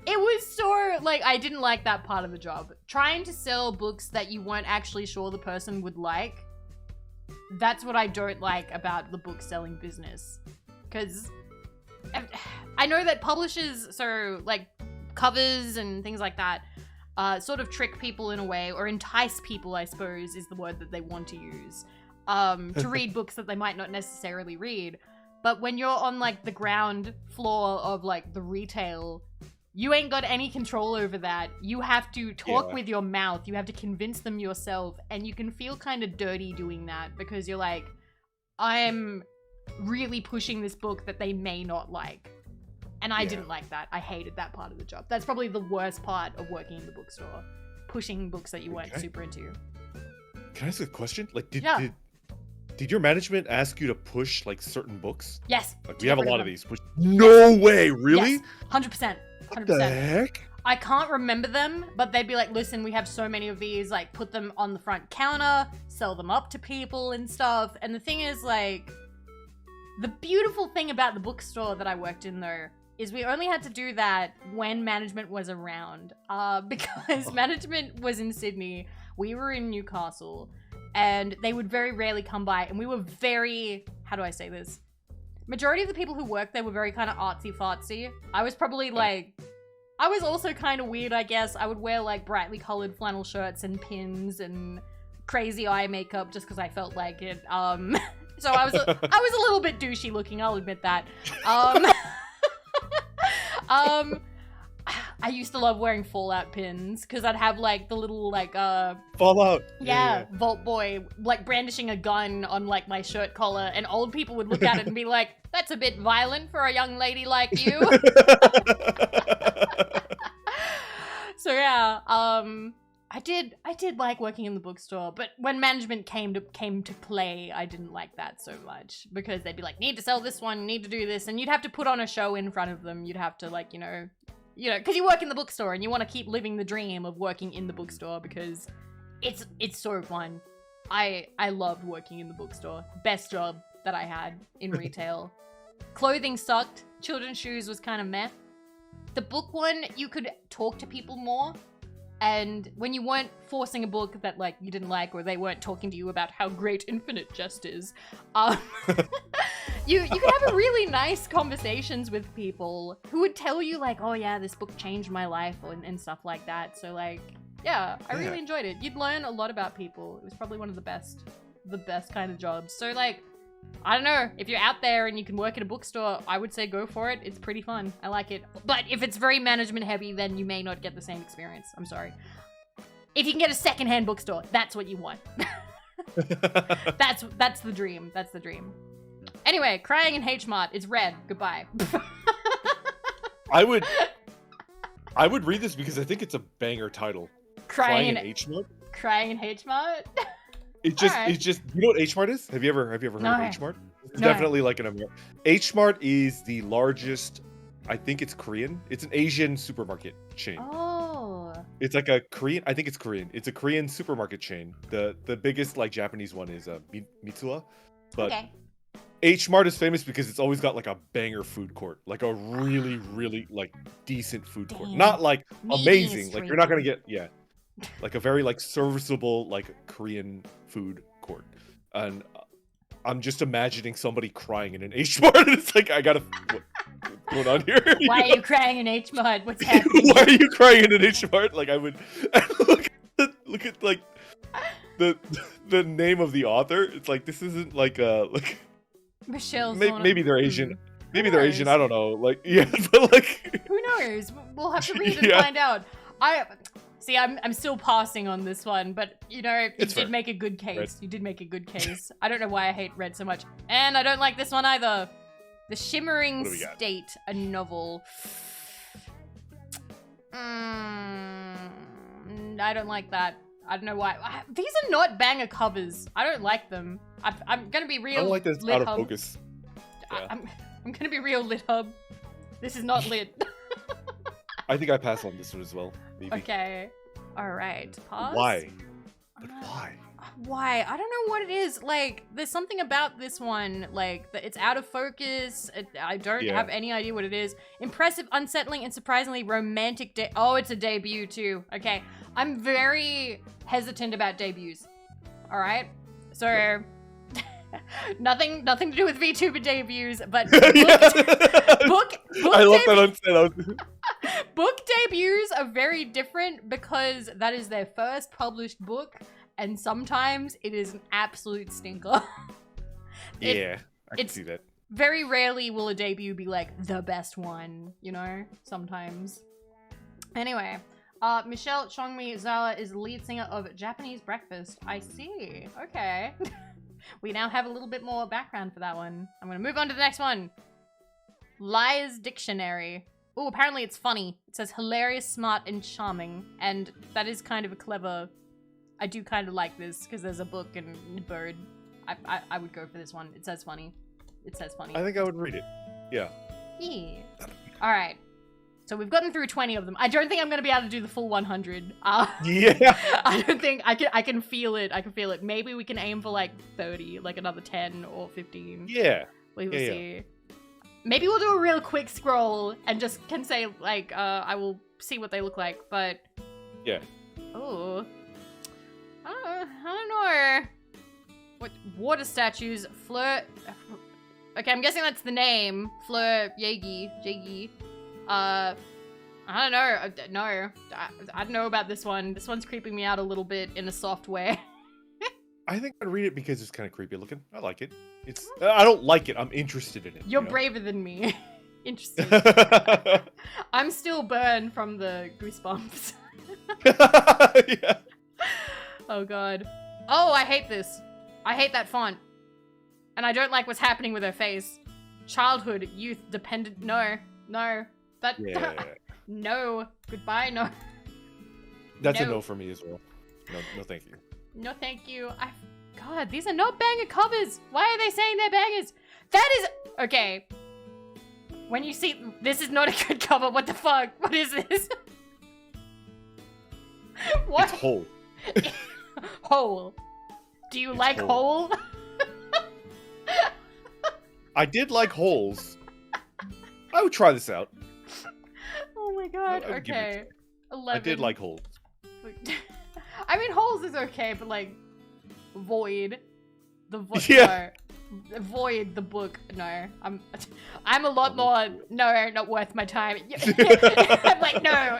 it was so like I didn't like that part of the job. Trying to sell books that you weren't actually sure the person would like. That's what I don't like about the book selling business. Cause I know that publishers, so like covers and things like that, sort of trick people in a way, or entice people, I suppose is the word that they want to use, to read books that they might not necessarily read. But when you're on like the ground floor of like the retail, you ain't got any control over that. You have to talk with your mouth. You have to convince them yourself, and you can feel kind of dirty doing that because you're like, I'm really pushing this book that they may not like. And I didn't like that. I hated that part of the job. That's probably the worst part of working in the bookstore. Pushing books that you weren't super into. Can I ask a question? Like, did your management ask you to push like certain books? Yes. Like, we have a lot of these. No way, really? Yes. 100%. 100%. What the heck? I can't remember them, but they'd be like, listen, we have so many of these, like, put them on the front counter, sell them up to people and stuff. And the thing is, like, the beautiful thing about the bookstore that I worked in, though, is we only had to do that when management was around, because management was in Sydney, we were in Newcastle, and they would very rarely come by, and we were very, how do I say this? Majority of the people who worked there were very kind of artsy-fartsy. I was probably like, I was also kind of weird, I guess. I would wear like brightly colored flannel shirts and pins and crazy eye makeup just because I felt like it. So I was a little bit douchey looking, I'll admit that. I used to love wearing Fallout pins because I'd have like the little like Fallout. Yeah, Vault Boy like brandishing a gun on like my shirt collar, and old people would look at it and be like, "That's a bit violent for a young lady like you." So yeah, I did like working in the bookstore, but when management came to play, I didn't like that so much because they'd be like, need to sell this one, need to do this, and you'd have to put on a show in front of them. You'd have to like, because you work in the bookstore and you want to keep living the dream of working in the bookstore because it's so fun. I loved working in the bookstore. Best job that I had in retail. Clothing sucked. Children's shoes was kind of meh. The book one, you could talk to people more. And when you weren't forcing a book that like you didn't like, or they weren't talking to you about how great Infinite Jest is, you could have a really nice conversations with people who would tell you like, oh yeah, this book changed my life and stuff like that. So like, yeah, I really enjoyed it. You'd learn a lot about people. It was probably one of the best kind of jobs. So like, I don't know, if you're out there and you can work in a bookstore, I would say go for it. It's pretty fun. I like it. But if it's very management heavy, then you may not get the same experience. I'm sorry. If you can get a secondhand bookstore, that's what you want. That's the dream. That's the dream. Anyway, crying in H-Mart is red. Goodbye. I would read this because I think it's a banger title. Crying in H-Mart? Crying in H-Mart? It's just, you know what H-Mart is? Have you ever heard of H-Mart? It's definitely like an American. H-Mart is the largest, I think it's Korean. It's an Asian supermarket chain. Oh. It's like a Korean, I think it's Korean. It's a Korean supermarket chain. The biggest like Japanese one is Mitsuwa. But okay. H-Mart is famous because it's always got like a banger food court. Like a really, really like decent food court. Not like amazing. Like you're not going to get, like a very like serviceable like Korean food court. And I'm just imagining somebody crying in an H-Mart. It's like, what's going on here? Why are you crying in H-Mart? What's happening? Why are you crying in an H-Mart? Like I would look at like the name of the author. It's like, this isn't like Michelle's maybe they're Asian. Maybe they're Asian. I don't know. Like, yeah, but like, who knows? We'll have to read and find out. See, I'm still passing on this one, but you did make a good case. Red. You did make a good case. I don't know why I hate red so much. And I don't like this one either. The Shimmering State, a novel. I don't like that. I don't know why. These are not banger covers. I don't like them. I'm gonna be real. I don't like this out of focus. Yeah. I'm gonna be real, lit hub. This is not lit. I think I pass on this one as well. Maybe. Okay. All right. Pause. Why? But why? Why? I don't know what it is. Like, there's something about this one. Like, it's out of focus. I don't have any idea what it is. Impressive, unsettling, and surprisingly romantic. Oh, it's a debut too. Okay. I'm very hesitant about debuts. All right. So. nothing to do with VTuber debuts, but book I love that unsaid. Book debuts are very different because that is their first published book, and sometimes it is an absolute stinker. I can see that. Very rarely will a debut be like the best one, sometimes. Anyway, Michelle Chongmi Zawa is the lead singer of Japanese Breakfast. I see. Okay. We now have a little bit more background for that one. I'm gonna move on to the next one. Lies Dictionary. Oh, apparently it's funny. It says hilarious, smart, and charming. And that is kind of a clever... I do kind of like this because there's a book and a bird. I would go for this one. It says funny. It says funny. I think I would read it. Yeah. Yeah. Alright. So we've gotten through 20 of them. I don't think I'm going to be able to do the full 100. Yeah. I don't think I can feel it. I can feel it. Maybe we can aim for like 30, like another 10 or 15. Yeah. We will see. Maybe we'll do a real quick scroll and just can say like, I will see what they look like, but... Yeah. Oh. I don't know. What? Water statues. Fleur... Okay, I'm guessing that's the name. Fleur Yagi. I don't know. No. I don't know about this one. This one's creeping me out a little bit in a soft way. I think I'd read it because it's kind of creepy looking. I like it. I don't like it. I'm interested in it. You're braver than me. Interesting. I'm still burned from the goosebumps. Yeah. Oh god. Oh, I hate this. I hate that font. And I don't like what's happening with her face. Childhood, youth, dependent. No. That. Yeah. No. Goodbye. No. That's a No. no for me as well. No, no, thank you. No, thank you. God, these are not banger covers. Why are they saying they're bangers? That is okay. When you see this is not a good cover. What the fuck? What is this? What? It's whole. Hole. Do you It's like Hole. hole? I did like holes. I would try this out. Oh my god. I would give it a Okay. try. 11. I did like holes. I mean, holes is okay, but like, void, the void. Yeah. No. Void the book. No, I'm a lot more. No, not worth my time. I'm like, no.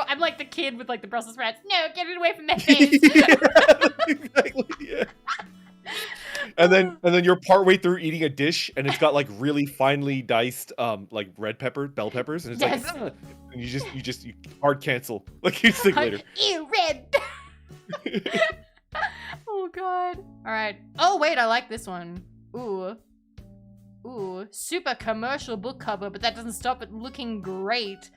I'm like the kid with like the Brussels sprouts. No, get it away from their face. Yeah, exactly. Yeah. And then you're partway through eating a dish, and it's got like really finely diced like red pepper, bell peppers, and it's Yes. like, and you hard cancel. Like you think later. Ew, red. Oh god. All right. Oh wait, I like this one. Ooh, super commercial book cover, but that doesn't stop it looking great.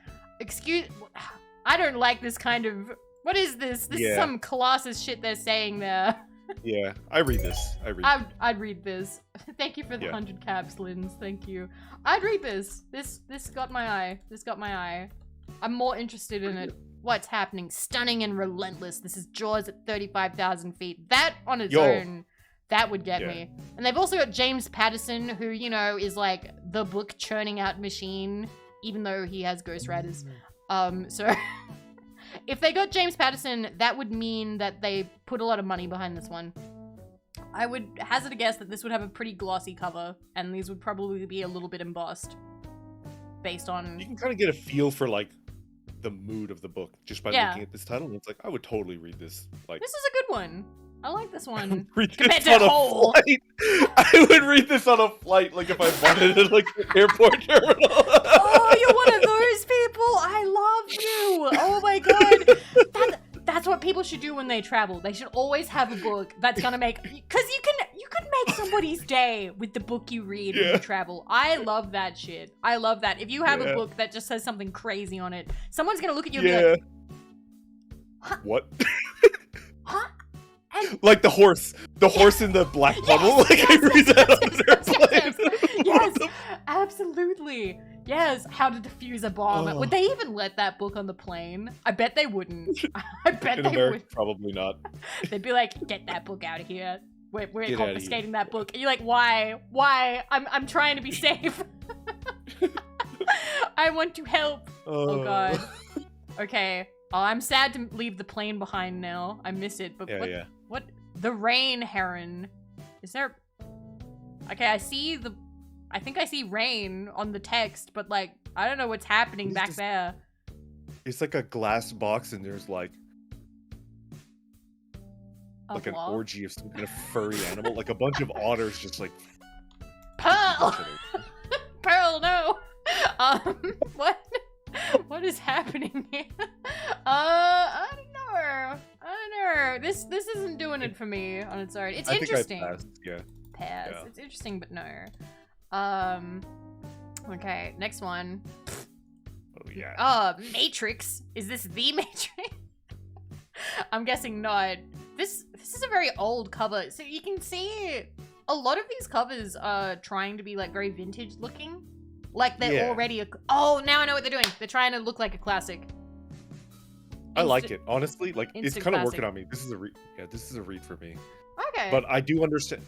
I don't like this kind of. What is this? This is some classist shit they're saying there. Yeah, I read this. I'd read this. Thank you for the 100 caps, Linz. Thank you. I'd read this. This got my eye. This got my eye. I'm more interested in it. What's happening? Stunning and relentless. This is Jaws at 35,000 feet. That on its own, that would get me. And they've also got James Patterson, who, you know, is like the book churning out machine, even though he has ghostwriters. So if they got James Patterson, that would mean that they put a lot of money behind this one. I would hazard a guess that this would have a pretty glossy cover, and these would probably be a little bit embossed, based on. You can kind of get a feel for like the mood of the book just by looking at this title. And it's like, I would totally read this. Like, this is a good one. I like this one. Read Compared this to on Hole. a flight. I would read this on a flight, like if I wanted it, like an airport terminal. Oh, you're one of those people. I love you. Oh my god. That's what people should do when they travel. They should always have a book that's gonna make, because you could make somebody's day with the book you read when you travel. I love that shit. I love that. If you have a book that just says something crazy on it, someone's gonna look at you and be like, huh? What? Huh? And like the horse in the black puddle. Like I read that on an airplane. Yes, absolutely. Yes, how to defuse a bomb. Would they even let that book on the plane? I bet they wouldn't. I bet In they America, would. Probably not. They'd be like, get that book out of here. We're Get confiscating that book. And you're like, why? Why? I'm trying to be safe. I want to help. Oh god. Okay. Oh, I'm sad to leave the plane behind now. I miss it. But what? The rain heron. Is there? Okay, I think I see rain on the text, but like, I don't know what's happening back there. It's like a glass box and there's like an orgy of some kind of furry animal. Like a bunch of otters just like... Pearl! Pearl, no! What is happening here? I don't know. This isn't doing it for me on its own. It's interesting. I passed. Yeah. Pass. Yeah. It's interesting, but no. Okay, next one. Oh yeah. Matrix. Is this the Matrix? I'm guessing not. This is a very old cover. So you can see a lot of these covers are trying to be like very vintage looking. Like they're already oh, now I know what they're doing. They're trying to look like a classic. I like it, honestly. Like it's kind of classic. working on me. This is a read for me. Okay. But I do understand.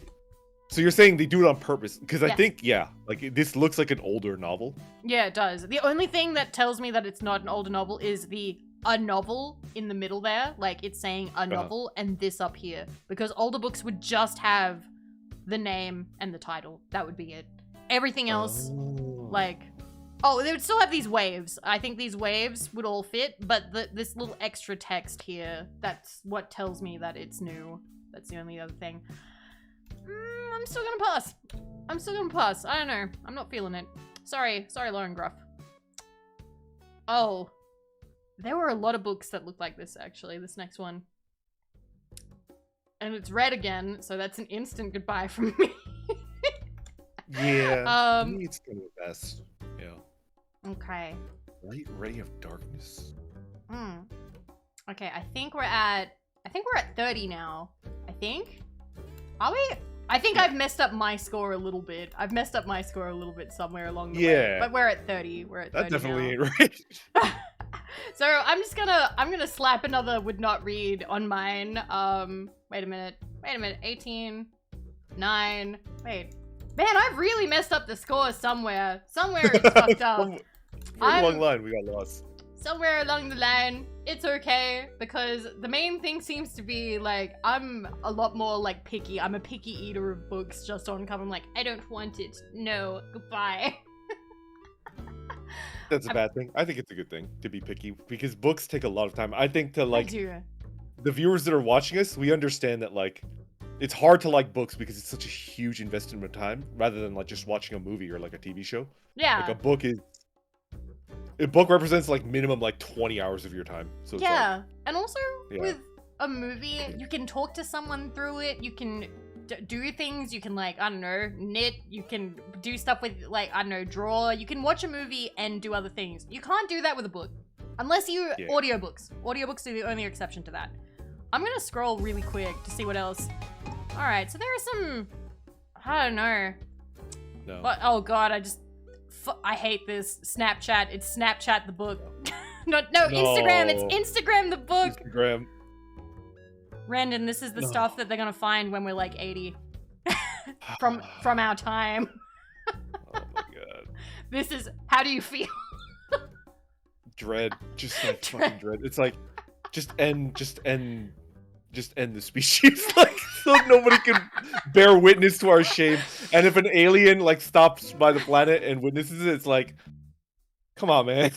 So you're saying they do it on purpose? Because I think, like this looks like an older novel. Yeah, it does. The only thing that tells me that it's not an older novel is a novel in the middle there. Like it's saying a novel and this up here. Because older books would just have the name and the title. That would be it. Everything else, like... Oh, they would still have these waves. I think these waves would all fit, but this little extra text here, that's what tells me that it's new. That's the only other thing. I'm still gonna pass. I don't know. I'm not feeling it. Sorry, Lauren Gruff. Oh. There were a lot of books that looked like this, actually, this next one. And it's red again, so that's an instant goodbye from me. Yeah. It's gonna be best. Yeah. Okay. Light ray of darkness. Okay, I think we're at 30 now. I think. Are we? I think I've messed up my score a little bit. I've messed up my score a little bit somewhere along the way. But we're at 30. We're at 30 That definitely now. ain't right. So I'm gonna slap another would not read on mine. Wait a minute. 18, 9. Wait. Man, I've really messed up the score somewhere. Somewhere it's fucked up. Very long line, we got lost. Somewhere along the line, it's okay, because the main thing seems to be, like, I'm a lot more, like, picky. I'm a picky eater of books just on cover. I'm like, I don't want it. No, goodbye. That's a bad thing. I think it's a good thing to be picky, because books take a lot of time. I think to, like, the viewers that are watching us, we understand that, like, it's hard to like books because it's such a huge investment of time, rather than, like, just watching a movie or, like, a TV show. Yeah. Like, a book represents like minimum like 20 hours of your time. So it's yeah, like, and also with a movie, you can talk to someone through it. You can do things. You can, like, I don't know, knit. You can do stuff with, like, I don't know, draw. You can watch a movie and do other things. You can't do that with a book, unless you audiobooks. Audiobooks are the only exception to that. I'm gonna scroll really quick to see what else. All right, so there are some. I don't know. No. But, oh god, I hate this. Snapchat. It's Snapchat the book. no, Instagram. It's Instagram the book. Instagram. Randon, this is the stuff that they're gonna find when we're like 80. from our time. Oh my god. This is. How do you feel? Dread. Just like fucking dread. It's like, just end the species, like, so nobody can bear witness to our shame. And if an alien, like, stops by the planet and witnesses it, it's like, come on, man.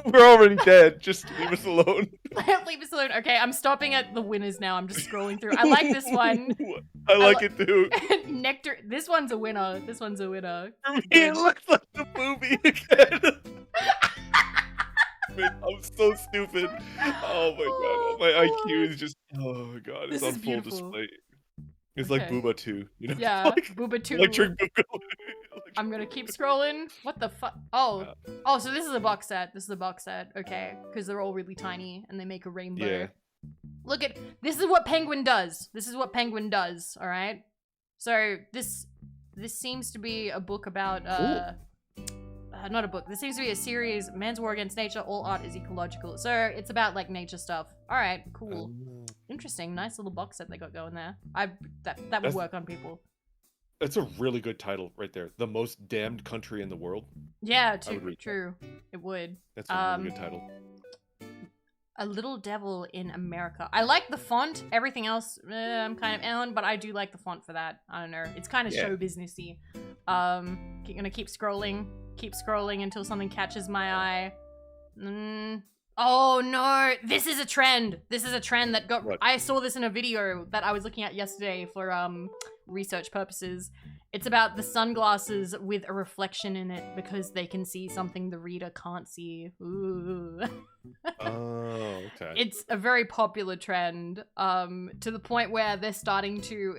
We're already dead. Just leave us alone. Leave us alone. Okay, I'm stopping at the winners now. I'm just scrolling through. I like this one. I like it too. Nectar. This one's a winner. This one's a winner. For me, it looks like the movie again. I'm so stupid. Oh my god. My IQ is just, oh god, it's on full display. It's like Booba 2, you know? Yeah, like Booba 2. Electric Boogaloo. I'm gonna keep scrolling. What the fuck? Oh, so this is a box set. This is a box set. Okay, because they're all really tiny and they make a rainbow. Yeah. Look at this. Is what Penguin does. This is what Penguin does. All right. So this seems to be a book about not a book. This seems to be a series. Man's War Against Nature. All art is ecological. So it's about, like, nature stuff. All right, cool, interesting. Nice little box set they got going there. That would work on people. That's a really good title right there. The most damned country in the world. Yeah, true. It would. That's a really good title. A Little Devil in America. I like the font. Everything else, I'm kind of on, but I do like the font for that. I don't know. It's kind of show businessy. Gonna keep scrolling. Keep scrolling until something catches my eye. Oh no, this is a trend. This is a trend that got. What? I saw this in a video that I was looking at yesterday for research purposes. It's about the sunglasses with a reflection in it because they can see something the reader can't see. Ooh. Oh, okay. It's a very popular trend, to the point where they're starting to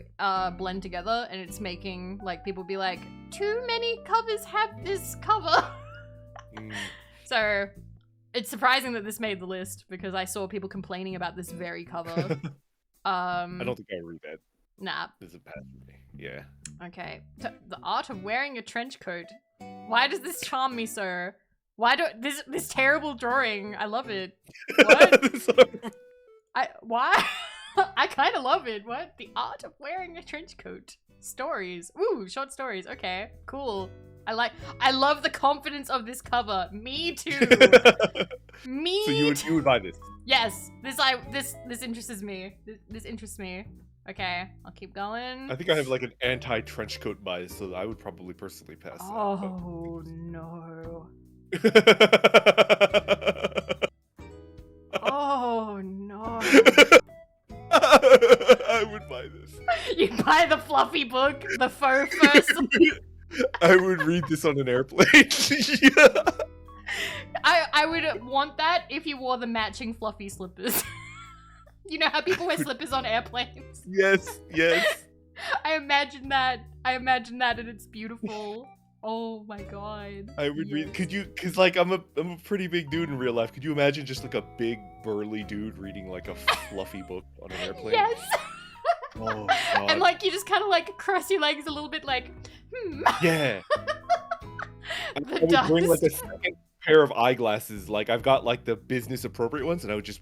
blend together, and it's making, like, people be like, too many covers have this cover. So it's surprising that this made the list because I saw people complaining about this very cover. I don't think I read that. Nah. This is a pass for me. Yeah. Okay. The art of wearing a trench coat. Why does this charm me so? Why do this terrible drawing? I love it. What? Why? I kind of love it. What? The art of wearing a trench coat. Stories. Ooh, short stories. Okay, cool. I love the confidence of this cover. Me too. Me. So you would buy this? Yes. This interests me. This interests me. Okay, I'll keep going. I think I have, like, an anti-trench coat bias, so I would probably personally pass that. Oh no. Oh no. I would buy this. You'd buy the fluffy book? The fur first? I would read this on an airplane. Yeah. I would want that if you wore the matching fluffy slippers. You know how people wear slippers on airplanes? Yes, yes. I imagine that and it's beautiful. Oh my god. I would read. Yes. Could you? Cause like I'm a pretty big dude in real life. Could you imagine just like a big burly dude reading like a fluffy book on an airplane? Yes. Oh god. And like you just kind of like cross your legs a little bit, like, Yeah. I The would bring like a dust. second pair of eyeglasses. Like I've got like the business appropriate ones, and I would just,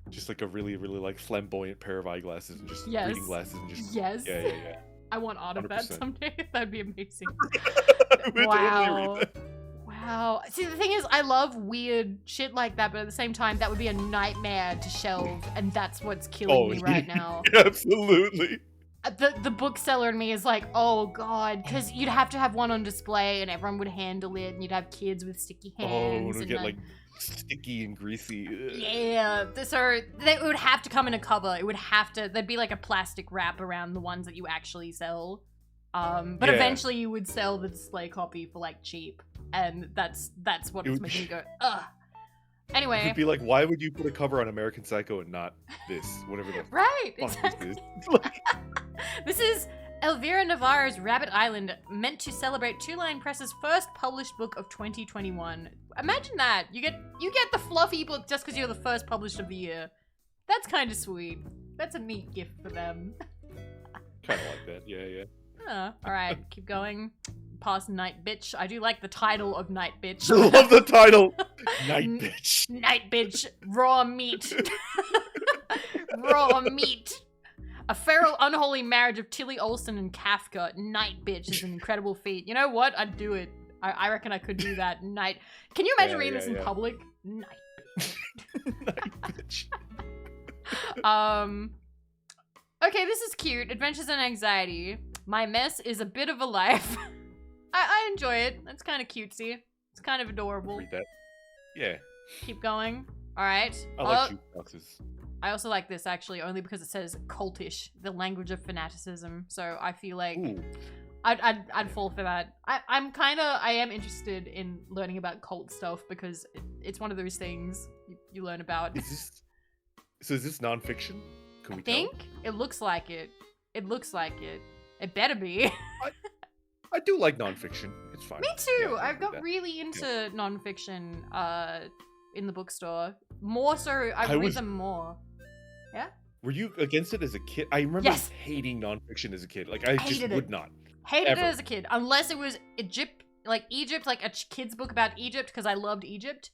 just like a really like flamboyant pair of eyeglasses and just Yes. reading glasses and just Yes. yeah. I want art of that 100%. someday. That'd be amazing. I would totally Wow. read that. Wow. See, the thing is, I love weird shit like that, but at the same time, that would be a nightmare to shelve, and that's what's killing me right now. Absolutely. The bookseller in me is like, oh god, because you'd have to have one on display, and everyone would handle it, and you'd have kids with sticky Oh, hands. it would and get then- like sticky and greasy. Ugh. Yeah, so it would have to come in a cover. It would have to. There'd be like a plastic wrap around the ones that you actually sell. But Yeah. eventually you would sell the display copy for like cheap, and that's what It was would- making me go ugh. It Anyway, would be like, why would you put a cover on American Psycho and not this? Whatever the right, fuck exactly. this is. Like, This is Elvira Navarro's Rabbit Island, meant to celebrate Two Line Press's first published book of 2021. Imagine that. You get the fluffy book just because you're the first published of the year. That's kind of sweet. That's a neat gift for them. kind of like that. Yeah. All right, keep going. Past Night Bitch. I do like the title of Night Bitch. I love the title. Night N- bitch. Night Bitch. Raw meat. Raw meat. A feral, unholy marriage of Tilly Olsen and Kafka. Night Bitch is an incredible feat. You know what? I'd do it. I reckon I could do that. Night. Can you imagine reading this in public? Night Night bitch. Okay, this is cute. Adventures and Anxiety. My mess is a bit of a life. I enjoy it. It's kind of cutesy. It's kind of adorable. Read that. Yeah. Keep going. All right. I like jukeboxes. I also like this actually, only because it says cultish, the language of fanaticism. So I feel like Ooh. I'd fall for that. I am interested in learning about cult stuff because it's one of those things you learn about. Is this nonfiction? Can I we think it looks like it. It looks like it. It better be. I do like nonfiction. It's fine. Me too. Yeah, I I can got read that. really into nonfiction in the bookstore. More so, I read was- them more. Were you against it as a kid? I remember Yes. hating nonfiction as a kid. Like I just Hated it. would not. Hated Ever. it as a kid, unless it was Egypt, like a kid's book about Egypt because I loved Egypt,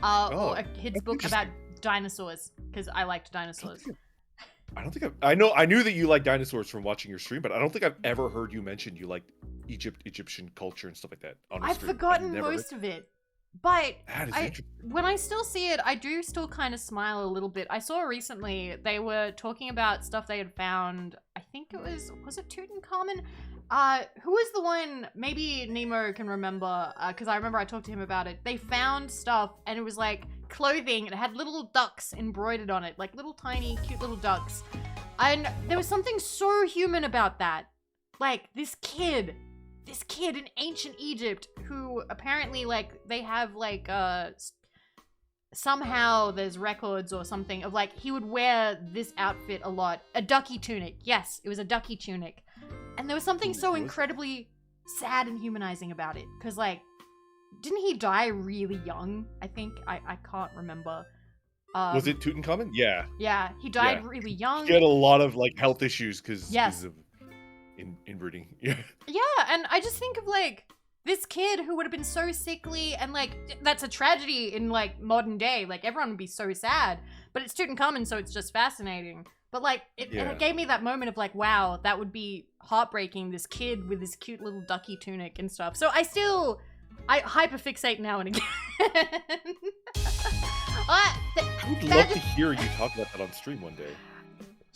or a kid's book about dinosaurs because I liked dinosaurs. I don't think I knew that you like dinosaurs from watching your stream, but I don't think I've ever heard you mention you liked Egyptian culture and stuff like that on your I've stream. forgotten never most of it, but That is I- interesting. when I still see it, I do still kind of smile a little bit. I saw recently they were talking about stuff they had found. I think it was it Tutankhamun? Who was the one? Maybe Nemo can remember, because I remember I talked to him about it. They found stuff, and it was like clothing, and it had little ducks embroidered on it, like little tiny, cute little ducks. And there was something so human about that. Like this kid in ancient Egypt who apparently like they have like somehow there's records or something of like he would wear this outfit a lot, a ducky tunic. Yes, it was a ducky tunic. And there was something so incredibly sad and humanizing about it because like didn't he die really young? I think I can't remember. Was it Tutankhamun? Yeah. Yeah, he died Yeah. really young. He had a lot of like health issues because Yes. of inbreeding. Yeah. Yeah, and I just think of like this kid who would have been so sickly and like that's a tragedy in like modern day. Like everyone would be so sad, but it's Tutankhamun, so it's just fascinating. But like and Yeah. it gave me that moment of like, wow, that would be heartbreaking. This kid with this cute little ducky tunic and stuff. So I hyperfixate now and again. I'd love to hear you talk about that on stream one day.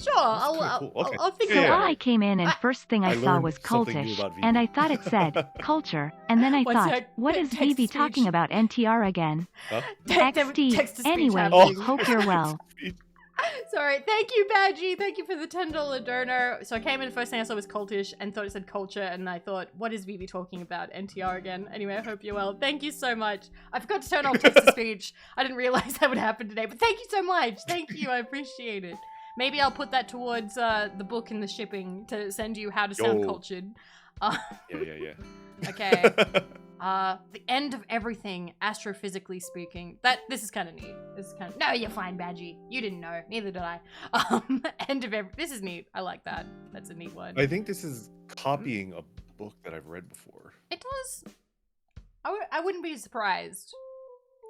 Sure, That's kinda cool. Okay. I'll think Yeah, about yeah. it. I came in and first thing I saw learned was something new cultish, about Vivi. and I thought it said culture, and then I One thought, sec. what is Text Vivi to talking speech. about NTR again? Huh? XD. Text-to-speech Anyway, happening. hope you're well. Sorry, thank you, Badgie. Thank you for the $10 donor. So I came in, the first thing I saw was cultish and thought it said culture, and I thought, what is Vivi talking about? NTR again. Anyway, I hope you're well. Thank you so much. I forgot to turn off text to speech. I didn't realize that would happen today, but thank you so much. Thank you, I appreciate it. Maybe I'll put that towards the book and the shipping to send you how to sound Yo. cultured. Yeah. Okay. The end of everything, astrophysically speaking. This is kind of neat. This is kind of... No, you're fine, Badgie. You didn't know. Neither did I. End of every... This is neat. I like that. That's a neat one. I think this is copying a book that I've read before. It does. I wouldn't be surprised.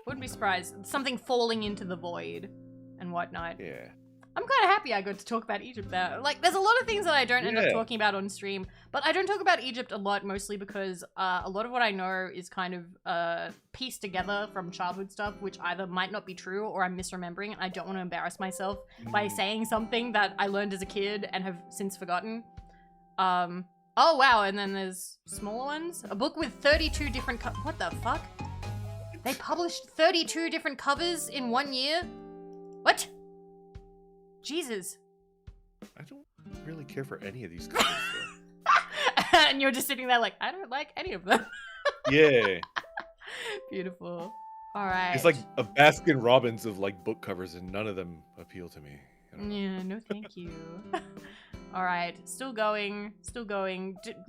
Wouldn't be surprised. Something falling into the void and whatnot. Yeah. I'm kind of happy I got to talk about Egypt there. Like, there's a lot of things that I don't end up talking about on stream, but I don't talk about Egypt a lot, mostly because a lot of what I know is kind of pieced together from childhood stuff, which either might not be true or I'm misremembering, and I don't want to embarrass myself by saying something that I learned as a kid and have since forgotten. Oh, wow, and then there's smaller ones. A book with 32 different what the fuck? They published 32 different covers in 1 year? What? Jesus. I don't really care for any of these covers, And you're just sitting there like, I don't like any of them. Yeah. Beautiful. All right. It's like a Baskin Robbins of like book covers, and none of them appeal to me. Yeah, no thank you. All right, still going.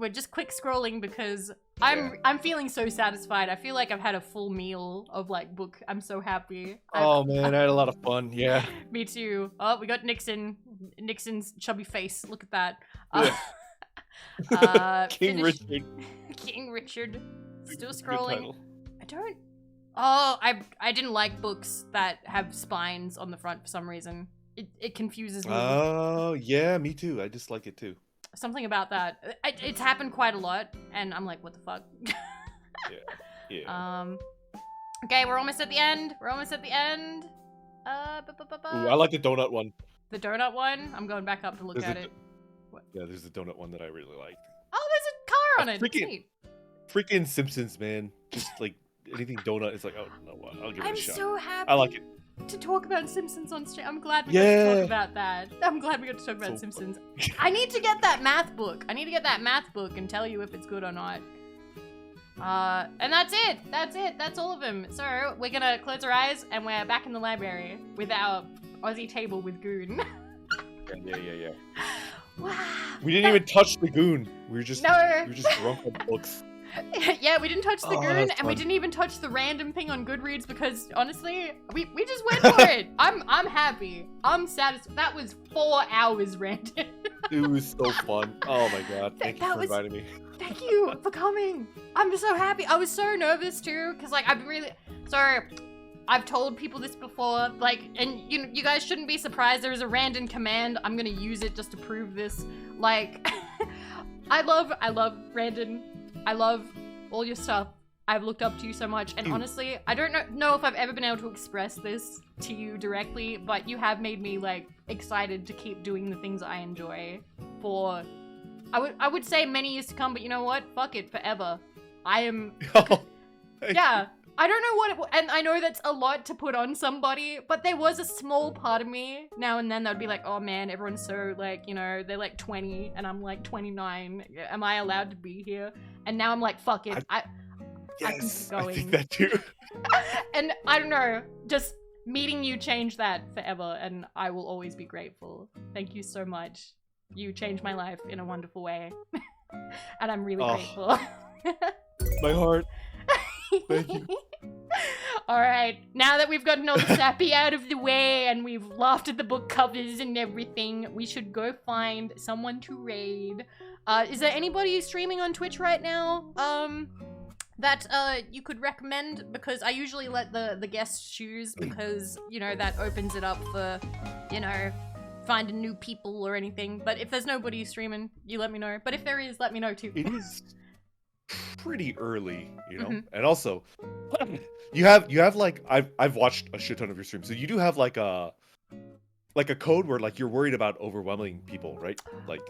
We're just quick scrolling because I'm feeling so satisfied. I feel like I've had a full meal of like book. I'm so happy. Oh man, I had a lot of fun. Yeah. Me too. Oh, we got Nixon's chubby face. Look at that. King Richard. King Richard. Still Good scrolling. title. I don't. Oh, I didn't like books that have spines on the front for some reason. It confuses me. Oh yeah, me too. I dislike it too. Something about that. It's happened quite a lot, and I'm like, what the fuck? Yeah. Okay, we're almost at the end. Ooh, Uh, I like the donut one. The donut one. I'm going back up to look at it. Yeah, there's the donut one that I really liked. Oh, there's a car on it. Freaking Simpsons, man. Just like anything donut, it's like, oh no, what? I'll give it I'm a shot. so happy. I like it. To talk about Simpsons on stream. I'm glad we got to talk about that. I'm glad we got to talk about Simpsons. I need to get that math book. I need to get that math book and tell you if it's good or not. And that's it. That's all of them. So we're gonna close our eyes and we're back in the library with our Aussie table with Goon. Yeah. Wow. We didn't even touch the goon. We were just drunk on books. Yeah, we didn't touch the Goon, that's and we fun. didn't even touch the random thing on Goodreads because honestly, we just went for it. I'm happy. I'm satisfied. That was 4 hours ranted. It was so fun. Oh my god. Thank you for inviting me. Thank you for coming. I'm so happy. I was so nervous too, because like I've told people this before, like, and you guys shouldn't be surprised. There is a random command. I'm gonna use it just to prove this. Like, I love Randon. I love all your stuff. I've looked up to you so much, and honestly, I don't know if I've ever been able to express this to you directly, but you have made me like excited to keep doing the things I enjoy for, I would say many years to come, but you know what? Fuck it, forever. I am. Yeah. I don't know what and I know that's a lot to put on somebody, but there was a small part of me now and then that would be like, oh man, everyone's so like, you know, they're like 20 and I'm like 29. Am I allowed to be here? And now I'm like, fuck it. I can keep going. I think that too. And I don't know, just meeting you changed that forever, and I will always be grateful. Thank you so much. You changed my life in a wonderful way. And I'm really grateful. My heart. Thank you. Alright, now that we've gotten all the sappy out of the way and we've laughed at the book covers and everything, we should go find someone to raid. Is there anybody streaming on Twitch right now that you could recommend? Because I usually let the guests choose because, you know, that opens it up for, you know, finding new people or anything. But if there's nobody streaming, you let me know. But if there is, let me know too. It is pretty early, you know, and also you have like I've watched a shit ton of your streams, so you do have like a code where like you're worried about overwhelming people, right? Like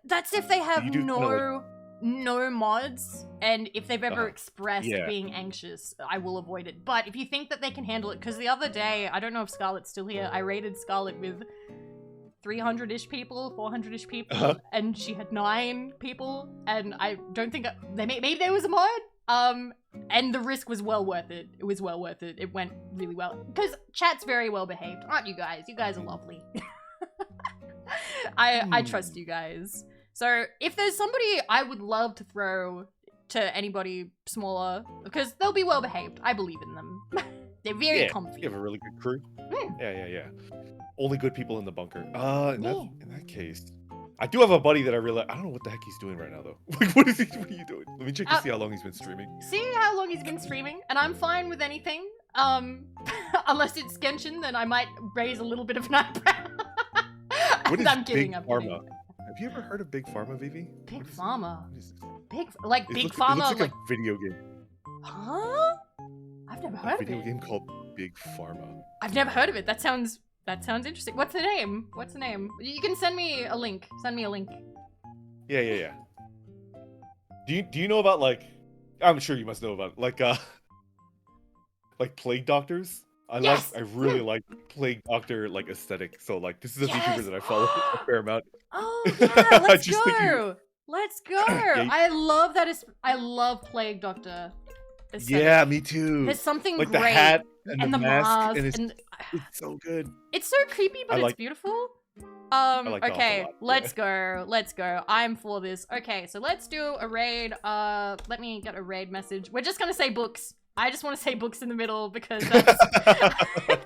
that's if they have no mods, and if they've ever expressed being anxious, I will avoid it. But if you think that they can handle it, because the other day, I don't know if Scarlett's still here, I raided Scarlett with 300-ish people, 400-ish people, and she had 9 people, and I don't think maybe there was a mod, and the risk was well worth it. It was well worth it. It went really well because chat's very well behaved, aren't you guys? You guys are lovely. I trust you guys. So if there's somebody I would love to throw to anybody smaller, because they'll be well behaved. I believe in them. They're very comfy. You have a really good crew. Yeah. Only good people in the bunker. In that case, I do have a buddy that I don't know what the heck he's doing right now though. Like, what are you doing? Let me check to see how long he's been streaming. See how long he's been streaming, and I'm fine with anything. Unless it's Genshin, then I might raise a little bit of an eyebrow. What is I'm Big kidding. Pharma? Have you ever heard of Big Pharma, Vivi? Big Pharma. What is this? Big It Pharma. looks like a video game. Huh? I've never heard A of video it. game called Big Pharma. I've never heard of it. That sounds interesting. What's the name? What's the name? You can send me a link. Send me a link. Yeah. Do you know about, like, I'm sure you must know about, like plague doctors? I really like plague doctor like aesthetic. So like this is a VTuber that I follow a fair amount. Oh yeah, let's just think go. Let's go. I love that. I love plague doctor aesthetic. Yeah, me too. There's something like great. the hat and the mask, and and it's so good. It's so creepy, but it's beautiful. like the okay, art a lot, let's go. Let's go. I'm for this. Okay, so let's do a raid. Let me get a raid message. We're just gonna say books. I just want to say books in the middle because that's...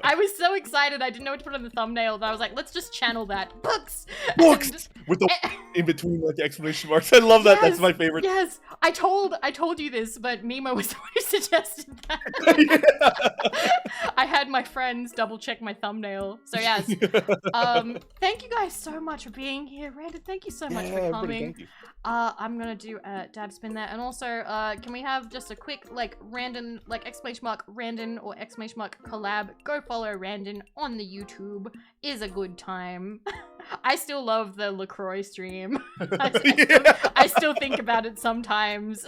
I was so excited. I didn't know what to put on the thumbnail. And I was like, let's just channel that. Books! Books! And... With the in between like the exclamation marks. I love that. Yes, that's my favorite. Yes, I told you this, but Mimo was the one who suggested that. I had my friends double check my thumbnail. So yes. Thank you guys so much for being here. Randon, thank you so much for coming. I'm gonna do a dab spin there. And also, can we have just a quick like Randon, like exclamation mark Randon or exclamation mark collab? Go follow Randon on the YouTube. Is a good time. I still love the LaCroix stream. I still think about it sometimes.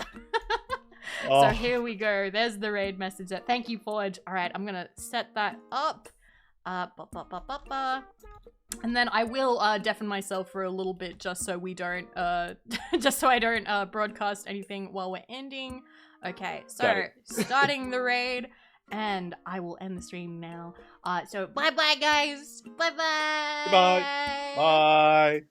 So here we go. There's the raid message. Thank you, Forge. All right, I'm gonna set that up. And then I will deafen myself for a little bit just so we don't, just so I don't broadcast anything while we're ending. Okay, so starting the raid, and I will end the stream now. So bye-bye, guys. Bye-bye. Goodbye. Bye.